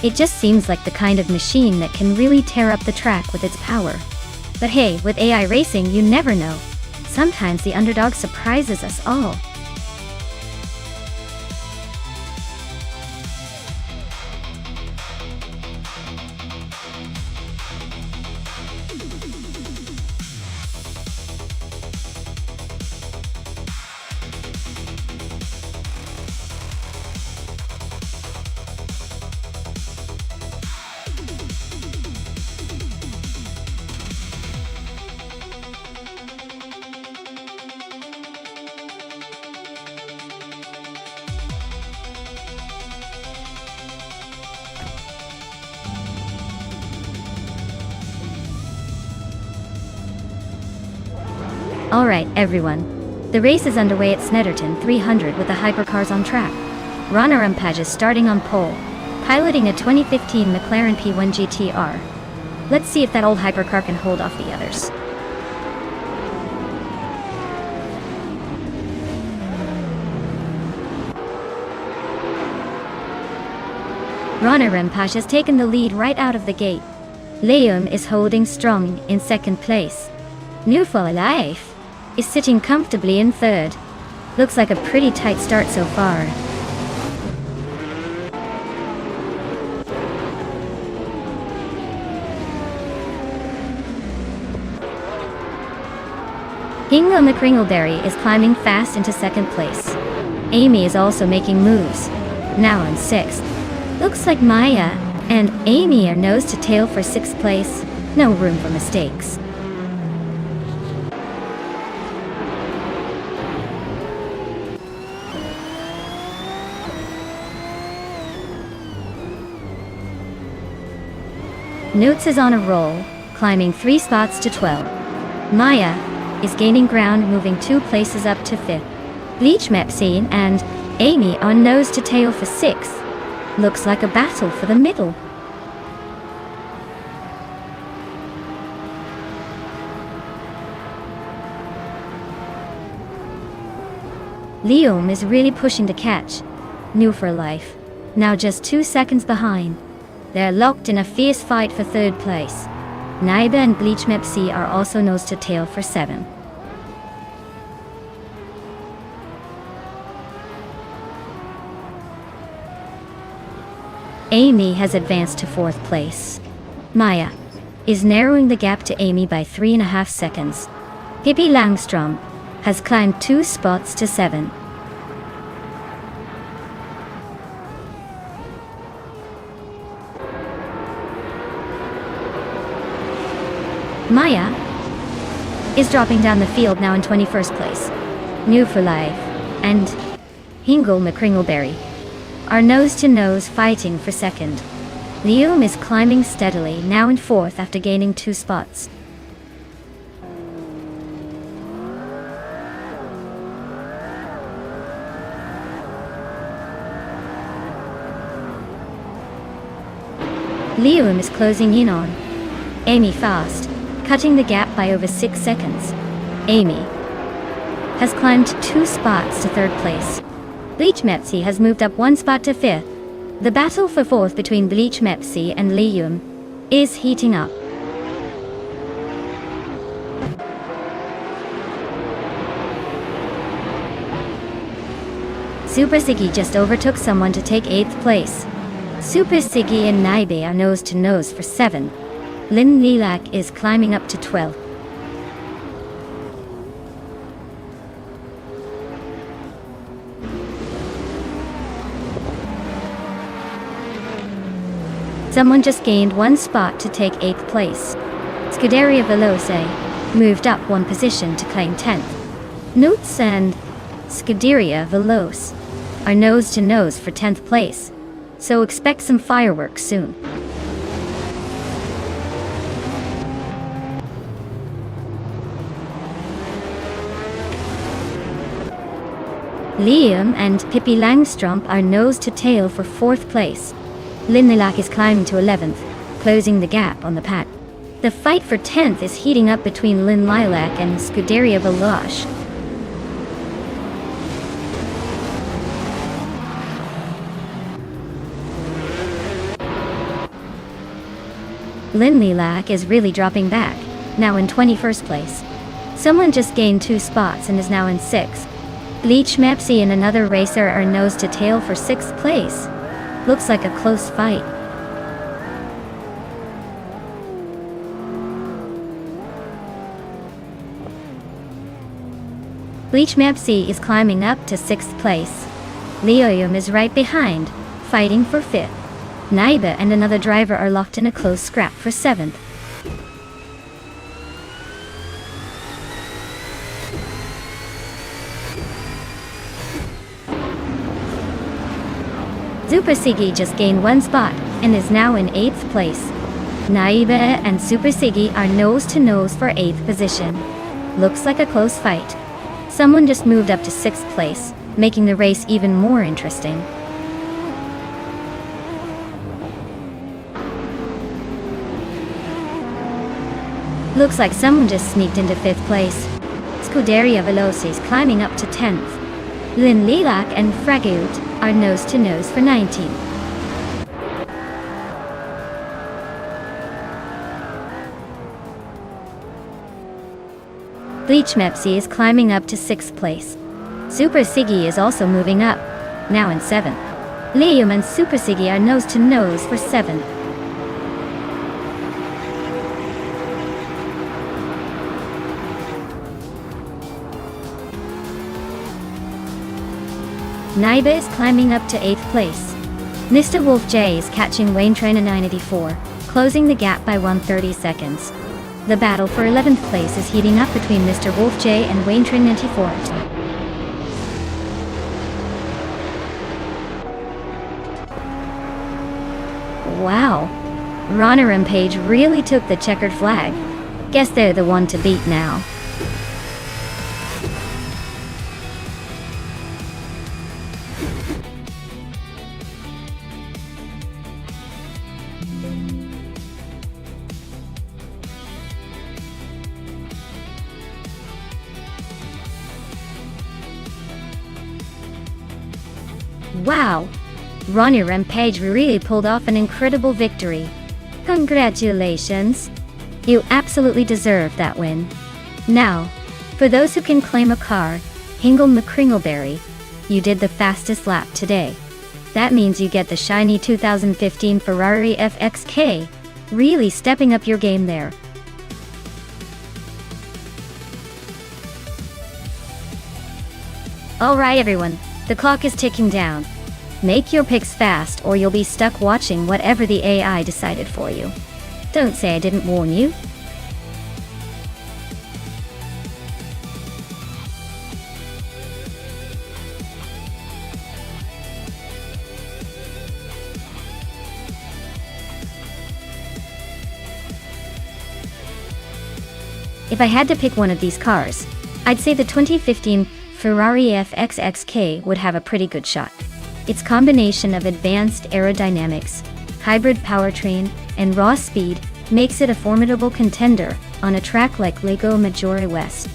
It just seems like the kind of machine that can really tear up the track with its power. But hey, with AI racing, you never know. Sometimes the underdog surprises us all. Alright everyone, the race is underway at Snetterton 300 with the hypercars on track. Rana Rampage is starting on pole, piloting a 2015 McLaren P1 GTR. Let's see if that old hypercar can hold off the others. Rana Rampage has taken the lead right out of the gate. Liam is holding strong in second place. New for Life is sitting comfortably in third. Looks like a pretty tight start so far. Hingle McCringleberry is climbing fast into second place. Amy is also making moves, now in sixth. Looks like Maya and Amy are nose to tail for sixth place. No room for mistakes. Newts is on a roll, climbing 3 spots to 12. Maya is gaining ground, moving 2 places up to 5th. Bleach Mepsine and Amy are nose to tail for 6th. Looks like a battle for the middle. Liam is really pushing to catch. New for Life, now just 2 seconds behind. They're locked in a fierce fight for third place. Naiba and Bleach Mepsi are also nose to tail for 7. Amy has advanced to 4th place. Maya is narrowing the gap to Amy by 3.5 seconds. Pippi Langstrom has climbed 2 spots to 7. Maya is dropping down the field, now in 21st place. New for Life and Hingle McCringleberry are nose-to-nose fighting for 2nd. Liam is climbing steadily, now in 4th after gaining 2 spots. Liam is closing in on Amy fast, cutting the gap by over 6 seconds. Amy has climbed 2 spots to 3rd place. Bleach Mepsi has moved up 1 spot to 5th. The battle for 4th between Bleach Mepsi and Liam is heating up. Super Siggy just overtook someone to take 8th place. Super Siggy and Naibe are nose to nose for 7th. Lin Lilac is climbing up to 12th. Someone just gained 1 spot to take 8th place. Scuderia Veloce moved up 1 position to claim 10th. Newts and Scuderia Veloce are nose to nose for 10th place, so expect some fireworks soon. Liam and Pippi Langstrump are nose to tail for 4th place. Lin Lilac is climbing to 11th, closing the gap on the pack. The fight for 10th is heating up between Lin Lilac and Scuderia Veloce. Lin Lilac is really dropping back, now in 21st place. Someone just gained 2 spots and is now in 6th. Bleach Mepsi and another racer are nose to tail for 6th place. Looks like a close fight. Bleach Mepsi is climbing up to 6th place. Liam is right behind, fighting for 5th. Naiba and another driver are locked in a close scrap for 7th. Super Siggy just gained 1 spot and is now in 8th place. Naiba and Super Siggy are nose to nose for 8th position. Looks like a close fight. Someone just moved up to 6th place, making the race even more interesting. Looks like someone just sneaked into 5th place. Scuderia Veloce is climbing up to 10th. Lin Lilac and Fragut are nose to nose for 19th. Bleach Mepsi is climbing up to 6th place. Super Siggy is also moving up, now in 7th. Liam and Super Siggy are nose to nose for 7th. Naiba is climbing up to 8th place. Mr. Wolf J is catching Wayne Trainer 984, closing the gap by 130 seconds. The battle for 11th place is heating up between Mr. Wolf J and Wayne Train 94. Wow, Ronner and Page really took the checkered flag. Guess they're the one to beat now. Wow! Ronnie Rampage really pulled off an incredible victory. Congratulations! You absolutely deserve that win. Now, for those who can claim a car, Hingle McCringleberry, you did the fastest lap today. That means you get the shiny 2015 Ferrari FXK, really stepping up your game there. Alright everyone, the clock is ticking down. Make your picks fast or you'll be stuck watching whatever the AI decided for you. Don't say I didn't warn you. If I had to pick one of these cars, I'd say the 2015 Ferrari FXXK would have a pretty good shot. Its combination of advanced aerodynamics, hybrid powertrain, and raw speed makes it a formidable contender on a track like Lagos Maggiore West.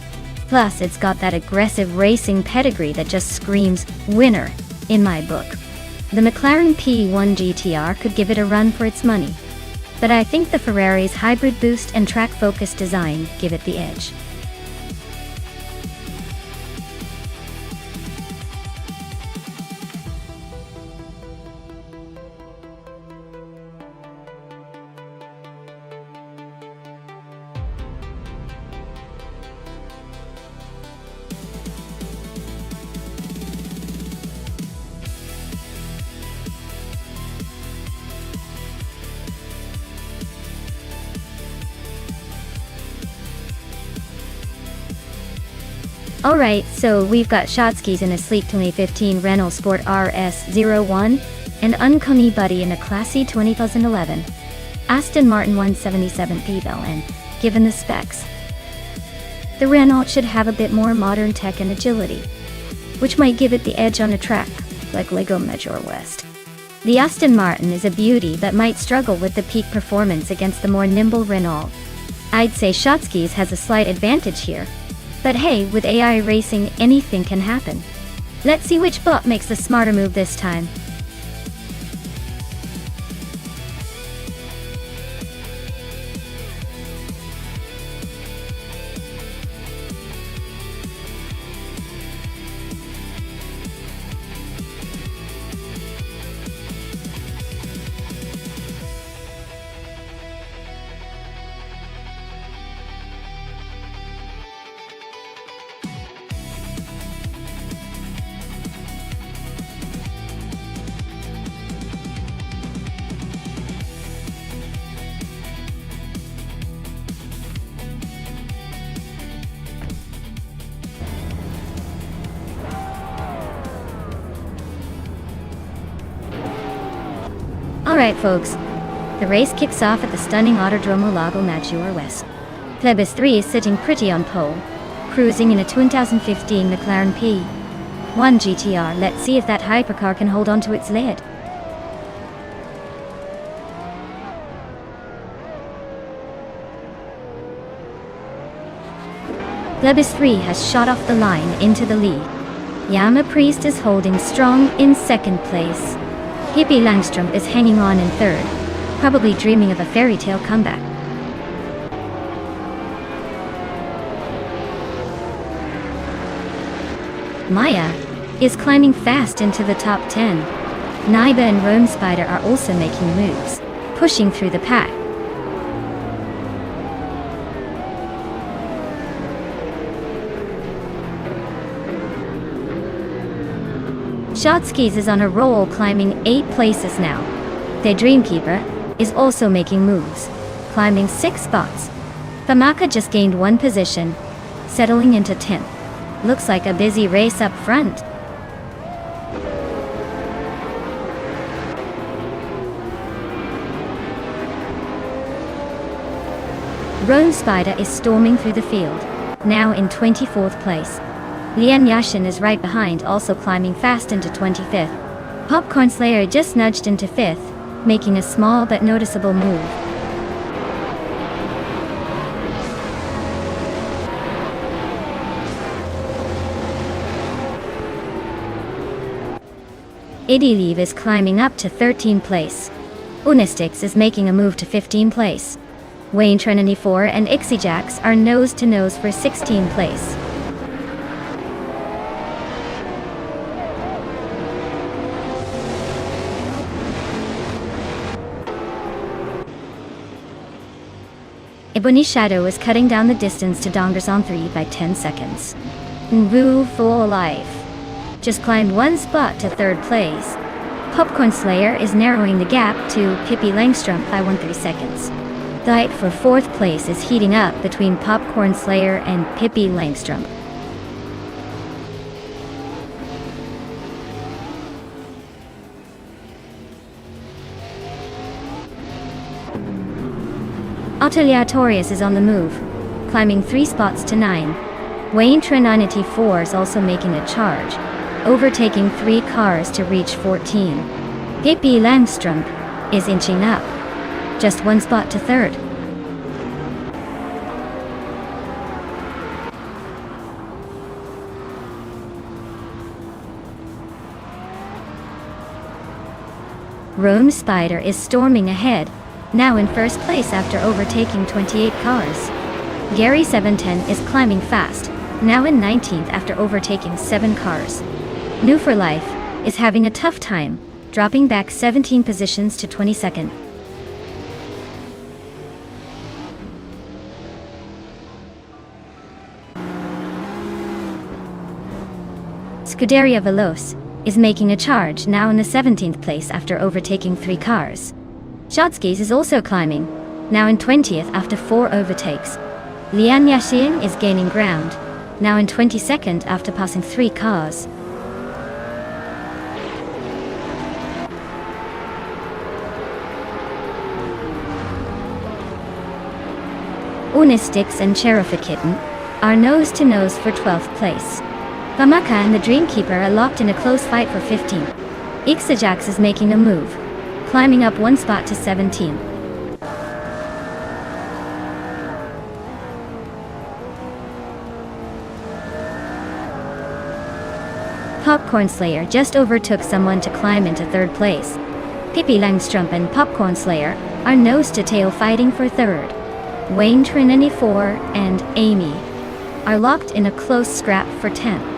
Plus, it's got that aggressive racing pedigree that just screams winner in my book. The McLaren P1 GTR could give it a run for its money, but I think the Ferrari's hybrid boost and track-focused design give it the edge. Alright, so we've got Shotskis in a sleek 2015 Renault Sport RS01, and Uncanny Buddy in a classy 2011 Aston Martin 177 P-Bell, and given the specs, the Renault should have a bit more modern tech and agility, which might give it the edge on a track like Lagos Maggiore West. The Aston Martin is a beauty but might struggle with the peak performance against the more nimble Renault. I'd say Shotskis has a slight advantage here. But hey, with AI racing, anything can happen. Let's see which bot makes the smarter move this time. Alright folks, the race kicks off at the stunning Autodromo Lagos Maggiore West. Plebis 3 is sitting pretty on pole, cruising in a 2015 McLaren P1 GTR. Let's see if that hypercar can hold on to its lead. Plebis 3 has shot off the line into the lead. Yama Priest is holding strong in second place. Hippie Langstrom is hanging on in third, probably dreaming of a fairy tale comeback. Maya is climbing fast into the top 10. Naiba and Rome Spider are also making moves, pushing through the pack. Shotskis is on a roll, climbing 8 places now. Their Dreamkeeper is also making moves, climbing 6 spots. Famaka just gained 1 position, settling into 10th. Looks like a busy race up front. Rome Spider is storming through the field, now in 24th place. Lian Yashin is right behind, also climbing fast into 25th. Popcorn Slayer just nudged into 5th, making a small but noticeable move. Idiliv is climbing up to 13th place. Unistix is making a move to 15th place. Wayne Trinity 4 and Ixijax are nose to nose for 16th place. Ebony Shadow is cutting down the distance to Dongerson 3 by 10 seconds. Nvu Full Life just climbed 1 spot to 3rd place. Popcorn Slayer is narrowing the gap to Pippi Langstrom by 1/3 seconds. The fight for 4th place is heating up between Popcorn Slayer and Pippi Langstrom. Ateliatorius is on the move, climbing 3 spots to 9. Wayne Trinity 4 is also making a charge, overtaking 3 cars to reach 14. Pippi Langstrom is inching up. Just one spot to third. Rome Spider is storming ahead, now in first place after overtaking 28 cars. Gary 710 is climbing fast, now in 19th after overtaking 7 cars. New for Life is having a tough time, dropping back 17 positions to 22nd. Scuderia Veloce is making a charge, now in the 17th place after overtaking 3 cars. Shotskis is also climbing, now in 20th after 4 overtakes. Lian Yashing is gaining ground, now in 22nd after passing 3 cars. Unistix and Cherokee Kitten are nose-to-nose for 12th place. Gamaka and the Dreamkeeper are locked in a close fight for 15th. Ixajax is making a move, climbing up 1 spot to 17. Popcorn Slayer just overtook someone to climb into 3rd place. Pippi Langstrumpf and Popcorn Slayer are nose-to-tail fighting for 3rd. Wayne Trinity 4 and Amy are locked in a close scrap for 10th.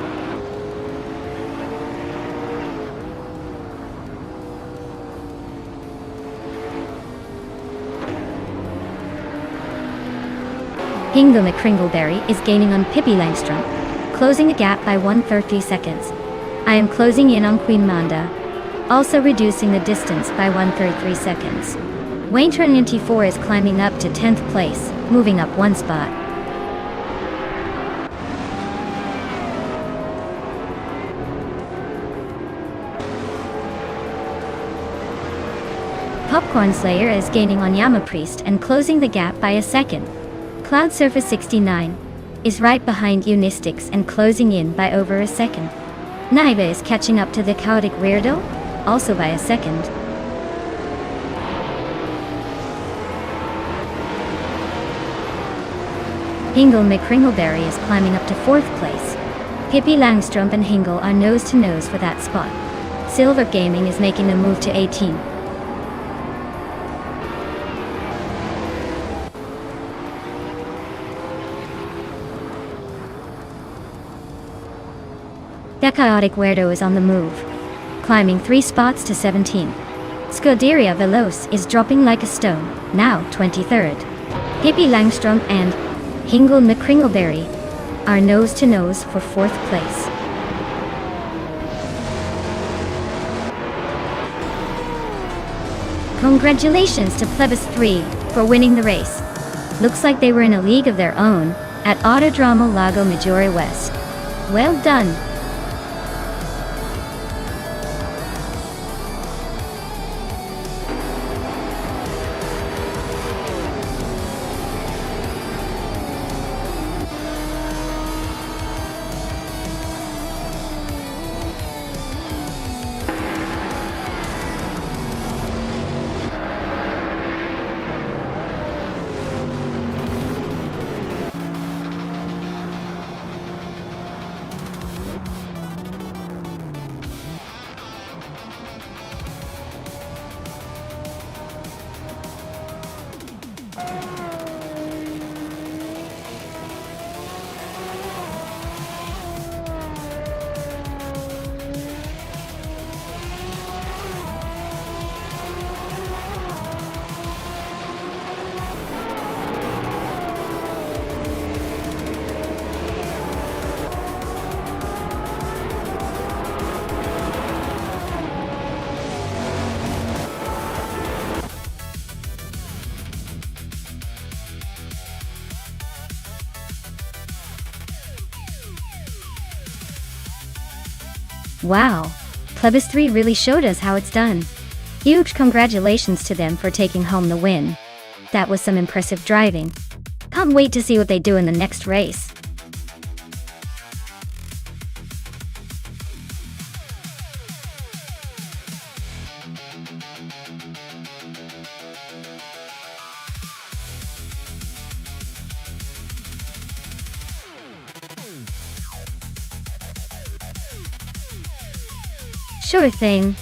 Hingo McCringleberry is gaining on Pippi Langstrumpf, closing the gap by 130 seconds. I am closing in on Queen Manda, also reducing the distance by 133 seconds. Wayne Trinity 4 is climbing up to 10th place, moving up 1 spot. Popcorn Slayer is gaining on Yama Priest and closing the gap by a second. Cloud Surface 69 is right behind Unistix and closing in by over a second. Naiba is catching up to the Chaotic Weirdo, also by a second. Hingle McCringleberry is climbing up to 4th place. Pippi Langstrumpf and Hingle are nose-to-nose for that spot. Silver Gaming is making a move to 18. The Chaotic Weirdo is on the move, climbing 3 spots to 17. Scuderia Veloce is dropping like a stone, now 23rd. Pippi Langstrumpf and Hingle McCringleberry are nose-to-nose for 4th place. Congratulations to Plebis 3 for winning the race. Looks like they were in a league of their own at Autodromo Lago Maggiore West. Well done! Wow, Plebis 3 really showed us how it's done. Huge congratulations to them for taking home the win. That was some impressive driving. Can't wait to see what they do in the next race. Sure thing.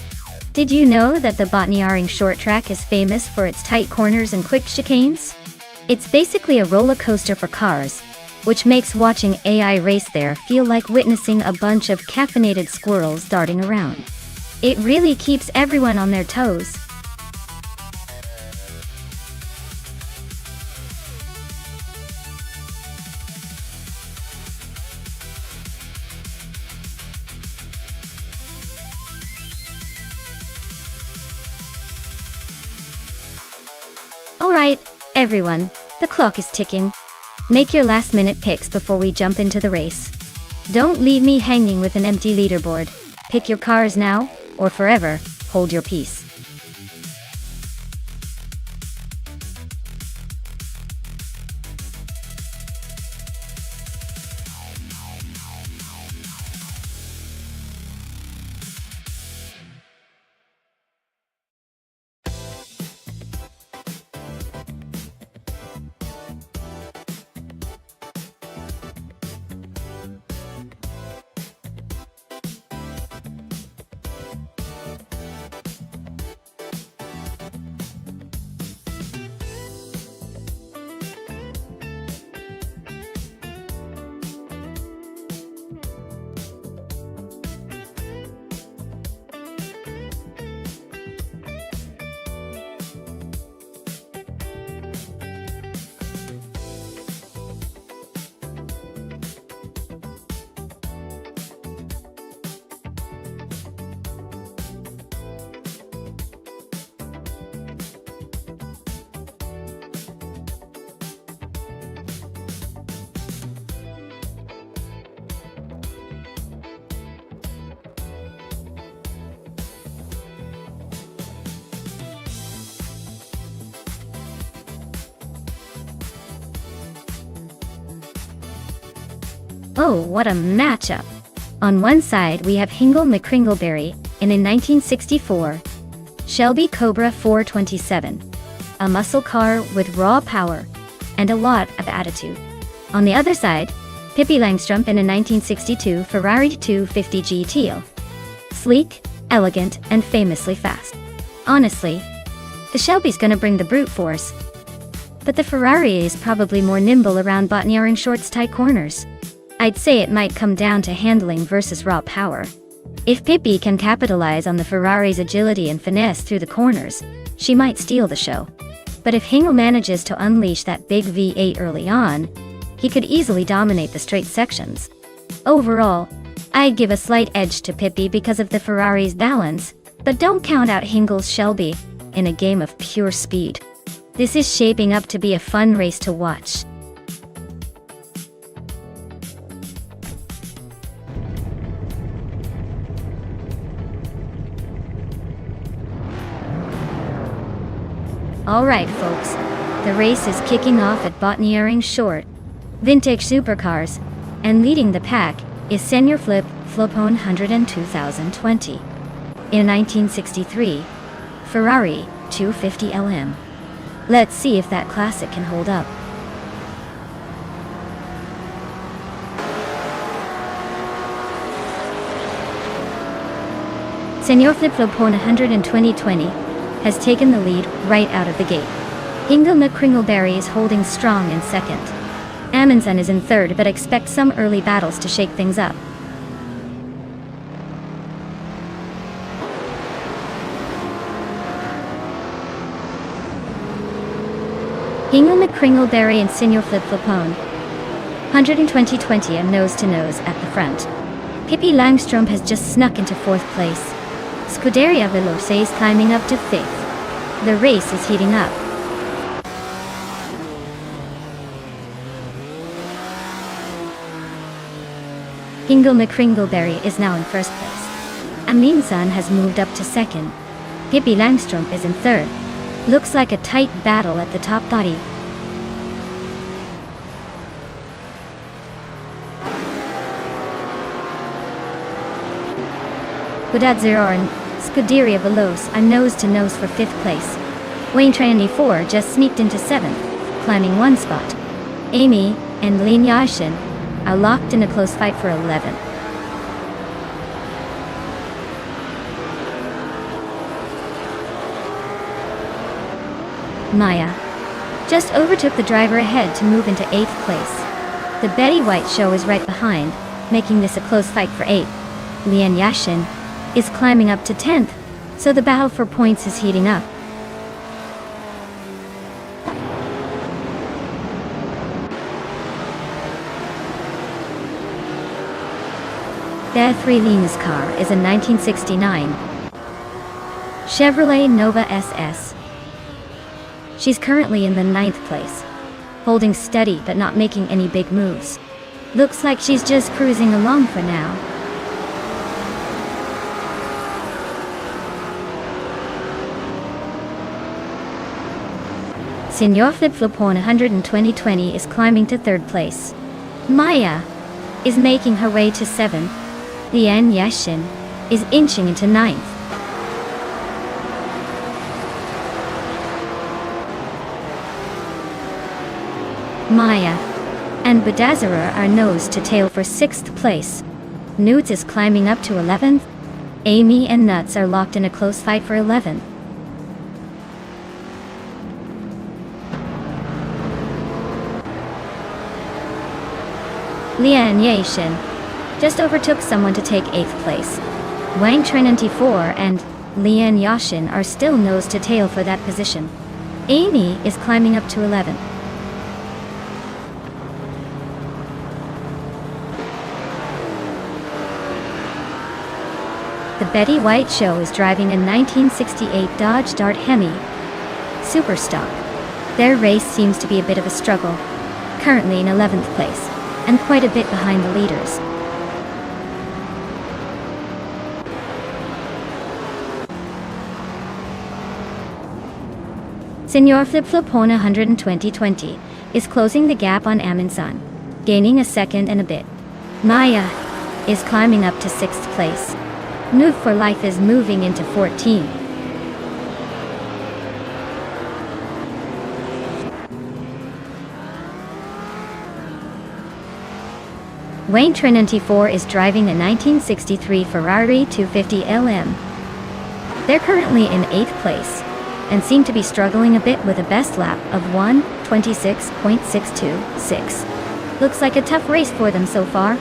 Did you know that the Botniaring short track is famous for its tight corners and quick chicanes? It's basically a roller coaster for cars, which makes watching AI race there feel like witnessing a bunch of caffeinated squirrels darting around. It really keeps everyone on their toes. Alright, everyone, the clock is ticking. Make your last-minute picks before we jump into the race. Don't leave me hanging with an empty leaderboard. Pick your cars now, or forever, hold your peace. Oh, what a matchup! On one side we have Hingle McCringleberry in a 1964 Shelby Cobra 427, a muscle car with raw power and a lot of attitude. On the other side, Pippi Langstrumpf in a 1962 Ferrari 250 GTO, sleek, elegant, and famously fast. Honestly, the Shelby's gonna bring the brute force, but the Ferrari is probably more nimble around Botniaring Short's tight corners. I'd say it might come down to handling versus raw power. If Pippi can capitalize on the Ferrari's agility and finesse through the corners, she might steal the show. But if Hingle manages to unleash that big V8 early on, he could easily dominate the straight sections. Overall, I'd give a slight edge to Pippi because of the Ferrari's balance, but don't count out Hingle's Shelby in a game of pure speed. This is shaping up to be a fun race to watch. Alright folks, the race is kicking off at Botniaring Short, vintage supercars, and leading the pack is Senior Flip Flopone 100 2020. In 1963, Ferrari 250 LM. Let's see if that classic can hold up. Senior Flip Flopone 100 2020 has taken the lead right out of the gate. Hingle McCringleberry is holding strong in second. Amundsen is in third, but expect some early battles to shake things up. Hingle McCringleberry and Senior Flip Flopone 100 2020 are nose-to-nose at the front. Pippi Langstrumpf has just snuck into fourth place. Scuderia Veloce is climbing up to fifth. The race is heating up. Hingle McCringleberry is now in first place. Amundsen has moved up to second. Pippi Langstrumpf is in third. Looks like a tight battle at the top body. Gudadzero and Scuderia Veloce are nose-to-nose for fifth place. Wayne Trandy 4 just sneaked into seventh, climbing one spot. Amy and Lin Yashin are locked in a close fight for 11th. Maya just overtook the driver ahead to move into 8th place. The Betty White show is right behind, making this a close fight for 8th. Lian Yashin is climbing up to 10th, so the battle for points is heating up. The 3 Lena's car is a 1969 Chevrolet Nova SS. She's currently in the 9th place, holding steady but not making any big moves. Looks like she's just cruising along for now. Senor Flip Flopon 12020 is climbing to 3rd place. Maya is making her way to 7th. Lian Yashin is inching into 9th. Maya and Badazara are nose to tail for 6th place. Newts is climbing up to 11th. Amy and Nuts are locked in a close fight for 11th. Lian Yashin just overtook someone to take 8th place. Wang Trinity 4 and Lian Yashin are still nose to tail for that position. Amy is climbing up to 11th. The Betty White show is driving a 1968 Dodge Dart Hemi Super Stock. Their race seems to be a bit of a struggle, currently in 11th place, and quite a bit behind the leaders. Senor Flip Flopona 12020 is closing the gap on Aminsan, gaining a second and a bit. Maya is climbing up to 6th place. Nude for Life is moving into 14. Wayne Trinity 4 is driving a 1963 Ferrari 250 LM. They're currently in 8th place and seem to be struggling a bit with a best lap of 1:26.626. Looks like a tough race for them so far.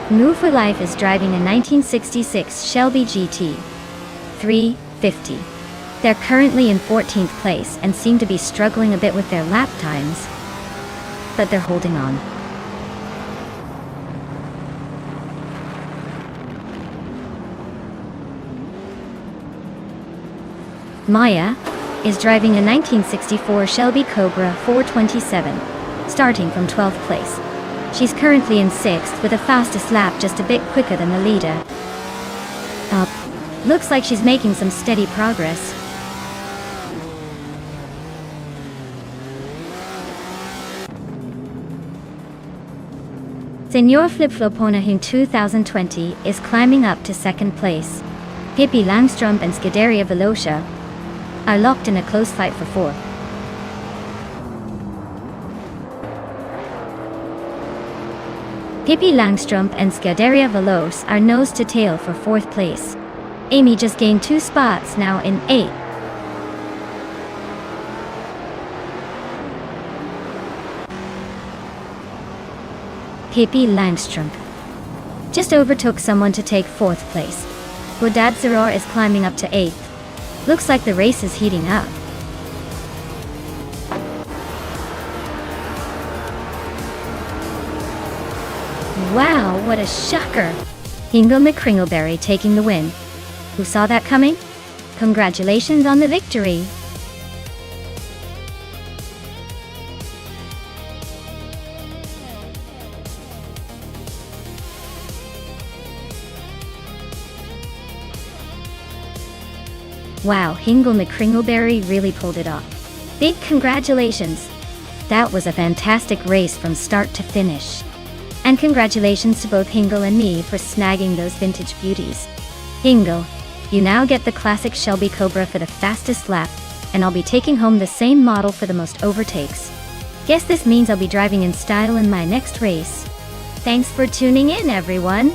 Move for Life is driving a 1966 Shelby GT 350. They're currently in 14th place and seem to be struggling a bit with their lap times, but they're holding on. Maya is driving a 1964 Shelby Cobra 427, starting from 12th place. She's currently in 6th with the fastest lap just a bit quicker than the leader. Up. Looks like she's making some steady progress. Senor Flip Flopona in 2020 is climbing up to 2nd place. Pippi Langstrup and Scuderia Velocia are locked in a close fight for 4th. Pippi Langstrup and Scuderia Veloce are nose to tail for 4th place. Amy just gained 2 spots, now in 8th. Pippi Langstrup just overtook someone to take 4th place. Godad Zaror is climbing up to 8th. Looks like the race is heating up. Wow, what a shocker! Hingle McCringleberry taking the win. Who saw that coming? Congratulations on the victory! Wow, Hingle McCringleberry really pulled it off. Big congratulations! That was a fantastic race from start to finish. And congratulations to both Hingle and me for snagging those vintage beauties. Hingle, you now get the classic Shelby Cobra for the fastest lap, and I'll be taking home the same model for the most overtakes. Guess this means I'll be driving in style in my next race. Thanks for tuning in, everyone.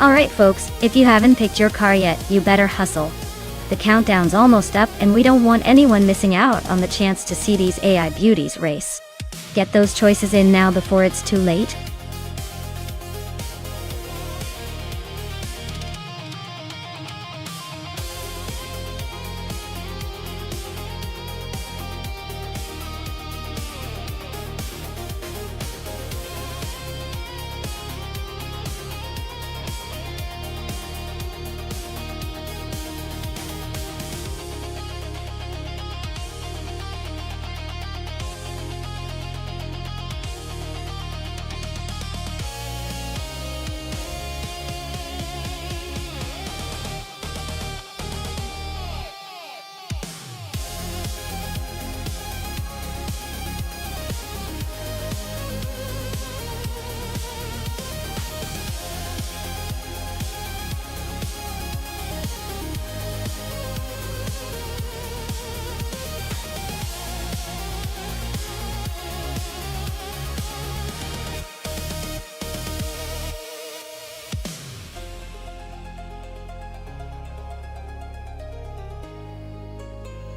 Alright folks, if you haven't picked your car yet, you better hustle. The countdown's almost up and we don't want anyone missing out on the chance to see these AI beauties race. Get those choices in now before it's too late.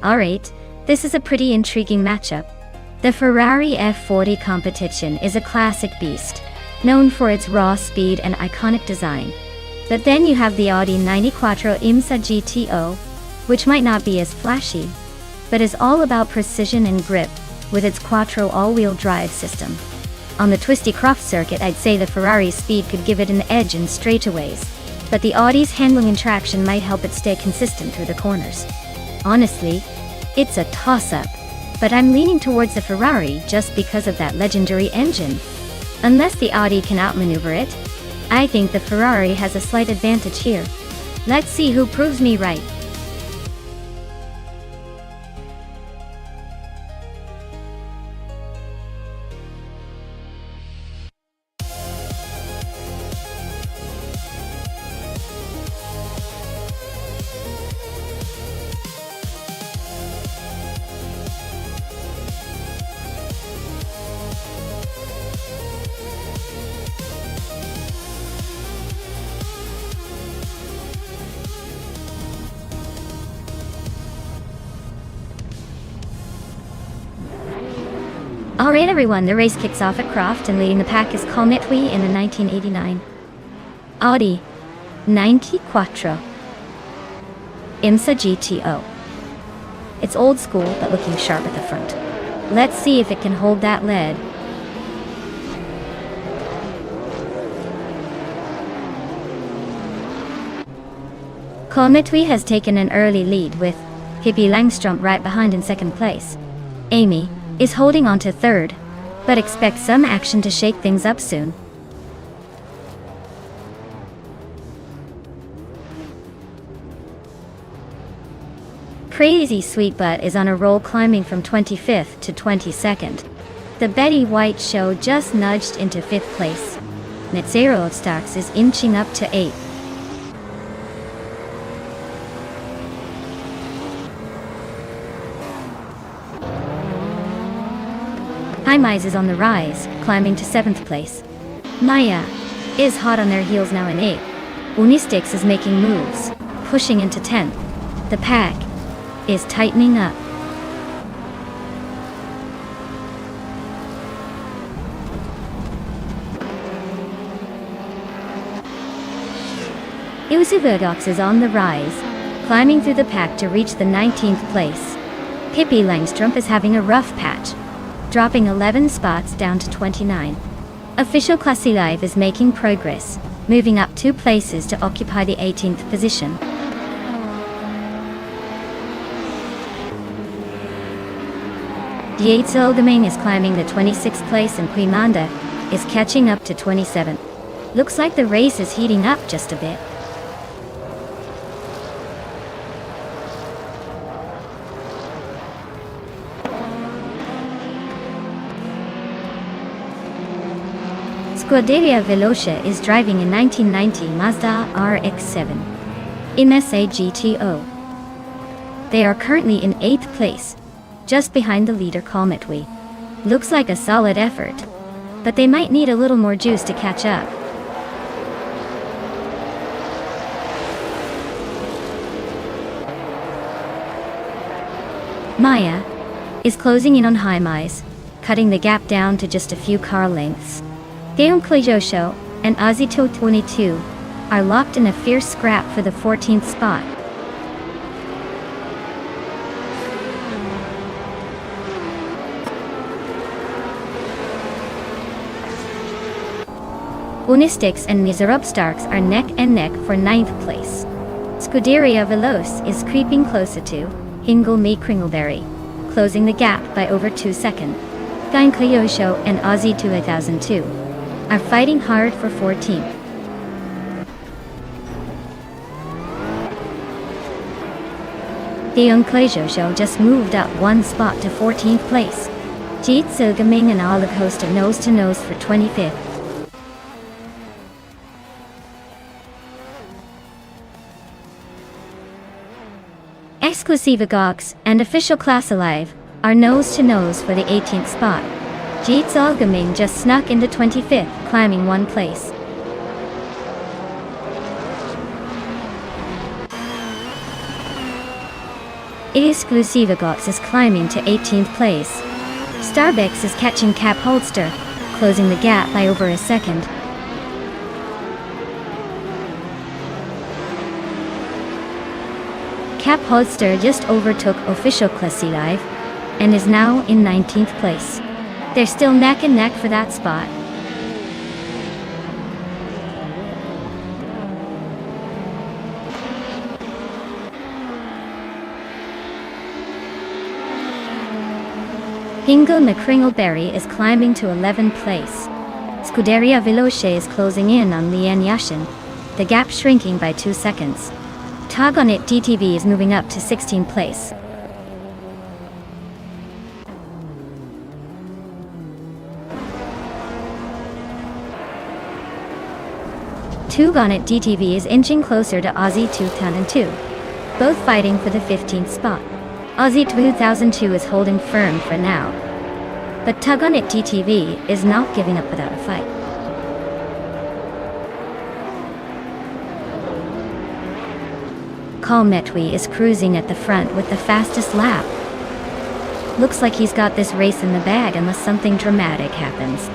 Alright, this is a pretty intriguing matchup. The Ferrari F40 competition is a classic beast, known for its raw speed and iconic design. But then you have the Audi 94 IMSA GTO, which might not be as flashy, but is all about precision and grip, with its quattro all-wheel drive system. On the twisty Croft circuit, I'd say the Ferrari's speed could give it an edge in straightaways, but the Audi's handling and traction might help it stay consistent through the corners. Honestly, it's a toss-up, but I'm leaning towards the Ferrari just because of that legendary engine. Unless the Audi can outmaneuver it, I think the Ferrari has a slight advantage here. Let's see who proves me right. Alright everyone, the race kicks off at Croft and leading the pack is Colmetwi in the 1989 Audi 94 IMSA GTO. It's old school but looking sharp at the front. Let's see if it can hold that lead. Colmetwi has taken an early lead with Pippi Langstrup right behind in second place. Amy is holding on to third, but expect some action to shake things up soon. Crazy Sweet Butt is on a roll, climbing from 25th to 22nd. The Betty White Show just nudged into 5th place. Netzero of Stocks is inching up to 8th. Highmise is on the rise, climbing to 7th place. Maya is hot on their heels now in 8th. Unistix is making moves, pushing into 10th. The pack is tightening up. Usuverdox is on the rise, climbing through the pack to reach the 19th place. Pippi Langstrup is having a rough patch, dropping 11 spots down to 29. Official Classy Live is making progress, moving up 2 places to occupy the 18th position. Dietzel Domain is climbing the 26th place and Quimanda is catching up to 27th. Looks like the race is heating up just a bit. Scuderia Veloce is driving a 1990 Mazda RX-7 IMSA GTO. They are currently in 8th place, just behind the leader Kalmetwi. Looks like a solid effort, but they might need a little more juice to catch up. Maya is closing in on Haimais, cutting the gap down to just a few car lengths. Gaon Klejosho and Azito 22 are locked in a fierce scrap for the 14th spot. Unistix and Miserobstarks are neck and neck for 9th place. Scuderia Veloce is creeping closer to Hingle Me Kringleberry, closing the gap by over 2 seconds. Gaon Klejosho and Aussie 2002 are fighting hard for 14th. Gaon Klejosho just moved up 1 spot to 14th place. Jitsu Gaming and Olive Host are nose to nose for 25th. Exclusive Gox and Official Class Alive are nose to nose for the 18th spot. Jitsu Gaming just snuck into 25th, climbing 1 place. Exclusive Gox is climbing to 18th place. Starbex is catching Cap Holster, closing the gap by over a second. Cap Holster just overtook Official Classy Live and is now in 19th place. They're still neck and neck for that spot. Hingle McCringleberry is climbing to 11th place. Scuderia Veloce is closing in on Lian Yashin, the gap shrinking by 2 seconds. Tog on It DTV is moving up to 16th place. Tug on It DTV is inching closer to Aussie 2002, both fighting for the 15th spot. Aussie 2002 is holding firm for now, but Tug on It DTV is not giving up without a fight. Kalmetwi is cruising at the front with the fastest lap. Looks like he's got this race in the bag unless something dramatic happens.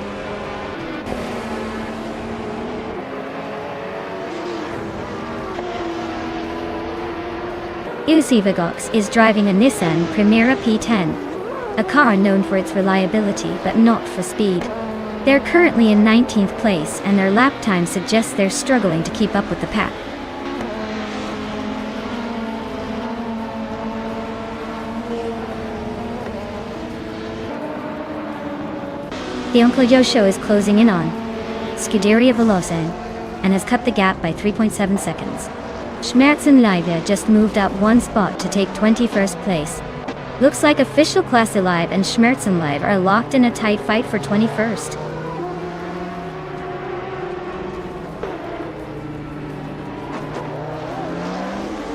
Usivagox is driving a Nissan Primera P10, a car known for its reliability but not for speed. They're currently in 19th place and their lap time suggests they're struggling to keep up with the pack. The Uncle Joe show is closing in on Scuderia Veloce and has cut the gap by 3.7 seconds. Schmerzen Live just moved up 1 spot to take 21st place. Looks like Official Class Alive and Schmerzen Live are locked in a tight fight for 21st.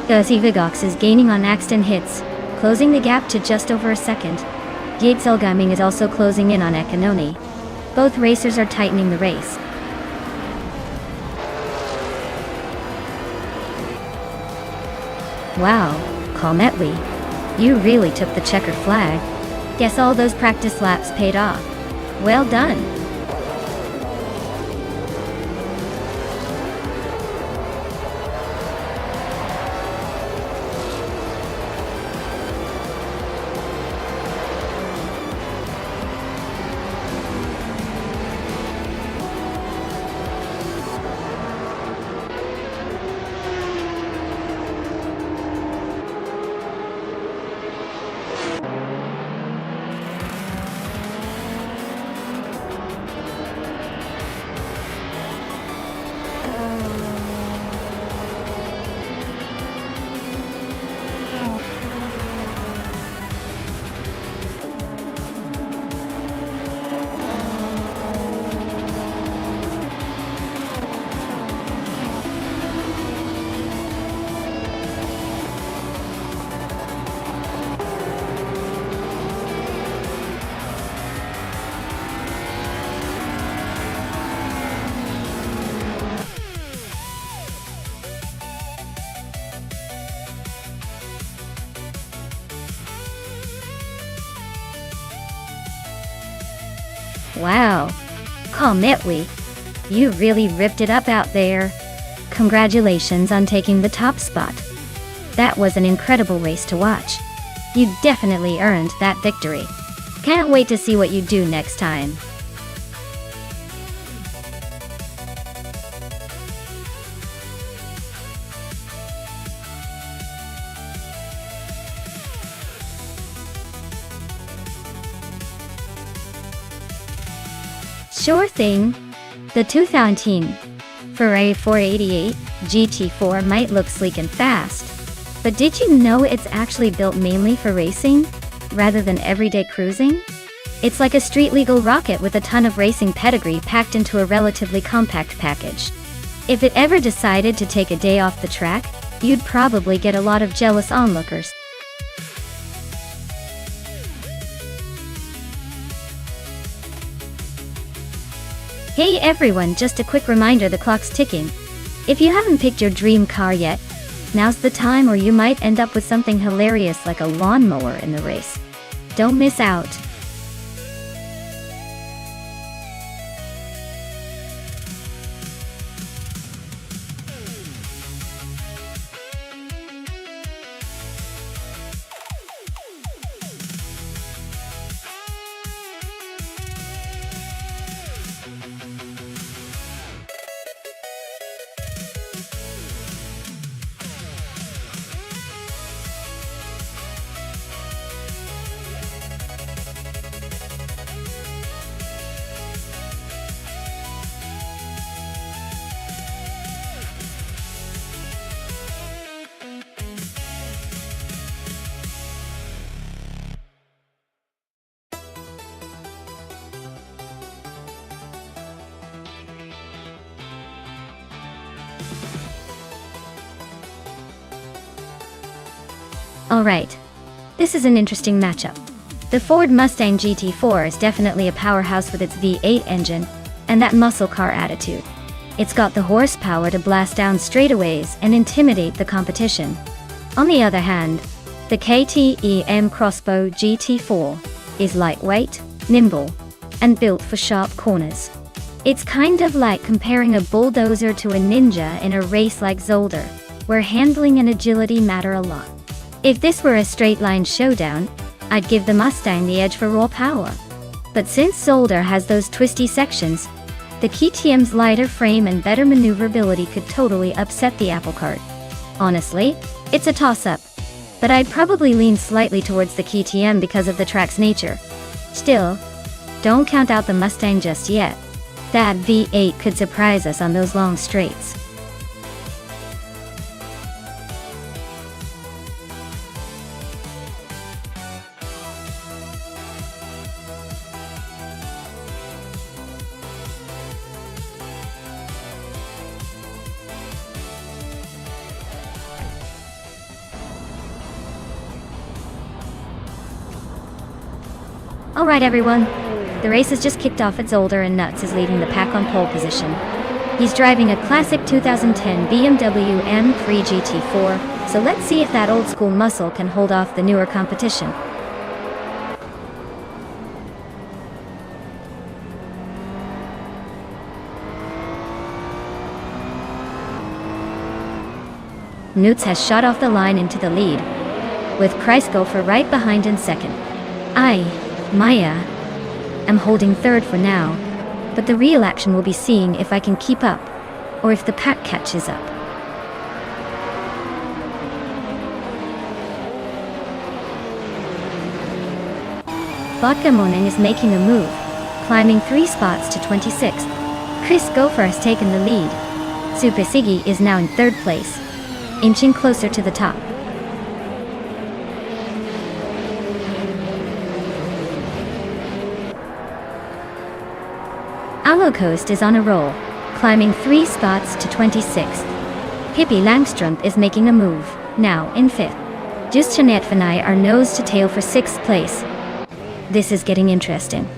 Guzzy Vigox is gaining on Axton Hits, closing the gap to just over a second. Yatesel Gaming is also closing in on Ekanoni. Both racers are tightening the race. Wow, Kalmetwi, you really took the checkered flag. Guess all those practice laps paid off. Well done. Wow. Cometly. You really ripped it up out there. Congratulations on taking the top spot. That was an incredible race to watch. You definitely earned that victory. Can't wait to see what you do next time. Sure thing. The 2019 Ferrari 488 GT4 might look sleek and fast, but did you know it's actually built mainly for racing, rather than everyday cruising? It's like a street-legal rocket with a ton of racing pedigree packed into a relatively compact package. If it ever decided to take a day off the track, you'd probably get a lot of jealous onlookers. Hey everyone, just a quick reminder, the clock's ticking. If you haven't picked your dream car yet, now's the time, or you might end up with something hilarious like a lawnmower in the race. Don't miss out. Alright, this is an interesting matchup. The Ford Mustang GT4 is definitely a powerhouse with its V8 engine and that muscle car attitude. It's got the horsepower to blast down straightaways and intimidate the competition. On the other hand, the KTEM Crossbow GT4 is lightweight, nimble, and built for sharp corners. It's kind of like comparing a bulldozer to a ninja in a race like Zolder, where handling and agility matter a lot. If this were a straight-line showdown, I'd give the Mustang the edge for raw power. But since Zolder has those twisty sections, the KTM's lighter frame and better maneuverability could totally upset the apple cart. Honestly, it's a toss-up, but I'd probably lean slightly towards the KTM because of the track's nature. Still, don't count out the Mustang just yet. That V8 could surprise us on those long straights. Alright everyone, the race has just kicked off at Zolder and Nuts is leading the pack on pole position. He's driving a classic 2010 BMW M3 GT4, so let's see if that old school muscle can hold off the newer competition. Newts has shot off the line into the lead, with Kreisgopher right behind in second. Maya, I'm holding third for now, but the real action will be seeing if I can keep up, or if the pack catches up. Vodka Moning is making a move, climbing 3 spots to 26th. Chris Gopher has taken the lead. Super Siggy is now in third place, inching closer to the top. Alocoast is on a roll, climbing 3 spots to 26th. Pippi Langstrumpf is making a move, now in 5th. Just Jeanette and I are nose to tail for 6th place. This is getting interesting.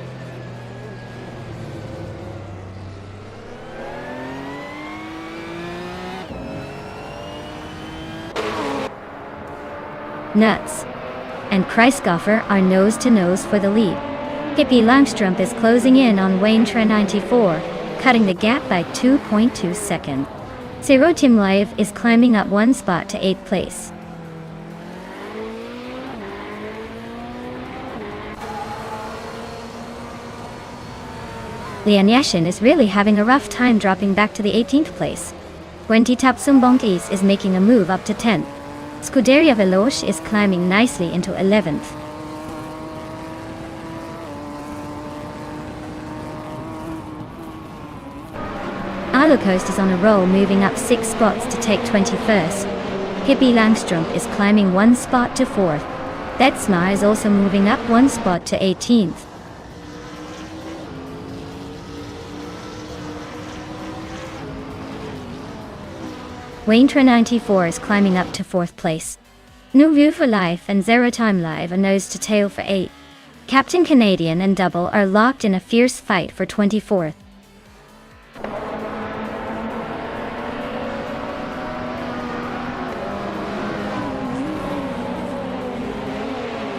Nuts and Kreisgopher are nose to nose for the lead. Pippi Langstrumpf is closing in on Wayne Tren 94, cutting the gap by 2.2 seconds. Zero Team Live is climbing up one spot to 8th place. Lian Yashin is really having a rough time dropping back to the 18th place. Wendy Tapsumbongkis is making a move up to 10th. Scuderia Veloce is climbing nicely into 11th. Alucoast is on a roll, moving up 6 spots to take 21st. Pippi Langstrumpf is climbing 1 spot to 4th. Betsma is also moving up 1 spot to 18th. Wayne Tren 94 is climbing up to 4th place. New View for Life and Zero Time Live are nose to tail for 8th. Captain Canadian and Double are locked in a fierce fight for 24th.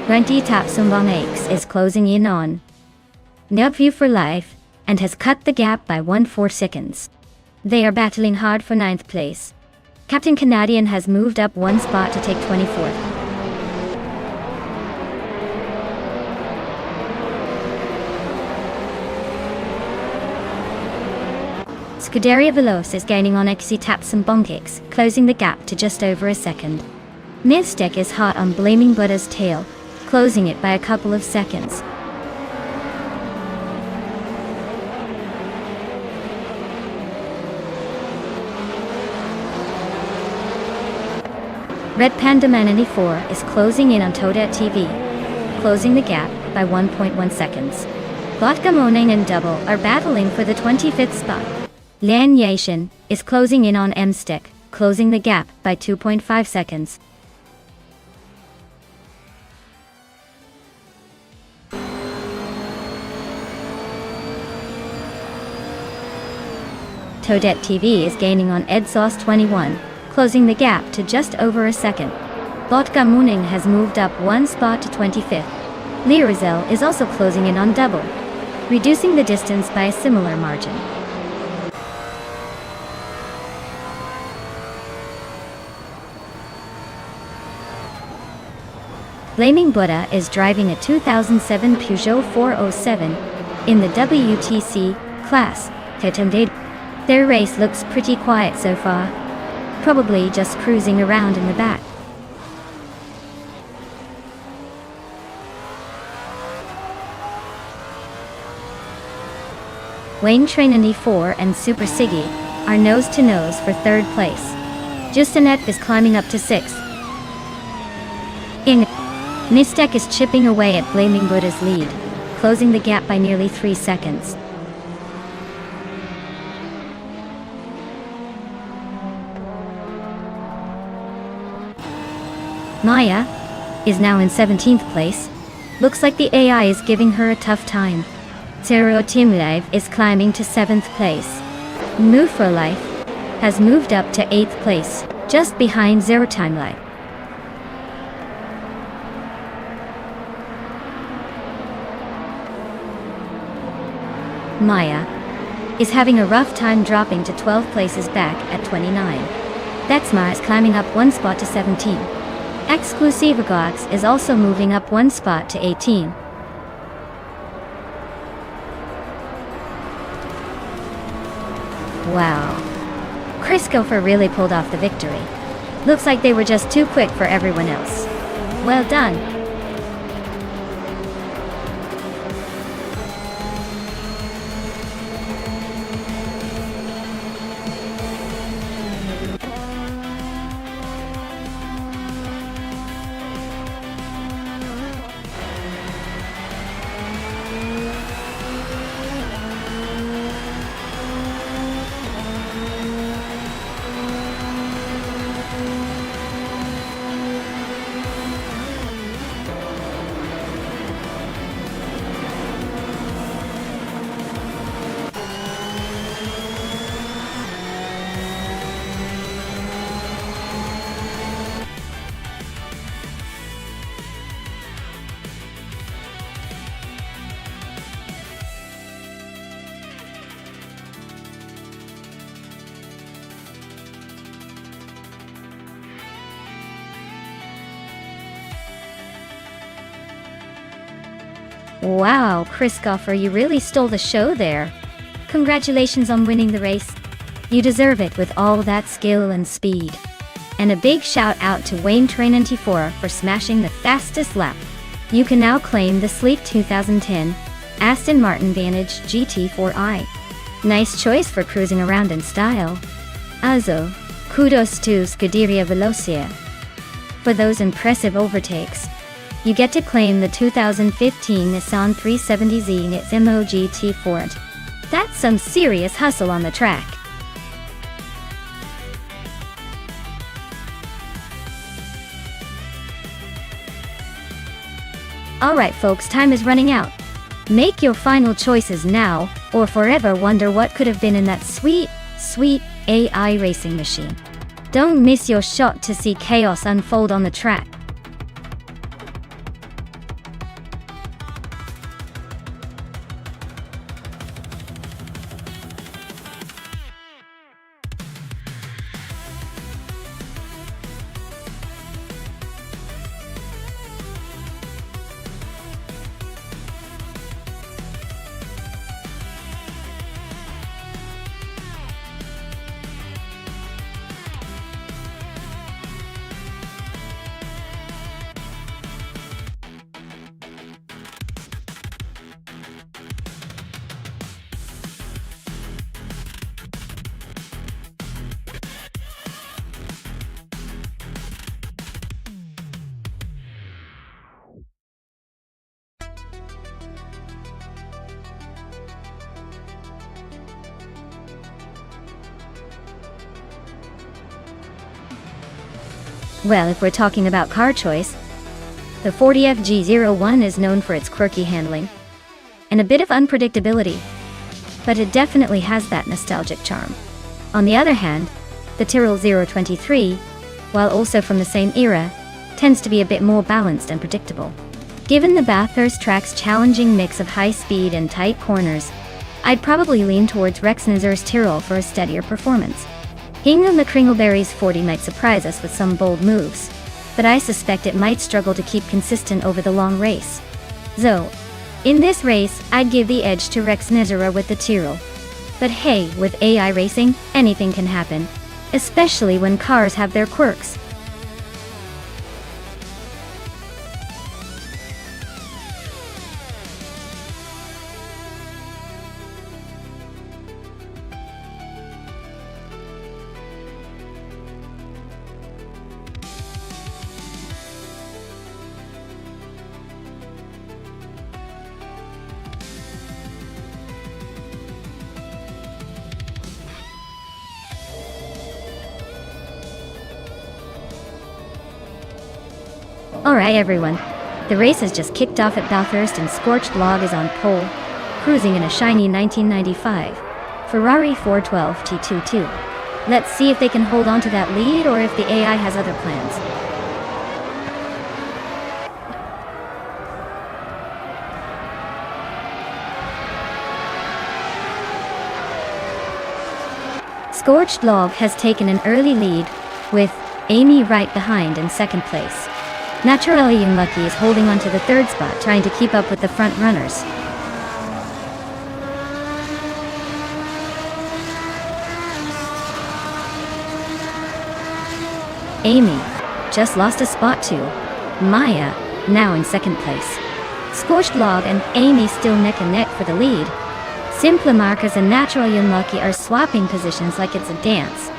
Renty Tapsumbong Aches is closing in on New View for Life and has cut the gap by 1.4 seconds. They are battling hard for 9th place. Captain Canadian has moved up 1 spot to take 24th. Scuderia Veloce is gaining on Exy Tapsumbongkis, closing the gap to just over a second. Mystic is hot on Blaming Buddha's tail, closing it by a couple of seconds. Red Panda Man 94 is closing in on Toadette TV, closing the gap by 1.1 seconds. Vodka Moning and Double are battling for the 25th spot. Lian Yashin is closing in on M-Stick, closing the gap by 2.5 seconds. Toadette TV is gaining on Edsauce 21, closing the gap to just over a second. Vodka Mooning has moved up 1 spot to 25th. Lirazel is also closing in on Double, reducing the distance by a similar margin. Blaming Buddha is driving a 2007 Peugeot 407 in the WTC class. Their race looks pretty quiet so far, probably just cruising around in the back. Wayne Tren 94 and Super Siggy are nose to nose for 3rd place. Justanet is climbing up to 6th. Mystek is chipping away at Blaming Buddha's lead, closing the gap by nearly 3 seconds. Maya is now in 17th place. Looks like the AI is giving her a tough time. Zero Team Live is climbing to 7th place. Move for Life has moved up to 8th place, just behind Zero Time Live. Maya is having a rough time dropping to 12 places back at 29. Betsma is climbing up 1 spot to 17. Exclusive Gox is also moving up 1 spot to 18. Wow. Chris Gopher really pulled off the victory. Looks like they were just too quick for everyone else. Well done. Wow, Christopher, you really stole the show there. Congratulations on winning the race. You deserve it with all that skill and speed. And a big shout out to Wayne Train94 for smashing the fastest lap. You can now claim the sleek 2010 Aston Martin Vantage GT4i. Nice choice for cruising around in style. Also, kudos to Scuderia Velocia. For those impressive overtakes, you get to claim the 2015 Nissan 370Z in its MOGT Ford. That's some serious hustle on the track. Alright folks, time is running out. Make your final choices now, or forever wonder what could have been in that sweet, sweet AI racing machine. Don't miss your shot to see chaos unfold on the track. Well, if we're talking about car choice, the Ford FG01 is known for its quirky handling and a bit of unpredictability, but it definitely has that nostalgic charm. On the other hand, the Tyrrell 023, while also from the same era, tends to be a bit more balanced and predictable. Given the Bathurst track's challenging mix of high speed and tight corners, I'd probably lean towards Rexnazer's Tyrrell for a steadier performance. Hingham the Kringleberry's 40 might surprise us with some bold moves, but I suspect it might struggle to keep consistent over the long race. So, in this race, I'd give the edge to Rexnazera with the Tyrrell. But hey, with AI racing, anything can happen, especially when cars have their quirks. Alright everyone, the race has just kicked off at Bathurst and Scorched Log is on pole, cruising in a shiny 1995 Ferrari 412 T22. Let's see if they can hold on to that lead or if the AI has other plans. Scorched Log has taken an early lead, with Amy right behind in second place. Naturally Unlucky is holding on to the third spot, trying to keep up with the front runners. Amy just lost a spot to Maya, now in second place. Scorched Log and Amy still neck and neck for the lead. Simple Marcus and Naturally Unlucky are swapping positions like it's a dance.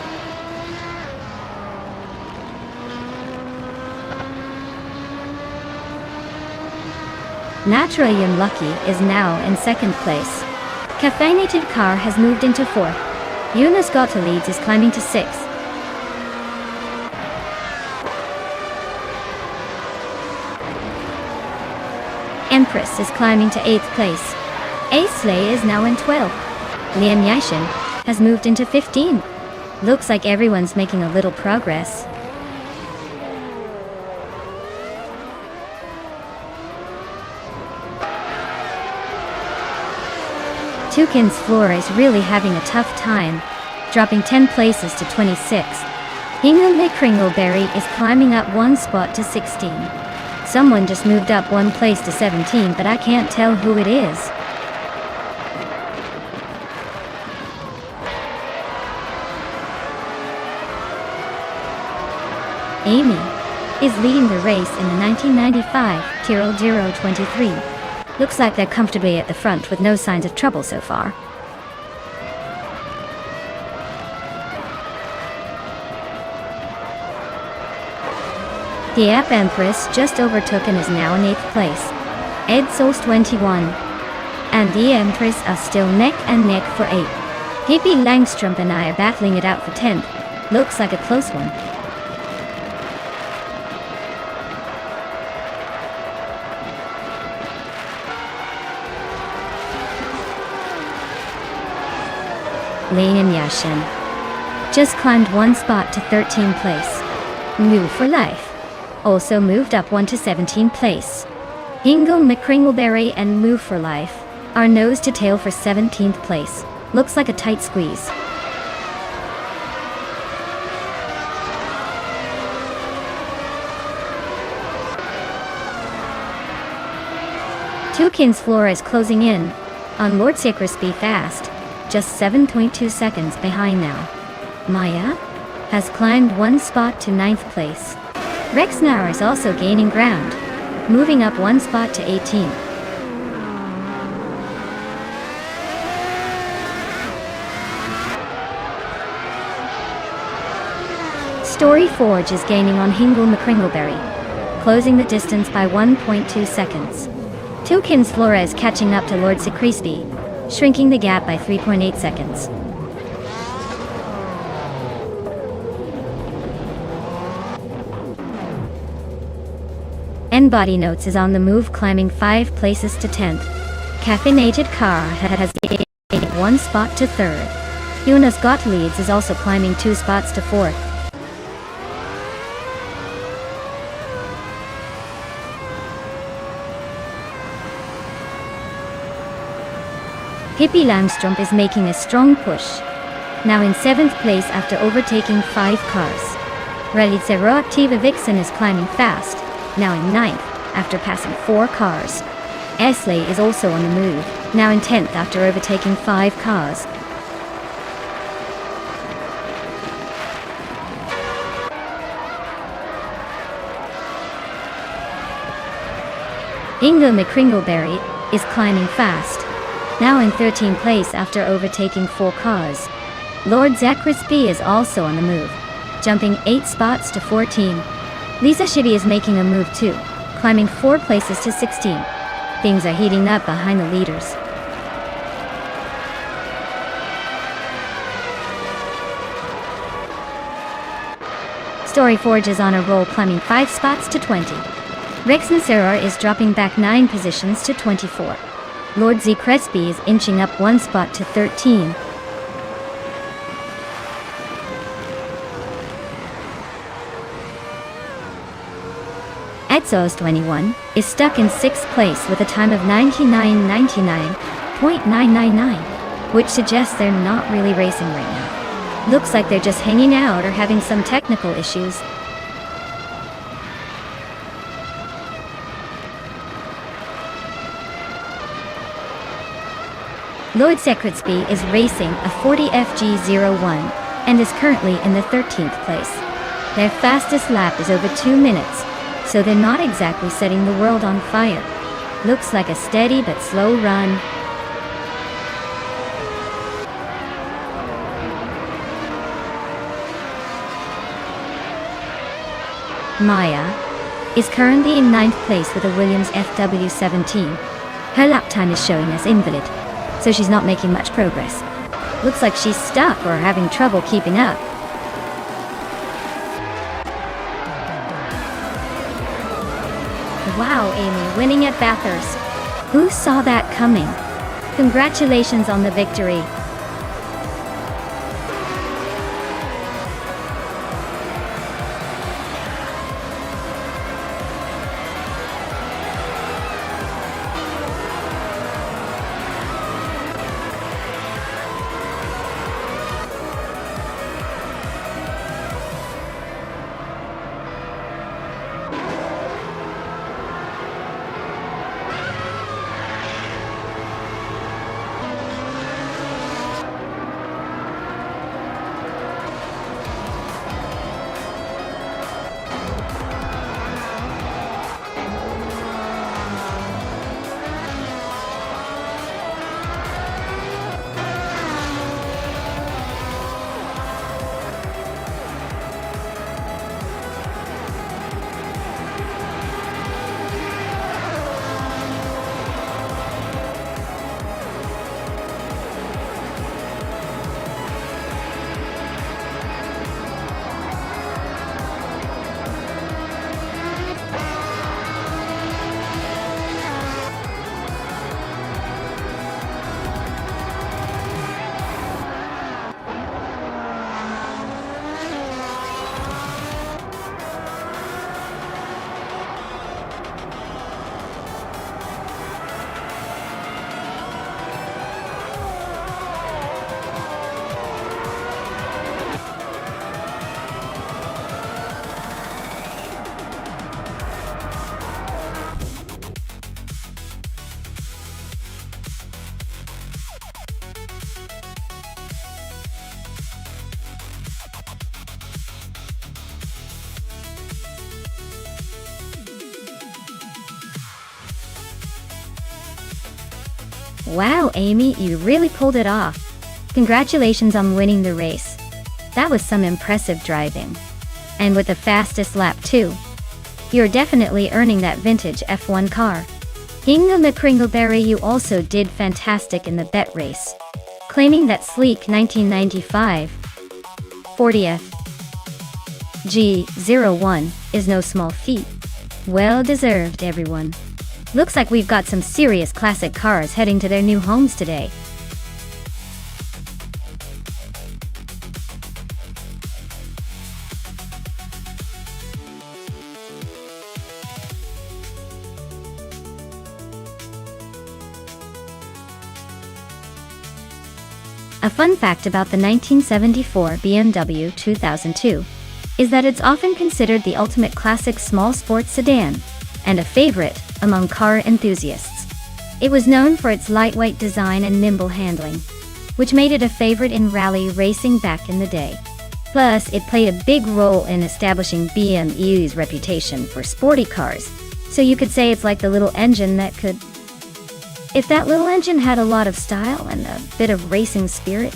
Naturally Unlucky is now in second place. Caffeinated Car has moved into fourth. Eunice Gotta leads is climbing to sixth. Empress is climbing to 8th place. Aisley is now in 12th. Liam Yashin has moved into 15th. Looks like everyone's making a little progress. Toucan's Floor is really having a tough time, dropping 10 places to 26th. Hingham the Kringleberry is climbing up one spot to 16. Someone just moved up one place to 17, but I can't tell who it is. Amy is leading the race in the 1995 Tyrrell 023. Looks like they're comfortably at the front with no signs of trouble so far. The App Empress just overtook and is now in 8th place. Ed Source 21 and the Empress are still neck and neck for 8. Pippi Langstrumpf and I are battling it out for 10th. Looks like a close one. Lane and Yashin just climbed one spot to 13th place. Move for Life also moved up one to 17th place. Hingle McCringleberry and Move for Life are nose to tail for 17th place. Looks like a tight squeeze. Tukins Flora is closing in on Lord Sacrisby fast, just 7.2 seconds behind now. Maya has climbed one spot to 9th place. Rexnar is also gaining ground, moving up one spot to 18. Story Forge is gaining on Hingle McCringleberry, closing the distance by 1.2 seconds. Tukins Flora is catching up to Lord Sacrisby, shrinking the gap by 3.8 seconds. Body Notes is on the move, climbing 5 places to 10th. Caffeinated Car has gained 1 spot to 3rd. Jonas Gottliebs is also climbing 2 spots to 4th. Pippi Langstrumpf is making a strong push, now in 7th place after overtaking 5 cars. Relice Roactiva Vixen is climbing fast, now in 9th after passing 4 cars. Esley is also on the move, now in 10th after overtaking 5 cars. Ingo McCringleberry is climbing fast, now in 13th place after overtaking 4 cars. Lord Sacrisby is also on the move, jumping 8 spots to 14. Lisa Shibby is making a move too, climbing 4 places to 16. Things are heating up behind the leaders. Storyforge is on a roll, climbing 5 spots to 20. Rex Nasera is dropping back 9 positions to 24. Lord Z Crespi is inching up 1 spot to 13. Etzos 21 is stuck in 6th place with a time of 99.999, which suggests they're not really racing right now. Looks like they're just hanging out or having some technical issues. Lord Secretsby is racing a 40 FG01 and is currently in the 13th place. Their fastest lap is over 2 minutes, so they're not exactly setting the world on fire. Looks like a steady but slow run. Maya is currently in 9th place with a Williams FW17. Her lap time is showing as invalid, so she's not making much progress. Looks like she's stuck or having trouble keeping up. Wow, Amy winning at Bathurst. Who saw that coming? Congratulations on the victory. Wow, Amy, you really pulled it off. Congratulations on winning the race. That was some impressive driving. And with the fastest lap too. You're definitely earning that vintage F1 car. Hinga McCringleberry, you also did fantastic in the bet race. Claiming that sleek 1995 40th G01 is no small feat. Well deserved, everyone. Looks like we've got some serious classic cars heading to their new homes today. A fun fact about the 1974 BMW 2002 is that it's often considered the ultimate classic small sports sedan, and a favorite among car enthusiasts. It was known for its lightweight design and nimble handling, which made it a favorite in rally racing back in the day. Plus, it played a big role in establishing BMW's reputation for sporty cars, so you could say it's like the little engine that could... If that little engine had a lot of style and a bit of racing spirit.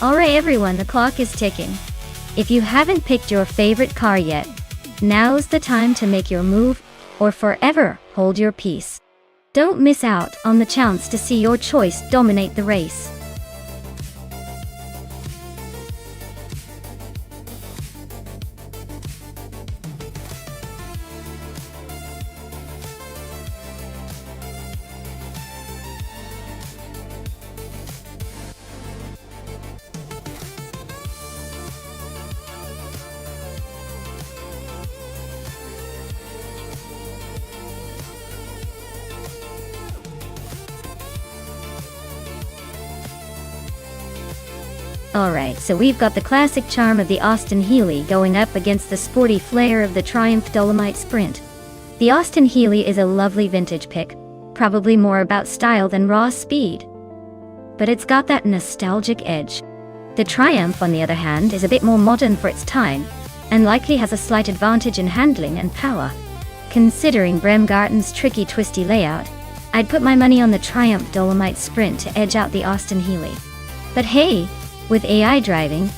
Alright everyone, the clock is ticking. If you haven't picked your favorite car yet, now's the time to make your move, or forever hold your peace. Don't miss out on the chance to see your choice dominate the race. Alright, so we've got the classic charm of the Austin Healey going up against the sporty flair of the Triumph Dolomite Sprint. The Austin Healey is a lovely vintage pick, probably more about style than raw speed. But it's got that nostalgic edge. The Triumph, on the other hand, is a bit more modern for its time, and likely has a slight advantage in handling and power. Considering Bremgarten's tricky twisty layout, I'd put my money on the Triumph Dolomite Sprint to edge out the Austin Healey. But hey, with AI driving,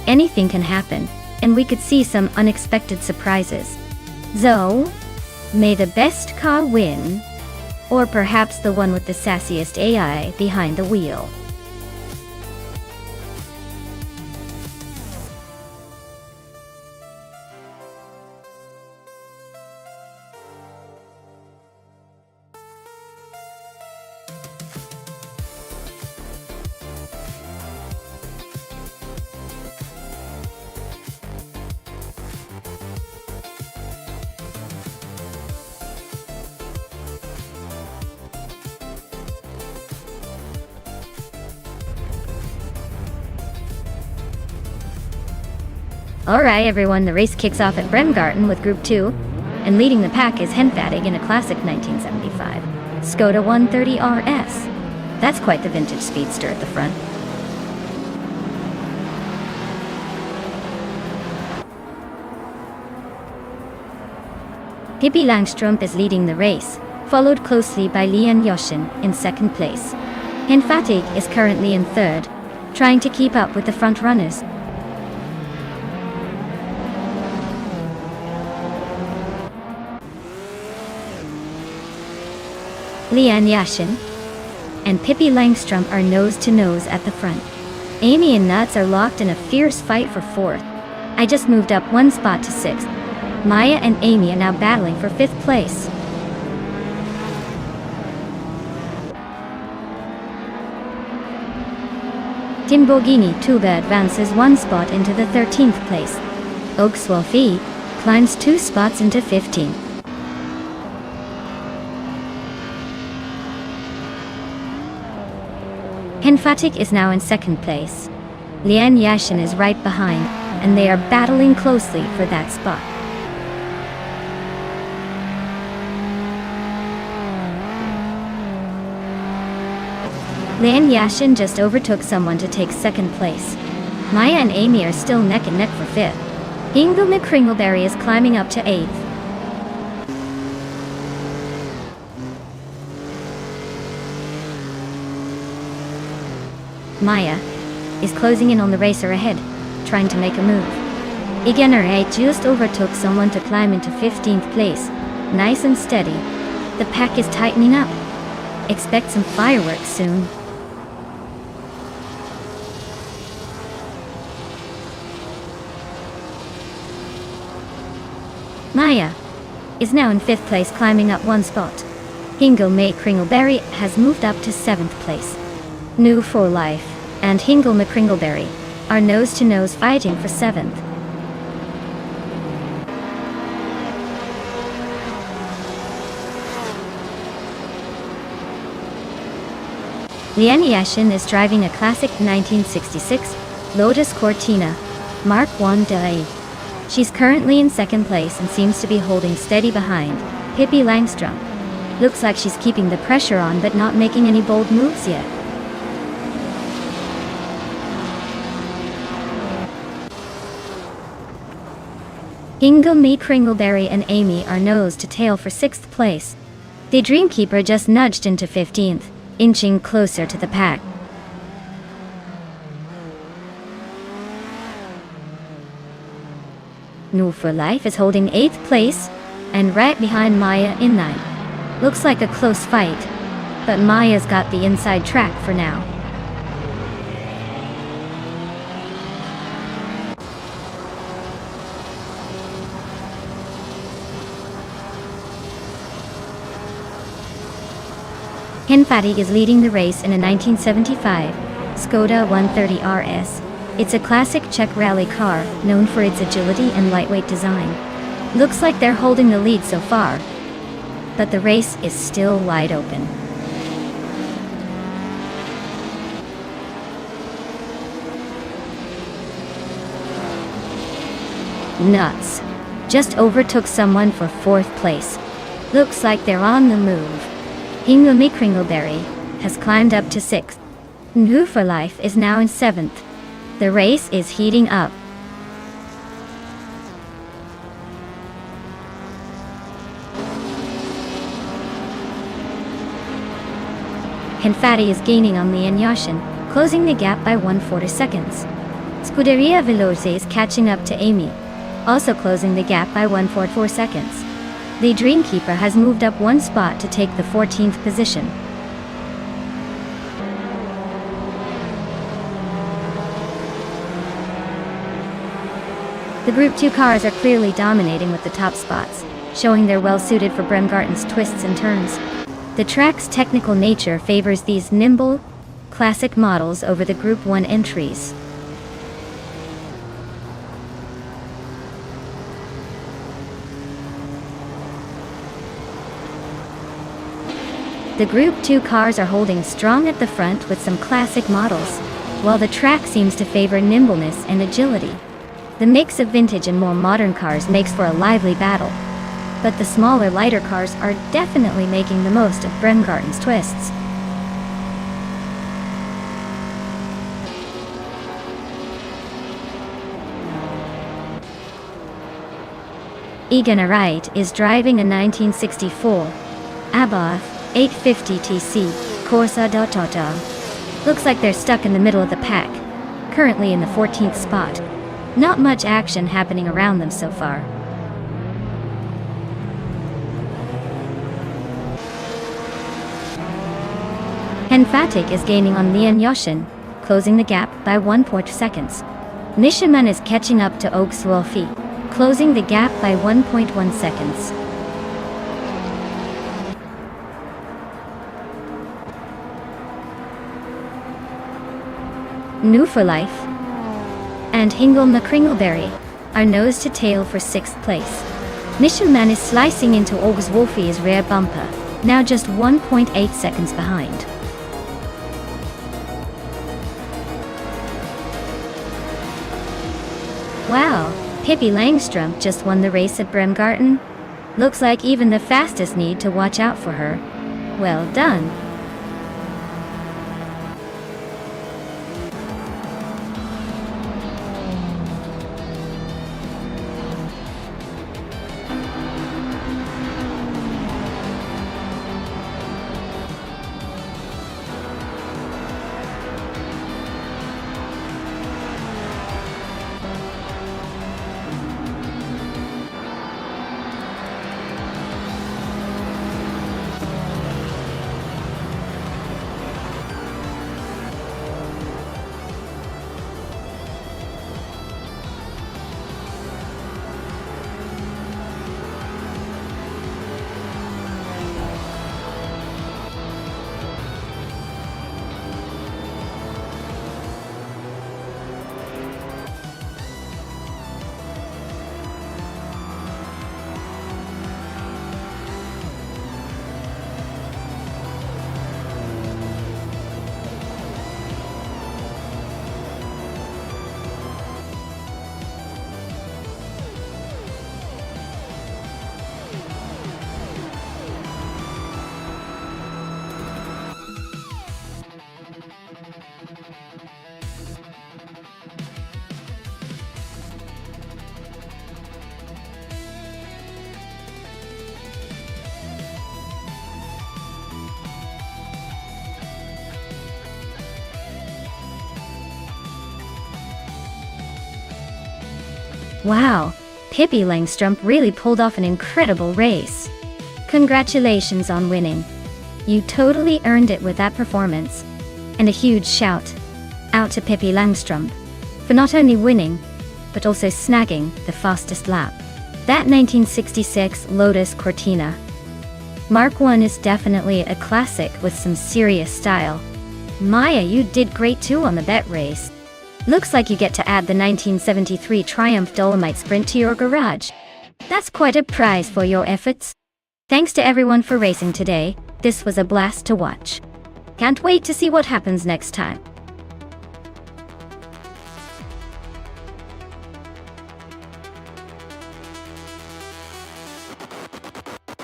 anything can happen, and we could see some unexpected surprises. So, may the best car win, or perhaps the one with the sassiest AI behind the wheel. Alright everyone, the race kicks off at Bremgarten with Group 2, and leading the pack is Henfatig in a classic 1975 Skoda 130 RS. That's quite the vintage speedster at the front. Pippi Langstrumpf is leading the race, followed closely by Lian Yoshin in second place. Henfatig is currently in third, trying to keep up with the front runners. Lian Yashin and Pippi Langstrumpf are nose-to-nose at the front. Amy and Nuts are locked in a fierce fight for fourth. I just moved up one spot to sixth. Maya and Amy are now battling for fifth place. Timborghini Tuba advances one spot into the 13th place. Oakswolfie climbs 2 spots into 15th. Henfatig is now in second place. Lian Yashin is right behind, and they are battling closely for that spot. Lian Yashin just overtook someone to take second place. Maya and Amy are still neck and neck for fifth. Ingo McCringleberry is climbing up to 8th. Maya is closing in on the racer ahead, trying to make a move. Igenere just overtook someone to climb into 15th place, nice and steady. The pack is tightening up. Expect some fireworks soon. Maya is now in 5th place, climbing up 1 spot. Hingle McCringleberry has moved up to 7th place. New for Life and Hingle McCringleberry are nose-to-nose fighting for 7th. Lian Yashin is driving a classic 1966 Lotus Cortina Mark I Delay. She's currently in 2nd place and seems to be holding steady behind Pippi Langstrom. Looks like she's keeping the pressure on but not making any bold moves yet. Ingo McCringleberry and Amy are nose to tail for 6th place. The Dreamkeeper just nudged into 15th, inching closer to the pack. New for Life is holding 8th place and right behind Maya in 9th. Looks like a close fight, but Maya's got the inside track for now. Ken Fattig is leading the race in a 1975 Skoda 130 RS. It's a classic Czech rally car, known for its agility and lightweight design. Looks like they're holding the lead so far, but the race is still wide open. Nuts just overtook someone for 4th place. Looks like they're on the move. Ingo McCringleberry has climbed up to 6th. New for Life is now in 7th. The race is heating up. Henfati is gaining on Lian Yashin, closing the gap by 1/4 seconds. Scuderia Veloce is catching up to Amy, also closing the gap by 1/4 seconds. The Dreamkeeper has moved up 1 spot to take the 14th position. The Group 2 cars are clearly dominating with the top spots, showing they're well suited for Bremgarten's twists and turns. The track's technical nature favors these nimble, classic models over the Group 1 entries. The Group 2 cars are holding strong at the front with some classic models, while the track seems to favor nimbleness and agility. The mix of vintage and more modern cars makes for a lively battle, but the smaller, lighter cars are definitely making the most of Bremgarten's twists. Egan Wright is driving a 1964 Abarth 850 TC Corsa Dotata. Looks like they're stuck in the middle of the pack, currently in the 14th spot. Not much action happening around them so far. Henfatik is gaining on Lian Yashin, closing the gap by 1 seconds. Nishiman is catching up to Oaks Wolfi, closing the gap by 1.1 seconds. New for Life and Hingle McCringleberry are nose to tail for 6th place. Nishiman is slicing into Oaks Wolfi's rear bumper, now just 1.8 seconds behind. Wow, Pippi Langstrom just won the race at Bremgarten. Looks like even the fastest need to watch out for her. Well done. Wow, Pippi Langstrumpf really pulled off an incredible race. Congratulations on winning. You totally earned it with that performance. And a huge shout out to Pippi Langstrumpf for not only winning, but also snagging the fastest lap. That 1966 Lotus Cortina Mark I is definitely a classic with some serious style. Maya, you did great too on the bet race. Looks like you get to add the 1973 Triumph Dolomite Sprint to your garage. That's quite a prize for your efforts. Thanks to everyone for racing today. This was a blast to watch. Can't wait to see what happens next time.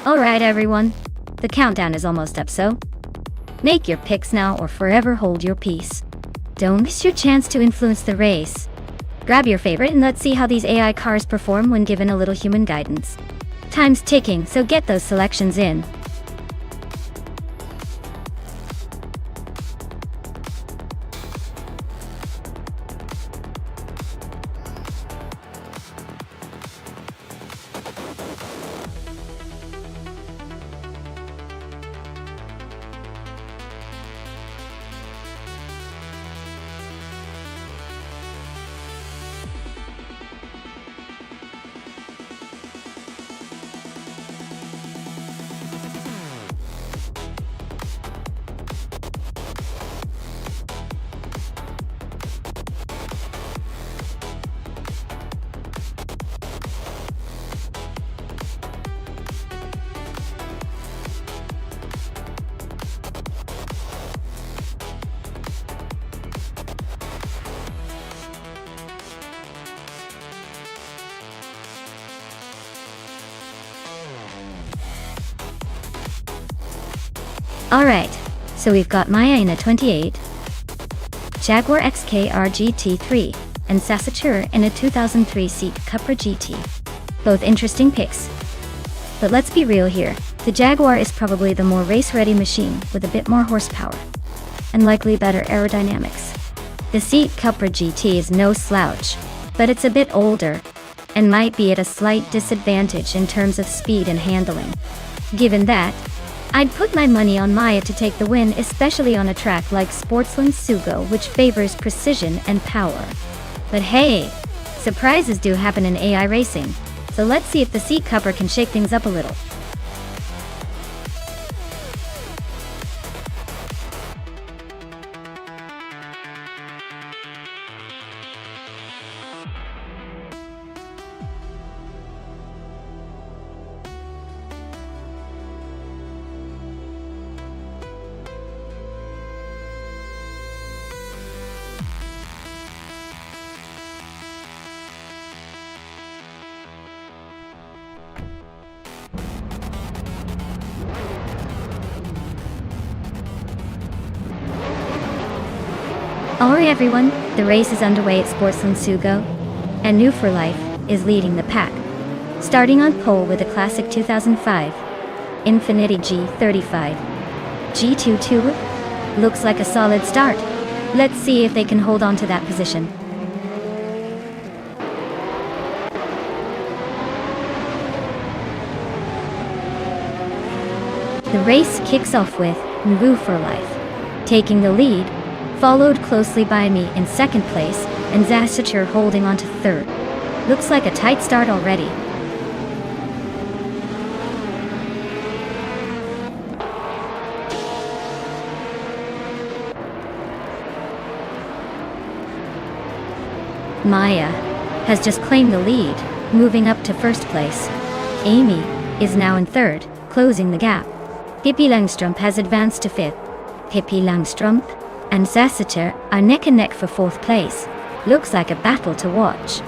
Alright everyone, the countdown is almost up, so make your picks now or forever hold your peace. Don't miss your chance to influence the race. Grab your favorite and let's see how these AI cars perform when given a little human guidance. Time's ticking, so get those selections in. Alright, so we've got Maya in a 28, Jaguar XKR GT3, and Sasatur in a 2003 Seat Cupra GT. Both interesting picks. But let's be real here, the Jaguar is probably the more race-ready machine with a bit more horsepower, and likely better aerodynamics. The Seat Cupra GT is no slouch, but it's a bit older, and might be at a slight disadvantage in terms of speed and handling. Given that, I'd put my money on Maya to take the win, especially on a track like Sportsland Sugo, which favors precision and power. But hey, surprises do happen in AI racing, so let's see if the Seat Cupra can shake things up a little. Alright everyone, the race is underway at Sportsland Sugo, and New for Life is leading the pack. Starting on pole with a classic 2005 Infiniti G35. G22 looks like a solid start. Let's see if they can hold on to that position. The race kicks off with New for Life taking the lead, followed closely by me in second place, and Zasatur holding on to third. Looks like a tight start already. Maya has just claimed the lead, moving up to first place. Amy is now in third, closing the gap. Pippi Langstrumpf has advanced to fifth. Pippi Langstrumpf and Zasatur are neck and neck for fourth place. Looks like a battle to watch.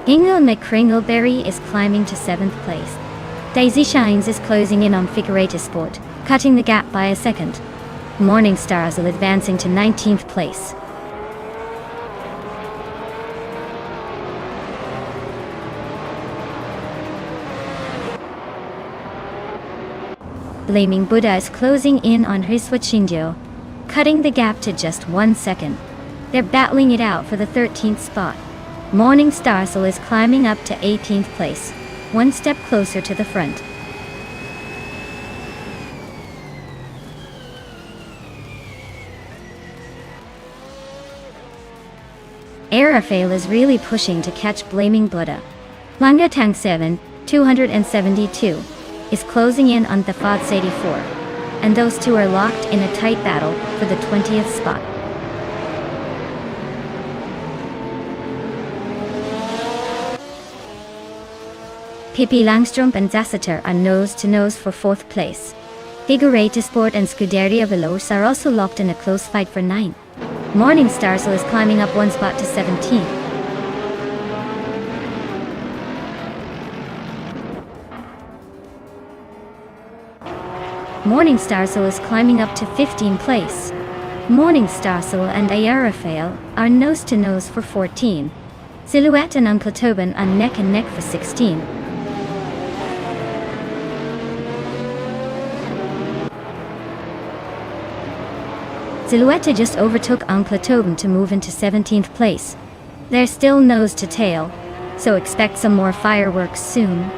Ingle McCringleberry is climbing to seventh place. Daisy Shines is closing in on Figurata Sport, cutting the gap by a second. Morning Stars are advancing to 19th place. Blaming Buddha is closing in on Riswa Chindio, cutting the gap to just 1 second. They're battling it out for the 13th spot. Morning Starsel is climbing up to 18th place, one step closer to the front. Arafael is really pushing to catch Blaming Buddha. Langa Tang 7, 272, is closing in on Thafats 84, and those two are locked in a tight battle for the 20th spot. Pippi Langstrumpf and Zassater are nose-to-nose for 4th place. Figurete Sport and Scuderia Veloce are also locked in a close fight for 9th. Morning Starsel is climbing up 1 spot to 17th. Morning Starsel is climbing up to 15th place. Morning Starsel and Arafael are nose-to-nose for 14. Silhouette and Uncle Tobin are neck and neck for 16. Silhouette just overtook Uncle Tobin to move into 17th place. They're still nose to tail, so expect some more fireworks soon.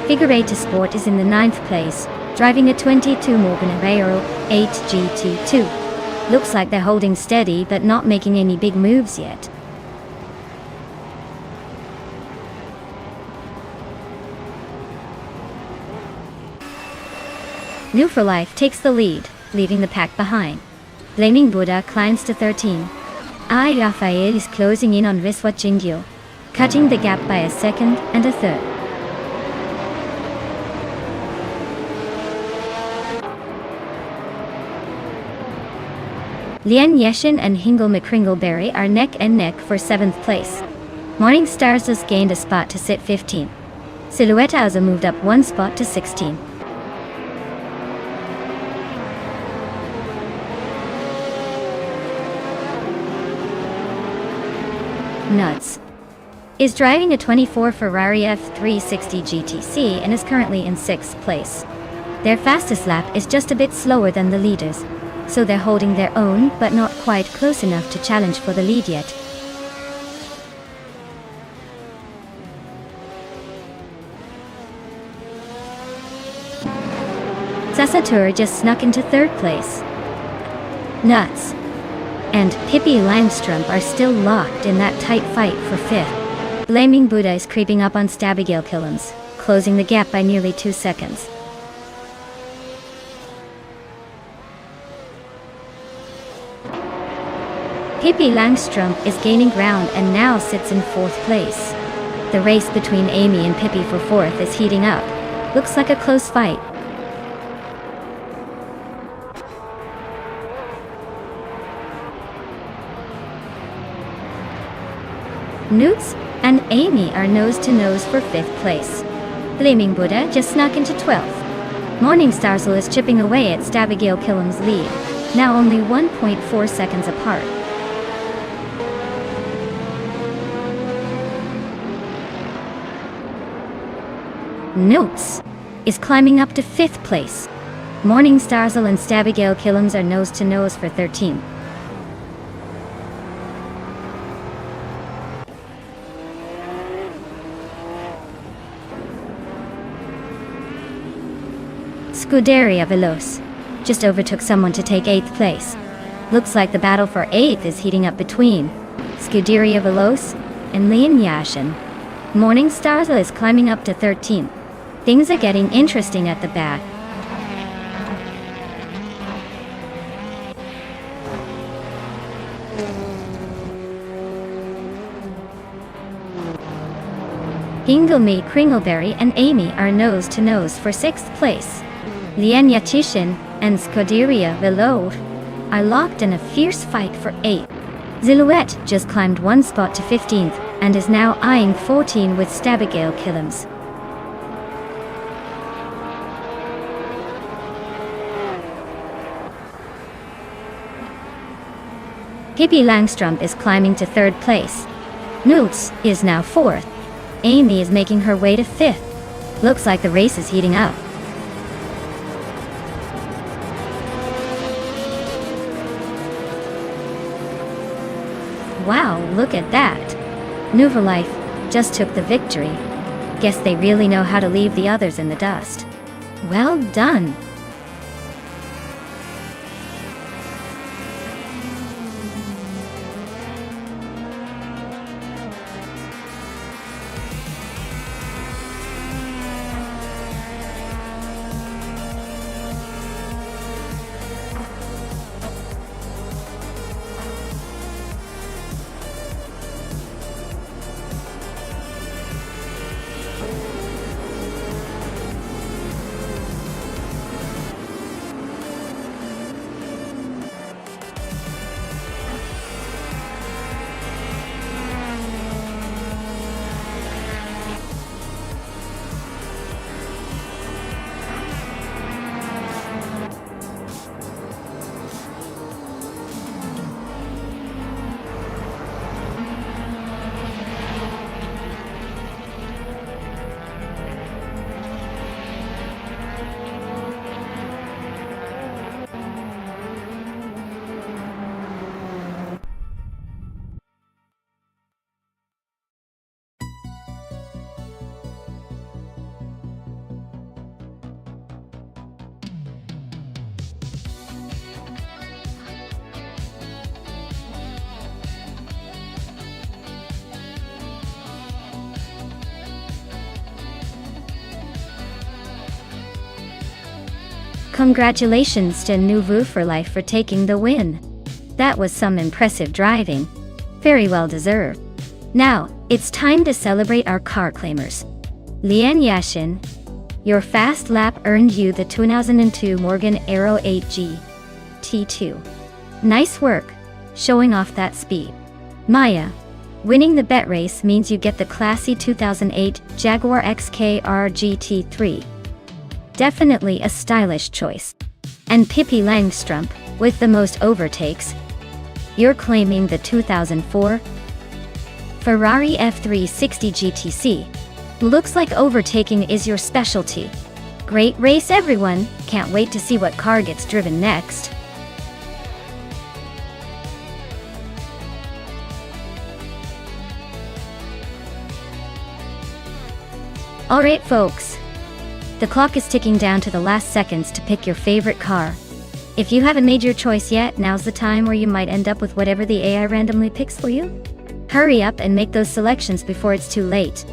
Figurete Sport is in the 9th place, driving a 22 Morgan Aero 8 GT2. Looks like they're holding steady but not making any big moves yet. New for Life takes the lead, leaving the pack behind. Blaming Buddha climbs to 13. Rafael is closing in on Viswa Chingyo, cutting the gap by a second and a third. Lien Yeshin and Hingle McCringleberry are neck and neck for 7th place. Morning Stars has gained a spot to sit 15. Silhouette has moved up 1 spot to 16. Nuts is driving a 24 Ferrari F360 GTC and is currently in 6th place. Their fastest lap is just a bit slower than the leaders, so they're holding their own but not quite close enough to challenge for the lead yet. Zassater just snuck into 3rd place. Nuts and Pippi Langstrumpf are still locked in that tight fight for 5th. Blaming Buddha is creeping up on Stabigale Killams, closing the gap by nearly 2 seconds. Pippi Langstrumpf is gaining ground and now sits in 4th place. The race between Amy and Pippi for 4th is heating up. Looks like a close fight. Newts and Amy are nose-to-nose for 5th place. Blaming Buddha just snuck into 12th. Morning Starsel is chipping away at Stabigale Killam's lead, now only 1.4 seconds apart. Newts is climbing up to 5th place. Morning Starsel and Stabigale Killams are nose-to-nose for 13th. Scuderia Veloce just overtook someone to take 8th place. Looks like the battle for 8th is heating up between Scuderia Veloce and Lien Yashin. Morning Starsel is climbing up to 13th. Things are getting interesting at the back. Hingleme Kringleberry and Amy are nose-to-nose for 6th place. Lien Yachishin and Scuderia Veloce are locked in a fierce fight for 8th. Silhouette just climbed 1 spot to 15th and is now eyeing 14 with Stabigale Killams. Pippi Langstrumpf is climbing to 3rd place. Newts is now 4th. Amy is making her way to 5th. Looks like the race is heating up. Wow, look at that. Nouveau Life just took the victory. Guess they really know how to leave the others in the dust. Well done. Congratulations to Nouveau for Life for taking the win. That was some impressive driving. Very well deserved. Now, it's time to celebrate our car claimers. Lian Yashin, your fast lap earned you the 2002 Morgan Aero 8G T2. Nice work, showing off that speed. Maya, winning the bet race means you get the classy 2008 Jaguar XKR GT3. Definitely a stylish choice. And Pippi Langstrump, with the most overtakes, you're claiming the 2004 Ferrari F360 GTC. Looks like overtaking is your specialty. Great race, everyone. Can't wait to see what car gets driven next. Alright folks, the clock is ticking down to the last seconds to pick your favorite car. If you haven't made your choice yet, now's the time where you might end up with whatever the AI randomly picks for you. Hurry up and make those selections before it's too late.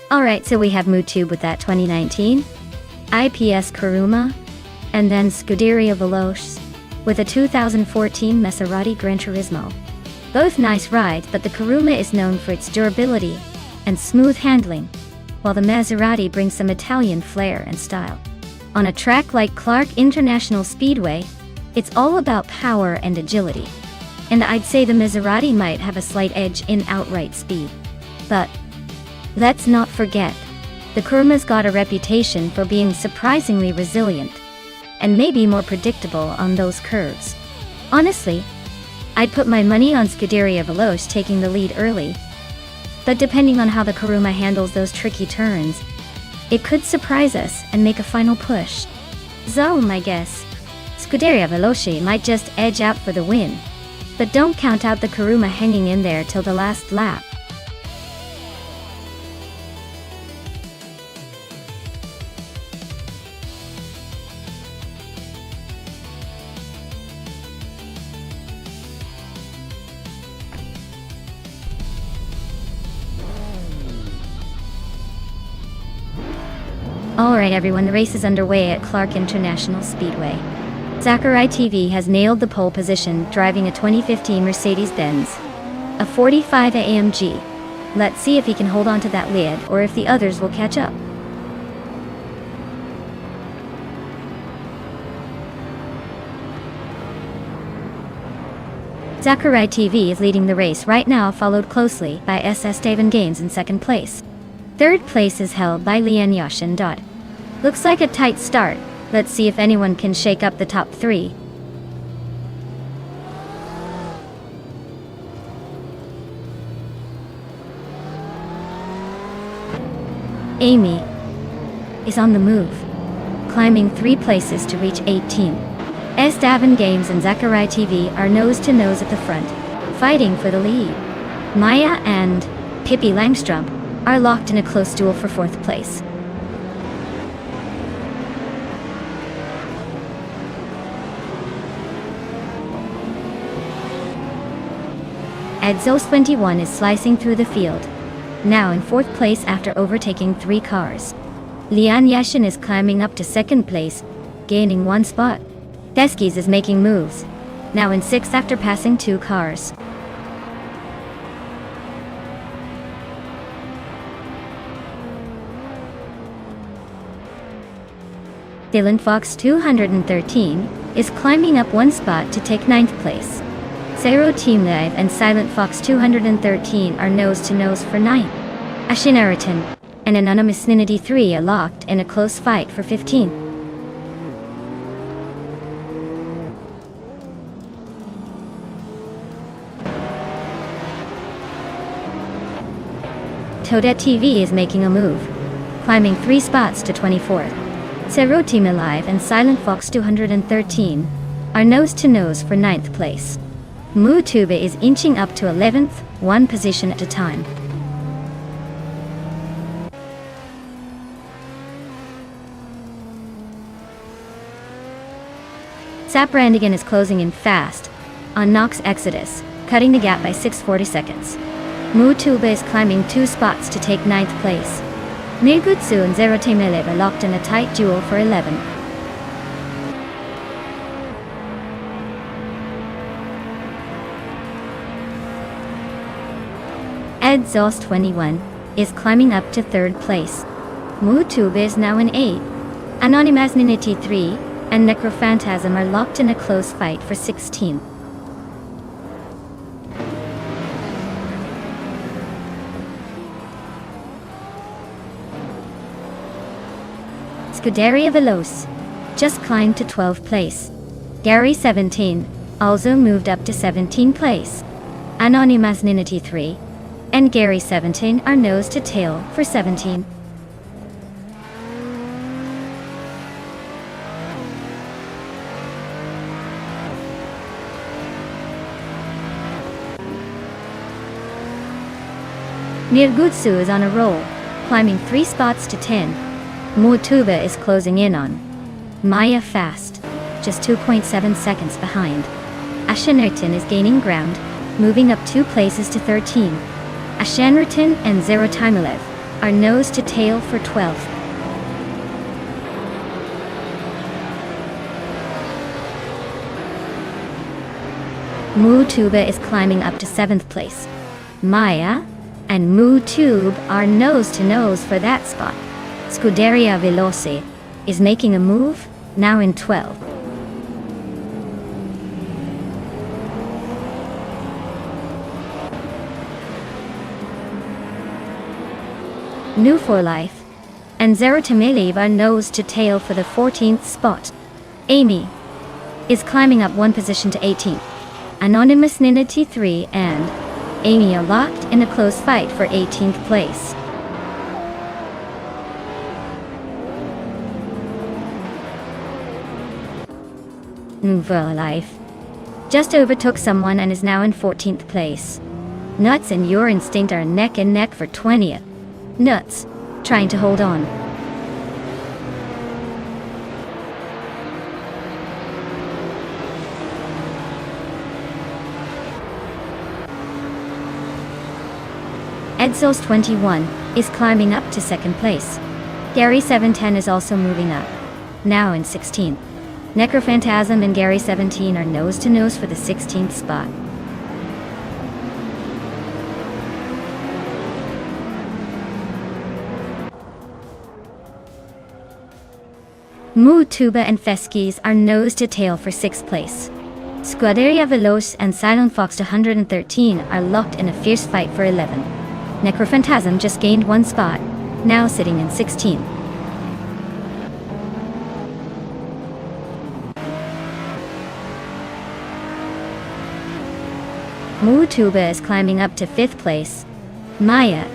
Alright, so we have MooTube with that 2019, IPS Kuruma, and then Scuderia Veloce with a 2014 Maserati Gran Turismo. Both nice rides, but the Kuruma is known for its durability and smooth handling, while the Maserati brings some Italian flair and style. On a track like Clark International Speedway, it's all about power and agility. And I'd say the Maserati might have a slight edge in outright speed. But let's not forget, the Kuruma's got a reputation for being surprisingly resilient, and maybe more predictable on those curves. Honestly, I'd put my money on Scuderia Veloce taking the lead early. But depending on how the Kuruma handles those tricky turns, it could surprise us and make a final push. So my guess, Scuderia Veloce might just edge out for the win. But don't count out the Kuruma hanging in there till the last lap. Alright everyone, the race is underway at Clark International Speedway. Zachary TV has nailed the pole position, driving a 2015 Mercedes-Benz, a 45 AMG. Let's see if he can hold on to that lead or if the others will catch up. Zachary TV is leading the race right now, followed closely by SS Daven Games in second place. Third place is held by Lian Yashin. Looks like a tight start. Let's see if anyone can shake up the top three. Amy is on the move, climbing 3 places to reach 18. S. Davin Games and Zachary TV are nose to nose at the front, fighting for the lead. Maya and Pippi Langstrup are locked in a close duel for 4th place. Edzos 21 is slicing through the field, now in 4th place after overtaking 3 cars. Lian Yashin is climbing up to 2nd place, gaining 1 spot. Deskis is making moves, now in 6th after passing 2 cars. Dylan Fox 213 is climbing up 1 spot to take 9th place. Zero Team Live and Silent Fox 213 are nose to nose for 9th. Ashinariton and Anonymous Ninity 3 are locked in a close fight for 15th. Toadette TV is making a move, climbing 3 spots to 24th. Zero Team Alive and Silent Fox 213 are nose to nose for 9th place. Mutuba is inching up to 11th, 1 position at a time. Saprandigan is closing in fast on Nox Exodus, cutting the gap by 640 seconds. Mutuba is climbing 2 spots to take 9th place. Nirgutsu and Zero Team Alive are locked in a tight duel for 11th. Edzos 21 is climbing up to 3rd place. Mutuba is now in 8th. Anonymous Ninity 3 and Necrophantasm are locked in a close fight for 16th. Scuderia Veloce just climbed to 12th place. Gary 17 also moved up to 17th place. Anonymous Ninity 3 and Gary 17 are nose to tail for 17. Nirgutsu is on a roll, climbing 3 spots to 10. Mutuba is closing in on Maya fast, just 2.7 seconds behind. Ashanarton is gaining ground, moving up 2 places to 13. Ashanarton and Zero Timalev are nose to tail for 12th. Mutuba is climbing up to 7th place. Maya and Mutube are nose to nose for that spot. Scuderia Veloce is making a move, now in 12th. New for Life and Zeratamelev are nose to tail for the 14th spot. Amy is climbing up 1 position to 18th. Anonymous Nina T3 and Amy are locked in a close fight for 18th place. Life just overtook someone and is now in 14th place. Nuts and Your Instinct are neck and neck for 20th. Nuts, trying to hold on. Edsels 21 is climbing up to 2nd place. Gary 710 is also moving up, now in 16th. Necrophantasm and Gary 17 are nose to nose for the 16th spot. Moo Tuba and Feskis are nose to tail for 6th place. Scuderia Veloce and Silent Fox 113 are locked in a fierce fight for 11. Necrophantasm just gained 1 spot, now sitting in 16th. Moo Tuba is climbing up to 5th place. Maya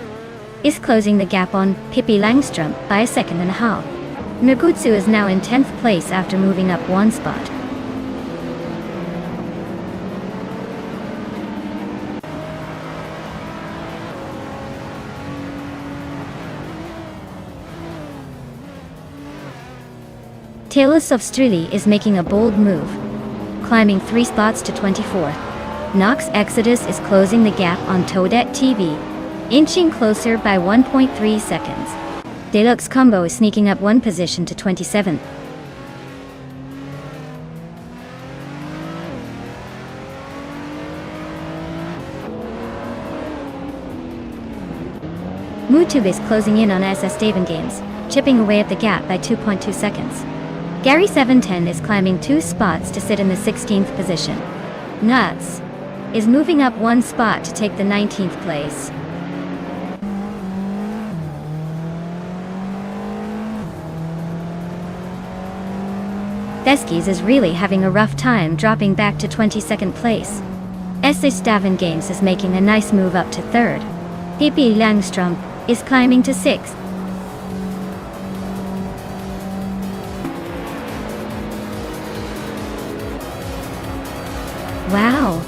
is closing the gap on Pippi Langstrump by a 2.5 seconds. Nagutsu is now in 10th place after moving up 1 spot. Talos of Strili is making a bold move, climbing 3 spots to 24th. Nox Exodus is closing the gap on Toadette TV, inching closer by 1.3 seconds. Deluxe Combo is sneaking up 1 position to 27th. Mootube is closing in on SS Daven Games, chipping away at the gap by 2.2 seconds. Gary 710 is climbing 2 spots to sit in the 16th position. Nuts is moving up 1 spot to take the 19th place. Theskis is really having a rough time, dropping back to 22nd place. SS Davin Games is making a nice move up to 3rd. Pippi Langstrump is climbing to 6th. Wow!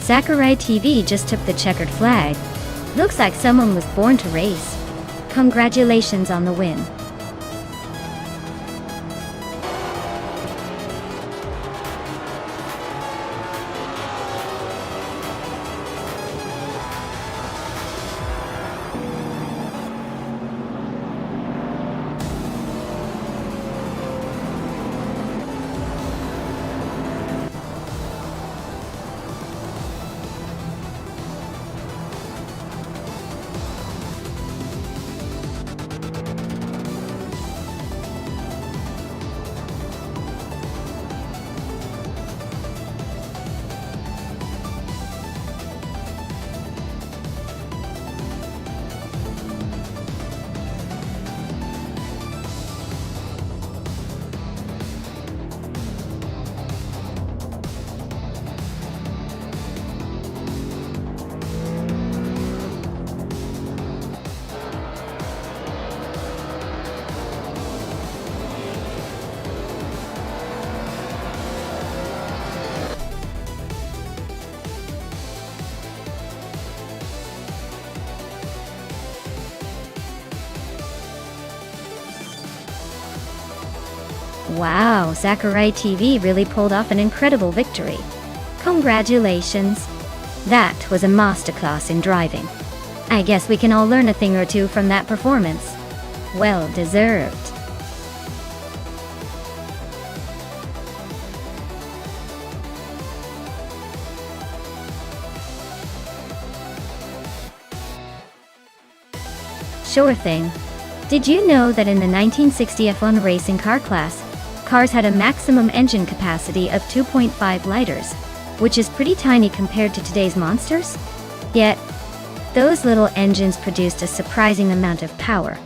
Sakurai TV just took the checkered flag. Looks like someone was born to race. Congratulations on the win. Wow, Sakurai TV really pulled off an incredible victory. Congratulations. That was a masterclass in driving. I guess we can all learn a thing or two from that performance. Well deserved. Sure thing. Did you know that in the 1960 F1 racing car class, cars had a maximum engine capacity of 2.5 liters, which is pretty tiny compared to today's monsters? Yet, those little engines produced a surprising amount of power.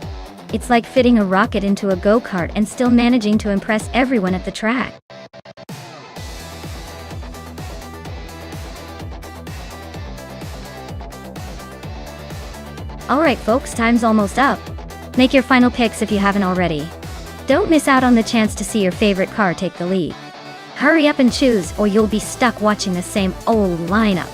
It's like fitting a rocket into a go-kart and still managing to impress everyone at the track. Alright folks, time's almost up. Make your final picks if you haven't already. Don't miss out on the chance to see your favorite car take the lead. Hurry up and choose, or you'll be stuck watching the same old lineup.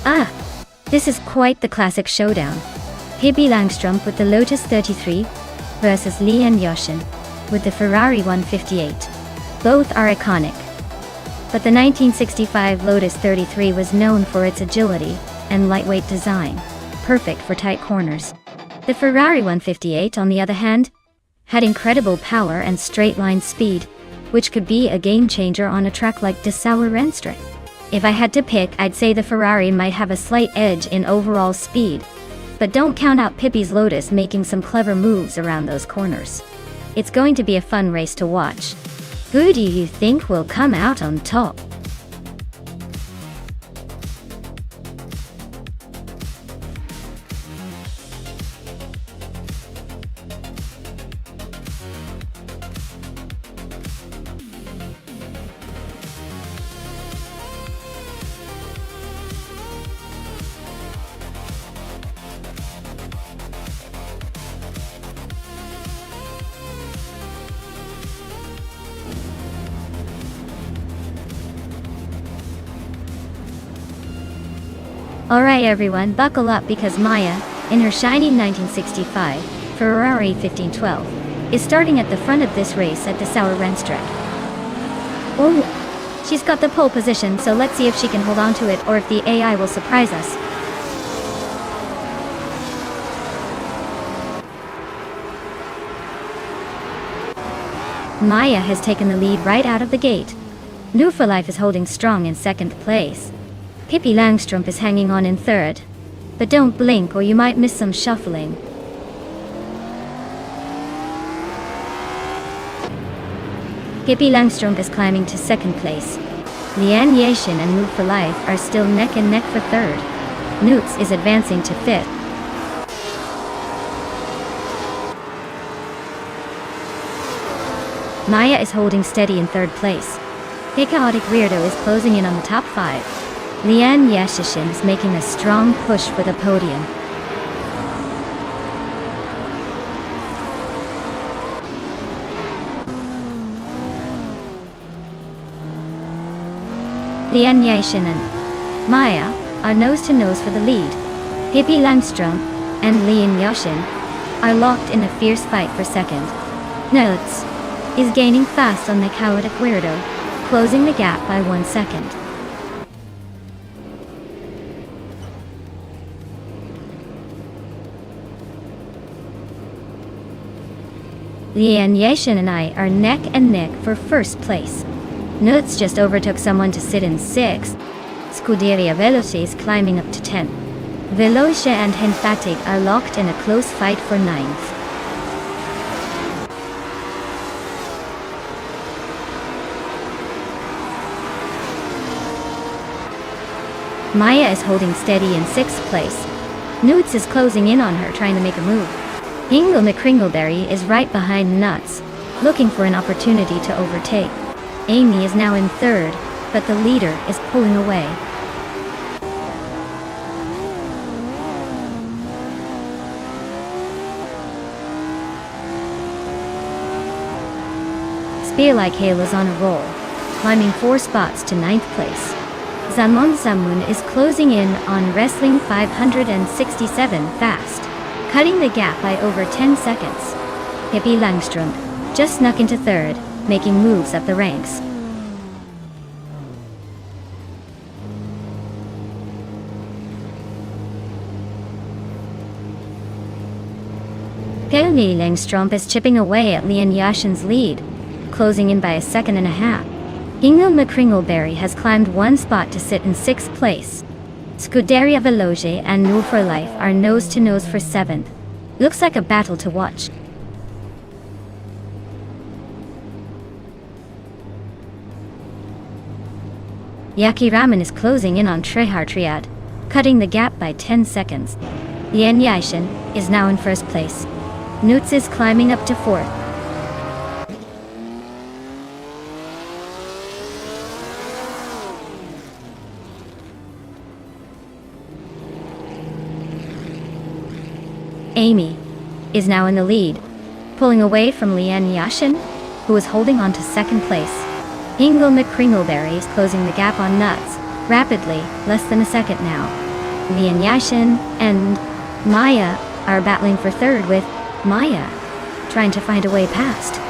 Ah, this is quite the classic showdown. Pippi Langstrumpf with the Lotus 33 versus Lian Yoshin with the Ferrari 158. Both are iconic. But the 1965 Lotus 33 was known for its agility and lightweight design, perfect for tight corners. The Ferrari 158, on the other hand, had incredible power and straight-line speed, which could be a game-changer on a track like Dessauer Rennstrecke. If I had to pick, I'd say the Ferrari might have a slight edge in overall speed. But don't count out Pippi's Lotus making some clever moves around those corners. It's going to be a fun race to watch. Who do you think will come out on top? Alright everyone, buckle up because Maya, in her shiny 1965 Ferrari 1512, is starting at the front of this race at Dessauer Rennstrecke. Oh, she's got the pole position, so let's see if she can hold on to it or if the AI will surprise us. Maya has taken the lead right out of the gate. New for Life is holding strong in second place. Pippi Langstrumpf is hanging on in third. But don't blink or you might miss some shuffling. Pippi Langstrumpf is climbing to second place. Lian Yashin and Move for Life are still neck and neck for third. Newts is advancing to fifth. Maya is holding steady in third place. The Chaotic Weirdo is closing in on the top 5. Lian Yashin is making a strong push for the podium. Lian Yashin and Maya are nose-to-nose for the lead. Pippi Langstrumpf and Lian Yashin are locked in a fierce fight for second. Notes is gaining fast on the Chaotic Weirdo, closing the gap by 1 second. Lian Yashin and I are neck and neck for first place. Nutz just overtook someone to sit in 6th. Scuderia Veloce is climbing up to 10th. Veloce and Henfatig are locked in a close fight for 9th. Maya is holding steady in 6th place. Nutz is closing in on her, trying to make a move. Hingle McCringleberry is right behind Nuts, looking for an opportunity to overtake. Amy is now in 3rd, but the leader is pulling away. Spear Like Hail is on a roll, climbing 4 spots to 9th place. Zamon Zamun is closing in on Wrestling 567 fast, cutting the gap by over 10 seconds. Pippi Langstrumpf just snuck into 3rd, making moves up the ranks. Peony Langström is chipping away at Leon Yashin's lead, closing in by a second and a half. Ingo McCringleberry has climbed one spot to sit in 6th place. Scuderia Veloce and New for Life are nose to nose for 7th. Looks like a battle to watch. Yaki Ramen is closing in on Trehar Triad, cutting the gap by 10 seconds. Lien Yashin is now in 1st place. Nutz is climbing up to 4th. Amy is now in the lead, pulling away from Lien Yashin, who is holding on to 2nd place. Ingo McCringleberry is closing the gap on Nuts, rapidly, less than a second now. Lien Yashin and Maya are battling for 3rd, with Maya trying to find a way past.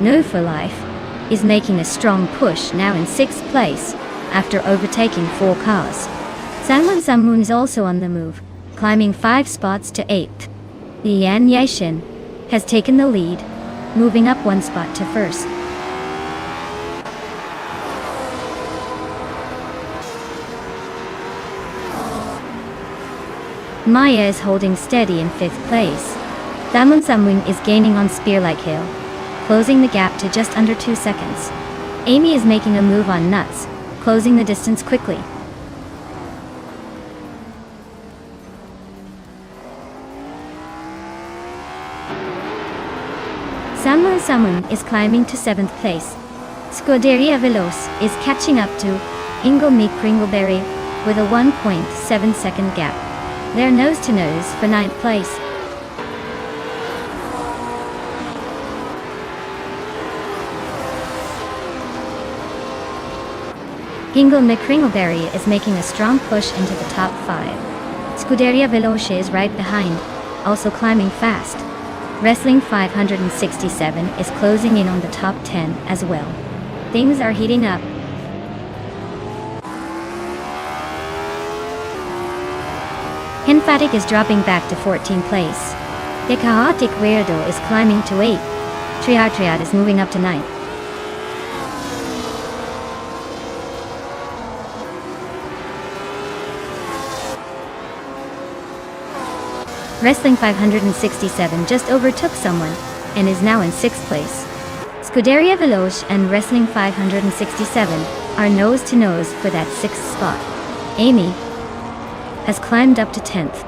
No for Life is making a strong push, now in 6th place, after overtaking 4 cars. Sanwon Samun is also on the move, climbing 5 spots to 8th. Lien Yashin has taken the lead, moving up 1 spot to 1st. Maya is holding steady in 5th place. Sanwon Samun is gaining on Spearlike Hill, closing the gap to just under 2 seconds. Amy is making a move on Nuts, closing the distance quickly. Sanwon Samun is climbing to 7th place. Scuderia Veloce is catching up to Ingo McCringleberry with a 1.7 second gap. They're nose to nose for 9th place. Ingo McCringleberry is making a strong push into the top 5. Scuderia Veloce is right behind, also climbing fast. Wrestling 567 is closing in on the top 10 as well. Things are heating up. Henfatic is dropping back to 14th place. The Chaotic Weirdo is climbing to 8th. Triad is moving up to 9th. Wrestling 567 just overtook someone, and is now in 6th place. Scuderia Veloce and Wrestling 567 are nose to nose for that 6th spot. Amy has climbed up to 10th.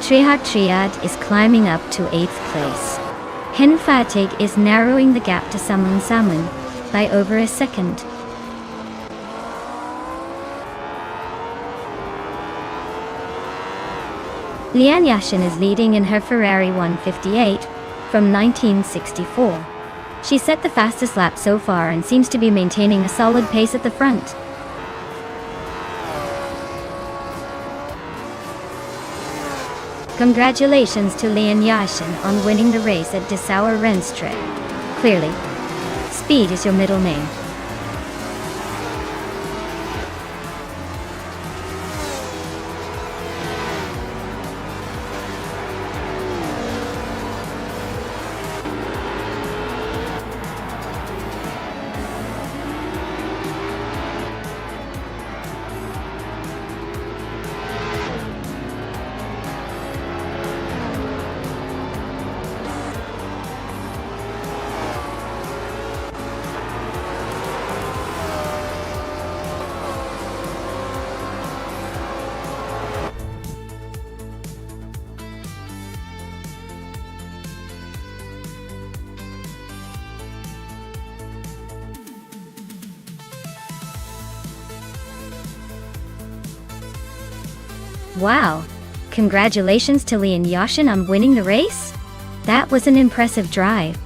Trehar Triad is climbing up to 8th place. Henfatig is narrowing the gap to Sanwon Samun by over a second. Lien Yashin is leading in her Ferrari 158 from 1964. She set the fastest lap so far and seems to be maintaining a solid pace at the front. Congratulations to Lien Yashin on winning the race at Dessauer Rennstrecke. Clearly, speed is your middle name. Wow! Congratulations to Lien Yashin on winning the race? That was an impressive drive.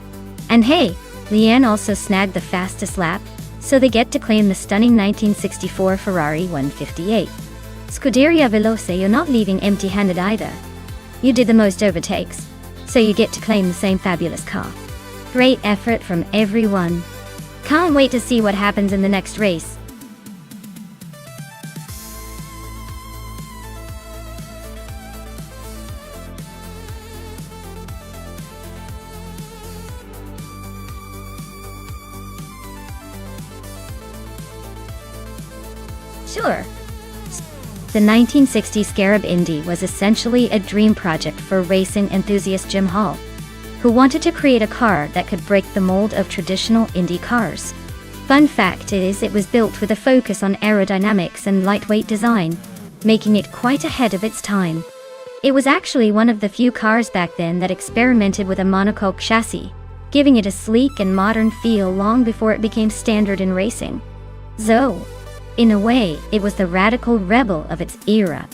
And hey, Lien also snagged the fastest lap, so they get to claim the stunning 1964 Ferrari 158. Scuderia Veloce, you're not leaving empty-handed either. You did the most overtakes, so you get to claim the same fabulous car. Great effort from everyone. Can't wait to see what happens in the next race. Sure. The 1960 Scarab Indy was essentially a dream project for racing enthusiast Jim Hall, who wanted to create a car that could break the mold of traditional Indy cars. Fun fact is, it was built with a focus on aerodynamics and lightweight design, making it quite ahead of its time. It was actually one of the few cars back then that experimented with a monocoque chassis, giving it a sleek and modern feel long before it became standard in racing. So, in a way, it was the radical rebel of its era.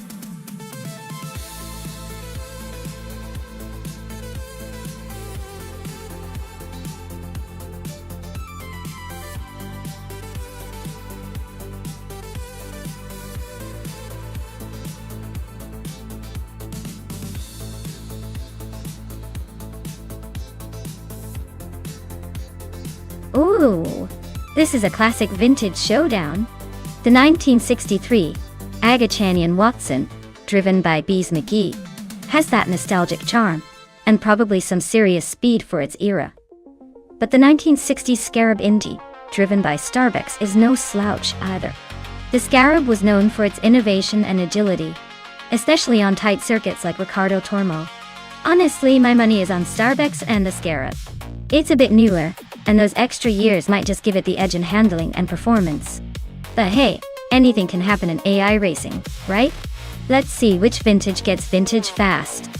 Ooh, this is a classic vintage showdown. The 1963 Agachanian Watson, driven by Bees McGee, has that nostalgic charm, and probably some serious speed for its era. But the 1960s Scarab Indy, driven by Starbucks, is no slouch either. The Scarab was known for its innovation and agility, especially on tight circuits like Ricardo Tormo. Honestly, my money is on Starbucks and the Scarab. It's a bit newer, and those extra years might just give it the edge in handling and performance. But hey, anything can happen in AI racing, right? Let's see which vintage gets vintage fast.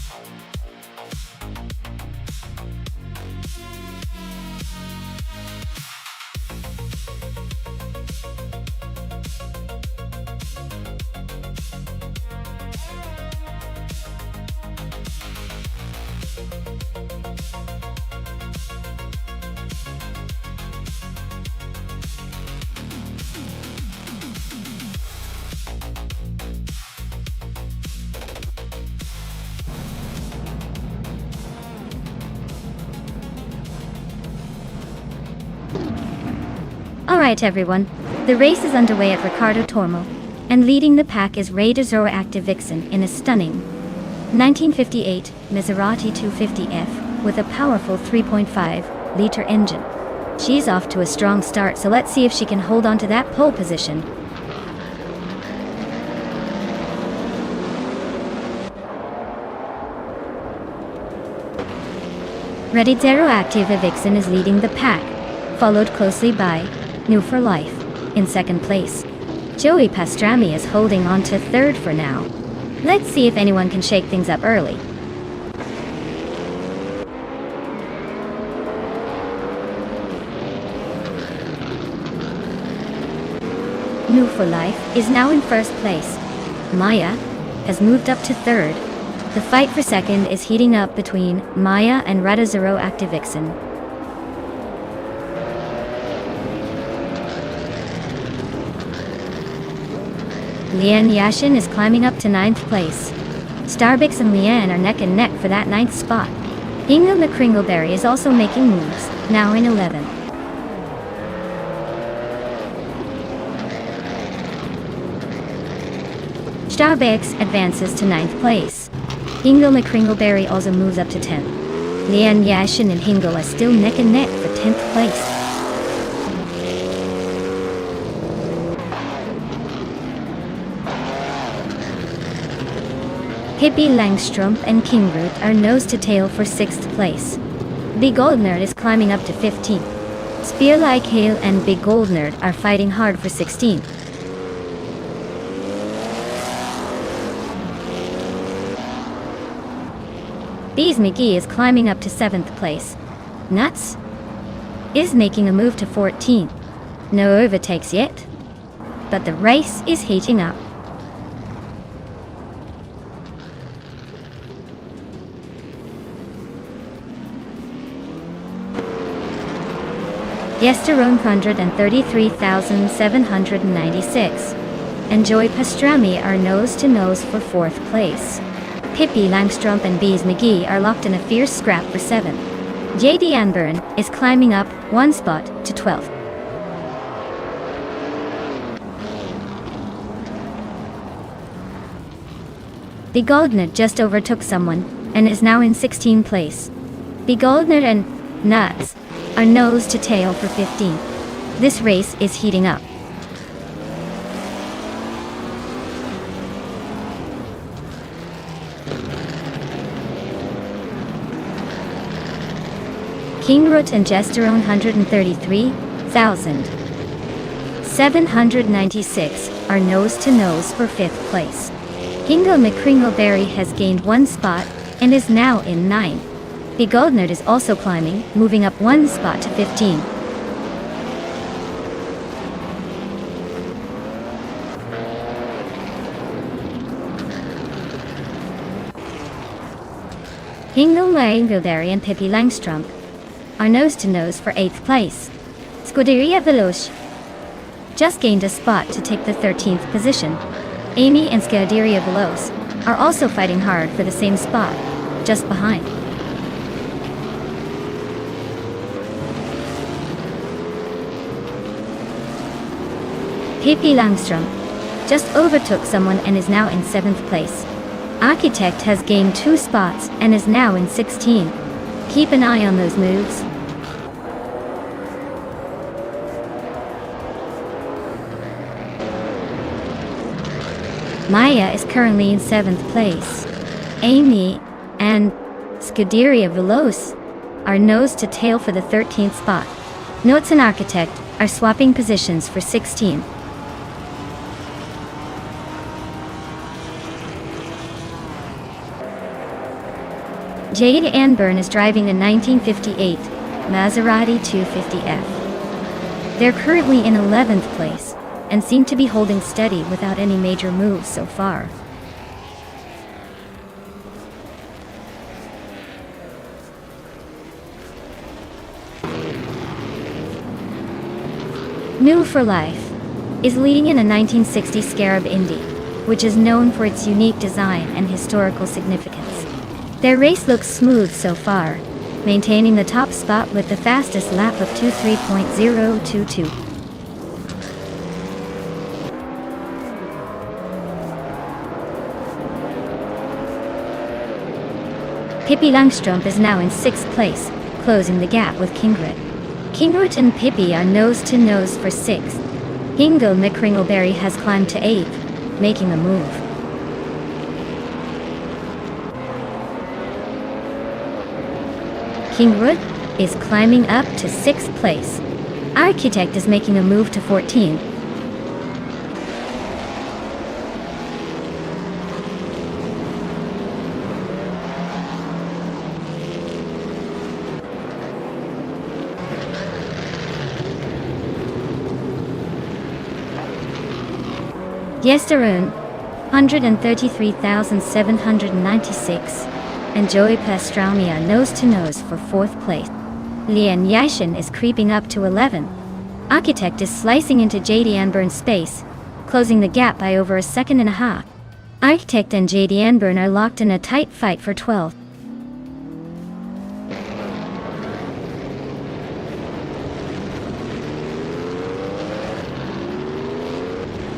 Alright everyone, the race is underway at Ricardo Tormo, and leading the pack is Radioactive Vixen in a stunning 1958 Maserati 250F with a powerful 3.5-liter engine. She's off to a strong start, so let's see if she can hold on to that pole position. Radioactive Vixen is leading the pack, followed closely by New for Life in second place. Joey Pastrami is holding on to third for now. Let's see if anyone can shake things up early. New for Life is now in first place. Maya has moved up to third. The fight for second is heating up between Maya and Radioactive Vixen. Leanne Yashin is climbing up to ninth place. Starbucks and Leanne are neck and neck for that ninth spot. Inga McCringleberry is also making moves, now in 11th. Starbucks advances to 9th place. Hingle McCringleberry also moves up to 10th. Leanne Yashin and Hingle are still neck and neck for 10th place. Hippie Langstrom and Kingroot are nose to tail for 6th place. Big Gold Nerd is climbing up to 15th. Spear Like Hail and Big Gold Nerd are fighting hard for 16th. Bees McGee is climbing up to 7th place. Nuts is making a move to 14th. No overtakes yet, but the race is heating up. Yesterone 133,796. And Joy Pastrami are nose to nose for 4th place. Pippi Langstrumpf and Bees McGee are locked in a fierce scrap for 7th. JD Anburn is climbing up 1 spot to 12th. The Goldner just overtook someone and is now in 16th place. The Goldner and Nuts are nose to tail for 15th. This race is heating up. Kingrut and Gesterone 133,796 are nose to nose for 5th place. Hingle McCringleberry has gained 1 spot and is now in 9th. The Goldner is also climbing, moving up 1 spot to 15. Hingle McCringleberry and Pippi Langstrumpf are nose-to-nose for 8th place. Scuderia Veloce just gained a spot to take the 13th position. Amy and Scuderia Veloce are also fighting hard for the same spot, just behind. Pippi Langstrumpf just overtook someone and is now in 7th place. Architect has gained 2 spots and is now in 16th. Keep an eye on those moves. Maya is currently in 7th place. Amy and Scuderia Veloce are nose to tail for the 13th spot. Notes and Architect are swapping positions for 16th. Jade Anburn is driving a 1958 Maserati 250F. They're currently in 11th place and seem to be holding steady without any major moves so far. New for Life is leading in a 1960 Scarab Indy, which is known for its unique design and historical significance. Their race looks smooth so far, maintaining the top spot with the fastest lap of 23.022. Pippi Langstrumpf is now in 6th place, closing the gap with Kingrut. Kingrut and Pippi are nose to nose for 6th. Hingle McCringleberry has climbed to 8th, making a move. Kingrut is climbing up to 6th place. Architect is making a move to 14th. Yesterday, 133,796. And Joey Pastrana nose to nose for 4th place. Lian Yashin is creeping up to 11. Architect is slicing into JD Anburn's space, closing the gap by over a second and a half. Architect and JD Anburn are locked in a tight fight for 12th.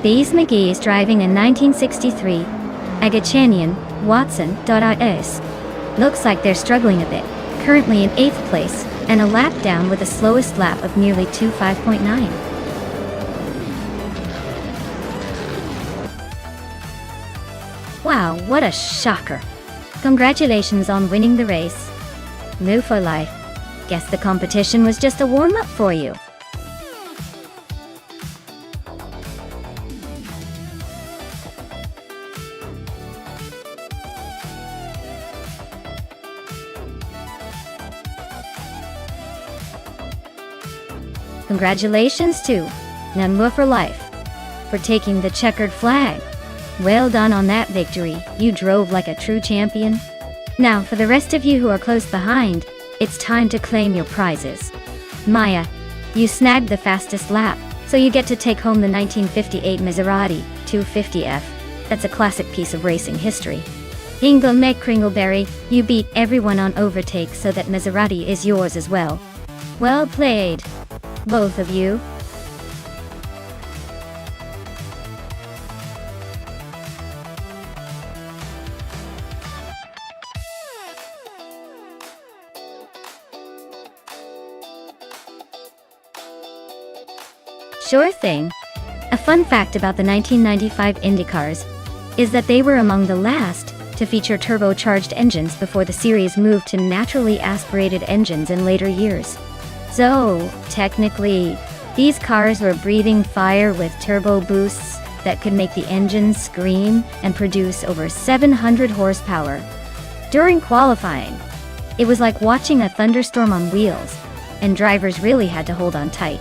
Bees McGee is driving a 1963 Agachanian Watson.is. Looks like they're struggling a bit, currently in 8th place, and a lap down with the slowest lap of nearly 25.9. Wow, what a shocker. Congratulations on winning the race. New for Life. Guess the competition was just a warm-up for you. Congratulations to New for Life for taking the checkered flag. Well done on that victory, you drove like a true champion. Now for the rest of you who are close behind, it's time to claim your prizes. Maya, you snagged the fastest lap, so you get to take home the 1958 Maserati 250F. That's a classic piece of racing history. Hingle Meg Kringleberry, you beat everyone on overtake so that Maserati is yours as well. Well played, both of you. Sure thing. A fun fact about the 1995 IndyCars is that they were among the last to feature turbocharged engines before the series moved to naturally aspirated engines in later years. So, technically, these cars were breathing fire with turbo boosts that could make the engines scream and produce over 700 horsepower. During qualifying, it was like watching a thunderstorm on wheels, and drivers really had to hold on tight.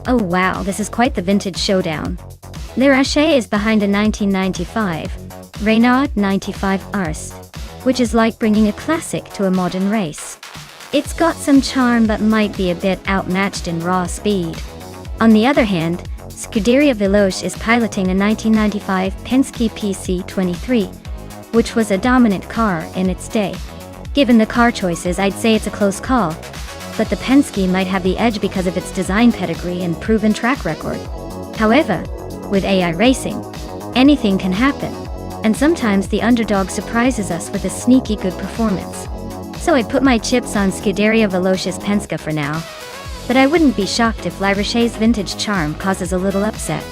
Oh wow, this is quite the vintage showdown. Lirache is behind a 1995 Renault 95 Ars, which is like bringing a classic to a modern race. It's got some charm but might be a bit outmatched in raw speed. On the other hand, Scuderia Veloce is piloting a 1995 Penske PC23, which was a dominant car in its day. Given the car choices, I'd say it's a close call, but the Penske might have the edge because of its design pedigree and proven track record. However, with AI racing, anything can happen, and sometimes the underdog surprises us with a sneaky good performance. So I'd put my chips on Scuderia Veloce's Penske for now, but I wouldn't be shocked if Lirache's vintage charm causes a little upset.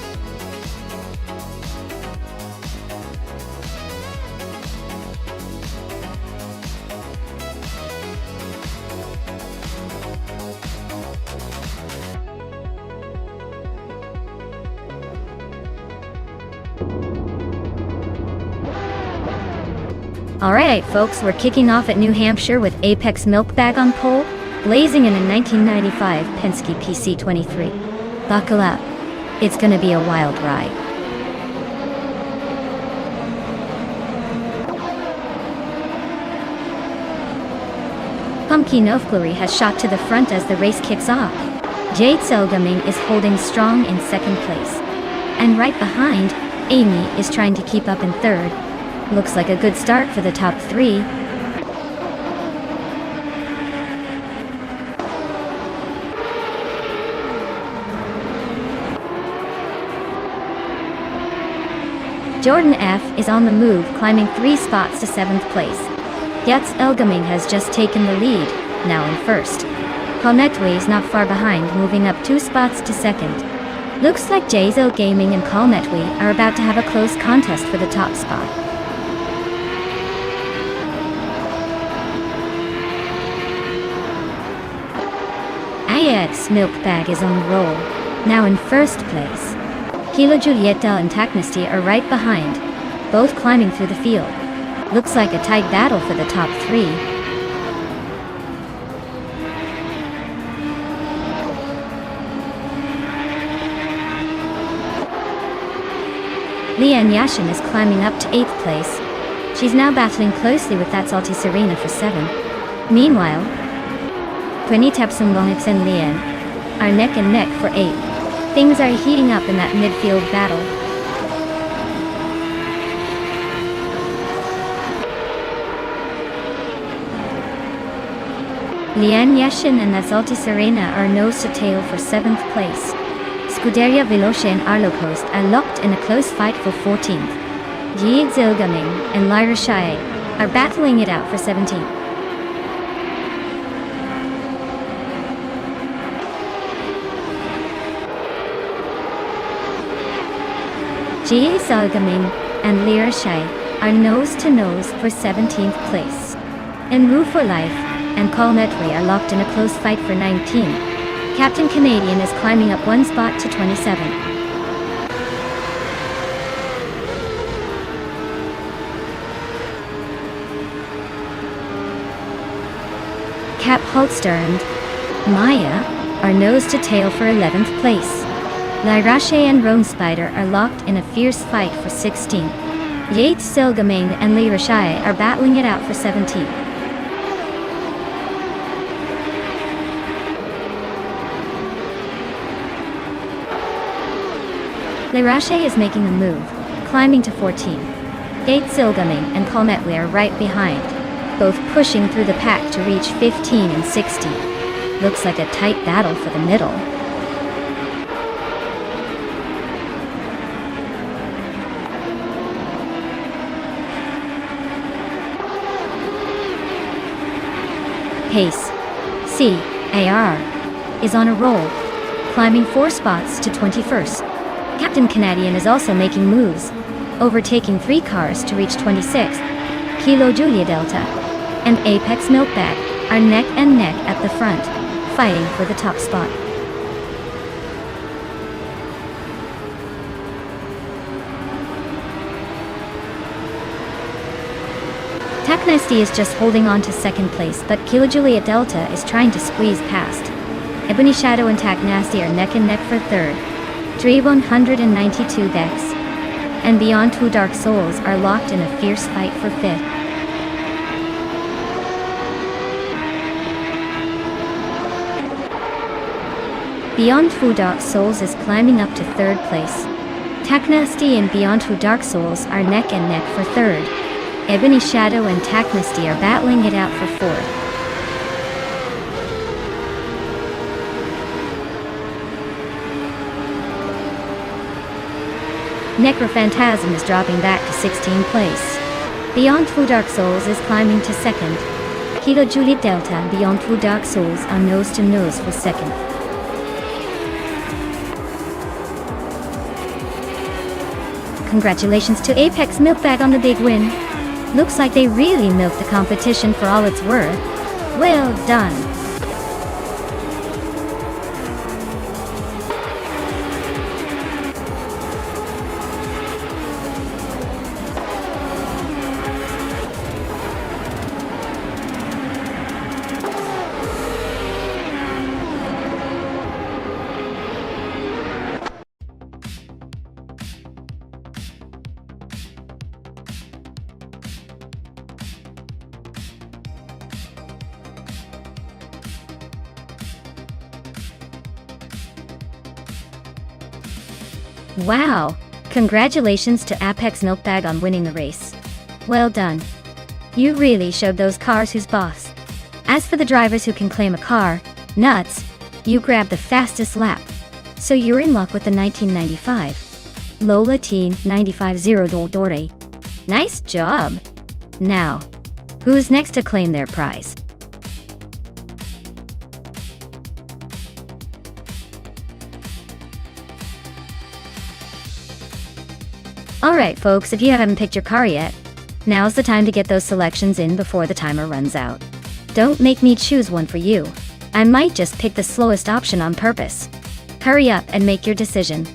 Alright folks, we're kicking off at New Hampshire with Apex Milk Bag on pole, blazing in a 1995 Penske PC23. Buckle up, it's gonna be a wild ride. Pumpkin Ofglory has shot to the front as the race kicks off. Jade Selgaming is holding strong in second place. And right behind, Amy is trying to keep up in third. Looks like a good start for the top three. Jordan F. is on the move, climbing 3 spots to 7th place. Yats Elgaming has just taken the lead, now in first. Kalmetwe is not far behind, moving up 2 spots to 2nd. Looks like Jazel Gaming and Kalmetwe are about to have a close contest for the top spot. Ayat's Milk Bag is on the roll, now in first place. Kilo Julieta and Taknesty are right behind, both climbing through the field. Looks like a tight battle for the top 3. Lian Yashin is climbing up to 8th place. She's now battling closely with That Salty Serena for 7. Meanwhile, Quenitepsum Lonix and Lian are neck and neck for 8. Things are heating up in that midfield battle. Lian Yashin and That Salty Serena are nose to tail for 7th place. Scuderia Veloce and Arlocost are locked in a close fight for 14th. Jade Zilgaming and Lyra Shai are battling it out for 17th. Jie Zalgaming and Lyra Shai are nose to nose for 17th place. En Route for Life and Kalmetwe are locked in a close fight for 19. Captain Canadian is climbing up 1 spot to 27. Cap Holstern Maya are nose to tail for 11th place. Lyrache and Roan Spider are locked in a fierce fight for 16th. Yates, Silgamane and Lyrache are battling it out for 17th. Lyrache is making a move, climbing to 14. Yates, Silgamane and Calmetwe are right behind, both pushing through the pack to reach 15 and 16. Looks like a tight battle for the middle. Pace, CAR, is on a roll, climbing 4 spots to 21st. Captain Canadian is also making moves, overtaking 3 cars to reach 26th. Kilo Julia Delta and Apex Milkbag are neck and neck at the front, fighting for the top spot. Taknesty is just holding on to 2nd place, but Kilo Juliet Delta is trying to squeeze past. Ebony Shadow and Taknesty are neck and neck for 3rd. 192 decks and Beyond Two Dark Souls are locked in a fierce fight for 5th. Beyond Two Dark Souls is climbing up to 3rd place. Taknesty and Beyond Two Dark Souls are neck and neck for 3rd. Ebony Shadow and Taknesty are battling it out for 4th. Necrophantasm is dropping back to 16th place. Beyond Two Dark Souls is climbing to 2nd. Kilo Juliet Delta and Beyond Two Dark Souls are nose to nose for 2nd. Congratulations to Apex Milkbag on the big win. Looks like they really milked the competition for all it's worth. Well done. Wow! Congratulations to Apex Milkbag on winning the race. Well done. You really showed those cars who's boss. As for the drivers who can claim a car, nuts, you grabbed the fastest lap. So you're in luck with the 1995 Lola T 950 Dore. Nice job! Now, who's next to claim their prize? Alright folks, if you haven't picked your car yet, now's the time to get those selections in before the timer runs out. Don't make me choose one for you. I might just pick the slowest option on purpose. Hurry up and make your decision.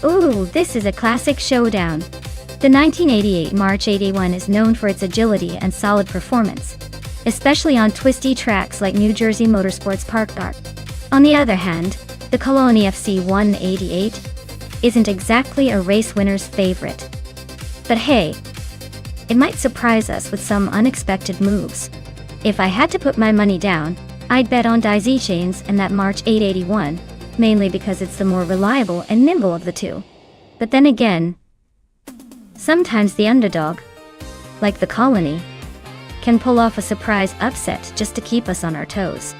Ooh, this is a classic showdown. The 1988 March 81 is known for its agility and solid performance, especially on twisty tracks like New Jersey Motorsports Park Park. On the other hand, the Cologne FC 188 isn't exactly a race winner's favorite. But hey, it might surprise us with some unexpected moves. If I had to put my money down, I'd bet on Daisy Chains and that March 881, mainly because it's the more reliable and nimble of the two. But then again, sometimes the underdog, like the Colony, can pull off a surprise upset just to keep us on our toes.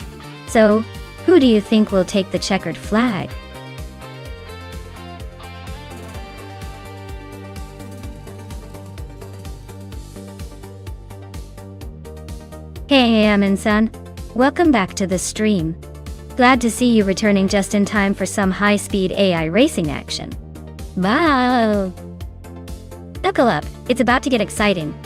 So, who do you think will take the checkered flag? Hey Amin-san, welcome back to the stream. Glad to see you returning just in time for some high-speed AI racing action. Wow! Buckle up, it's about to get exciting.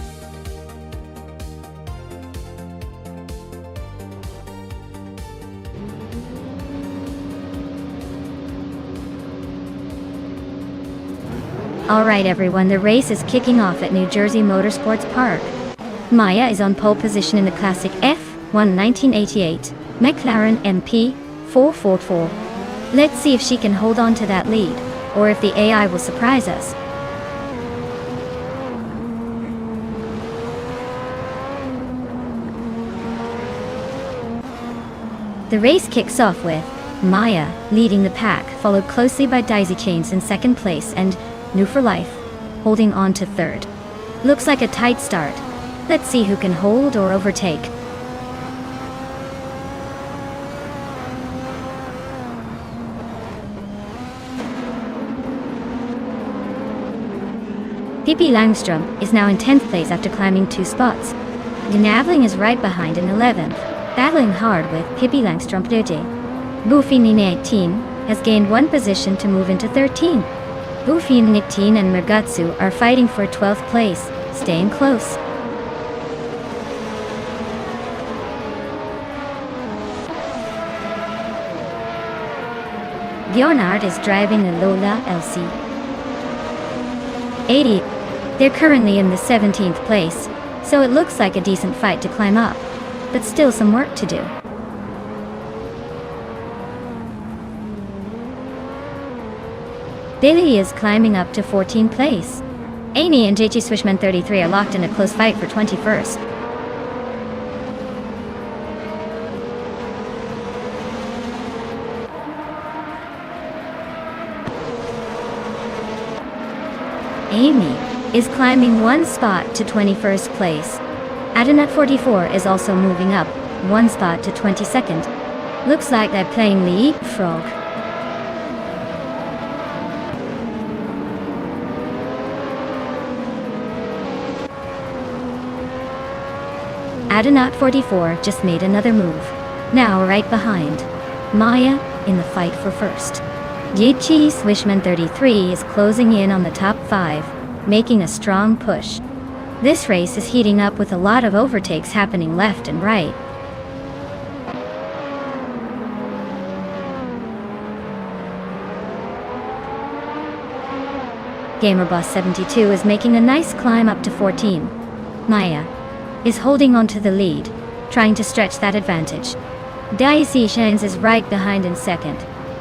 Alright everyone, the race is kicking off at New Jersey Motorsports Park. Maya is on pole position in the classic F1 1988 McLaren MP 444. Let's see if she can hold on to that lead, or if the AI will surprise us. The race kicks off with Maya leading the pack, followed closely by Daisy Chains in second place and New for Life holding on to third. Looks like a tight start. Let's see who can hold or overtake. Pippi Langström is now in 10th place after climbing 2 spots. Gnavling is right behind in 11th, battling hard with Pippi Langström Döje. Buffin 18 has gained 1 position to move into 13. Buffin 19 and Mergatsu are fighting for 12th place, staying close. Bjornard is driving a Lola LC 80. They're currently in the 17th place, so it looks like a decent fight to climb up, but still some work to do. Billy is climbing up to 14th place. Amy and JG Swishman 33 are locked in a close fight for 21st. Amy is climbing 1 spot to 21st place. Adenat 44 is also moving up 1 spot to 22nd. Looks like they're playing leapfrog. Adenat 44 just made another move, now right behind Maya in the fight for first. Yichi Swishman 33 is closing in on the top 5, making a strong push. This race is heating up with a lot of overtakes happening left and right. GamerBoss72 is making a nice climb up to 14. Maya is holding on to the lead, trying to stretch that advantage. Daisy Chains is right behind in second,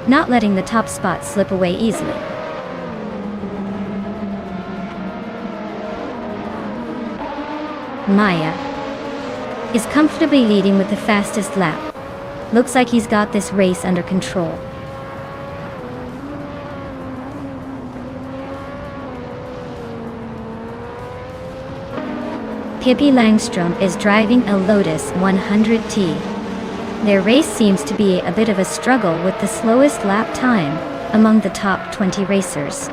not letting the top spot slip away easily. Maya is comfortably leading with the fastest lap. Looks like he's got this race under control. Pippi Langström is driving a Lotus 100T. Their race seems to be a bit of a struggle with the slowest lap time among the top 20 racers.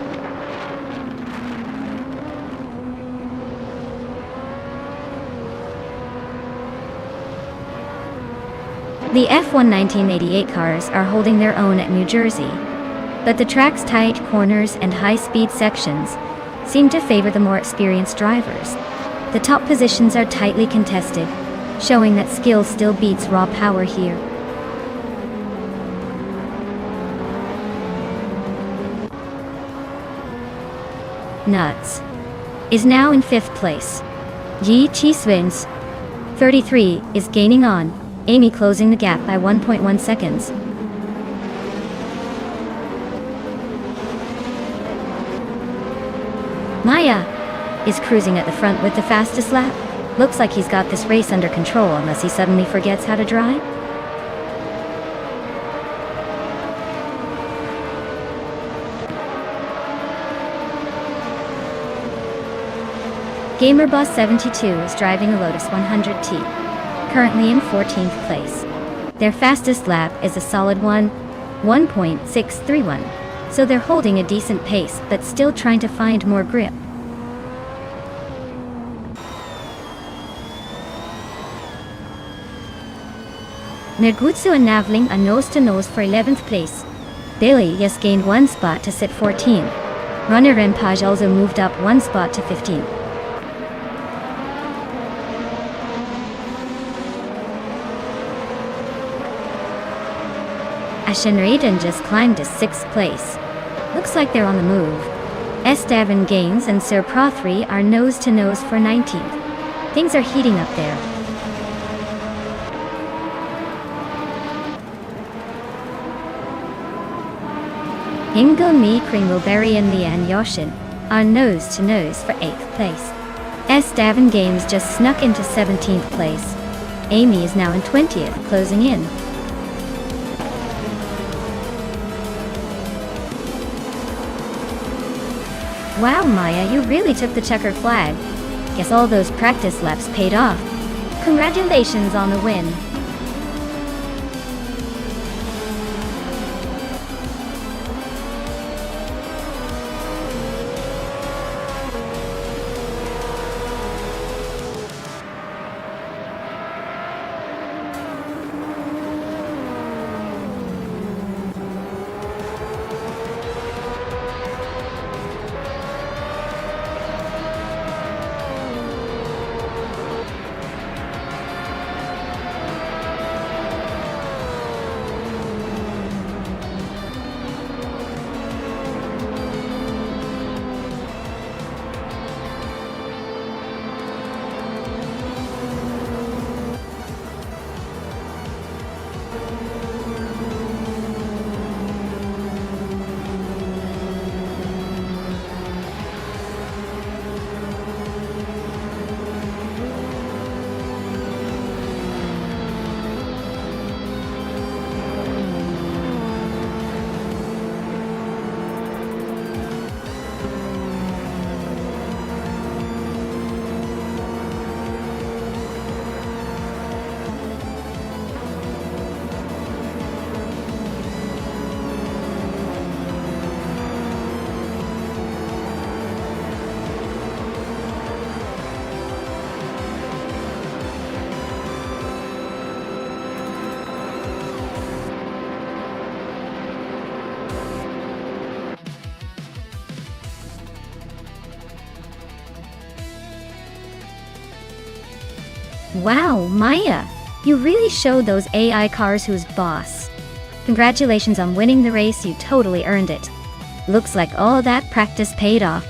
The F1 1988 cars are holding their own at New Jersey, but the track's tight corners and high-speed sections seem to favor the more experienced drivers. The top positions are tightly contested, showing that skill still beats raw power here. Nuts is now in 5th place. Yi Chi-swins 33 is gaining on Amy, closing the gap by 1.1 seconds. Maya is cruising at the front with the fastest lap. Looks like he's got this race under control unless he suddenly forgets how to drive. GamerBoss72 is driving a Lotus 100T, currently in 14th place. Their fastest lap is a solid 1.631, so they're holding a decent pace but still trying to find more grip. Nergutsu and Navling are nose-to-nose for 11th place. Bailey just gained one spot to sit 14th. Runner Rempage also moved up one spot to 15th. Ashenraiden just climbed to 6th place. Looks like they're on the move. Esteban Gaines and Sir Prothry are nose-to-nose for 19th. Things are heating up there. Hingo-Mi, Kringleberry and Lian Yoshin are nose-to-nose for 8th place. Esteban Games just snuck into 17th place. Amy is now in 20th, closing in. Wow, Maya, you really took the checkered flag. Guess all those practice laps paid off. Congratulations on the win. Wow, Maya, you really showed those AI cars who's boss. Congratulations on winning the race, you totally earned it. Looks like all that practice paid off.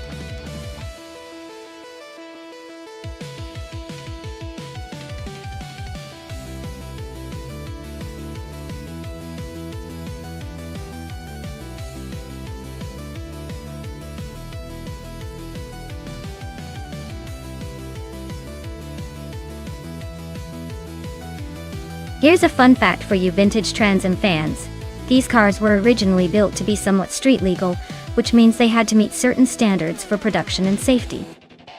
Here's a fun fact for you vintage Trans Am fans. These cars were originally built to be somewhat street legal, which means they had to meet certain standards for production and safety.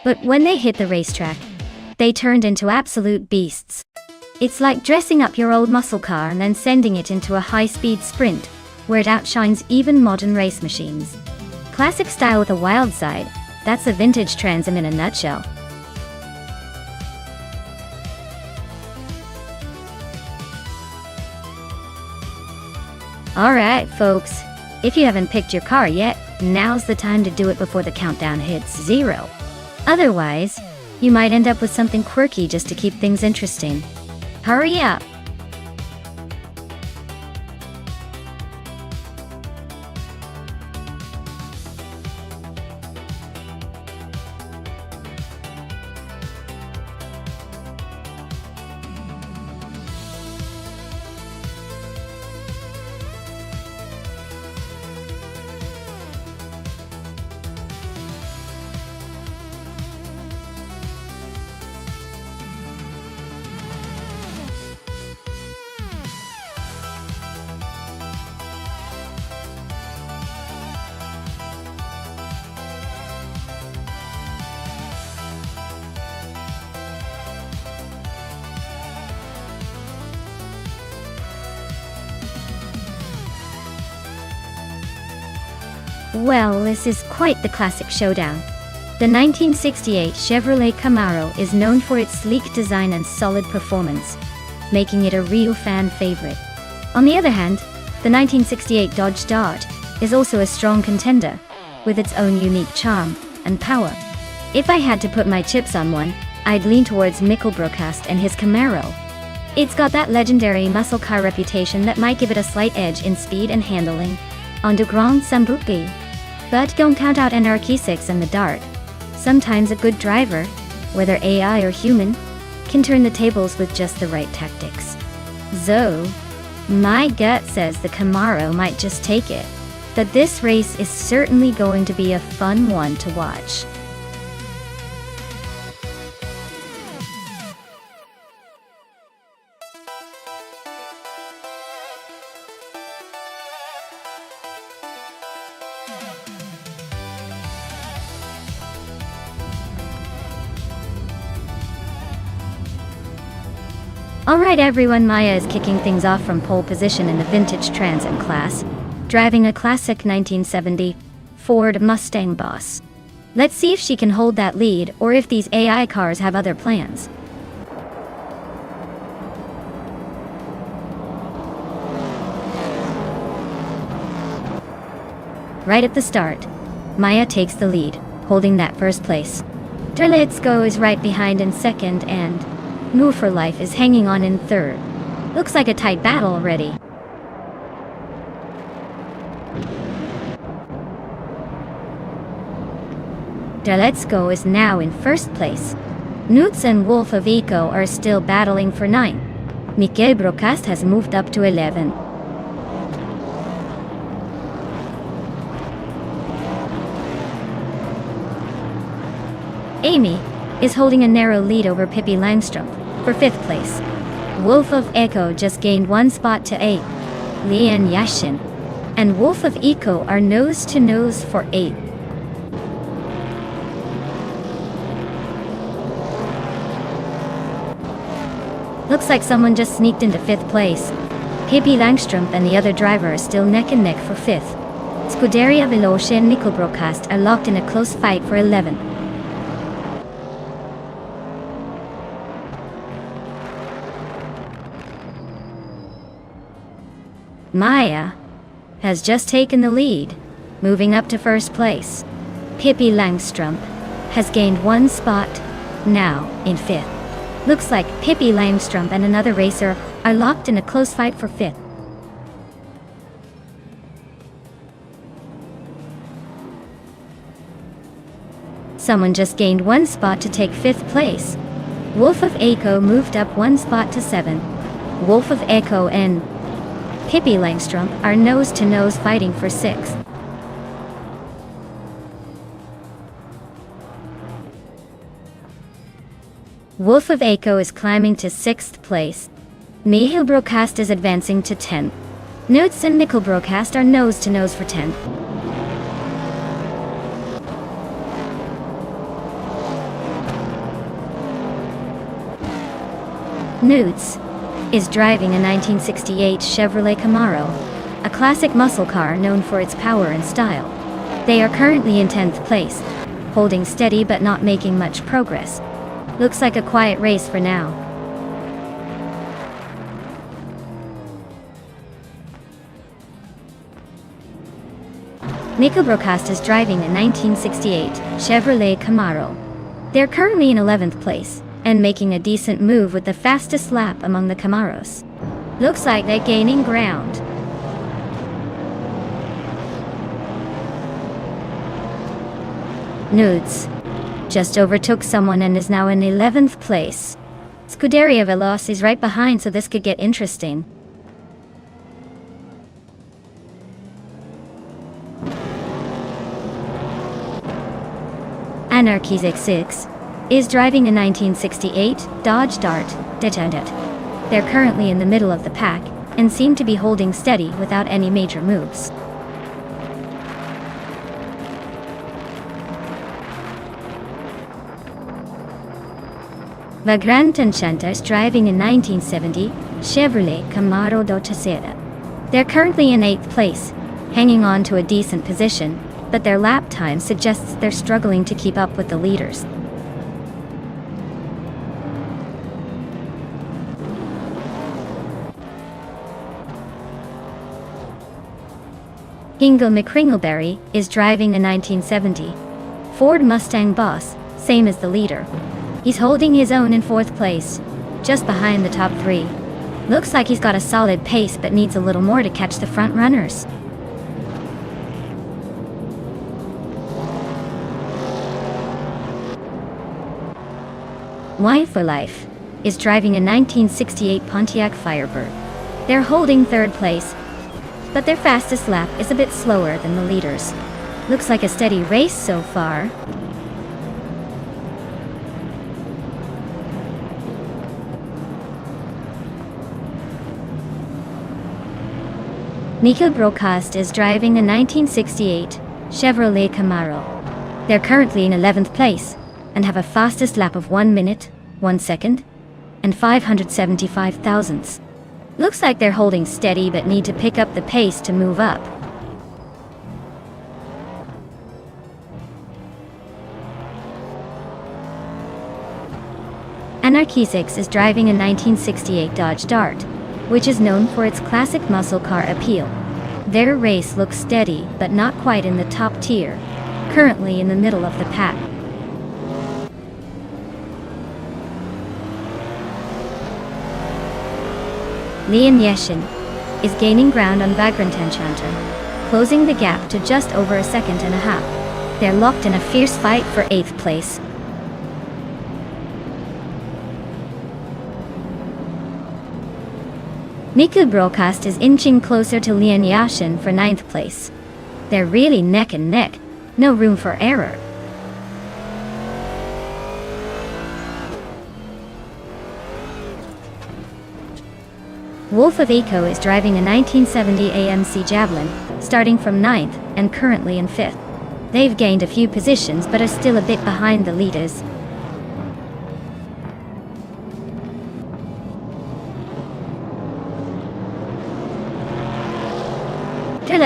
But when they hit the racetrack, they turned into absolute beasts. It's like dressing up your old muscle car and then sending it into a high-speed sprint, where it outshines even modern race machines. Classic style with a wild side, that's a vintage Trans Am in a nutshell. Alright folks, if you haven't picked your car yet, now's the time to do it before the countdown hits 0. Otherwise, you might end up with something quirky just to keep things interesting. Hurry up! Well, this is quite the classic showdown. The 1968 Chevrolet Camaro is known for its sleek design and solid performance, making it a real fan favorite. On the other hand, the 1968 Dodge Dart is also a strong contender, with its own unique charm and power. If I had to put my chips on one, I'd lean towards Michelbrocast and his Camaro. It's got that legendary muscle car reputation that might give it a slight edge in speed and handling on the Grand Sambuki. But don't count out NRK6 and the Dart. Sometimes a good driver, whether AI or human, can turn the tables with just the right tactics. So, my gut says the Camaro might just take it, but this race is certainly going to be a fun one to watch. Alright everyone, Maya is kicking things off from pole position in the vintage Trans Am class, driving a classic 1970 Ford Mustang Boss. Let's see if she can hold that lead or if these AI cars have other plans. Right at the start, Maya takes the lead, holding that first place. Terlitsko is right behind in second and Move for Life is hanging on in third. Looks like a tight battle already. Terlitsko is now in first place. Newts and Wolf of Eco are still battling for 9. Michelbrocast has moved up to 11. Amy is holding a narrow lead over Pippi Langstrup for 5th place. Wolf of Echo just gained 1 spot to 8. Lian Yashin and Wolf of Eco are nose to nose for 8. Looks like someone just sneaked into 5th place. Pippi Langstrup and the other driver are still neck and neck for 5th. Scuderia Veloce and Michelbrocast are locked in a close fight for 11. Maya has just taken the lead, moving up to first place. Pippi Langstrup has gained 1 spot, now in 5th. Looks like Pippi Langstrup and another racer are locked in a close fight for 5th. Someone just gained 1 spot to take 5th place. Wolf of Echo moved up 1 spot to 7. Wolf of Echo and Pippi Langstrup are nose-to-nose fighting for 6th. Wolf of Echo is climbing to 6th place. Michelbrocast is advancing to 10th. Newts and Michelbrocast are nose-to-nose for 10th. Newts is driving a 1968 Chevrolet Camaro, a classic muscle car known for its power and style. They are currently in 10th place, holding steady but not making much progress. Looks like a quiet race for now. Michelbrocast is driving a 1968 Chevrolet Camaro. They're currently in 11th place, and making a decent move with the fastest lap among the Camaros. Looks like they're gaining ground. Nudes just overtook someone and is now in 11th place. Scuderia Veloce is right behind, so this could get interesting. Anarchy's 6 is driving a 1968 Dodge Dart. They're currently in the middle of the pack and seem to be holding steady without any major moves. Vagrant Enchanter is driving a 1970 Chevrolet Camaro do Terceira. They're currently in 8th place, hanging on to a decent position, but their lap time suggests they're struggling to keep up with the leaders. Hingle McCringleberry is driving a 1970 Ford Mustang Boss, same as the leader. He's holding his own in 4th place, just behind the top 3. Looks like he's got a solid pace but needs a little more to catch the front runners. Y for Life is driving a 1968 Pontiac Firebird. They're holding 3rd place, but their fastest lap is a bit slower than the leaders. Looks like a steady race so far. Nika Broadcast is driving a 1968 Chevrolet Camaro. They're currently in 11th place and have a fastest lap of 1 minute, 1 second, and 575 thousandths. Looks like they're holding steady but need to pick up the pace to move up. Anarchisix is driving a 1968 Dodge Dart, which is known for its classic muscle car appeal. Their race looks steady but not quite in the top tier, currently in the middle of the pack. Leon Yeshin is gaining ground on Vagrant Enchanter, closing the gap to just over a second and a half. They're locked in a fierce fight for 8th place. Miku Broadcast is inching closer to Leon Yashin for 9th place. They're really neck and neck, no room for error. Wolf of Eco is driving a 1970 AMC Javelin, starting from 9th and currently in 5th. They've gained a few positions but are still a bit behind the leaders.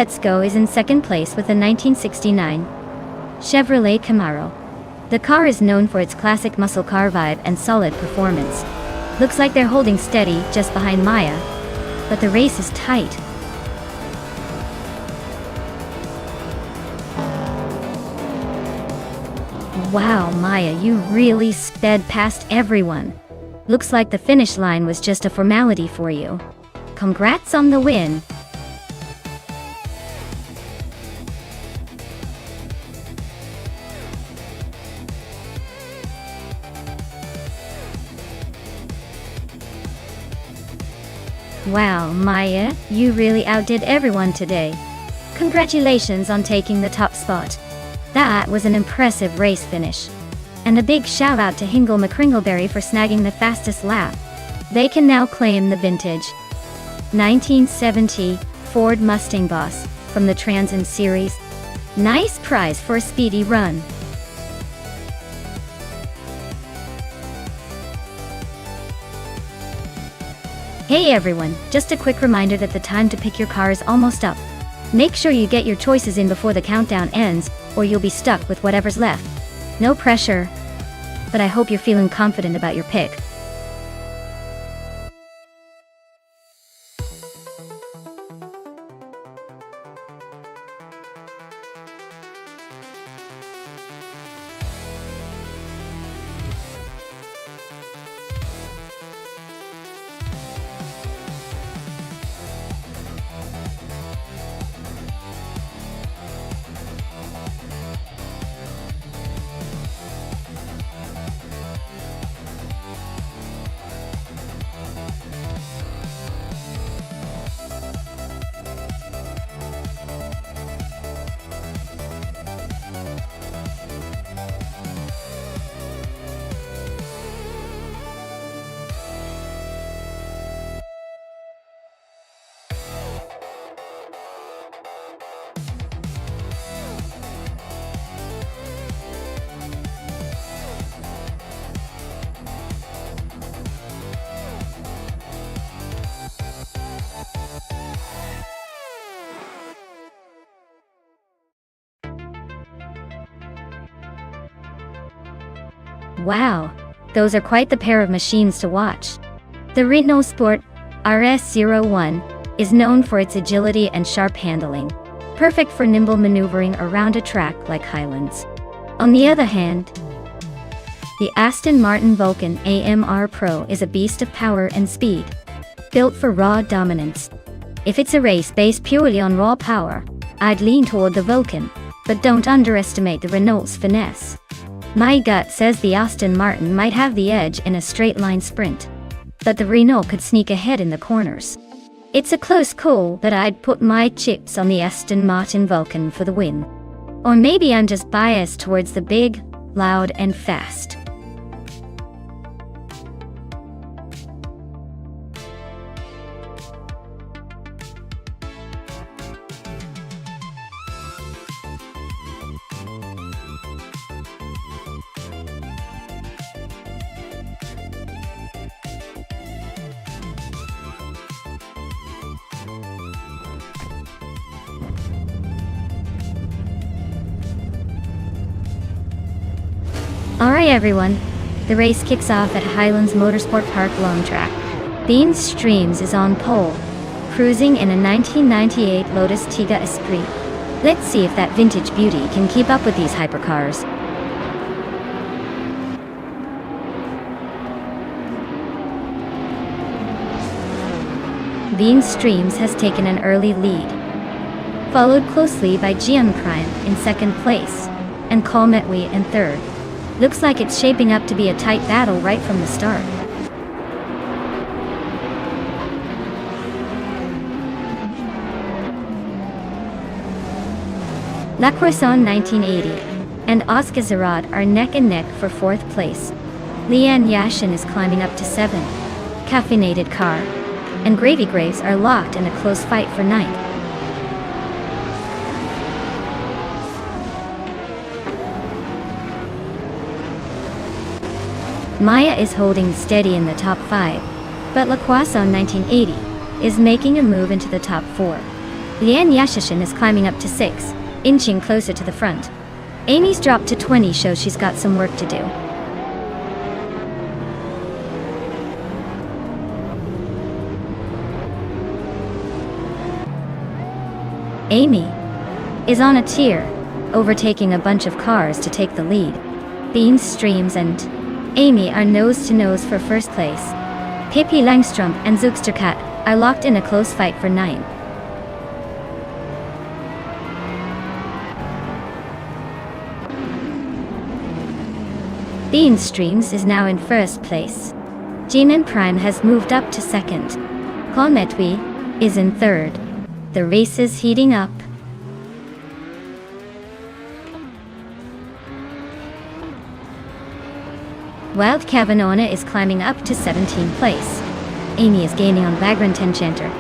Let's Go is in 2nd place with a 1969 Chevrolet Camaro. The car is known for its classic muscle car vibe and solid performance. Looks like they're holding steady just behind Maya, but the race is tight. Wow, Maya, you really sped past everyone. Looks like the finish line was just a formality for you. Congrats on the win. Wow, Maya, you really outdid everyone today. Congratulations on taking the top spot. That was an impressive race finish. And a big shout out to Hingle McCringleberry for snagging the fastest lap. They can now claim the vintage 1970 Ford Mustang Boss from the Trans Am series. Nice prize for a speedy run. Hey everyone, just a quick reminder that the time to pick your car is almost up. Make sure you get your choices in before the countdown ends, or you'll be stuck with whatever's left. No pressure, but I hope you're feeling confident about your pick. Wow, those are quite the pair of machines to watch. The Renault Sport RS01 is known for its agility and sharp handling, perfect for nimble maneuvering around a track like Highlands. On the other hand, the Aston Martin Vulcan AMR Pro is a beast of power and speed, built for raw dominance. If it's a race based purely on raw power, I'd lean toward the Vulcan, but don't underestimate the Renault's finesse. My gut says the Aston Martin might have the edge in a straight-line sprint, but the Renault could sneak ahead in the corners. It's a close call, but I'd put my chips on the Aston Martin Vulcan for the win. Or maybe I'm just biased towards the big, loud and fast. Alright everyone, the race kicks off at Highlands Motorsport Park Long Track. Beans Streams is on pole, cruising in a 1998 Lotus Tiga Esprit. Let's see if that vintage beauty can keep up with these hypercars. Beans Streams has taken an early lead, followed closely by Gian Prime in second place, and Colmetwi in third. Looks like it's shaping up to be a tight battle right from the start. La Croissant 1980 and Oscar Zarad are neck and neck for fourth place. Leanne Yashin is climbing up to 7. Caffeinated Car and Gravy Graves are locked in a close fight for ninth. Maya is holding steady in the top 5, but La Croissant 1980 is making a move into the top 4. Lian Yashishin is climbing up to 6, inching closer to the front. Amy's drop to 20 shows she's got some work to do. Amy is on a tear, overtaking a bunch of cars to take the lead. Beans Streams and Amy are nose to nose for first place. Pippi Langstrup and Zugsterkat are locked in a close fight for 9. Beans Streams is now in first place. Jinan Prime has moved up to second. Colmetwi is in third. The race is heating up. Wild Cavanona is climbing up to 17th place. Amy is gaining on Vagrant Enchanter,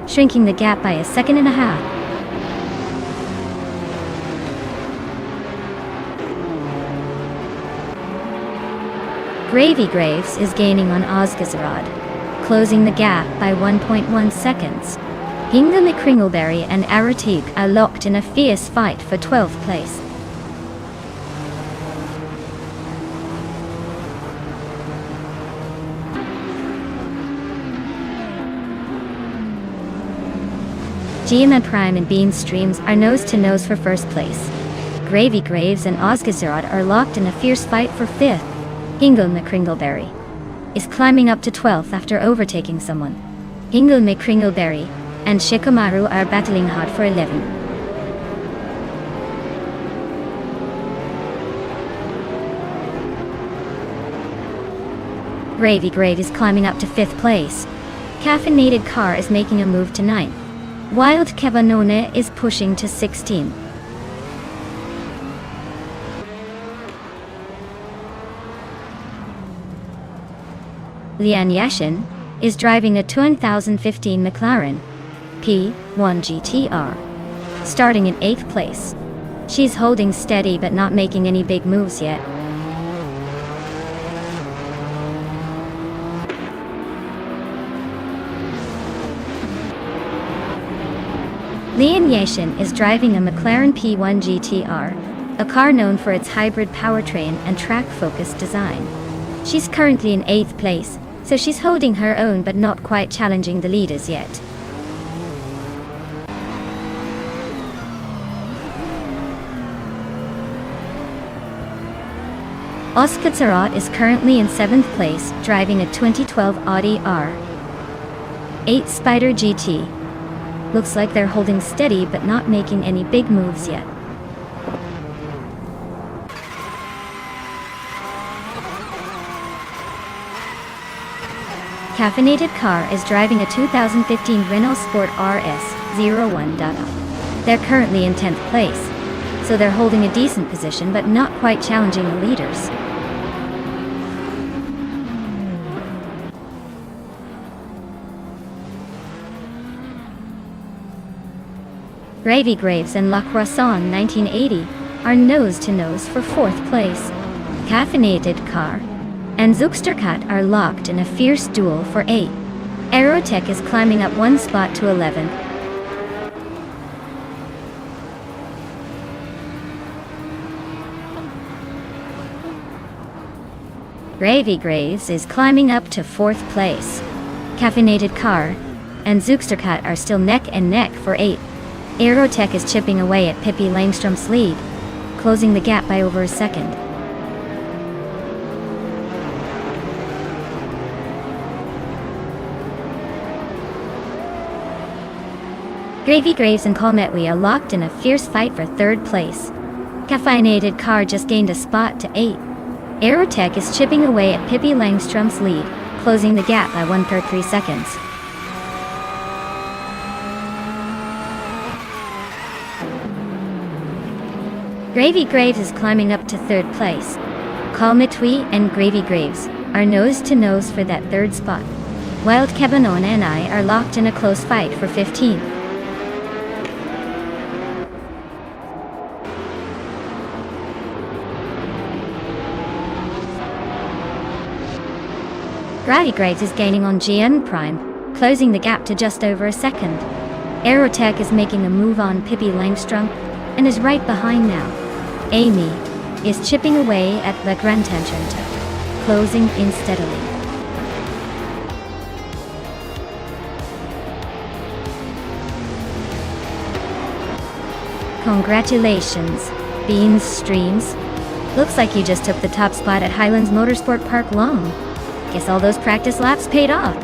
shrinking the gap by a second and a half. Gravy Graves is gaining on Osgazarad, closing the gap by 1.1 seconds. Hingham Kringleberry and Aratik are locked in a fierce fight for 12th place. Giama Prime and Bean Streams are nose to nose for first place. Gravy Graves and Osgazarad are locked in a fierce fight for 5th. Hingle McCringleberry is climbing up to 12th after overtaking someone. Hingle McCringleberry and Shikomaru are battling hard for 11. Gravy Grave is climbing up to 5th place. Caffeinated Car is making a move to 9th. Wild Cavanona is pushing to 16. Lian Yashin is driving a 2015 McLaren P1 GTR, starting in 8th place. She's holding steady but not making any big moves yet. Lian Yashin is driving a McLaren P1 GTR, a car known for its hybrid powertrain and track-focused design. She's currently in 8th place, so she's holding her own but not quite challenging the leaders yet. Oscar Tsarot is currently in 7th place, driving a 2012 Audi R8 Spider GT. Looks like they're holding steady but not making any big moves yet. Caffeinated Car is driving a 2015 Renault Sport RS01. They're currently in 10th place, so they're holding a decent position but not quite challenging the leaders. Gravy Graves and La Croissant 1980 are nose-to-nose for 4th place. Caffeinated Car and Zuxterkat are locked in a fierce duel for 8th. Aerotech is climbing up 1 spot to 11th. Gravy Graves is climbing up to 4th place. Caffeinated Car and Zuxterkat are still neck and neck for 8th. Aerotech is chipping away at Pippi Langström's lead, closing the gap by over a second. Gravy Graves and Colmetwi are locked in a fierce fight for 3rd place. Caffeinated Car just gained a spot to 8th. Aerotech is chipping away at Pippi Langström's lead, closing the gap by 1/3 seconds. Gravy Graves is climbing up to 3rd place. Colmetwi and Gravy Graves are nose-to-nose for that 3rd spot. Wild Cabanona and I are locked in a close fight for 15th. Gravy Graves is gaining on GN Prime, closing the gap to just over a second. Aerotech is making a move on Pippi Langström and is right behind now. Amy is chipping away at La Grande Tangente, closing in steadily. Congratulations, Beans Streams. Looks like you just took the top spot at Highlands Motorsport Park Long. Guess all those practice laps paid off.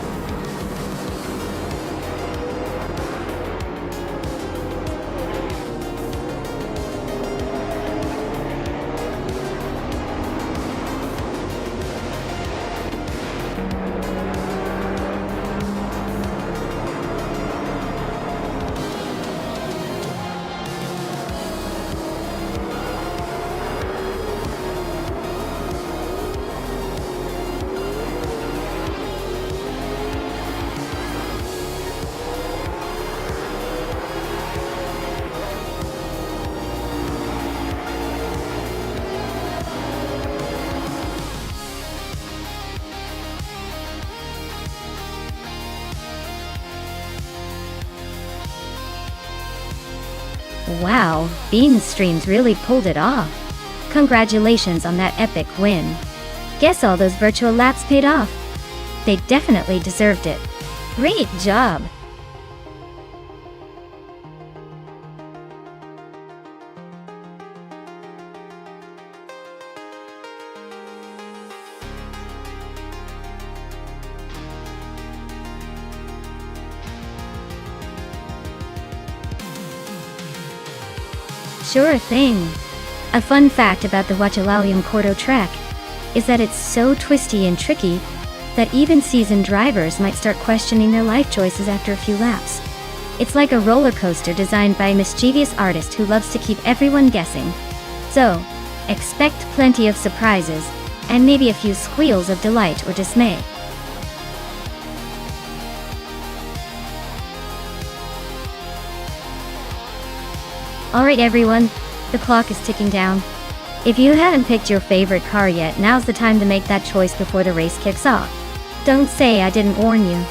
Wow, Beans Streams really pulled it off. Congratulations on that epic win. Guess all those virtual laps paid off. They definitely deserved it. Great job! Sure thing. A fun fact about the Huachulalium Cordo track is that it's so twisty and tricky that even seasoned drivers might start questioning their life choices after a few laps. It's like a roller coaster designed by a mischievous artist who loves to keep everyone guessing. So, expect plenty of surprises, and maybe a few squeals of delight or dismay. Alright everyone, the clock is ticking down. If you haven't picked your favorite car yet, now's the time to make that choice before the race kicks off. Don't say I didn't warn you.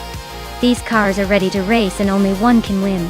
These cars are ready to race and only one can win.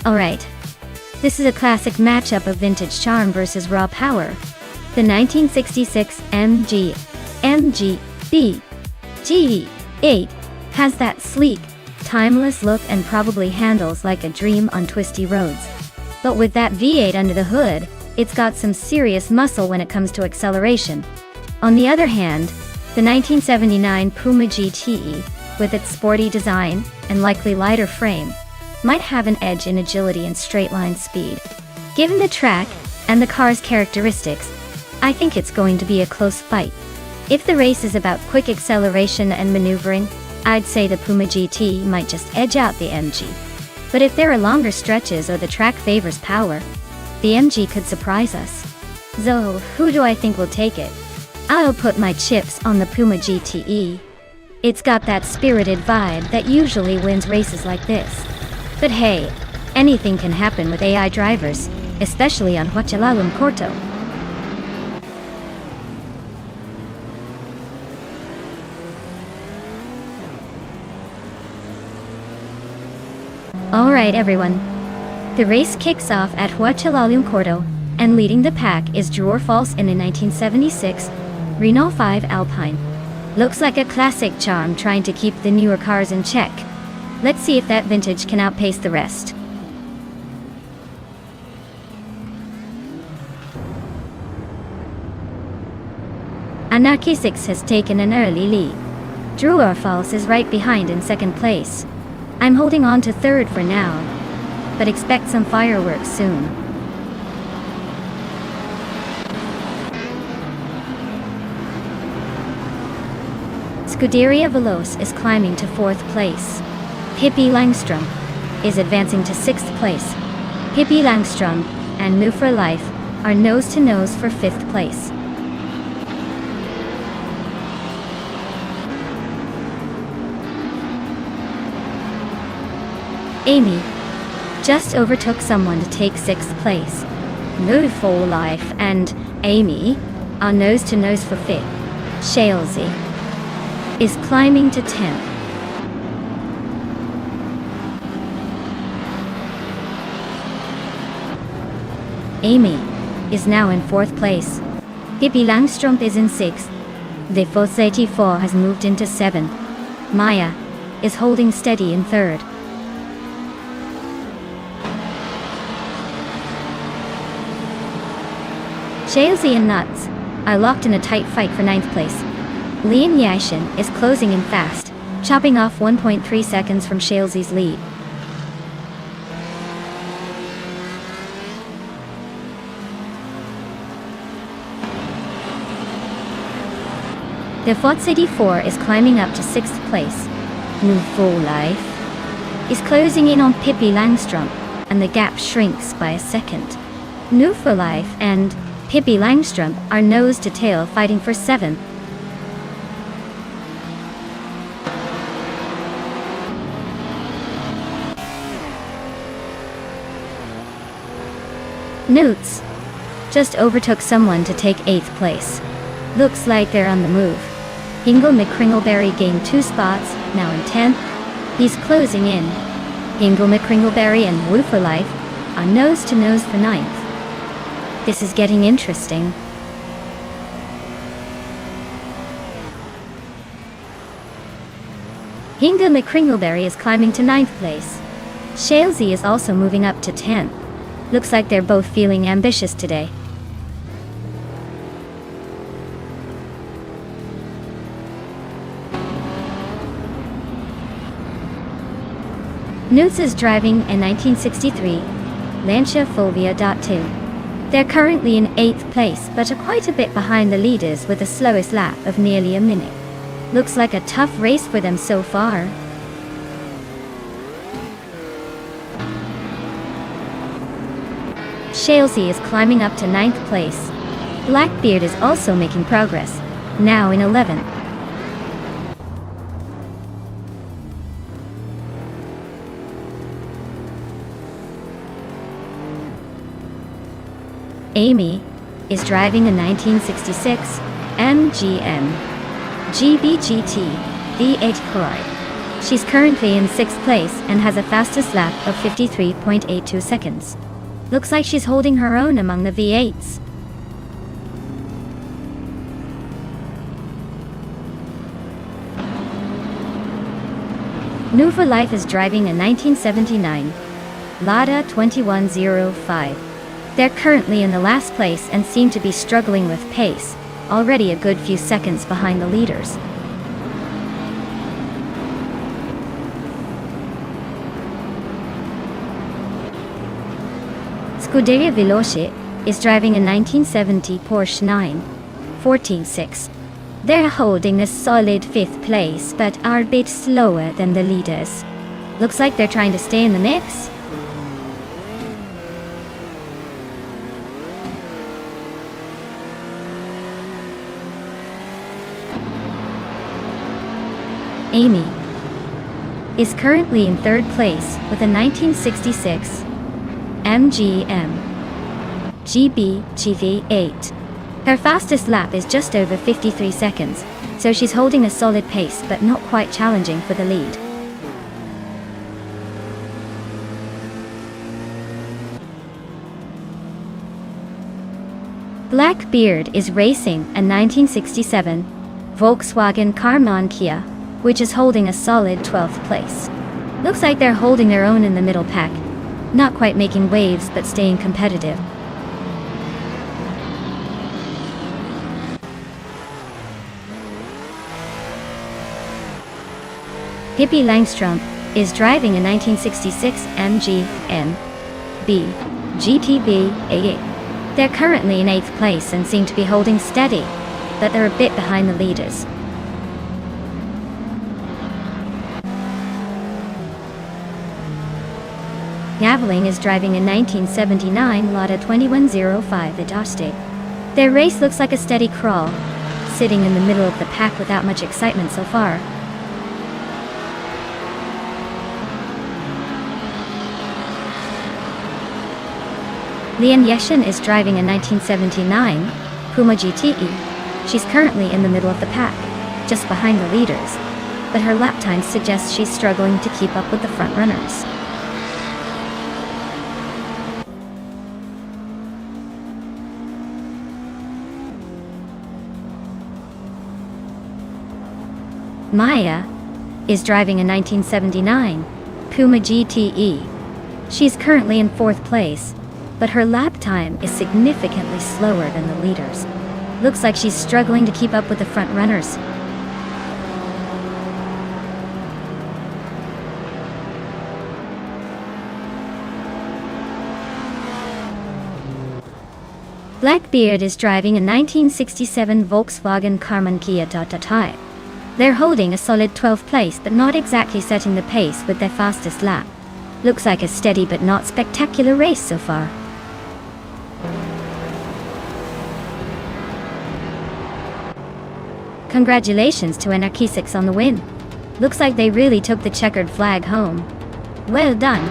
Alright. This is a classic matchup of vintage charm versus raw power. The 1966 MG GE8 has that sleek, timeless look and probably handles like a dream on twisty roads. But with that V8 under the hood, it's got some serious muscle when it comes to acceleration. On the other hand, the 1979 Puma GTE, with its sporty design and likely lighter frame, might have an edge in agility and straight-line speed. Given the track and the car's characteristics, I think it's going to be a close fight. If the race is about quick acceleration and maneuvering, I'd say the Puma GT might just edge out the MG. But if there are longer stretches or the track favors power, the MG could surprise us. So, who do I think will take it? I'll put my chips on the Puma GTE. It's got that spirited vibe that usually wins races like this. But hey, anything can happen with AI drivers, especially on Huachalalum Corto. Alright everyone. The race kicks off at Huachalalum Corto, and leading the pack is Dror False in a 1976 Renault 5 Alpine. Looks like a classic charm trying to keep the newer cars in check. Let's see if that vintage can outpace the rest. Anarchy 6 has taken an early lead. Dror False is right behind in second place. I'm holding on to third for now, but expect some fireworks soon. Scuderia Veloce is climbing to fourth place. Pippi Langstrom is advancing to sixth place. Pippi Langstrom and Move for Life are nose to nose for fifth place. Amy just overtook someone to take sixth place. Move for Life and Amy are nose to nose for fifth. Shalesy is climbing to 10th. Amy is now in fourth place. Pippi Langstrom is in sixth. The Force 84 has moved into seventh. Maya is holding steady in third. Shalesy and Nuts are locked in a tight fight for ninth place. Lian Yashin is closing in fast, chopping off 1.3 seconds from Shalesy's lead. The Force 84 is climbing up to sixth place. Move for Life is closing in on Pippi Langstrom, and the gap shrinks by a second. Move for Life and Pippi Langstrom are nose to tail fighting for seventh. Newts just overtook someone to take eighth place. Looks like they're on the move. Hingle McCringleberry gained 2 spots, now in 10th. He's closing in. Hingle McCringleberry and Woo for Life are nose to nose for 9th. This is getting interesting. Hingle McCringleberry is climbing to 9th place. Shalesy is also moving up to 10th. Looks like they're both feeling ambitious today. Newts is driving a 1963 Lancia Fulvia .2. They're currently in 8th place, but are quite a bit behind the leaders with the slowest lap of nearly a minute. Looks like a tough race for them so far. Shalesy is climbing up to 9th place. Blackbeard is also making progress, now in 11th. Amy is driving a 1966 MGM GBGT V8 Chloride. She's currently in 6th place and has a fastest lap of 53.82 seconds. Looks like she's holding her own among the V8s. New for Life is driving a 1979 Lada 2105. They're currently in the last place and seem to be struggling with pace, already a good few seconds behind the leaders. Scuderia Veloce is driving a 1970 Porsche 914-6. They're holding a solid 5th place but are a bit slower than the leaders. Looks like they're trying to stay in the mix. Amy is currently in 3rd place with a 1966 MGM GV8. Her fastest lap is just over 53 seconds, so she's holding a solid pace but not quite challenging for the lead. Blackbeard is racing a 1967 Volkswagen Karmann Kia, which is holding a solid 12th place. Looks like they're holding their own in the middle pack, not quite making waves but staying competitive. Pippi Langstrump is driving a 1966 MGM GTB A8. They're currently in 8th place and seem to be holding steady, but they're a bit behind the leaders. Gaveling is driving a 1979 Lada 2105 Adaste. Their race looks like a steady crawl, sitting in the middle of the pack without much excitement so far. Lian Yeshin is driving a 1979 Puma GTE. She's currently in the middle of the pack, just behind the leaders, but her lap time suggests she's struggling to keep up with the front runners. Maya is driving a 1979 Puma GTE. She's currently in 4th place, but her lap time is significantly slower than the leaders. Looks like she's struggling to keep up with the front runners. Blackbeard is driving a 1967 Volkswagen Karmann Kia Type. They're holding a solid 12th place but not exactly setting the pace with their fastest lap. Looks like a steady but not spectacular race so far. Congratulations to Anarchisix on the win. Looks like they really took the checkered flag home. Well done.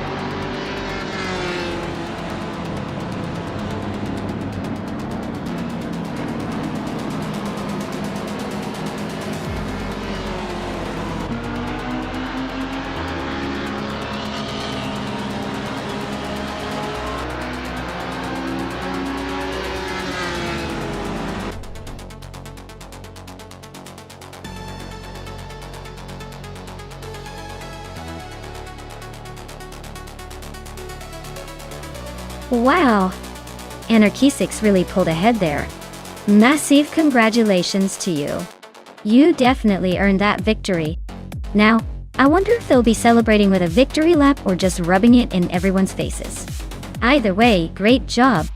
Wow! Anarchisix really pulled ahead there. Massive congratulations to you. You definitely earned that victory. Now, I wonder if they'll be celebrating with a victory lap or just rubbing it in everyone's faces. Either way, great job.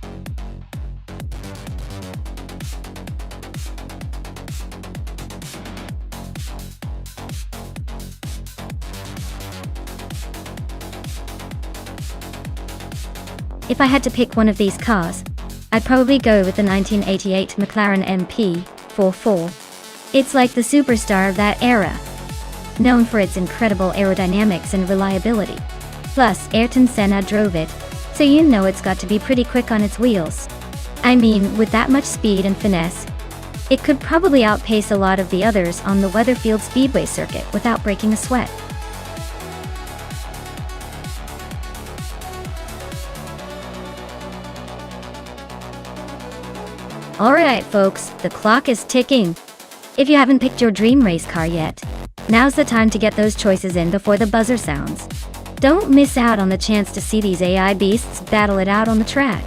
If I had to pick one of these cars, I'd probably go with the 1988 McLaren MP44. It's like the superstar of that era, known for its incredible aerodynamics and reliability. Plus, Ayrton Senna drove it, so you know it's got to be pretty quick on its wheels. I mean, with that much speed and finesse, it could probably outpace a lot of the others on the Weatherfield Speedway circuit without breaking a sweat. Alright folks, the clock is ticking. If you haven't picked your dream race car yet, now's the time to get those choices in before the buzzer sounds. Don't miss out on the chance to see these AI beasts battle it out on the track.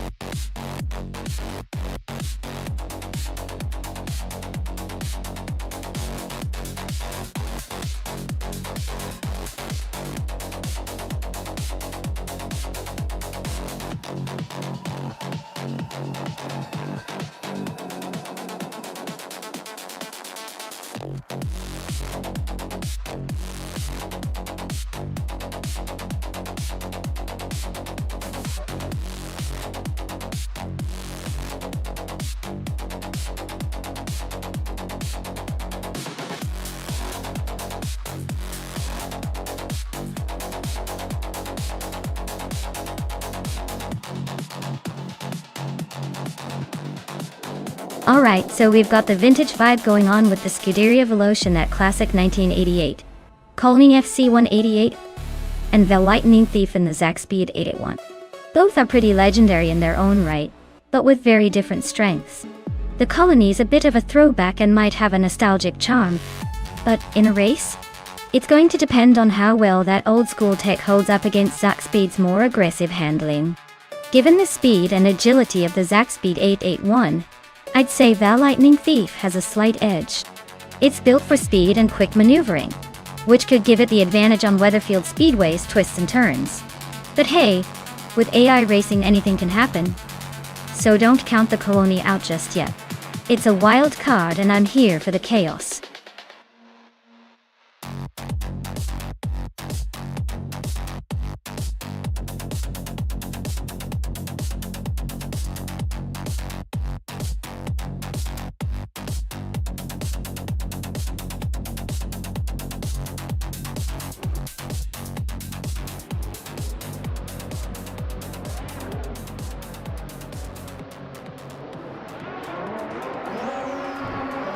Alright, so we've got the vintage vibe going on with the Scuderia Veloce and that classic 1988, Colony FC 188, and the Lightning Thief and the Zaxpeed 881. Both are pretty legendary in their own right, but with very different strengths. The Colony's a bit of a throwback and might have a nostalgic charm, but in a race? It's going to depend on how well that old school tech holds up against Zaxpeed's more aggressive handling. Given the speed and agility of the Zaxpeed 881, I'd say the Lightning Thief has a slight edge. It's built for speed and quick maneuvering, which could give it the advantage on Weatherfield Speedway's twists and turns. But hey, with AI racing anything can happen. So don't count the Colony out just yet. It's a wild card and I'm here for the chaos.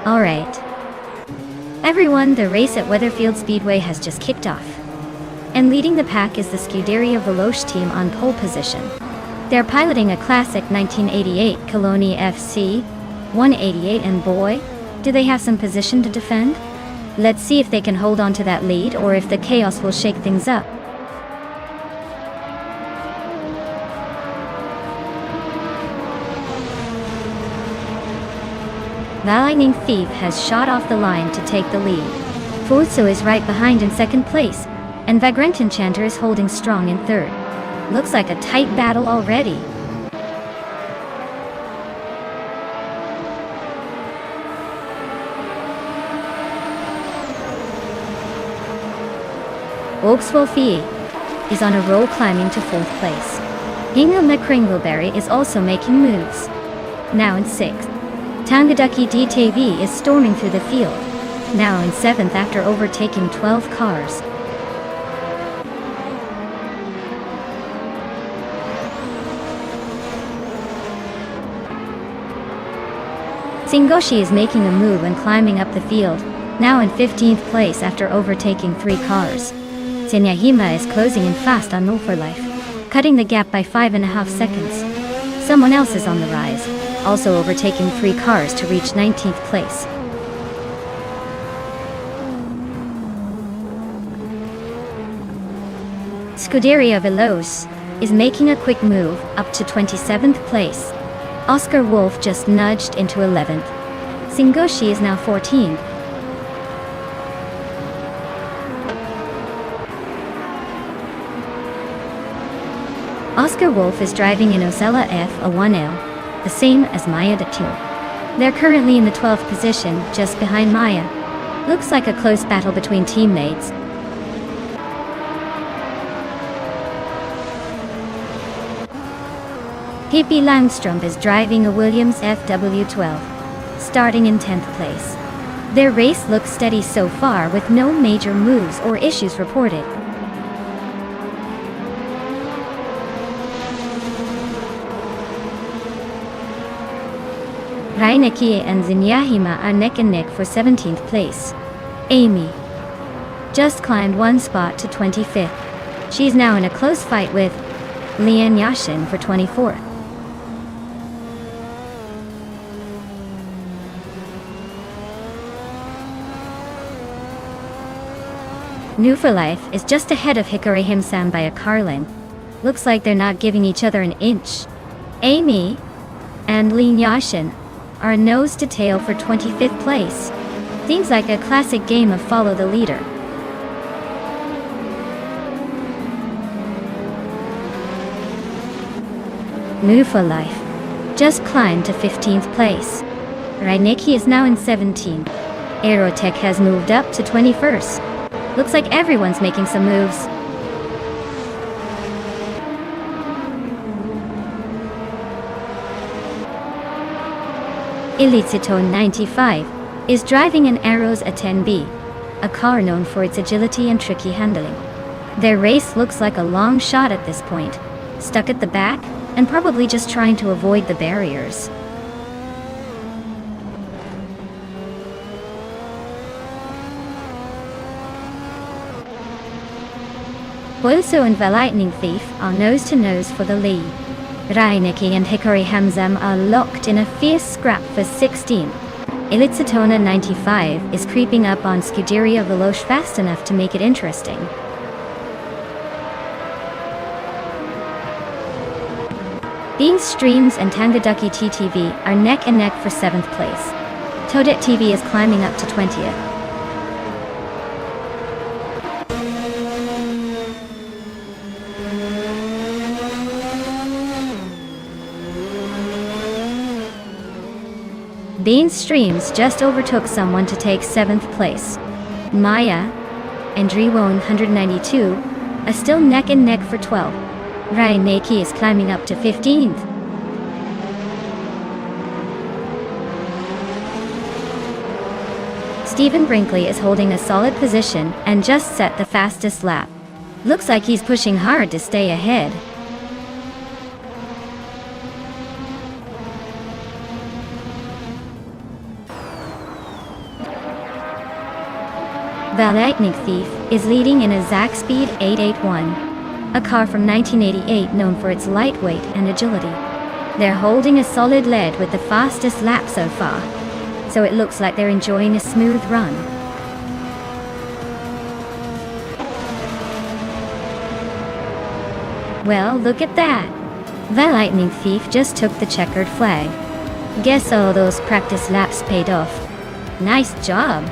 Alright. Everyone, the race at Weatherfield Speedway has just kicked off. And leading the pack is the Scuderia Veloce team on pole position. They're piloting a classic 1988 Colony FC 188 and boy, do they have some position to defend? Let's see if they can hold on to that lead or if the chaos will shake things up. The Lightning Thief has shot off the line to take the lead. Forzo is right behind in second place, and Vagrant Enchanter is holding strong in third. Looks like a tight battle already. Volkswolfie is on a roll climbing to fourth place. Inga McCringleberry is also making moves. Now in sixth. Tangaducky DTV is storming through the field, now in 7th after overtaking 12 cars. Singoshi is making a move and climbing up the field, now in 15th place after overtaking 3 cars. Senyahima is closing in fast on Life, cutting the gap by 5.5 seconds. Someone else is on the rise, also overtaking 3 cars to reach 19th place. Scuderia Veloce is making a quick move up to 27th place. Oscar Wolf just nudged into 11th. Singoshi is now 14th. Oscar Wolf is driving in Osella F1L. The same as Maya Datil. They're currently in the 12th position, just behind Maya. Looks like a close battle between teammates. Pippi Langström is driving a Williams FW12, starting in 10th place. Their race looks steady so far with no major moves or issues reported. Reineke and Zinyahima are neck and neck for 17th place. Amy just climbed 1 spot to 25th. She's now in a close fight with Lian Yashin for 24th. New for Life is just ahead of Hikari Himsam by a car length. Looks like they're not giving each other an inch. Amy and Lin Yashin are nose to tail for 25th place. Seems like a classic game of follow the leader. New for Life just climbed to 15th place. Raineki is now in 17th. Aerotech has moved up to 21st. Looks like everyone's making some moves. Elititone 95 is driving an Aeros A10B, a car known for its agility and tricky handling. Their race looks like a long shot at this point, stuck at the back and probably just trying to avoid the barriers. Boilso and the Lightning Thief are nose-to-nose for the lead. Raineki and Hikari Hamzam are locked in a fierce scrap for 16. Elitsatona 95 is creeping up on Scuderia Veloce fast enough to make it interesting. Bean Streams and Tangaduki TTV are neck and neck for 7th place. Toadette TV is climbing up to 20th. Bean Streams just overtook someone to take 7th place. Maya and Driwon 192 are still neck and neck for 12. Raineki is climbing up to 15th. Stephen Brinkley is holding a solid position and just set the fastest lap. Looks like he's pushing hard to stay ahead. The Lightning Thief is leading in a Zaxpeed 881, a car from 1988 known for its lightweight and agility. They're holding a solid lead with the fastest lap so far, so it looks like they're enjoying a smooth run. Well, look at that! The Lightning Thief just took the checkered flag. Guess all those practice laps paid off. Nice job!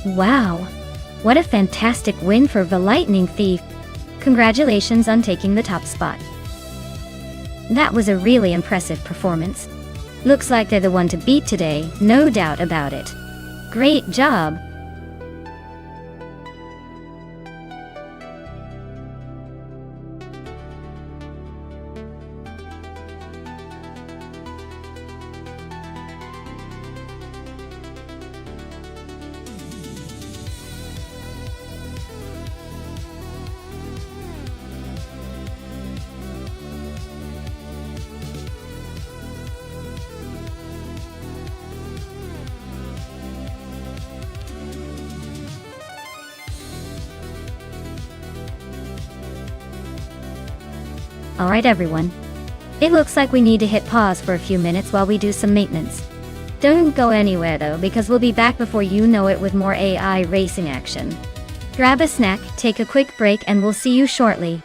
Wow! What a fantastic win for the Lightning Thief! Congratulations on taking the top spot. That was a really impressive performance. Looks like they're the one to beat today, no doubt about it. Great job! Alright everyone. It looks like we need to hit pause for a few minutes while we do some maintenance. Don't go anywhere though, because we'll be back before you know it with more AI racing action. Grab a snack, take a quick break, and we'll see you shortly.